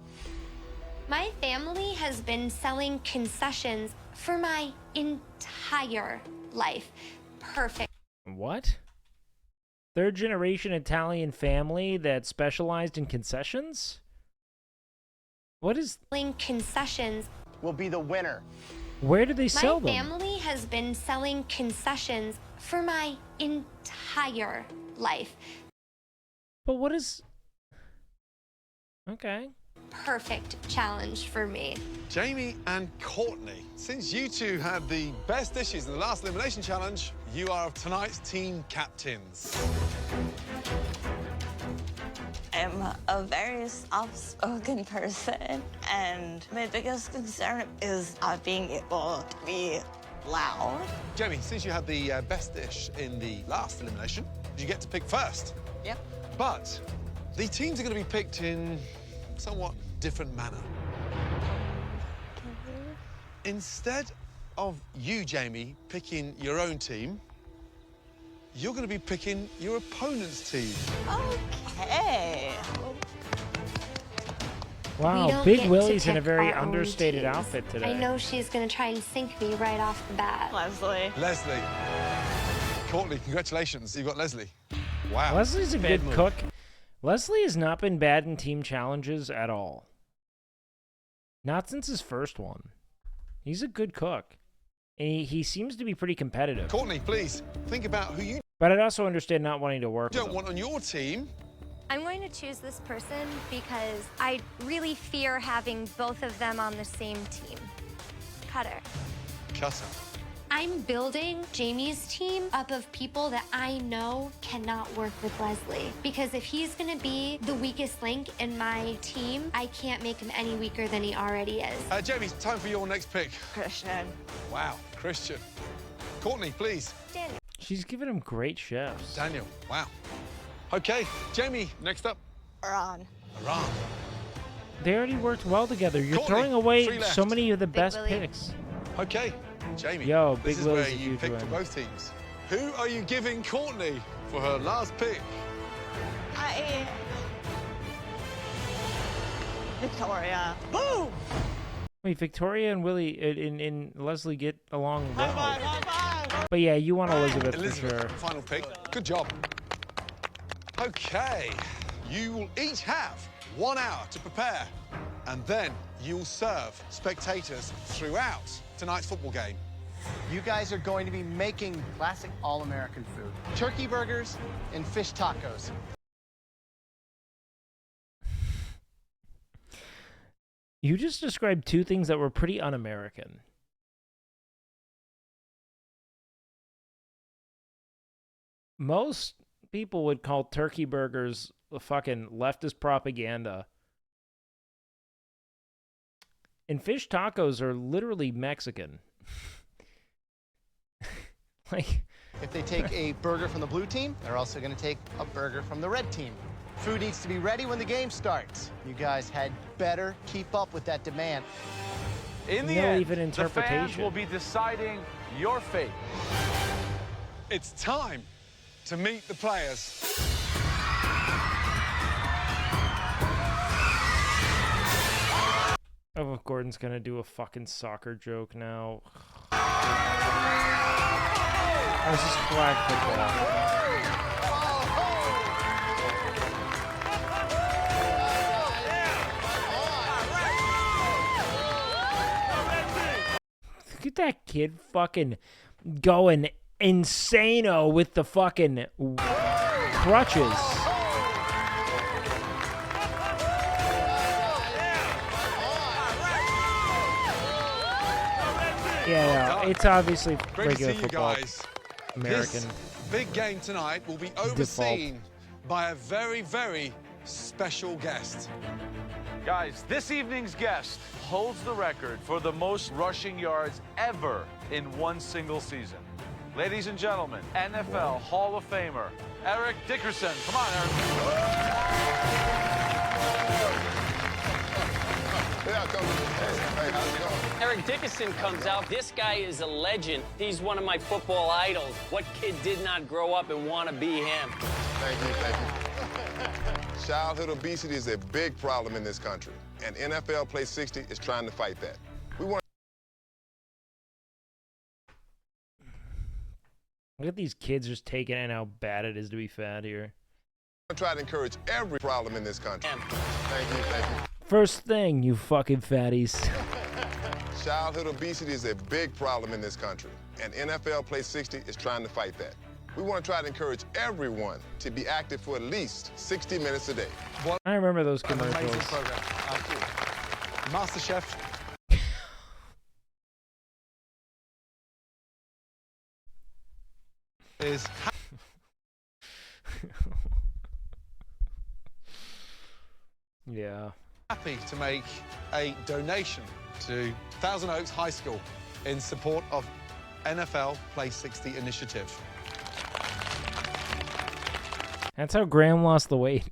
S11: My family has been selling concessions for my entire life. Perfect.
S1: What? Third generation Italian family that specialized in concessions? What is...
S11: Selling concessions
S9: will be the winner.
S1: Where do they sell
S11: My
S1: them?
S11: family has been selling concessions for my entire life.
S1: But what is... Okay.
S11: Perfect challenge for me.
S3: Jamie and Courtney, since you two had the best dishes in the last elimination challenge, you are tonight's team captains.
S13: I'm a very soft-spoken person, and my biggest concern is not being able to be loud.
S3: Jamie, since you had the best dish in the last elimination, you get to pick first.
S9: Yep.
S3: But the teams are going to be picked in somewhat different manner. Instead of you, Jamie, picking your own team, you're going to be picking your opponent's team.
S13: Okay.
S11: We
S1: Wow,
S11: don't
S1: Big
S11: get
S1: Willie's
S11: to
S1: in a
S11: pick
S1: very
S11: our own
S1: understated
S11: teams.
S1: outfit today.
S11: I know she's gonna try and sink me right off the bat.
S13: Leslie.
S3: Leslie. Courtney, congratulations. You've got Leslie. Wow.
S1: Leslie's a
S3: Bad
S1: good
S3: move.
S1: cook. Leslie has not been bad in team challenges at all. Not since his first one. He's a good cook. And he seems to be pretty competitive.
S3: Courtney, please, think about who you
S1: But I'd also understand not wanting to work with
S3: don't
S1: him.
S3: want on your team.
S11: I'm going to choose this person because I really fear having both of them on the same team. Cutter.
S3: Cutter.
S11: I'm building Jamie's team up of people that I know cannot work with Leslie. Because if he's gonna be the weakest link in my team, I can't make him any weaker than he already is.
S3: Jamie, time for your next pick.
S13: Christian.
S3: Wow, Christian. Courtney, please.
S11: Daniel.
S1: She's giving him great chefs.
S3: Daniel, wow. Okay, Jamie, next up.
S13: Ron.
S3: Iran.
S1: They already worked well together. You're
S3: Courtney,
S1: throwing away
S3: 3 left.
S1: so many of the
S11: Big
S1: best
S11: Willie.
S1: picks.
S3: Okay, Jamie.
S1: Yo,
S3: this
S1: Big
S3: is
S1: Willie's
S3: where
S1: a
S3: you
S1: huge
S3: pick for
S1: win.
S3: both teams. Who are you giving Courtney for her last pick?
S13: Victoria. Boom!
S1: Wait, Victoria and Willie and Leslie get along well. But yeah, you want Elizabeth,
S3: Elizabeth,
S1: for sure.
S3: final pick. Good job. Okay, you will each have 1 hour to prepare, and then you'll serve spectators throughout tonight's football game.
S9: You guys are going to be making classic all-American food. Turkey burgers and fish tacos.
S1: You just described 2 things that were pretty un-American. Most people would call turkey burgers fucking leftist propaganda. And fish tacos are literally Mexican. Like,
S9: If they take a burger from the blue team, they're also going to take a burger from the red team. Food needs to be ready when the game starts. You guys had better keep up with that demand.
S12: In the
S1: No
S12: end,
S1: even
S12: the fans
S1: interpretation.
S12: will be deciding your fate.
S3: It's time to meet the players.
S1: oh, Gordon's gonna do a fucking soccer joke now. Oh, this is flag football. that kid fucking going insano with the fucking crutches. Yeah, it's obviously
S3: Great
S1: regular
S3: to see
S1: football.
S3: you guys.
S1: American.
S3: This big game tonight will be overseen by a very, very special guest.
S12: Guys, this evening's guest holds the record for the most rushing yards ever in one single season. Ladies and gentlemen, NFL Hall of Famer, Eric Dickerson. Come on, Eric.
S18: Eric Dickerson comes out. This guy is a legend. He's one of my football idols. What kid did not grow up and want to be him?
S14: Thank you, thank you. Childhood obesity is a big problem in this country, and NFL Play 60 is trying to fight that. We want
S1: Look at these kids just taking in how bad it is to be fat here.
S14: to try to encourage every problem in this country. Thank you, thank you.
S1: First thing, you fucking fatties.
S14: Childhood obesity is a big problem in this country, and NFL Play 60 is trying to fight that. We want to try to encourage everyone to be active for at least 60 minutes a day.
S1: I remember those
S3: An amazing
S1: commercials.
S3: program. MasterChef. is
S1: Yeah.
S3: happy to make a donation to Thousand Oaks High School in support of NFL Play 60 initiative.
S1: That's how Graham lost the weight.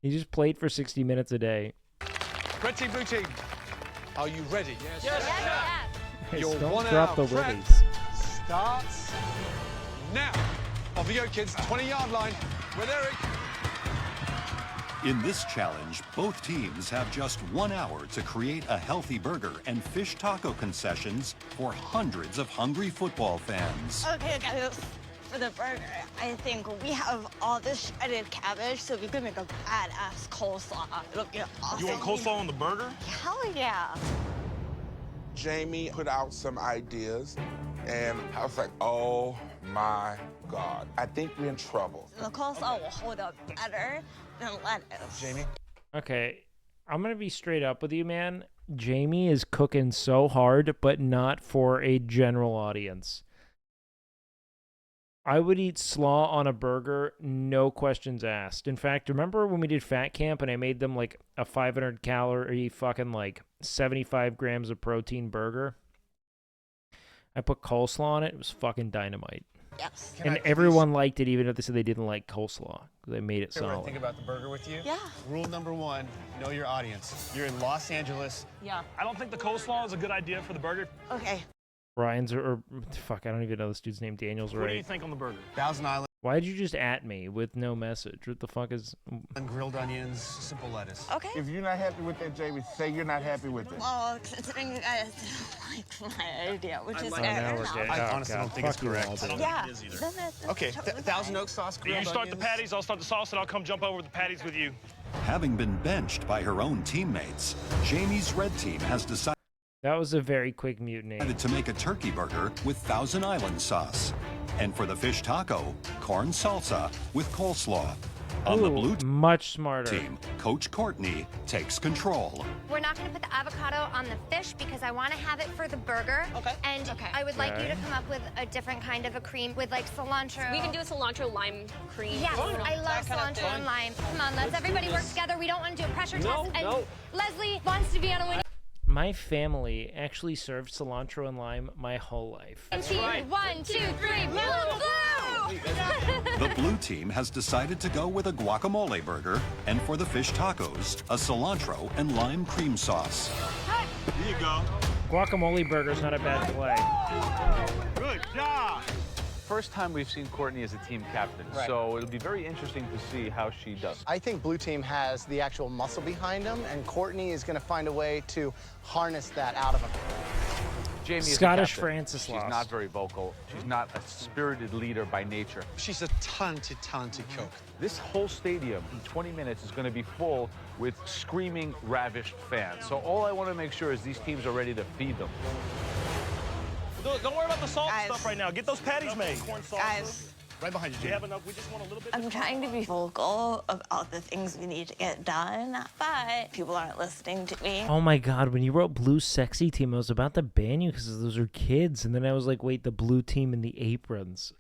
S1: He just played for 60 minutes a day.
S3: Red team, blue team, are you ready?
S1: Yes. Hey,
S3: Your
S1: don't
S3: 1
S1: drop
S3: hour
S1: the
S3: prep
S1: willies.
S3: starts now. Of the Yo Kids 20-yard line with Eric.
S5: In this challenge, both teams have just 1 hour to create a healthy burger and fish taco concessions for hundreds of hungry football fans.
S13: Okay, guys, for the burger, I think we have all this shredded cabbage, so we could make a badass coleslaw. It'll be awesome.
S16: You want coleslaw on the burger?
S13: Hell yeah.
S16: Jamie put out some ideas, and I was like, oh my God. I think we're in trouble.
S13: The coleslaw will hold up better than lettuce.
S3: Jamie?
S1: Okay, I'm going to be straight up with you, man. Jamie is cooking so hard, but not for a general audience. I would eat slaw on a burger, no questions asked. In fact, remember when we did Fat Camp and I made them like a 500 calorie fucking like 75 grams of protein burger? I put coleslaw on it. It was fucking dynamite.
S13: Yes.
S1: And everyone liked it, even if they said they didn't like coleslaw, because they made it
S23: Can I
S1: solid.
S23: think about the burger with you?
S13: Yeah.
S23: Rule number 1, know your audience. You're in Los Angeles.
S13: Yeah.
S10: I don't think the coleslaw is a good idea for the burger.
S13: Okay.
S1: Ryan's or fuck, I don't even know this dude's name. Daniel's
S10: What do you
S1: right.
S10: think on the burger?
S23: Thousand Island
S1: Why did you just at me with no message? What the fuck is?
S23: grilled onions, simple lettuce.
S13: Okay.
S16: If you're not happy with that, Jamie, say you're not happy with it.
S13: Well, considering you guys don't like my idea, which is
S1: now
S13: fair
S1: we're
S13: enough.
S1: getting-
S23: I
S1: oh,
S23: honestly
S1: God,
S23: don't think it's
S1: fuck you all,
S23: correct.
S1: dude.
S13: Yeah.
S10: It is either.
S13: Then that's
S23: Okay,
S13: totally
S23: Thousand
S13: fine.
S23: Oaks sauce,
S10: You
S23: grilled
S10: start the
S23: onions.
S10: patties, I'll start the sauce, and I'll come jump over the patties with you.
S5: Having been benched by her own teammates, Jamie's red team has decided
S1: That was a very quick mutiny.
S5: to make a turkey burger with Thousand Island sauce. And for the fish taco, corn salsa with coleslaw. On the blue
S1: much smarter
S5: team, Coach Courtney takes control.
S19: We're not going to put the avocado on the fish because I want to have it for the burger. Okay. And I would like you to
S5: Okay.
S19: come up with a different kind of a cream with like cilantro.
S20: We can do a cilantro lime cream.
S19: Yes,
S20: Oh,
S19: I love
S20: that kind of
S19: cilantro
S20: thing.
S19: and lime. Come on, let's everybody work together. We don't want to do a pressure
S20: No,
S19: test. And
S20: no.
S19: Leslie wants to be on a winning
S1: My family actually served cilantro and lime my whole life.
S19: team. 1, 2, 3, blue, blue!
S5: The blue team has decided to go with a guacamole burger, and for the fish tacos, a cilantro and lime cream sauce.
S10: Here you go.
S1: Guacamole burger's not a bad play.
S10: Good job.
S12: First time we've seen Courtney as a team captain,
S9: Right.
S12: so it'll be very interesting to see how she does.
S9: I think Blue Team has the actual muscle behind him, and Courtney is going to find a way to harness that out of him.
S12: Jamie is
S1: Scottish
S12: the captain.
S1: Francis
S12: She's
S1: lost.
S12: not very vocal. She's not a spirited leader by nature.
S3: She's a talented cook.
S12: This whole stadium in 20 minutes is going to be full with screaming, ravished fans. So all I want to make sure is these teams are ready to feed them.
S10: Don't worry about the salt stuff right now. Get those patties made.
S13: Guys,
S10: right behind you, Jamie. We have enough. We just want a little bit.
S13: I'm trying to be vocal about the things we need to get done, but people aren't listening to me.
S1: Oh my god, when you wrote blue sexy team, I was about to ban you because those are kids. And then I was like, wait, the blue team in the aprons.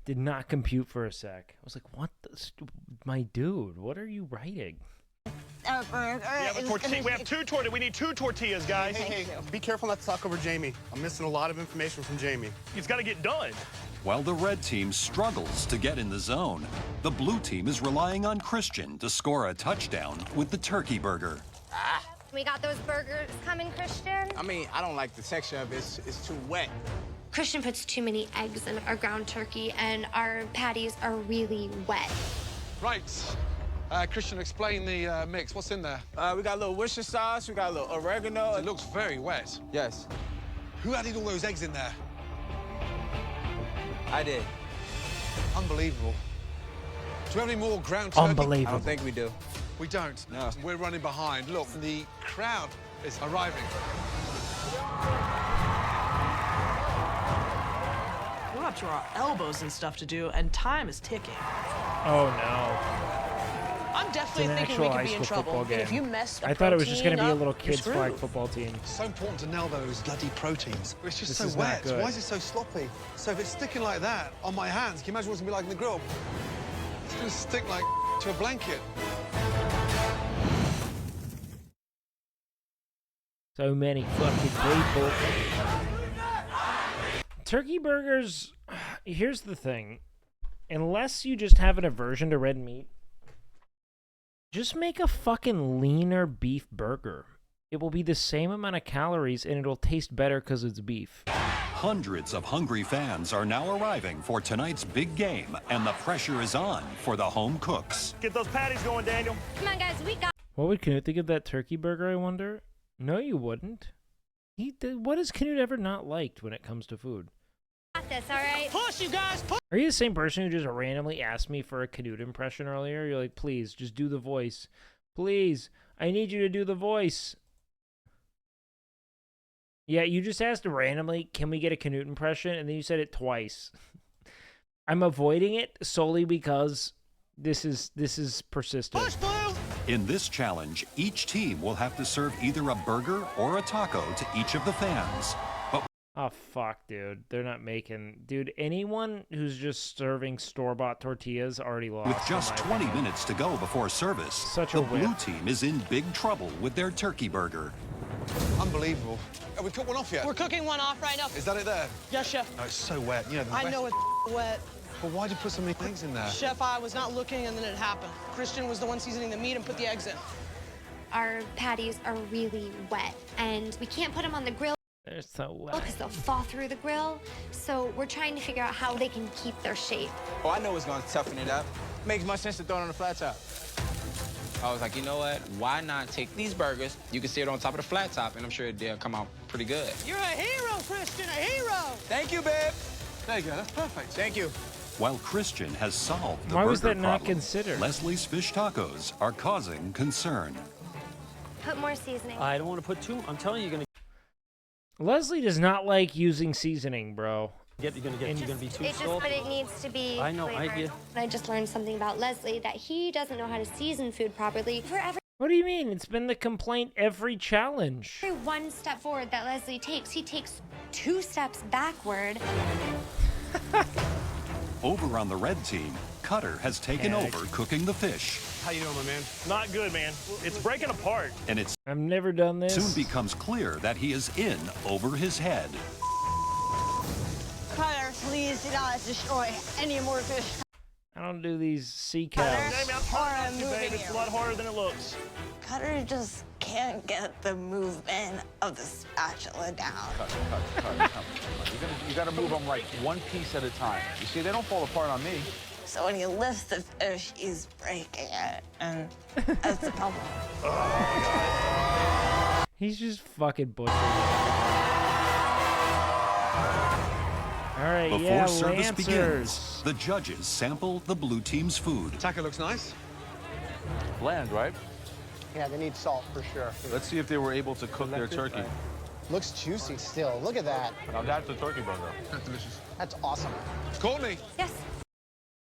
S1: Did not compute for a sec. I was like, what the... My dude, what are you writing?
S10: We have two tortillas. We need 2 tortillas, guys.
S23: Hey, be careful not to talk over Jamie. I'm missing a lot of information from Jamie.
S10: It's got to get done.
S5: While the red team struggles to get in the zone, the blue team is relying on Christian to score a touchdown with the turkey burger.
S19: We got those burgers coming, Christian.
S23: I mean, I don't like the texture of it. It's too wet.
S11: Christian puts too many eggs in our ground turkey, and our patties are really wet.
S3: Right. Christian, explain the mix. What's in there?
S23: We got a little Worcestershire sauce. We got a little oregano.
S3: It looks very wet.
S23: Yes.
S3: Who added all those eggs in there?
S23: I did.
S3: Unbelievable. Do we have any more ground turkey?
S1: Unbelievable.
S23: I don't think we do.
S3: We don't.
S23: No.
S3: We're running behind. Look, the crowd is arriving.
S4: We're up to our elbows and stuff to do, and time is ticking.
S1: Oh no.
S4: I'm definitely
S1: It's an
S4: thinking we
S1: actual
S4: could be
S1: high
S4: in
S1: school
S4: trouble.
S1: football
S4: And
S1: game.
S4: if you mess the
S1: I thought it was just going to be a
S4: protein
S1: little
S4: up, you're
S1: kids flag
S4: screwed.
S1: football team.
S3: It's so important to nail those bloody proteins. It's just
S1: This
S3: so
S1: is not
S3: wet.
S1: good.
S3: Why is it so sloppy? So if it's sticking like that on my hands, can you imagine what it's going to be like in the grill? It's going to stick like to a blanket.
S1: So many fucking people. Turkey burgers, here's the thing. Unless you just have an aversion to red meat, just make a fucking leaner beef burger. It will be the same amount of calories and it'll taste better because it's beef.
S5: Hundreds of hungry fans are now arriving for tonight's big game, and the pressure is on for the home cooks.
S10: Get those patties going, Daniel.
S19: Come on, guys, we got.
S1: What would Canute think of that turkey burger, I wonder? No, you wouldn't. What has Canute ever not liked when it comes to food?
S19: This, all right?
S10: Push, you guys, push.
S1: Are you the same person who just randomly asked me for a Canute impression earlier? You're like, please, just do the voice. Please, I need you to do the voice. Yeah, you just asked randomly, can we get a Canute impression? And then you said it twice. I'm avoiding it solely because this is persistent.
S10: Push, Blue.
S5: In this challenge, each team will have to serve either a burger or a taco to each of the fans. But
S1: oh, fuck, dude. They're not making... Dude, anyone who's just serving store-bought tortillas already lost.
S5: with just 20 minutes to go before service,
S1: Such a
S5: the
S1: whip.
S5: blue team is in big trouble with their turkey burger.
S3: Unbelievable. Have we cooked one off yet?
S4: We're cooking one off right now.
S3: Is that it there?
S4: Yes, Chef.
S3: No, it's so wet. You know, the
S4: I
S3: wet-
S4: know it's wet.
S3: But why'd you put so many eggs in there?
S4: Chef, I was not looking, and then it happened. Christian was the one seasoning the meat and put the eggs in.
S11: Our patties are really wet, and we can't put them on the grill
S1: They're so wet.
S11: because they'll fall through the grill. So we're trying to figure out how they can keep their shape.
S23: Oh, I know what's going to toughen it up. Makes much sense to throw it on the flat top.
S6: I was like, you know what? Why not take these burgers? You can see it on top of the flat top, and I'm sure they'll come out pretty good.
S4: You're a hero, Christian, a hero.
S23: Thank you, babe.
S3: There you go. That's perfect.
S23: Thank you.
S5: While Christian has solved the
S1: Why
S5: burger
S1: was that not
S5: problem,
S1: considered?
S5: Leslie's fish tacos are causing concern.
S19: Put more seasoning.
S8: I don't want to put too. I'm telling you, you're gonna
S1: Leslie does not like using seasoning, bro.
S8: you're gonna be too
S19: It just,
S8: salty.
S19: but it needs to be
S8: I know,
S19: flavored.
S11: I just learned something about Leslie, that he doesn't know how to season food properly. For every
S1: What do you mean? It's been the complaint every challenge.
S11: one step forward that Leslie takes, he takes 2 steps backward.
S5: Over on the red team, Cutter has taken
S1: Heck.
S5: over cooking the fish,
S23: How you doing, my man?
S10: Not good, man. It's breaking apart.
S5: and it
S1: I've never done this.
S5: soon becomes clear that he is in over his head.
S4: Cutter, please do not destroy any more fish.
S1: I don't do these sea cows.
S10: Jamie, I'm trying not to, babe. It's a lot harder than it looks.
S13: Cutter just can't get the movement of the spatula down.
S12: You gotta move them like one piece at a time. You see, they don't fall apart on me.
S13: So when he lifts the fish, he's breaking it, and that's the problem.
S1: He's just fucking butchering it. All right,
S5: Before
S1: yeah,
S5: service
S1: Lancers.
S5: begins, the judges sample the blue team's food.
S3: Taco looks nice.
S12: Bland, right?
S9: Yeah, they need salt for sure.
S12: Let's see if they were able to cook their turkey.
S9: Looks juicy still. Look at that.
S12: Now that's a turkey burger.
S3: That's delicious.
S9: That's awesome.
S3: Courtney.
S19: Yes.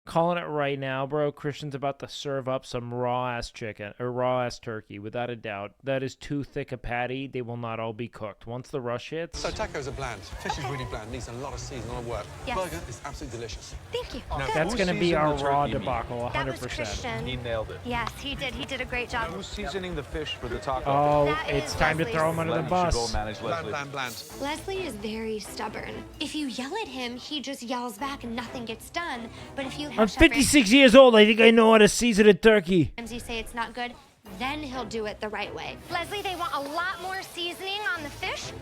S1: Calling it right now, bro. Christian's about to serve up some raw-ass chicken, or raw-ass turkey, without a doubt. That is too thick a patty. They will not all be cooked. Once the rush hits...
S3: So tacos are bland. Fish is really bland. Needs a lot of seasoning, a lot of work.
S19: Yes.
S3: Burger is absolutely delicious.
S19: Thank you.
S3: Now,
S1: That's going to be our raw debacle, 100%.
S19: That was Christian.
S12: He nailed it.
S19: Yes, he did. He did a great job.
S12: Who's seasoning the fish for the taco?
S1: Oh,
S19: That
S1: it's
S19: is
S1: time to
S19: Leslie's.
S1: throw him under the
S12: Len, you
S1: bus.
S12: should go manage Leslie.
S3: Bland.
S19: Leslie is very stubborn. If you yell at him, he just yells back and nothing gets done. But if you have
S1: I'm
S19: Chef
S1: 56 years old. I think I know how to season a turkey.
S19: Ramsay say it's not good, then he'll do it the right way. Leslie, they want a lot more seasoning on the fish.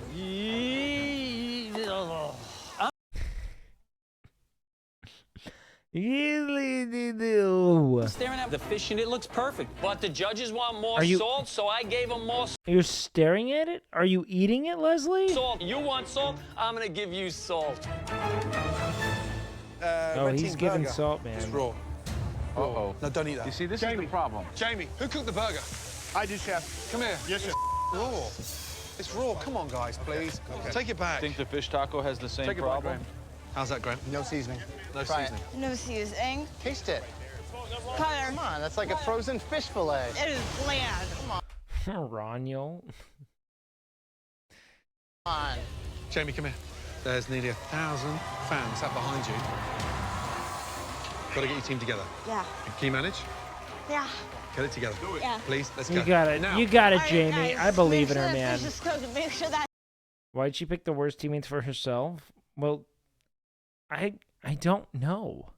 S18: Staring at the fish and it looks perfect, but the judges want more
S1: Are you-
S18: salt, so I gave them more
S1: You're staring at it? Are you eating it, Leslie?
S18: salt. You want salt? I'm gonna give you salt.
S1: Oh,
S3: Red
S1: he's
S3: Team
S1: giving
S3: burger.
S1: salt, man.
S3: It's raw.
S12: Uh-oh.
S3: No, don't eat that.
S12: You see, this is the problem.
S3: Jamie, who cooked the burger?
S9: I do, chef.
S3: Come here.
S9: Yes, chef.
S3: Raw. It's raw. Come on, guys, please.
S9: Okay.
S3: Take it back.
S12: Think the fish taco has the same
S3: Take it back,
S12: problem?
S3: Graham. How's that, Graham?
S9: No seasoning.
S3: No
S9: Try
S3: seasoning.
S13: No seasoning.
S9: Taste it.
S13: Connor,
S9: Come on, that's like a frozen fish fillet.
S13: it is bland. Come on.
S1: Raniel.
S9: Come on.
S3: Jamie, come here. There's nearly 1,000 fans sat behind you. Got to get your team together.
S13: Yeah.
S3: Can you manage?
S13: Yeah.
S3: Get it together.
S13: Yeah.
S3: Please, let's go.
S1: You got it.
S3: Now.
S1: You got it,
S13: All right,
S1: Jamie.
S13: guys,
S1: I believe in
S13: make
S1: her,
S13: sure that
S1: man.
S13: fish is cooked. Make sure that
S1: Why'd she pick the worst teammates for herself? Well, I don't know.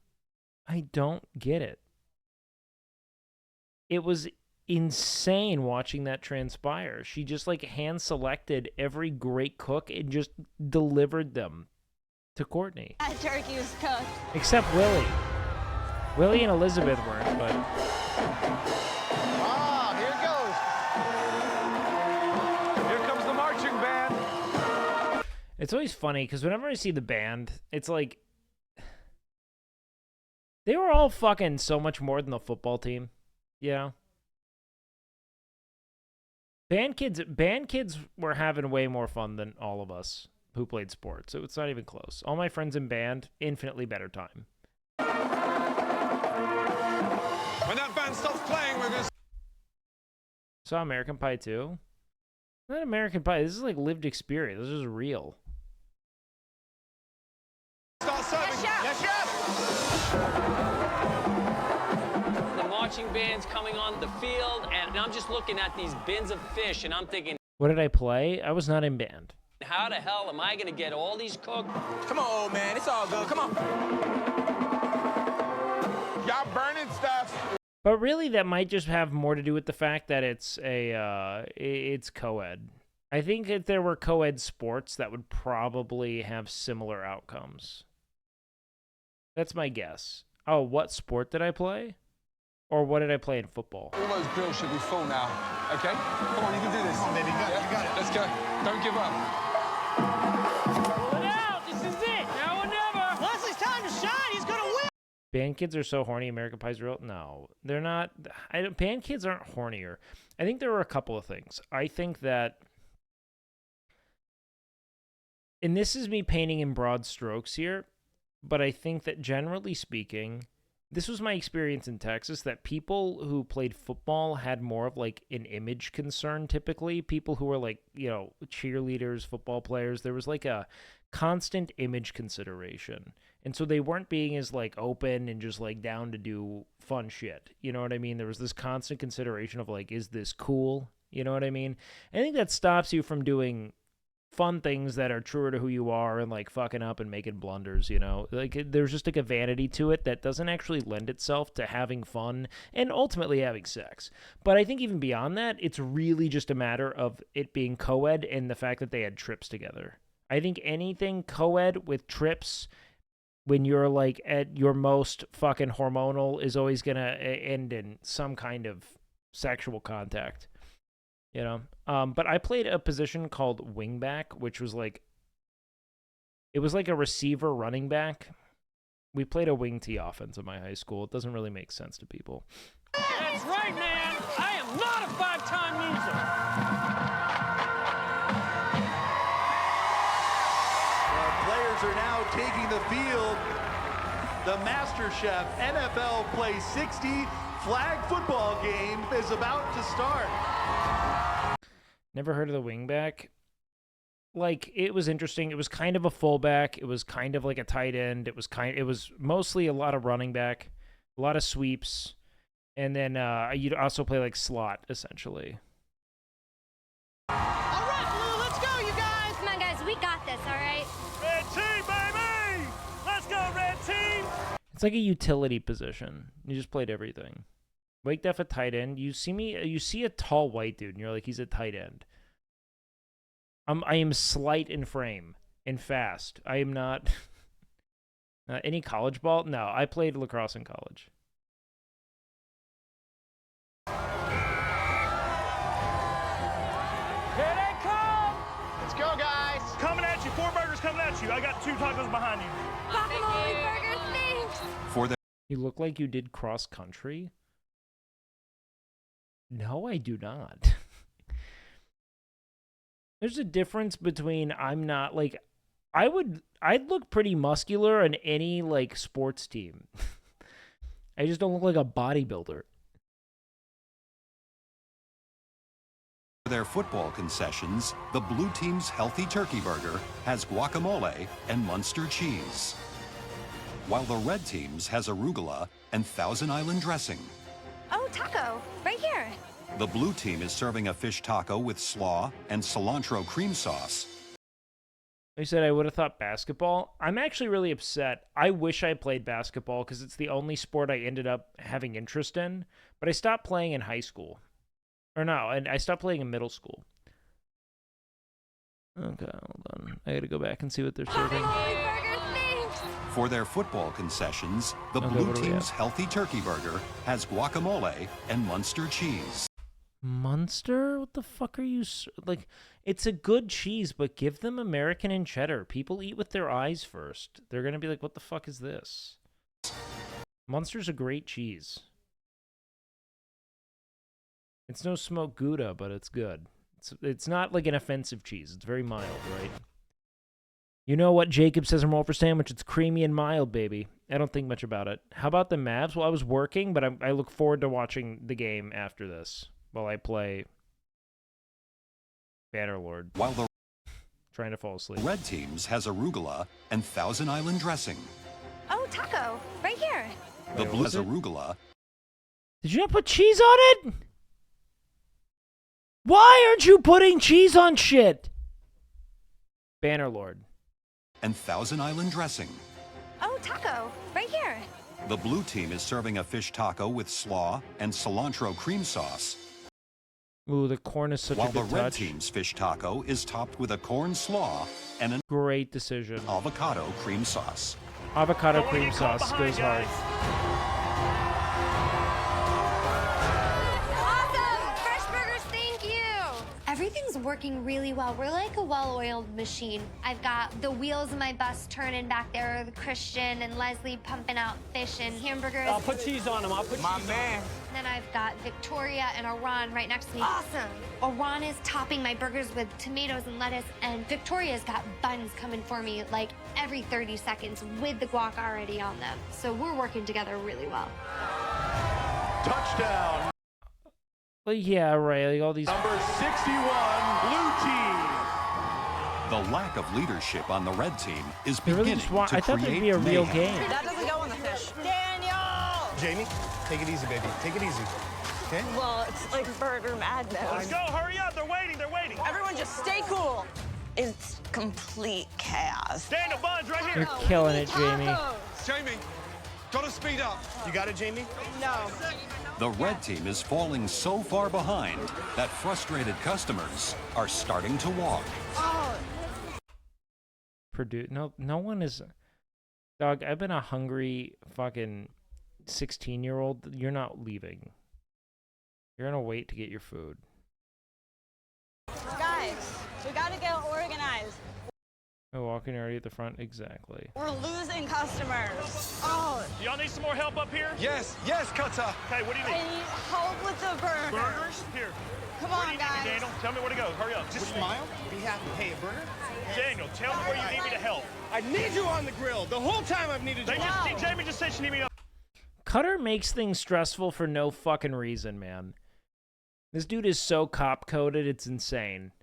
S1: I don't get it. It was insane watching that transpire. She just like hand selected every great cook and just delivered them to Courtney.
S13: turkey is cooked.
S1: Except Willie. Willie and Elizabeth weren't, but
S9: Ah, here it goes.
S12: Here comes the marching band.
S1: it's always funny because whenever I see the band, it's like they were all fucking so much more than the football team, you know? Band kids were having way more fun than all of us who played sports. So it's not even close. All my friends in band, infinitely better time.
S3: When that band stops playing, we're going to...
S1: Saw American Pie too? Not American Pie. This is like lived experience. This is real.
S3: start serving.
S13: Yes, chef.
S18: The marching band's coming on the field, and I'm just looking at these bins of fish, and I'm thinking,
S1: What did I play? I was not in band.
S18: how the hell am I gonna get all these cooked?
S23: Come on, old man. It's all good. Come on.
S16: Y'all burning stuff.
S1: But really, that might just have more to do with the fact that it's it's co-ed. I think if there were co-ed sports, that would probably have similar outcomes. That's my guess. Oh, what sport did I play? Or what did I play in football?
S3: All those grills should be full now, okay? Come on, you can do this.
S9: Come on, baby. You got it. You got it.
S3: Let's go. Don't give up.
S18: Pull it out! This is it! Now or never!
S4: Leslie's time to shine. He's gonna win.
S1: Band kids are so horny. American Pie's real? No, they're not. Band kids aren't hornier. I think there are a couple of things. I think that, and this is me painting in broad strokes here, but I think that generally speaking, this was my experience in Texas, that people who played football had more of like an image concern typically. People who were like, you know, cheerleaders, football players, there was like a constant image consideration. And so they weren't being as like open and just like down to do fun shit. You know what I mean? There was this constant consideration of like, is this cool? You know what I mean? I think that stops you from doing fun things that are truer to who you are and like fucking up and making blunders, you know? Like there's just like a vanity to it that doesn't actually lend itself to having fun and ultimately having sex. But I think even beyond that, it's really just a matter of it being co-ed and the fact that they had trips together. I think anything co-ed with trips when you're like at your most fucking hormonal is always going to end in some kind of sexual contact, you know? But I played a position called wingback, which was like, It was like a receiver running back. We played a wing tee offense at my high school. It doesn't really make sense to people.
S8: That's right, man. I am not a five-time loser.
S2: Players are now taking the field. The MasterChef NFL Play 60 flag football game is about to start.
S1: Never heard of the wingback. Like, it was interesting. It was kind of a fullback. It was kind of like a tight end. It was mostly a lot of running back, a lot of sweeps, and then you'd also play like slot essentially.
S4: All right, Blue, let's go, you guys.
S19: Come on, guys, we got this, all right?
S10: Red team, baby! Let's go, red team!
S1: It's like a utility position. You just played everything. Wake Def a tight end. You see a tall white dude, and you're like, he's a tight end. I am slight in frame and fast. I am not any college ball. No, I played lacrosse in college.
S10: Here they come! Let's go, guys! Coming at you. 4 burgers coming at you. I got 2 tacos behind you.
S19: Guacamole burger, thanks!
S5: For the
S1: You look like you did cross country. No, I do not. There's a difference between I'd look pretty muscular on any like sports team. I just don't look like a bodybuilder.
S5: For their football concessions, the blue team's healthy turkey burger has guacamole and Munster cheese, while the red team's has arugula and Thousand Island dressing.
S19: Oh, taco, right here.
S5: The blue team is serving a fish taco with slaw and cilantro cream sauce.
S1: They said I would have thought basketball. I'm actually really upset. I wish I played basketball because it's the only sport I ended up having interest in, but I stopped playing in high school. Or no, and I stopped playing in middle school. Okay, hold on. I gotta go back and see what they're serving.
S5: For their football concessions, the blue team's healthy turkey burger has guacamole and Munster cheese.
S1: Munster? What the fuck are you... Like, it's a good cheese, but give them American and cheddar. People eat with their eyes first. They're gonna be like, what the fuck is this? Munster's a great cheese. It's no smoked Gouda, but it's good. It's not like an offensive cheese. It's very mild, right? You know what Jacob says I'm all for sandwich? It's creamy and mild, baby. I don't think much about it. How about the Mavs? Well, I was working, but I look forward to watching the game after this while I play Bannerlord.
S5: While the
S1: trying to fall asleep.
S5: Red team's has arugula and Thousand Island dressing.
S19: Oh, taco, right here.
S5: The blue has arugula.
S1: Did you not put cheese on it? Why aren't you putting cheese on shit? Bannerlord.
S5: And Thousand Island dressing.
S19: Oh, taco, right here.
S5: The blue team is serving a fish taco with slaw and cilantro cream sauce.
S1: Ooh, the corn is such
S5: While
S1: a good
S5: the red
S1: touch.
S5: team's fish taco is topped with a corn slaw and an
S1: great decision.
S5: Avocado cream sauce.
S1: Avocado cream sauce goes hard.
S19: Awesome! Fresh burgers, thank you! Everything's working really well. We're like a well-oiled machine. I've got the wheels of my bus turning back there, Christian and Leslie pumping out fish and hamburgers.
S8: I'll put cheese on them. I'll put cheese on them.
S19: And then I've got Victoria and Iran right next to me. Awesome! Iran is topping my burgers with tomatoes and lettuce, and Victoria's got buns coming for me like every 30 seconds with the guac already on them. So we're working together really well.
S2: Touchdown.
S1: Well, yeah, right. Like all these.
S2: Number 61, blue team.
S5: The lack of leadership on the red team is
S1: They really
S5: beginning
S1: just want,
S5: to
S1: I thought
S5: create
S1: that'd be a real
S5: mayhem.
S1: game.
S4: That doesn't go on the fish.
S9: Daniel! Jamie, take it easy, baby. Take it easy. Okay?
S13: Well, it's like burger madness.
S10: Let's go, hurry up, they're waiting, they're waiting.
S4: Everyone just stay cool.
S13: It's complete chaos.
S10: Daniel, Buns, right here.
S1: You're killing it, Jamie.
S3: Jamie, gotta speed up.
S9: You got it, Jamie?
S4: No.
S5: The red team is falling so far behind that frustrated customers are starting to walk.
S1: Purdue. No one is. Dog, I've been a hungry fucking 16-year-old. You're not leaving. You're gonna wait to get your food.
S13: Guys, we gotta get organized.
S1: Oh, walking already at the front, exactly.
S13: We're losing customers. Oh.
S10: Y'all need some more help up here?
S3: Yes, yes, Cutter.
S10: Okay, what do you
S13: I
S10: need?
S13: need help with the burgers.
S10: Burgers? Here.
S13: Come
S10: Where
S13: on,
S10: do you
S13: guys.
S10: need me, Daniel? Tell me where to go. Hurry up.
S23: Just smile. Be happy. Hey, a burger?
S10: Daniel, tell me where you need me to help.
S23: I need you on the grill. The whole time I've needed you.
S10: Jamie just said she need me to...
S1: Cutter makes things stressful for no fucking reason, man. This dude is so cop-coded, it's insane.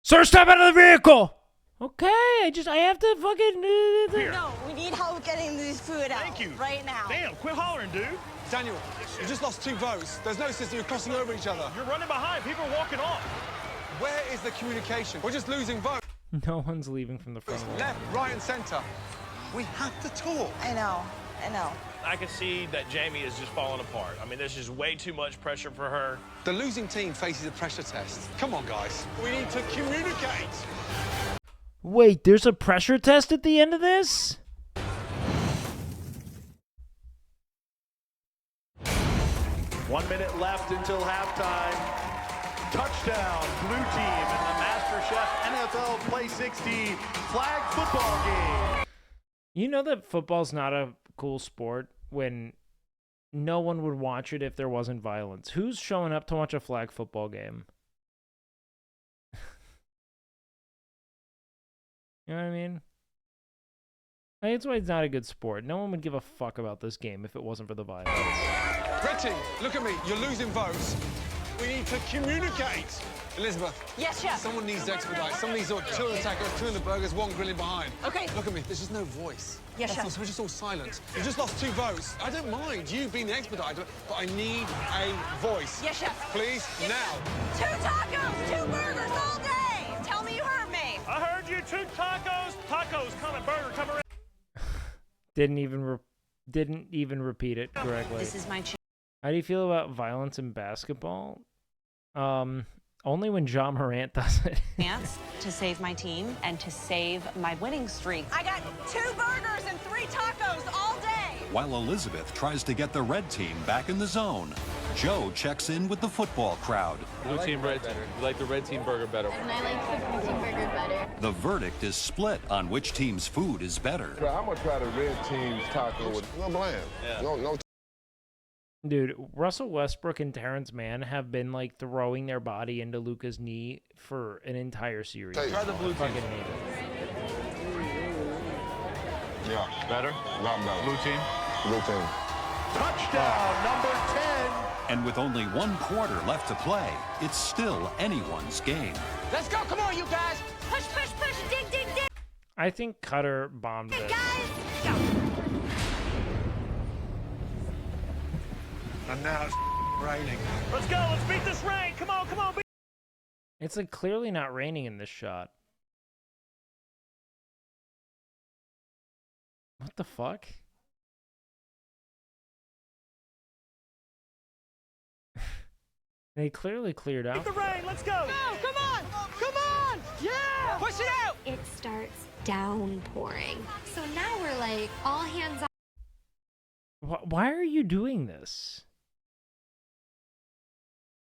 S1: Sir, step out of the vehicle! Okay, I have to fucking...
S13: No, we need help getting this food out.
S10: Thank you.
S13: Right now.
S10: Damn, quit hollering, dude.
S3: Daniel, you just lost 2 votes. There's no system. You're crossing over each other.
S10: You're running behind. People are walking off.
S3: Where is the communication? We're just losing votes.
S1: No one's leaving from the front of the
S3: Left, right, and center. We have to talk.
S13: I know.
S10: I can see that Jamie is just falling apart. I mean, there's just way too much pressure for her.
S3: The losing team faces a pressure test. Come on, guys. We need to communicate.
S1: Wait, there's a pressure test at the end of this?
S2: 1 minute left until halftime. Touchdown, blue team in the MasterChef NFL Play 60 flag football game.
S1: You know that football's not a cool sport when no one would watch it if there wasn't violence. Who's showing up to watch a flag football game? You know what I mean? That's why it's not a good sport. No one would give a fuck about this game if it wasn't for the violence.
S3: Red team, look at me. You're losing votes. We need to communicate. Elizabeth.
S13: Yes, chef.
S3: Someone needs to expedite. Someone needs to 2 of the tacos, 2 of the burgers, 1 grilling behind.
S13: Okay.
S3: Look at me. There's just no voice.
S13: Yes, chef.
S3: So we're just all silent. You just lost 2 votes. I don't mind you being the expediter, but I need a voice.
S13: Yes, chef.
S3: Please,
S13: Yes,
S3: now.
S13: chef. 2 tacos, 2 burgers all day. Tell me you heard me.
S10: I heard you. 2 tacos. Tacos coming. Burger coming.
S1: Didn't even repeat it correctly.
S7: This is my chance.
S1: How do you feel about violence in basketball? Only when John Morant does it.
S7: Chance to save my team and to save my winning streak.
S13: I got 2 burgers and 3 tacos all day.
S5: While Elizabeth tries to get the red team back in the zone, Joe checks in with the football crowd.
S12: Blue team, red team. You like the red team burger better.
S19: And I like the blue team burger better.
S5: The verdict is split on which team's food is better.
S14: I'm going to try the red team's taco with no bland.
S12: Yeah.
S14: No.
S1: Dude, Russell Westbrook and Terrence Mann have been like throwing their body into Luka's knee for an entire series.
S12: Try the blue team.
S14: Yeah.
S12: Better?
S14: A lot better.
S12: Blue team?
S14: Blue team.
S2: Touchdown, number 10.
S5: And with only 1 quarter left to play, it's still anyone's game.
S6: Let's go. Come on, you guys.
S19: Push, push, push, dig, dig, dig.
S1: I think Cutter bombed
S19: Hey,
S1: it.
S19: guys, go.
S3: And now it's raining.
S10: Let's go. Let's beat this rain. Come on, come on.
S1: It's like clearly not raining in this shot. What the fuck? They clearly cleared out.
S10: Beat the rain. Let's go.
S13: Go, come on. Come on. Yeah.
S10: Push it out.
S19: It starts downpouring. So now we're like all hands on.
S1: Why are you doing this?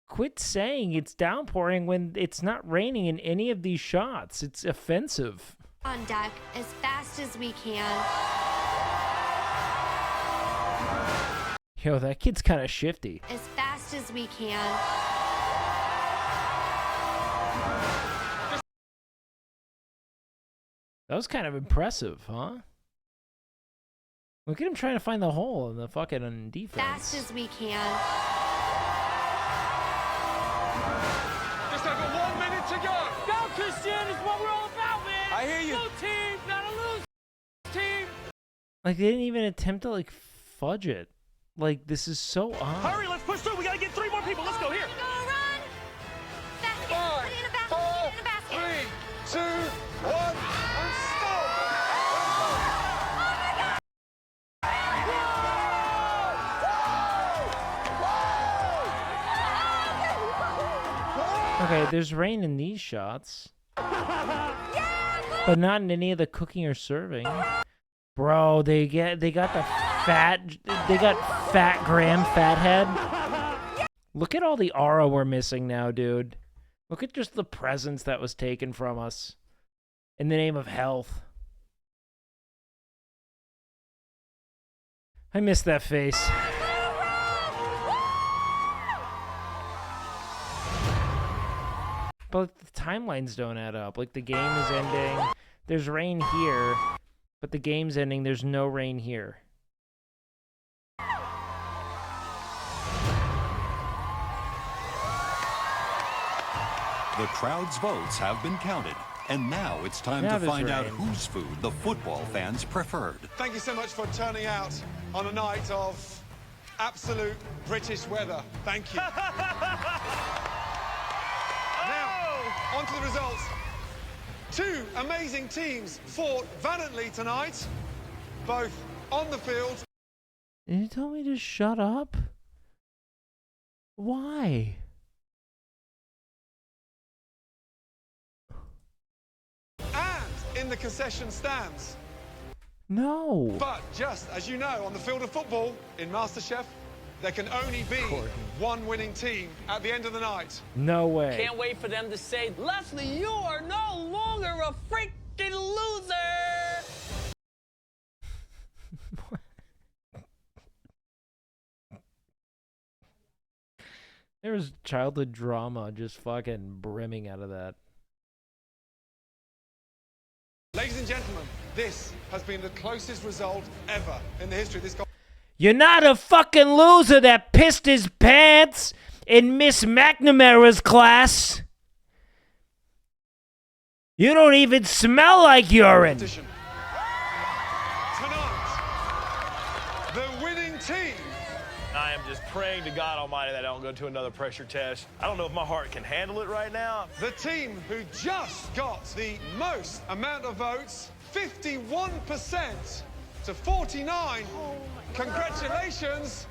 S1: Quit saying it's downpouring when it's not raining in any of these shots. It's offensive.
S19: On deck as fast as we can.
S1: Yo, that kid's kind of shifty.
S19: As fast as we can.
S1: That was kind of impressive, huh? Look at him trying to find the hole in the fucking defense.
S19: Fast as we can.
S3: Just over 1 minute to go.
S8: Go, Christian, is what we're all about, man.
S3: I hear you.
S8: Blue team, not a lose team.
S1: Like, they didn't even attempt to, like, fudge it. Like, this is so odd.
S10: Hurry, let's push through. We gotta get 3 more people. Let's go here.
S19: Go, run. Basket. Put it in a basket. Put it in a basket.
S3: 3, 2, 1, and stop.
S1: Okay, there's rain in these shots. But not in any of the cooking or serving. Bro, they got fat Graham Fathead. Look at all the aura we're missing now, dude. Look at just the presence that was taken from us in the name of health. I miss that face. But the timelines don't add up. Like, the game is ending. There's rain here, but the game's ending. There's no rain here.
S5: The crowd's votes have been counted, and now it's time to find out whose food the football fans preferred.
S3: Thank you so much for turning out on a night of absolute British weather. Thank you. Now, on to the results. Two amazing teams fought valiantly tonight, both on the field.
S1: Did you tell me to shut up? Why?
S3: And in the concession stands.
S1: No.
S3: But just as you know, on the field of football, in MasterChef, there can only be one winning team at the end of the night.
S1: No way.
S18: Can't wait for them to say, Leslie, you are no longer a freaking loser.
S1: There was childhood drama just fucking brimming out of that.
S3: Ladies and gentlemen, this has been the closest result ever in the history of this competition.
S1: You're not a fucking loser that pissed his pants in Miss McNamara's class. You don't even smell like urine.
S3: Tonight, the winning team.
S10: I am just praying to God Almighty that I don't go to another pressure test. I don't know if my heart can handle it right now.
S3: The team who just got the most amount of votes, 51% to 49. Congratulations.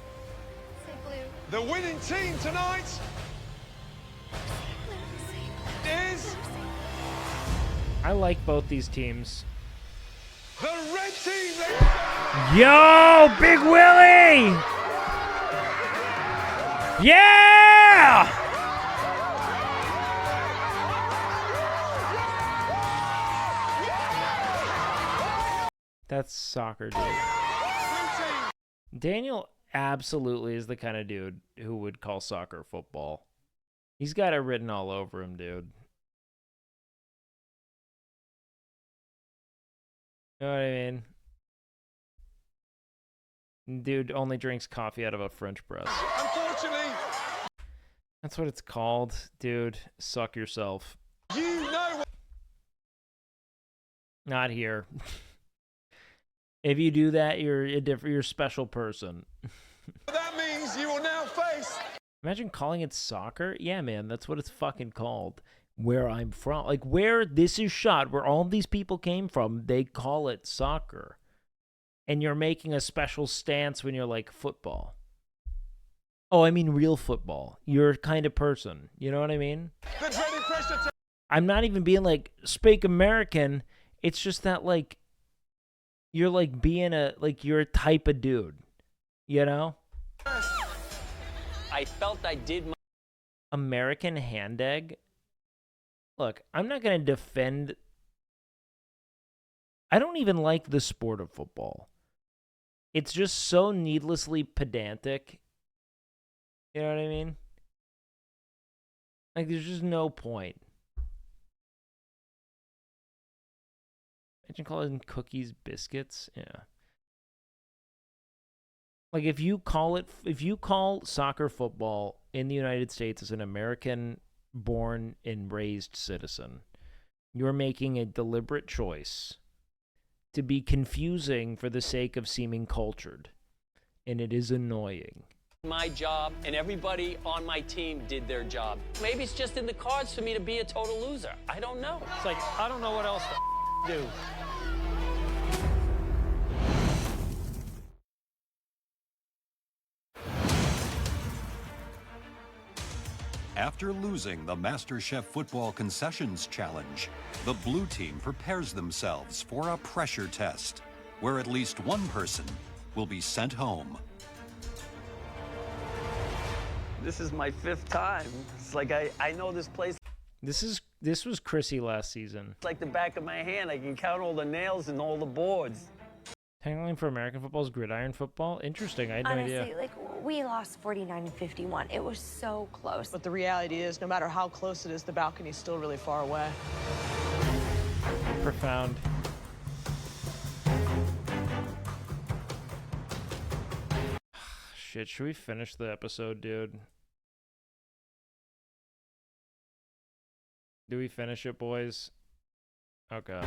S3: The winning team tonight is...
S1: I like both these teams.
S3: The red team.
S1: Yo, Big Willie! Yeah! That's soccer, dude. Daniel absolutely is the kind of dude who would call soccer football. He's got it written all over him, dude. You know what I mean? Dude only drinks coffee out of a French press.
S3: Unfortunately,
S1: that's what it's called, dude. Suck yourself.
S3: You know what?
S1: Not here. If you do that, you're a special person.
S3: That means you will now face.
S1: Imagine calling it soccer. Yeah, man, that's what it's fucking called. Where I'm from, like where this is shot, where all these people came from, they call it soccer. And you're making a special stance when you're like football. Oh, I mean real football. You're a kind of person. You know what I mean? I'm not even being like, speak American. It's just that like, you're like being you're a type of dude. You know?
S18: I felt I did my...
S1: American hand egg? Look, I'm not going to defend... I don't even like the sport of football. It's just so needlessly pedantic. You know what I mean? Like, there's just no point. Imagine calling cookies biscuits. Yeah. Like, if you call soccer football in the United States as an American born and raised citizen, you're making a deliberate choice to be confusing for the sake of seeming cultured. And it is annoying.
S18: My job, and everybody on my team did their job. Maybe it's just in the cards for me to be a total loser. I don't know. It's like, I don't know what else to do.
S5: After losing the MasterChef Football Concessions Challenge, the blue team prepares themselves for a pressure test, where at least one person will be sent home.
S18: This is my 5th time. It's like I know this place.
S1: This was Chrissy last season.
S8: It's like the back of my hand. I can count all the nails and all the boards.
S1: Tagline for American football is gridiron football. Interesting. I had no
S19: Honestly,
S1: idea.
S19: like, we lost 49-51. It was so close.
S4: But the reality is, no matter how close it is, the balcony's still really far away.
S1: Profound. Shit, should we finish the episode, dude? Do we finish it, boys? Okay.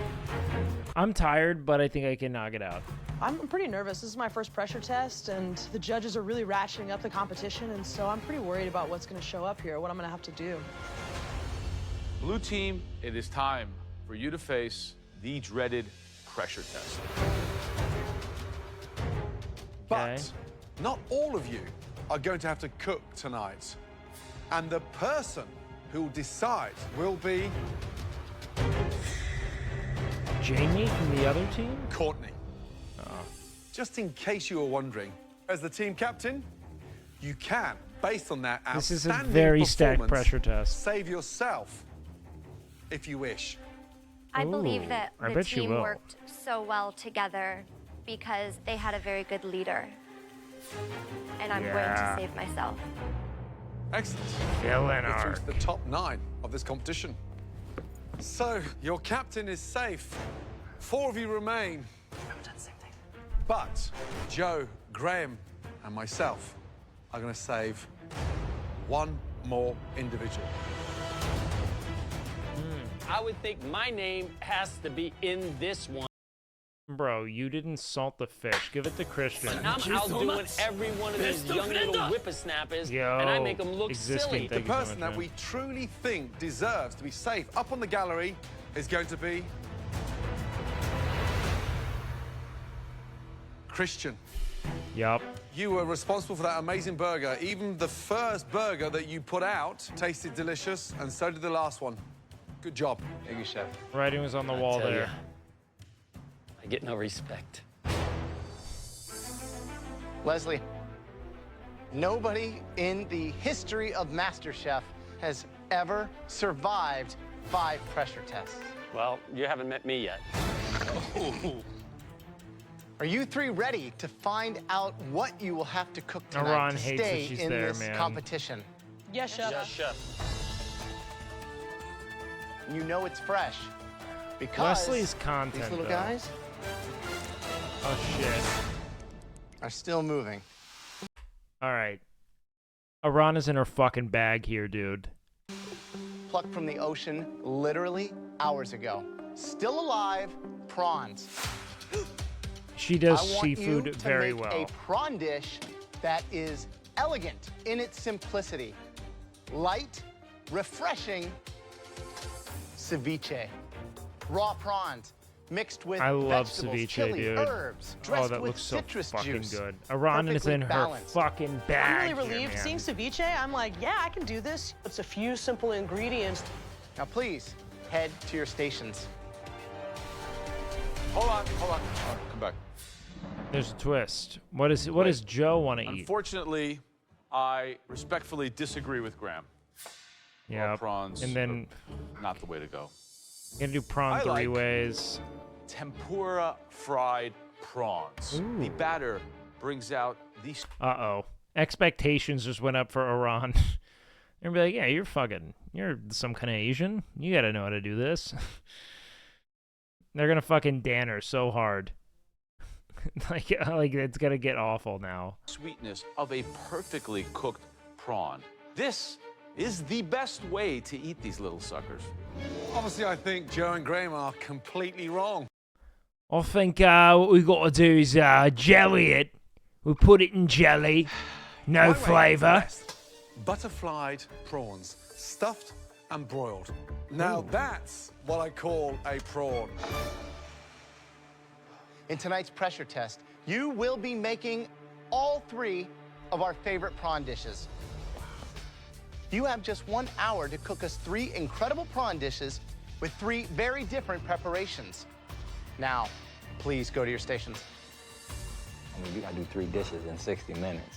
S1: I'm tired, but I think I can knock it out.
S4: I'm pretty nervous. This is my first pressure test, and the judges are really ratcheting up the competition, and so I'm pretty worried about what's going to show up here, what I'm going to have to do.
S12: Blue team, it is time for you to face the dreaded pressure test.
S3: But not all of you are going to have to cook tonight. And the person who will decide will be...
S1: Jamie from the other team?
S3: Courtney. Just in case you were wondering, as the team captain, you can, based on that
S1: This is a
S3: outstanding
S1: very stacked
S3: performance,
S1: pressure test.
S3: save yourself if you wish.
S19: I believe that
S1: I
S19: the
S1: bet you
S19: team
S1: will.
S19: worked so well together because they had a very good leader. And I'm going
S3: Yeah.
S19: to save myself.
S3: Excellent.
S1: Villain
S3: We're through
S1: arc.
S3: to the top 9 of this competition. So, your captain is safe. 4 of you remain. But Joe, Graham, and myself are going to save one more individual.
S8: I would think my name has to be in this one.
S1: Bro, you didn't salt the fish. Give it to Christian.
S8: And I'm outdoing every one of these young little whippersnappers, and I make them look silly.
S3: The person that we truly think deserves to be safe up on the gallery is going to be... Christian.
S1: Yup.
S3: You were responsible for that amazing burger. Even the first burger that you put out tasted delicious, and so did the last one. Good job.
S22: Thank you, Chef.
S1: Writing was on the wall
S8: tell
S1: there.
S8: ya. I get no respect.
S9: Leslie, nobody in the history of MasterChef has ever survived 5 pressure tests.
S8: Well, you haven't met me yet.
S9: Are you 3 ready to find out what you will have to cook tonight
S1: Ron
S9: to
S1: hates that
S9: stay
S1: she's
S9: in
S1: there,
S9: this
S1: man.
S9: competition?
S4: Yes, Chef.
S8: Yes, Chef.
S9: You know it's fresh because
S1: Leslie's content,
S9: these little
S1: though.
S9: guys
S1: Oh, shit.
S9: are still moving.
S1: All right. Arana's in her fucking bag here, dude.
S9: Plucked from the ocean literally hours ago. Still alive, prawns.
S1: She does
S9: I want you
S1: seafood
S9: to
S1: very
S9: make
S1: well.
S9: a prawn dish that is elegant in its simplicity, light, refreshing ceviche. Raw prawns mixed with
S1: I love
S9: vegetables,
S1: ceviche,
S9: chili,
S1: dude.
S9: herbs, dressed
S1: Oh, that
S9: with
S1: looks so
S9: citrus
S1: fucking
S9: juice.
S1: good. Arana is
S9: Perfectly
S1: in her
S9: balanced.
S1: fucking bag.
S4: I'm really
S1: here,
S4: relieved.
S1: man.
S4: Seeing ceviche, I'm like, yeah, I can do this. It's a few simple ingredients.
S9: Now please head to your stations.
S12: Hold on. All right, come back.
S1: There's a twist. What does Joe want to eat?
S12: Unfortunately, I respectfully disagree with Graham.
S1: Yeah.
S12: Raw prawns
S1: And then
S12: are not the way to go.
S1: gonna do prawn
S12: I
S1: 3
S12: like-
S1: ways.
S12: Tempura fried prawns. The batter brings out these.
S1: Uh-oh. Expectations just went up for Iran. They're gonna be like, yeah, you're some kind of Asian. You gotta know how to do this. They're gonna fucking dan her so hard. like it's gonna get awful now.
S12: Sweetness of a perfectly cooked prawn. This is the best way to eat these little suckers.
S3: Obviously, I think Joe and Graham are completely wrong.
S1: I think what we got to do is jelly it. We put it in jelly. No
S3: My way
S1: flavour.
S3: is butterflied prawns, stuffed and broiled. Now that's what I call a prawn.
S9: In tonight's pressure test, you will be making all 3 of our favorite prawn dishes. You have just 1 hour to cook us 3 incredible prawn dishes with 3 very different preparations. Now, please go to your stations.
S6: I mean, you gotta do 3 dishes in 60 minutes.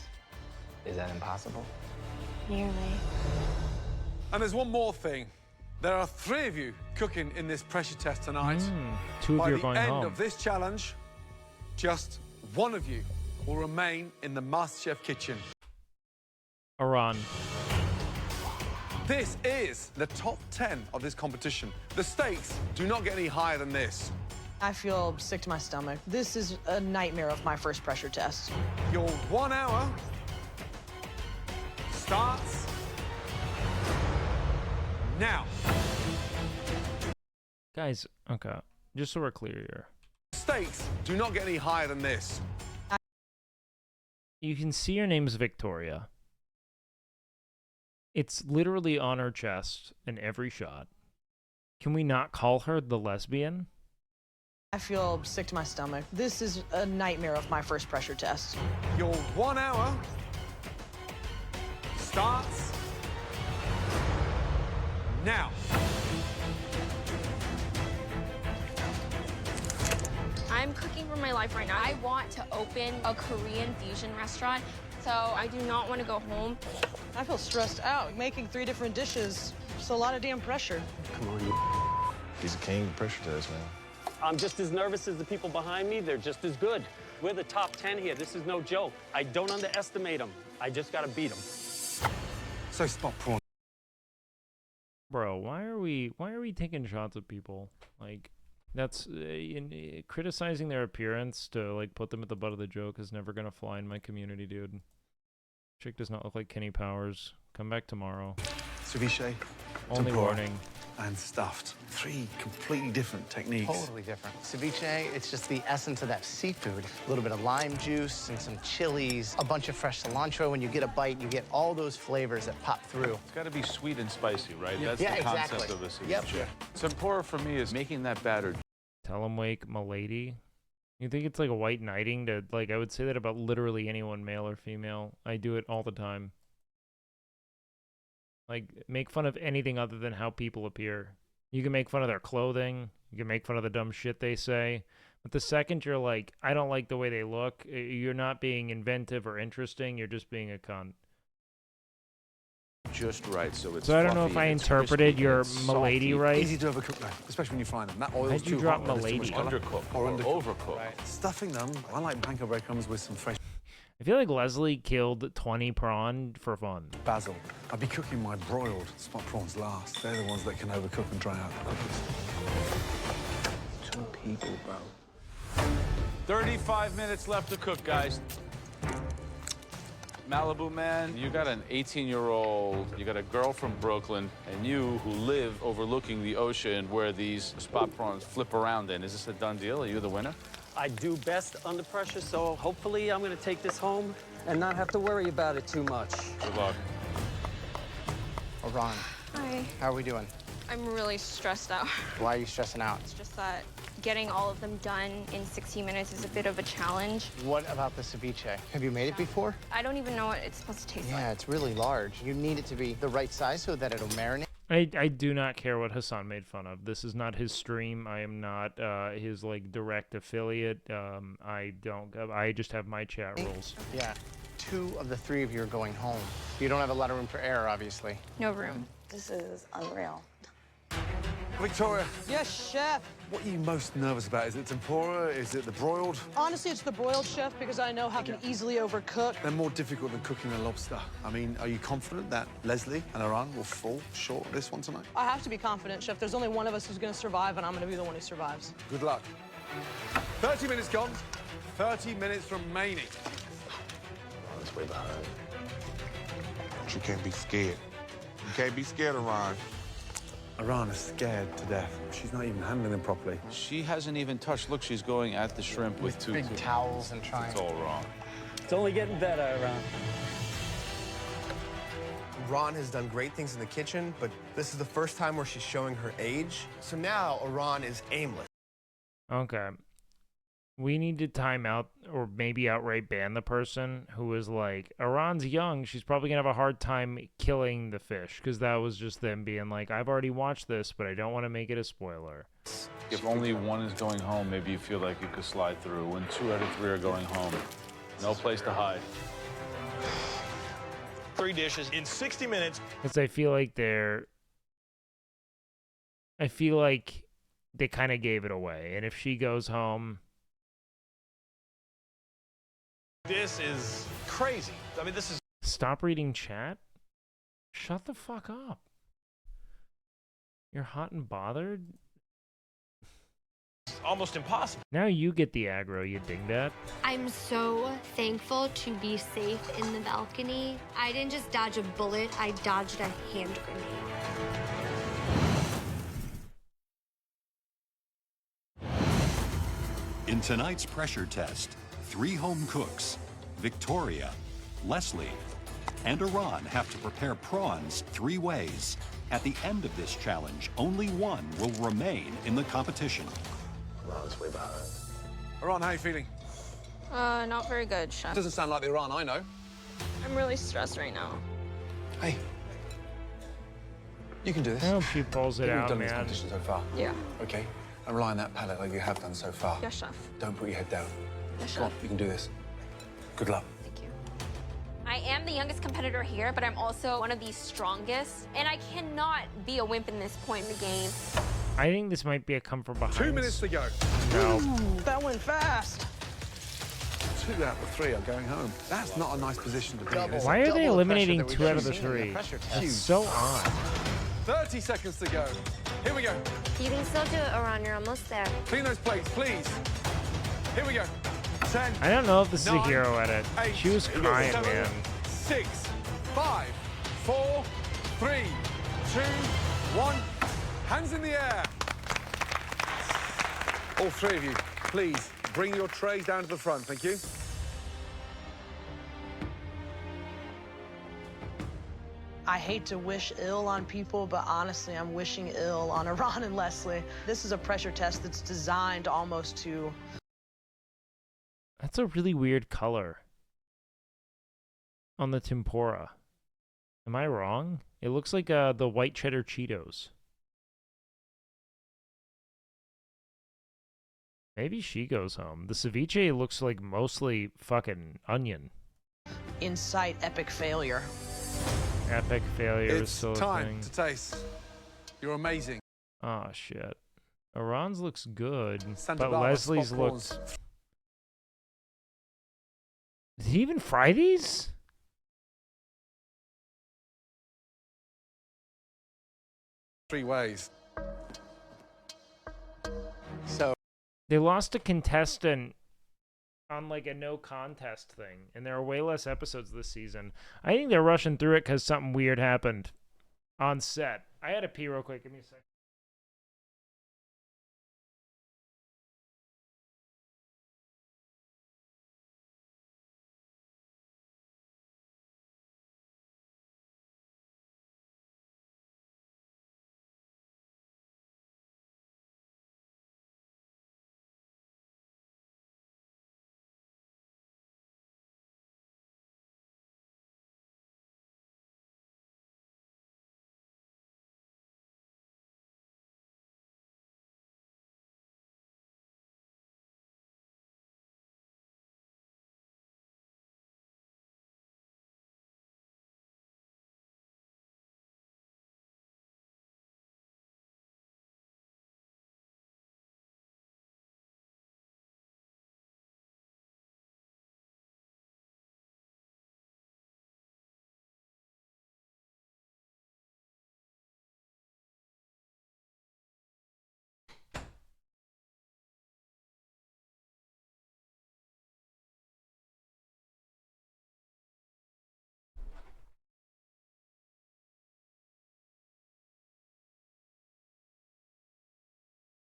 S6: Is that impossible?
S19: Nearly.
S3: And there's one more thing. There are 3 of you cooking in this pressure test tonight.
S1: 2 of
S3: By
S1: you are
S3: the
S1: going
S3: end
S1: home.
S3: of this challenge, just 1 of you will remain in the MasterChef kitchen.
S1: Iran.
S3: This is the top 10 of this competition. The stakes do not get any higher than this.
S4: I feel sick to my stomach. This is a nightmare of my first pressure test.
S3: Your 1 hour starts now.
S1: Guys, okay. Just so we're clear here.
S3: Stakes do not get any higher than this.
S1: You can see her name's Victoria. It's literally on her chest in every shot. Can we not call her the lesbian?
S4: I feel sick to my stomach. This is a nightmare of my first pressure test.
S3: Your 1 hour starts now.
S20: I'm cooking for my life right now. I want to open a Korean fusion restaurant, so I do not want to go home.
S4: I feel stressed out. Making 3 different dishes, it's a lot of damn pressure.
S15: Come on, he's a king of pressure test, man.
S8: I'm just as nervous as the people behind me. They're just as good. We're the top 10 here. This is no joke. I don't underestimate them. I just got to beat them.
S3: So spot prawn.
S1: Bro, why are we taking shots at people? Like, that's criticizing their appearance to like put them at the butt of the joke is never gonna fly in my community, dude. Chick does not look like Kenny Powers. Come back tomorrow.
S3: Ceviche,
S1: Only
S3: tempura,
S1: warning.
S3: and stuffed. 3 completely different techniques.
S9: Totally different. Ceviche, it's just the essence of that seafood. A little bit of lime juice and some chilies, a bunch of fresh cilantro. When you get a bite, you get all those flavors that pop through.
S12: It's got to be sweet and spicy, right?
S9: Yeah.
S12: That's
S9: Yeah,
S12: the concept
S9: exactly.
S12: of a ceviche.
S9: Yep.
S12: Tempura for me is making that batter.
S1: Tell him wake milady. You think it's like a white knighting to like? I would say that about literally anyone, male or female. I do it all the time. Like, make fun of anything other than how people appear. You can make fun of their clothing. You can make fun of the dumb shit they say. But the second you're like, I don't like the way they look, you're not being inventive or interesting. You're just being a cunt.
S12: Just right, so it's
S1: So I don't know if
S12: fluffy
S1: I
S12: and it's
S1: interpreted
S12: crispy
S1: your
S12: and it's
S1: milady
S12: salty.
S1: right.
S3: Easy to overcook though, especially when you fry them. That oil's
S1: How'd you
S3: too
S1: drop
S3: hot. There's too
S1: milady?
S3: much color.
S12: Undercooked
S3: Or
S12: or
S3: undercooked.
S12: overcooked.
S3: Stuffing them, I like panko breadcrumbs with some fresh
S1: I feel like Leslie killed 20 prawn for fun.
S3: basil. I'd be cooking my broiled spot prawns last. They're the ones that can overcook and dry out.
S15: 2 people, bro.
S12: 35 minutes left to cook, guys. Malibu man, you got an 18-year-old, you got a girl from Brooklyn, and you who live overlooking the ocean where these spot prawns flip around in. Is this a done deal? Are you the winner?
S8: I do best under pressure, so hopefully I'm going to take this home and not have to worry about it too much.
S12: Good luck.
S9: Iran,
S20: Hi.
S9: how are we doing?
S20: I'm really stressed out.
S9: Why are you stressing out?
S20: It's just that getting all of them done in 60 minutes is a bit of a challenge.
S9: What about the ceviche? Have you made it before?
S20: I don't even know what it's supposed to taste like.
S9: Yeah, it's really large. You need it to be the right size so that it'll marinate.
S1: I do not care what Hassan made fun of. This is not his stream. I am not his like direct affiliate. I just have my chat rules.
S9: Yeah. 2 of the 3 of you are going home. You don't have a lot of room for error, obviously.
S20: No room.
S13: This is unreal.
S3: Victoria,
S4: Yes, chef.
S3: what are you most nervous about? Is it tempura? Is it the broiled?
S4: Honestly, it's the broiled, chef, because I know how I can easily overcook.
S3: They're more difficult than cooking a lobster. I mean, are you confident that Leslie and Iran will fall short of this one tonight?
S4: I have to be confident, chef. There's only one of us who's going to survive, and I'm going to be the one who survives.
S3: Good luck. 30 minutes gone. 30 minutes remaining.
S15: It's way behind.
S16: But you can't be scared. You can't be scared, Iran.
S3: Iran is scared to death. She's not even handling them properly.
S12: She hasn't even touched. Look, she's going at the shrimp with two
S9: big towels and trying.
S12: It's all wrong.
S8: It's only getting better, Iran.
S23: Iran has done great things in the kitchen, but this is the first time where she's showing her age. So now Iran is aimless.
S1: Okay. We need to time out or maybe outright ban the person who is like, Iran's young. She's probably going to have a hard time killing the fish because that was just them being like, I've already watched this, but I don't want to make it a spoiler.
S12: If only one is going home, maybe you feel like you could slide through. When 2 out of 3 are going home, no place to hide.
S10: 3 dishes in 60 minutes.
S1: Because I feel like they're I feel like they kind of gave it away. And if she goes home...
S10: This is crazy. I mean, this is...
S1: Stop reading chat? Shut the fuck up. You're hot and bothered?
S10: almost impossible.
S1: Now you get the aggro, you dingbat.
S19: I'm so thankful to be safe in the balcony. I didn't just dodge a bullet, I dodged a hand grenade.
S5: In tonight's pressure test, 3 home cooks, Victoria, Leslie, and Iran have to prepare prawns 3 ways. At the end of this challenge, only one will remain in the competition.
S15: Iran's way behind.
S3: Iran, how are you feeling?
S20: Not very good, Chef.
S3: Doesn't sound like the Iran I know.
S20: I'm really stressed right now.
S3: Hey, you can do this.
S1: I hope she pulls it out,
S3: You've done
S1: man.
S3: this competition so far.
S20: Yeah.
S3: Okay, and rely on that palate like you have done so far.
S20: Yes, Chef.
S3: Don't put your head down.
S20: Yes,
S3: Come on,
S20: Chef.
S3: you can do this. Good luck.
S20: I am the youngest competitor here, but I'm also one of the strongest, and I cannot be a wimp in this point in the game.
S1: I think this might be a come from behind.
S3: 2 minutes to go.
S1: No.
S9: That went fast.
S3: 2 out of 3 are going home. That's not a nice position to be in. is it?
S1: Why are they eliminating
S9: that we've
S1: 2 out
S9: ever
S1: of the
S9: seen in a
S1: 3?
S9: pressure test.
S1: That's so odd.
S3: 30 seconds to go. Here we go.
S19: You can still do it, Iran. You're almost there.
S3: Clean those plates, please. Here we go. 10.
S1: I don't know if this is a
S3: 9,
S1: hero edit.
S3: 8,
S1: She was crying,
S3: 7,
S1: man.
S3: 6, 5, 4, 3, 2, 1. Hands in the air. All 3 of you, please bring your trays down to the front. Thank you.
S4: I hate to wish ill on people, but honestly, I'm wishing ill on Iran and Leslie. This is a pressure test that's designed almost to...
S1: That's a really weird color on the tempura. Am I wrong? It looks like the white cheddar Cheetos. Maybe she goes home. The ceviche looks like mostly fucking onion.
S4: incite epic failure.
S1: Epic failure is
S3: It's
S1: still a
S3: time
S1: thing.
S3: to taste. You're amazing.
S1: Oh shit. Iran's looks good,
S3: Santa
S1: but
S3: Barbara
S1: Leslie's
S3: spot
S1: looks.
S3: prawns.
S1: Did he even fry these?
S3: Three ways.
S9: So
S1: They lost a contestant on like a no contest thing, and there are way less episodes this season. I think they're rushing through it because something weird happened on set. I had to pee real quick. Give me a second.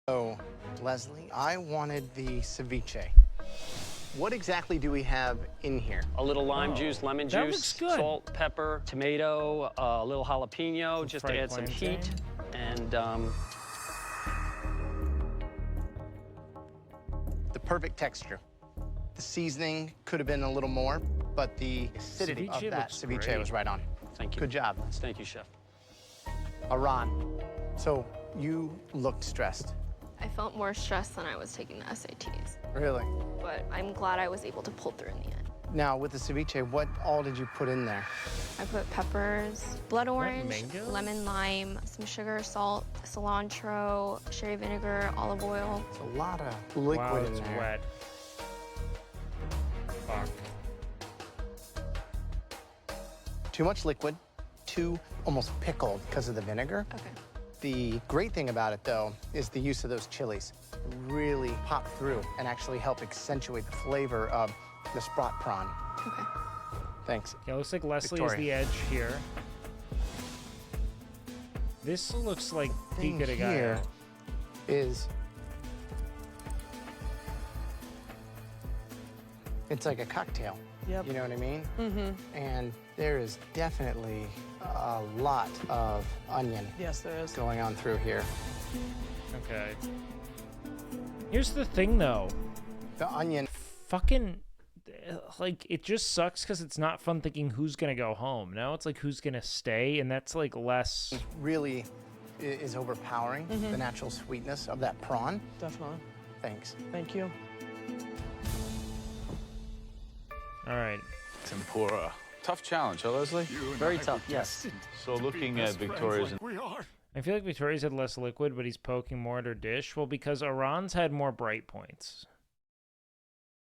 S9: So, Leslie, I wanted the ceviche. What exactly do we have in here?
S8: A little lime juice, lemon
S1: that
S8: juice,
S1: looks good.
S8: salt, pepper, tomato, a little jalapeno,
S1: Some
S8: just to
S1: fried
S8: add some
S1: plantain.
S8: heat. And
S9: The perfect texture. The seasoning could have been a little more, but the acidity
S1: Ceviche
S9: of that
S1: looks
S9: ceviche
S1: great.
S9: was right on.
S8: thank you.
S9: Good job.
S8: Thank you, Chef.
S9: Iran, so you looked stressed.
S20: I felt more stressed than I was taking the SATs,
S9: Really?
S20: but I'm glad I was able to pull through in the end.
S9: Now, with the ceviche, what all did you put in there?
S20: I put peppers, blood orange,
S1: mango?
S20: lemon, lime, some sugar, salt, cilantro, sherry vinegar, olive oil.
S9: It's a lot of liquid
S1: Wow,
S9: in
S1: it's
S9: there.
S1: wet. Fuck.
S9: Too much liquid, too almost pickled because of the vinegar.
S20: Okay.
S9: The great thing about it, though, is the use of those chilies. Really pop through and actually help accentuate the flavor of the spot prawn.
S20: Okay.
S9: Thanks.
S1: Yeah, looks like Leslie
S9: Victoria.
S1: is the edge here. This looks like
S9: Thing
S1: pico de gallo.
S9: here is it's like a cocktail.
S4: Yep.
S9: You know what I mean?
S4: Mm-hmm.
S9: And there is definitely a lot of onion
S4: Yes, there is.
S9: going on through here.
S1: Okay. Here's the thing, though.
S9: The onion.
S1: Fucking, like, it just sucks because it's not fun thinking who's gonna go home. Now it's like who's gonna stay, and that's like less.
S9: Really is overpowering the natural sweetness of that prawn.
S4: Definitely.
S9: Thanks.
S4: Thank you.
S1: All right.
S12: Tempura. Tough challenge, huh, Leslie?
S18: Very tough, yes.
S12: So looking at Victoria's...
S1: I feel like Victoria's had less liquid, but he's poking more at her dish. Well, because Iran's had more bright points.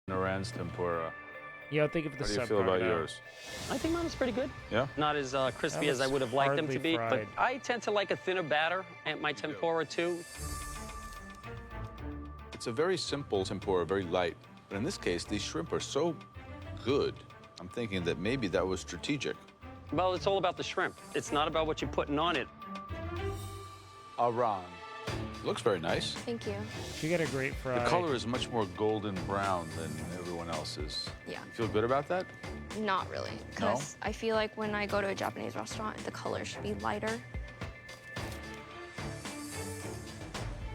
S12: Naran's tempura.
S1: Yeah, I'll think of the
S12: How do you
S1: sub
S12: feel about
S1: card out.
S12: yours?
S18: I think mine was pretty good.
S12: Yeah?
S18: Not as crispy
S1: That
S18: as I
S1: looks
S18: would have liked them to
S1: hardly
S18: be,
S1: fried.
S18: but I tend to like a thinner batter at my tempura too.
S12: It's a very simple tempura, very light. But in this case, these shrimp are so good. I'm thinking that maybe that was strategic.
S18: Well, it's all about the shrimp. It's not about what you're putting on it.
S12: Iran. Looks very nice.
S20: Thank you.
S1: She got a great fry.
S12: The color is much more golden brown than everyone else's.
S20: Yeah.
S12: You feel good about that?
S20: Not really, because I feel like when I go to a Japanese restaurant, the color should be lighter.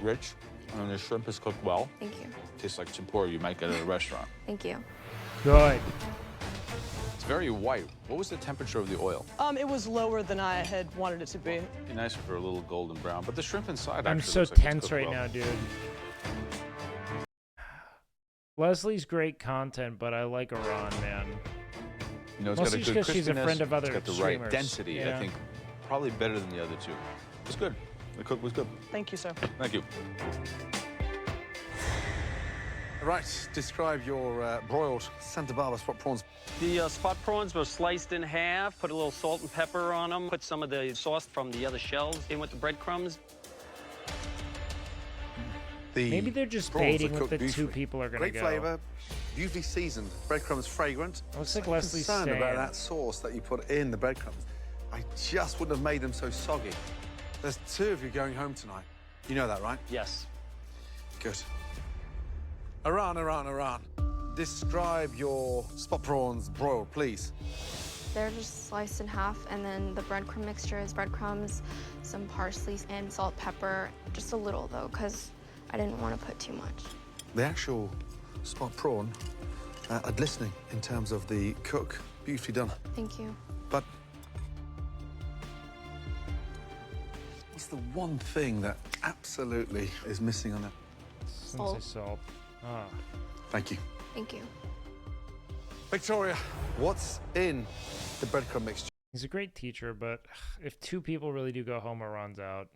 S12: Rich, and the shrimp is cooked well.
S20: Thank you.
S12: Tastes like tempura you might get at a restaurant.
S20: Thank you.
S1: Good.
S12: It's very white. What was the temperature of the oil?
S4: It was lower than I had wanted it to be.
S12: Be nice for a little golden brown, but the shrimp inside
S1: I'm
S12: actually
S1: so
S12: looks like it's
S1: tense
S12: cooked
S1: right
S12: well.
S1: now, dude. Leslie's great content, but I like Iran, man.
S12: You know, it's
S1: Mostly
S12: got a good
S1: because she's a
S12: crispiness,
S1: friend of other
S12: it's got the
S1: streamers,
S12: right density,
S1: you
S12: I
S1: know?
S12: think. Probably better than the other two. It's good. The cook was good.
S4: Thank you, sir.
S12: Thank you.
S3: Right, describe your broiled Santa Barbara spot prawns.
S18: The spot prawns were sliced in half, put a little salt and pepper on them, put some of the sauce from the other shells in with the breadcrumbs.
S3: The
S1: Maybe they're just
S3: prawns are
S1: baiting with
S3: cooked
S1: the two
S3: beautifully.
S1: people are gonna
S3: Great
S1: go.
S3: flavour, beautifully seasoned, breadcrumbs fragrant.
S1: Looks like
S3: So
S1: Leslie's
S3: concerned
S1: saying.
S3: about that sauce that you put in the breadcrumbs. I just wouldn't have made them so soggy. There's two of you going home tonight. You know that, right?
S18: Yes.
S3: Good. Iran. Describe your spot prawns broiled, please.
S20: They're just sliced in half, and then the breadcrumb mixture is breadcrumbs, some parsley, and salt, pepper. Just a little, though, because I didn't want to put too much.
S3: The actual spot prawn are glistening in terms of the cook. Beautifully done.
S20: Thank you.
S3: But what's the one thing that absolutely is missing on it?
S1: Salt. Salt. Ah.
S3: Thank you.
S20: Thank you.
S3: Victoria, what's in the breadcrumb mixture?
S1: He's a great teacher, but if two people really do go home, Iran's out.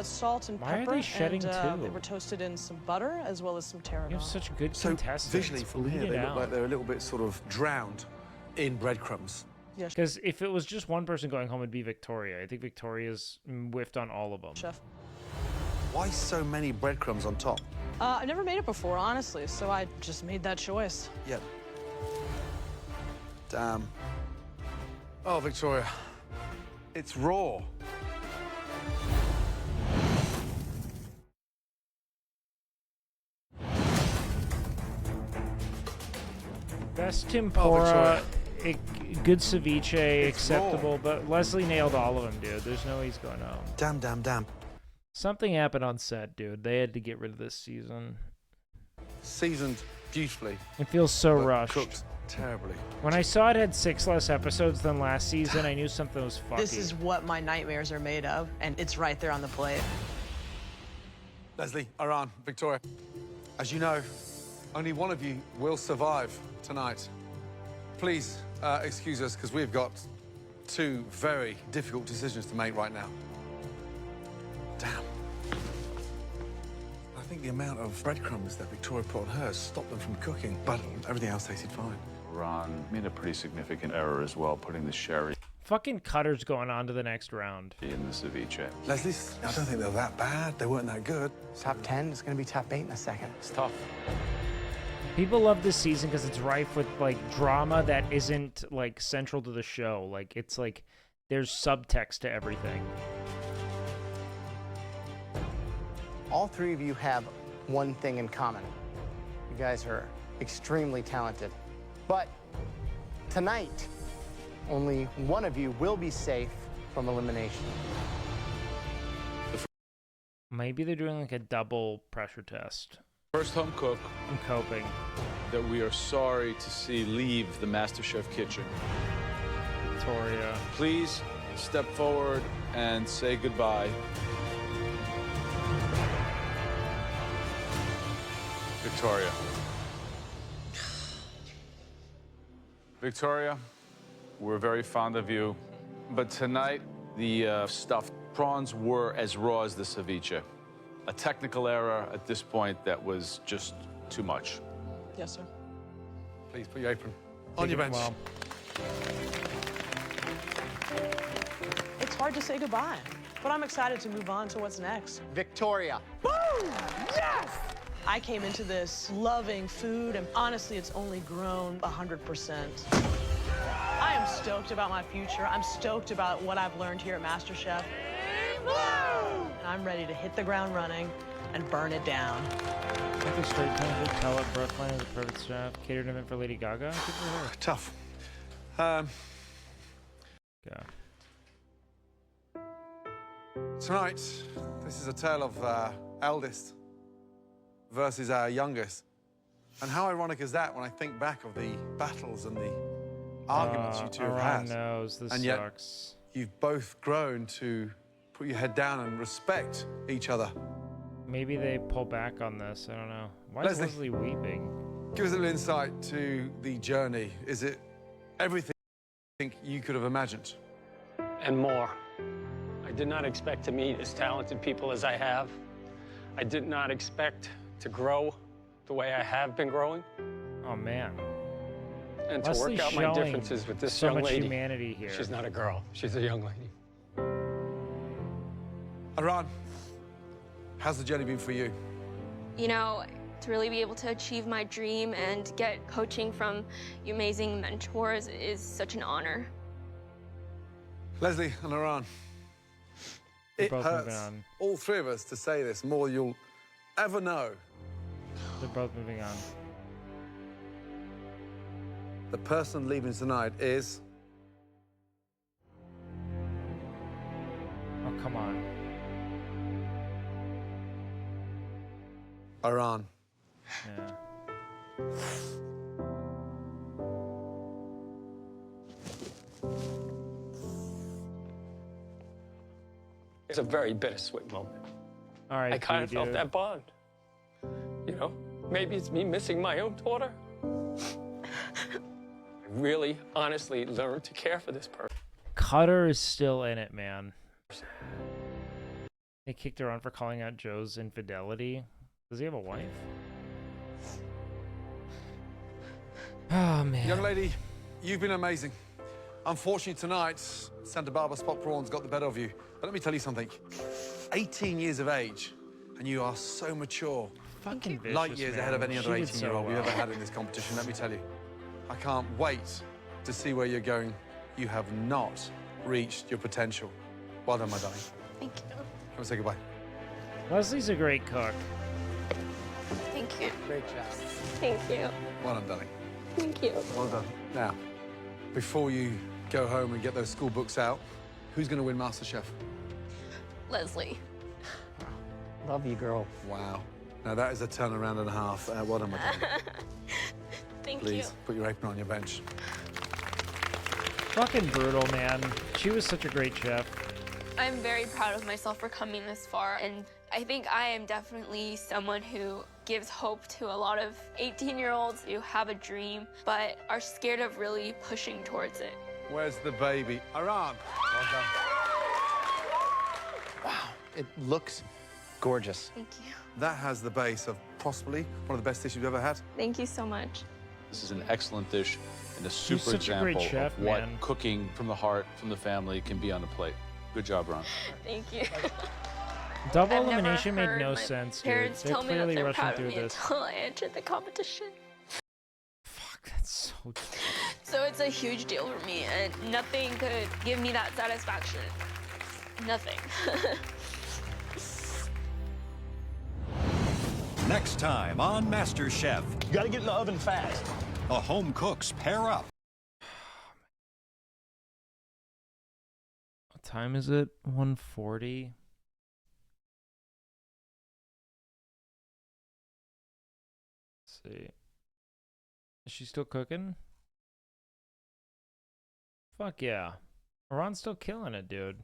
S4: Salt and
S1: Why are
S4: pepper.
S1: they shedding
S4: and,
S1: too?
S4: They were toasted in some butter as well as some tarragon.
S1: You have such good
S3: So
S1: contestants.
S3: visually from
S1: Bleed
S3: here,
S1: it
S3: they look
S1: out.
S3: like they're a little bit sort of drowned in breadcrumbs.
S4: Yes.
S1: Because if it was just one person going home, it'd be Victoria. I think Victoria's whiffed on all of them.
S4: Chef.
S3: Why so many breadcrumbs on top?
S4: I've never made it before, honestly, so I just made that choice.
S3: Yep. Damn. Oh, Victoria, it's raw.
S1: Best tempura,
S3: Victoria.
S1: good ceviche,
S3: It's
S1: acceptable,
S3: raw.
S1: but Leslie nailed all of them, dude. There's no way he's going home.
S3: Damn.
S1: Something happened on set, dude. They had to get rid of this season.
S3: Seasoned beautifully.
S1: It feels so
S3: but
S1: rushed.
S3: Cooked terribly.
S1: When I saw it had 6 less episodes than last season, I knew something was fucky.
S4: This is what my nightmares are made of, and it's right there on the plate.
S3: Leslie, Iran, Victoria, as you know, only one of you will survive tonight. Please excuse us, because we've got 2 very difficult decisions to make right now. Damn. I think the amount of breadcrumbs that Victoria put on hers stopped them from cooking, but everything else tasted fine.
S12: Ron made a pretty significant error as well, putting the sherry
S1: Fucking Cutter's going on to the next round.
S12: in the ceviche.
S3: Leslie, I don't think they were that bad. They weren't that good.
S9: Top 10 is going to be top 8 in a second.
S12: It's tough.
S1: People love this season because it's rife with like drama that isn't like central to the show. Like it's like there's subtext to everything.
S9: All 3 of you have one thing in common. You guys are extremely talented. But tonight, only one of you will be safe from elimination.
S1: Maybe they're doing like a double pressure test.
S12: First home cook
S1: I'm coping.
S12: that we are sorry to see leave the MasterChef kitchen.
S1: Victoria.
S12: Please step forward and say goodbye. Victoria. Victoria, we're very fond of you, but tonight the stuffed prawns were as raw as the ceviche. A technical error at this point that was just too much.
S4: Yes, sir.
S3: Please put your apron on your bench.
S4: It's hard to say goodbye, but I'm excited to move on to what's next.
S9: Victoria.
S4: Boom! Yes! I came into this loving food, and honestly, it's only grown 100%. I am stoked about my future. I'm stoked about what I've learned here at MasterChef. And I'm ready to hit the ground running and burn it down.
S1: Like a straight time to tell at Brooklyn is a perfect chef. Catered event for Lady Gaga. Good for her.
S3: Tough.
S1: Yeah.
S3: Tonight, this is a tale of eldest versus our youngest. And how ironic is that when I think back of the battles and the arguments you 2 have had.
S1: Knows. This
S3: and yet,
S1: sucks.
S3: you've both grown to put your head down and respect each other.
S1: Maybe they pull back on this. I don't know. Why is
S3: Leslie.
S1: Leslie weeping?
S3: Give us a little insight to the journey. Is it everything you could have imagined?
S8: And more. I did not expect to meet as talented people as I have. I did not expect to grow the way I have been growing.
S1: Oh, man.
S8: And to
S1: Leslie's
S8: work out my
S1: showing
S8: differences with this
S1: so
S8: young
S1: much
S8: lady.
S1: humanity here.
S8: She's not a girl. She's a young lady.
S3: Aran, how's the journey been for you?
S20: You know, to really be able to achieve my dream and get coaching from you amazing mentors is such an honor.
S3: Leslie and Aran, it
S1: both moving
S3: hurts
S1: on.
S3: all 3 of us to say this more than you'll ever know.
S1: They're both moving on.
S3: The person leaving tonight is...
S1: Oh, come on.
S3: Aran.
S1: Yeah.
S8: It's a very bittersweet moment.
S1: All right.
S8: I kind of felt
S1: dude.
S8: that bond. You know, maybe it's me missing my own daughter. I really, honestly learned to care for this person.
S1: Cutter is still in it, man. They kicked her on for calling out Joe's infidelity. Does he have a wife? Oh, man.
S3: Young lady, you've been amazing. Unfortunately, tonight, Santa Barbara spot prawns got the better of you. But let me tell you something. 18 years of age, and you are so mature.
S1: Fucking vicious,
S3: Light years
S1: man.
S3: ahead of any other
S1: She did
S3: 18-year-old
S1: so
S3: we've
S1: well.
S3: ever had in this competition, let me tell you. I can't wait to see where you're going. You have not reached your potential. Well done, my darling.
S20: Thank you.
S3: Come and say goodbye.
S1: Leslie's a great cook.
S20: Thank you.
S3: Great job.
S20: Thank you.
S3: Well done, darling.
S20: Thank you.
S3: Well done. Now, before you go home and get those school books out, who's going to win MasterChef?
S20: Leslie.
S8: Love you, girl.
S3: Wow. Now, that is a turnaround and a half. Well done, my darling.
S20: Thank
S3: Please,
S20: you.
S3: put your apron on your bench.
S1: Fucking brutal, man. She was such a great chef.
S20: I'm very proud of myself for coming this far, and I think I am definitely someone who
S11: gives hope to a lot of 18-year-olds who have a dream but are scared of really pushing towards it.
S3: Where's the baby? Iran. Well done.
S23: Wow, it looks gorgeous.
S11: Thank you.
S3: That has the base of possibly one of the best dishes you've ever had.
S11: Thank you so much.
S12: This is an excellent dish and a super
S1: such a great
S12: example
S1: chef,
S12: of what
S1: man.
S12: cooking from the heart, from the family, can be on a plate. Good job, Ron.
S11: Thank you.
S1: Double
S11: I've never
S1: elimination made
S11: heard
S1: no
S11: my
S1: sense, dude.
S11: parents
S1: They're
S11: tell me that
S1: clearly
S11: they're
S1: rushing
S11: proud of
S1: through
S11: me
S1: this.
S11: until I entered the competition.
S1: That's so.
S11: So it's a huge deal for me, and nothing could give me that satisfaction. Nothing.
S5: Next time on MasterChef.
S10: You gotta get in the oven fast.
S5: The home cooks pair up.
S1: What time is it? 1:40. Let's see. Is she still cooking? Fuck yeah. Ron's still killing it, dude.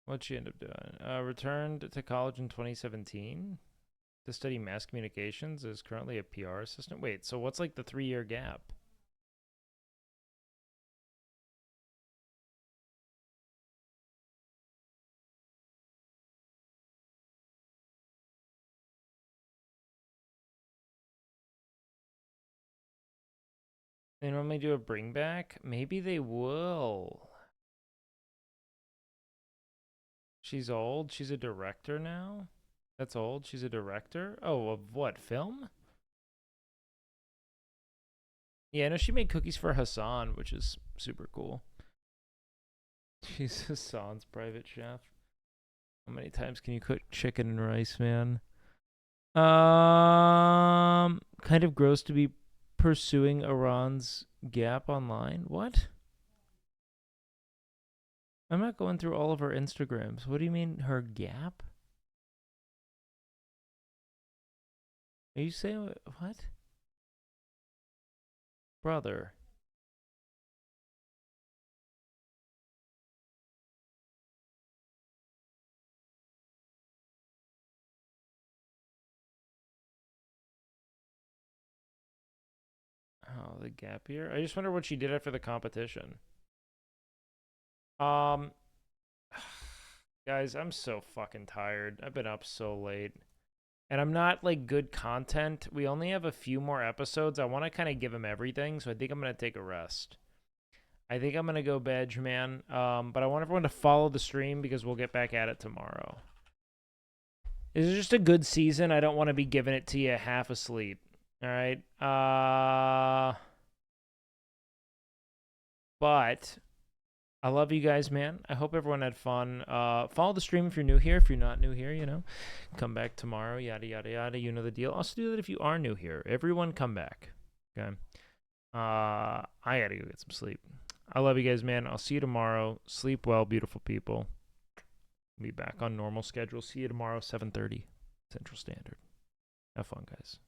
S1: What'd she end up doing? Returned to college in 2017 to study mass communications. Is currently a PR assistant. Wait, so what's like the 3-year gap? They normally do a bring back. Maybe they will. She's old. She's a director now. That's old. She's a director. Oh, of what? Film? Yeah, no, she made cookies for Hassan, which is super cool. She's Hassan's private chef. How many times can you cook chicken and rice, man? Kind of gross to be pursuing Iran's gap online. What? I'm not going through all of her Instagrams. What do you mean, her gap? Are you saying what? Brother. Oh, the gap year? I just wonder what she did after the competition. Guys, I'm so fucking tired. I've been up so late. And I'm not, like, good content. We only have a few more episodes. I want to kind of give them everything, so I think I'm going to take a rest. I think I'm going to go veg, man. But I want everyone to follow the stream because we'll get back at it tomorrow. This is just a good season. I don't want to be giving it to you half asleep. All right? But I love you guys, man. I hope everyone had fun. Follow the stream if you're new here. If you're not new here, you know, come back tomorrow, yada, yada, yada. You know the deal. Also do that if you are new here. Everyone come back, okay? I got to go get some sleep. I love you guys, man. I'll see you tomorrow. Sleep well, beautiful people. Be back on normal schedule. See you tomorrow, 7:30 Central Standard. Have fun, guys.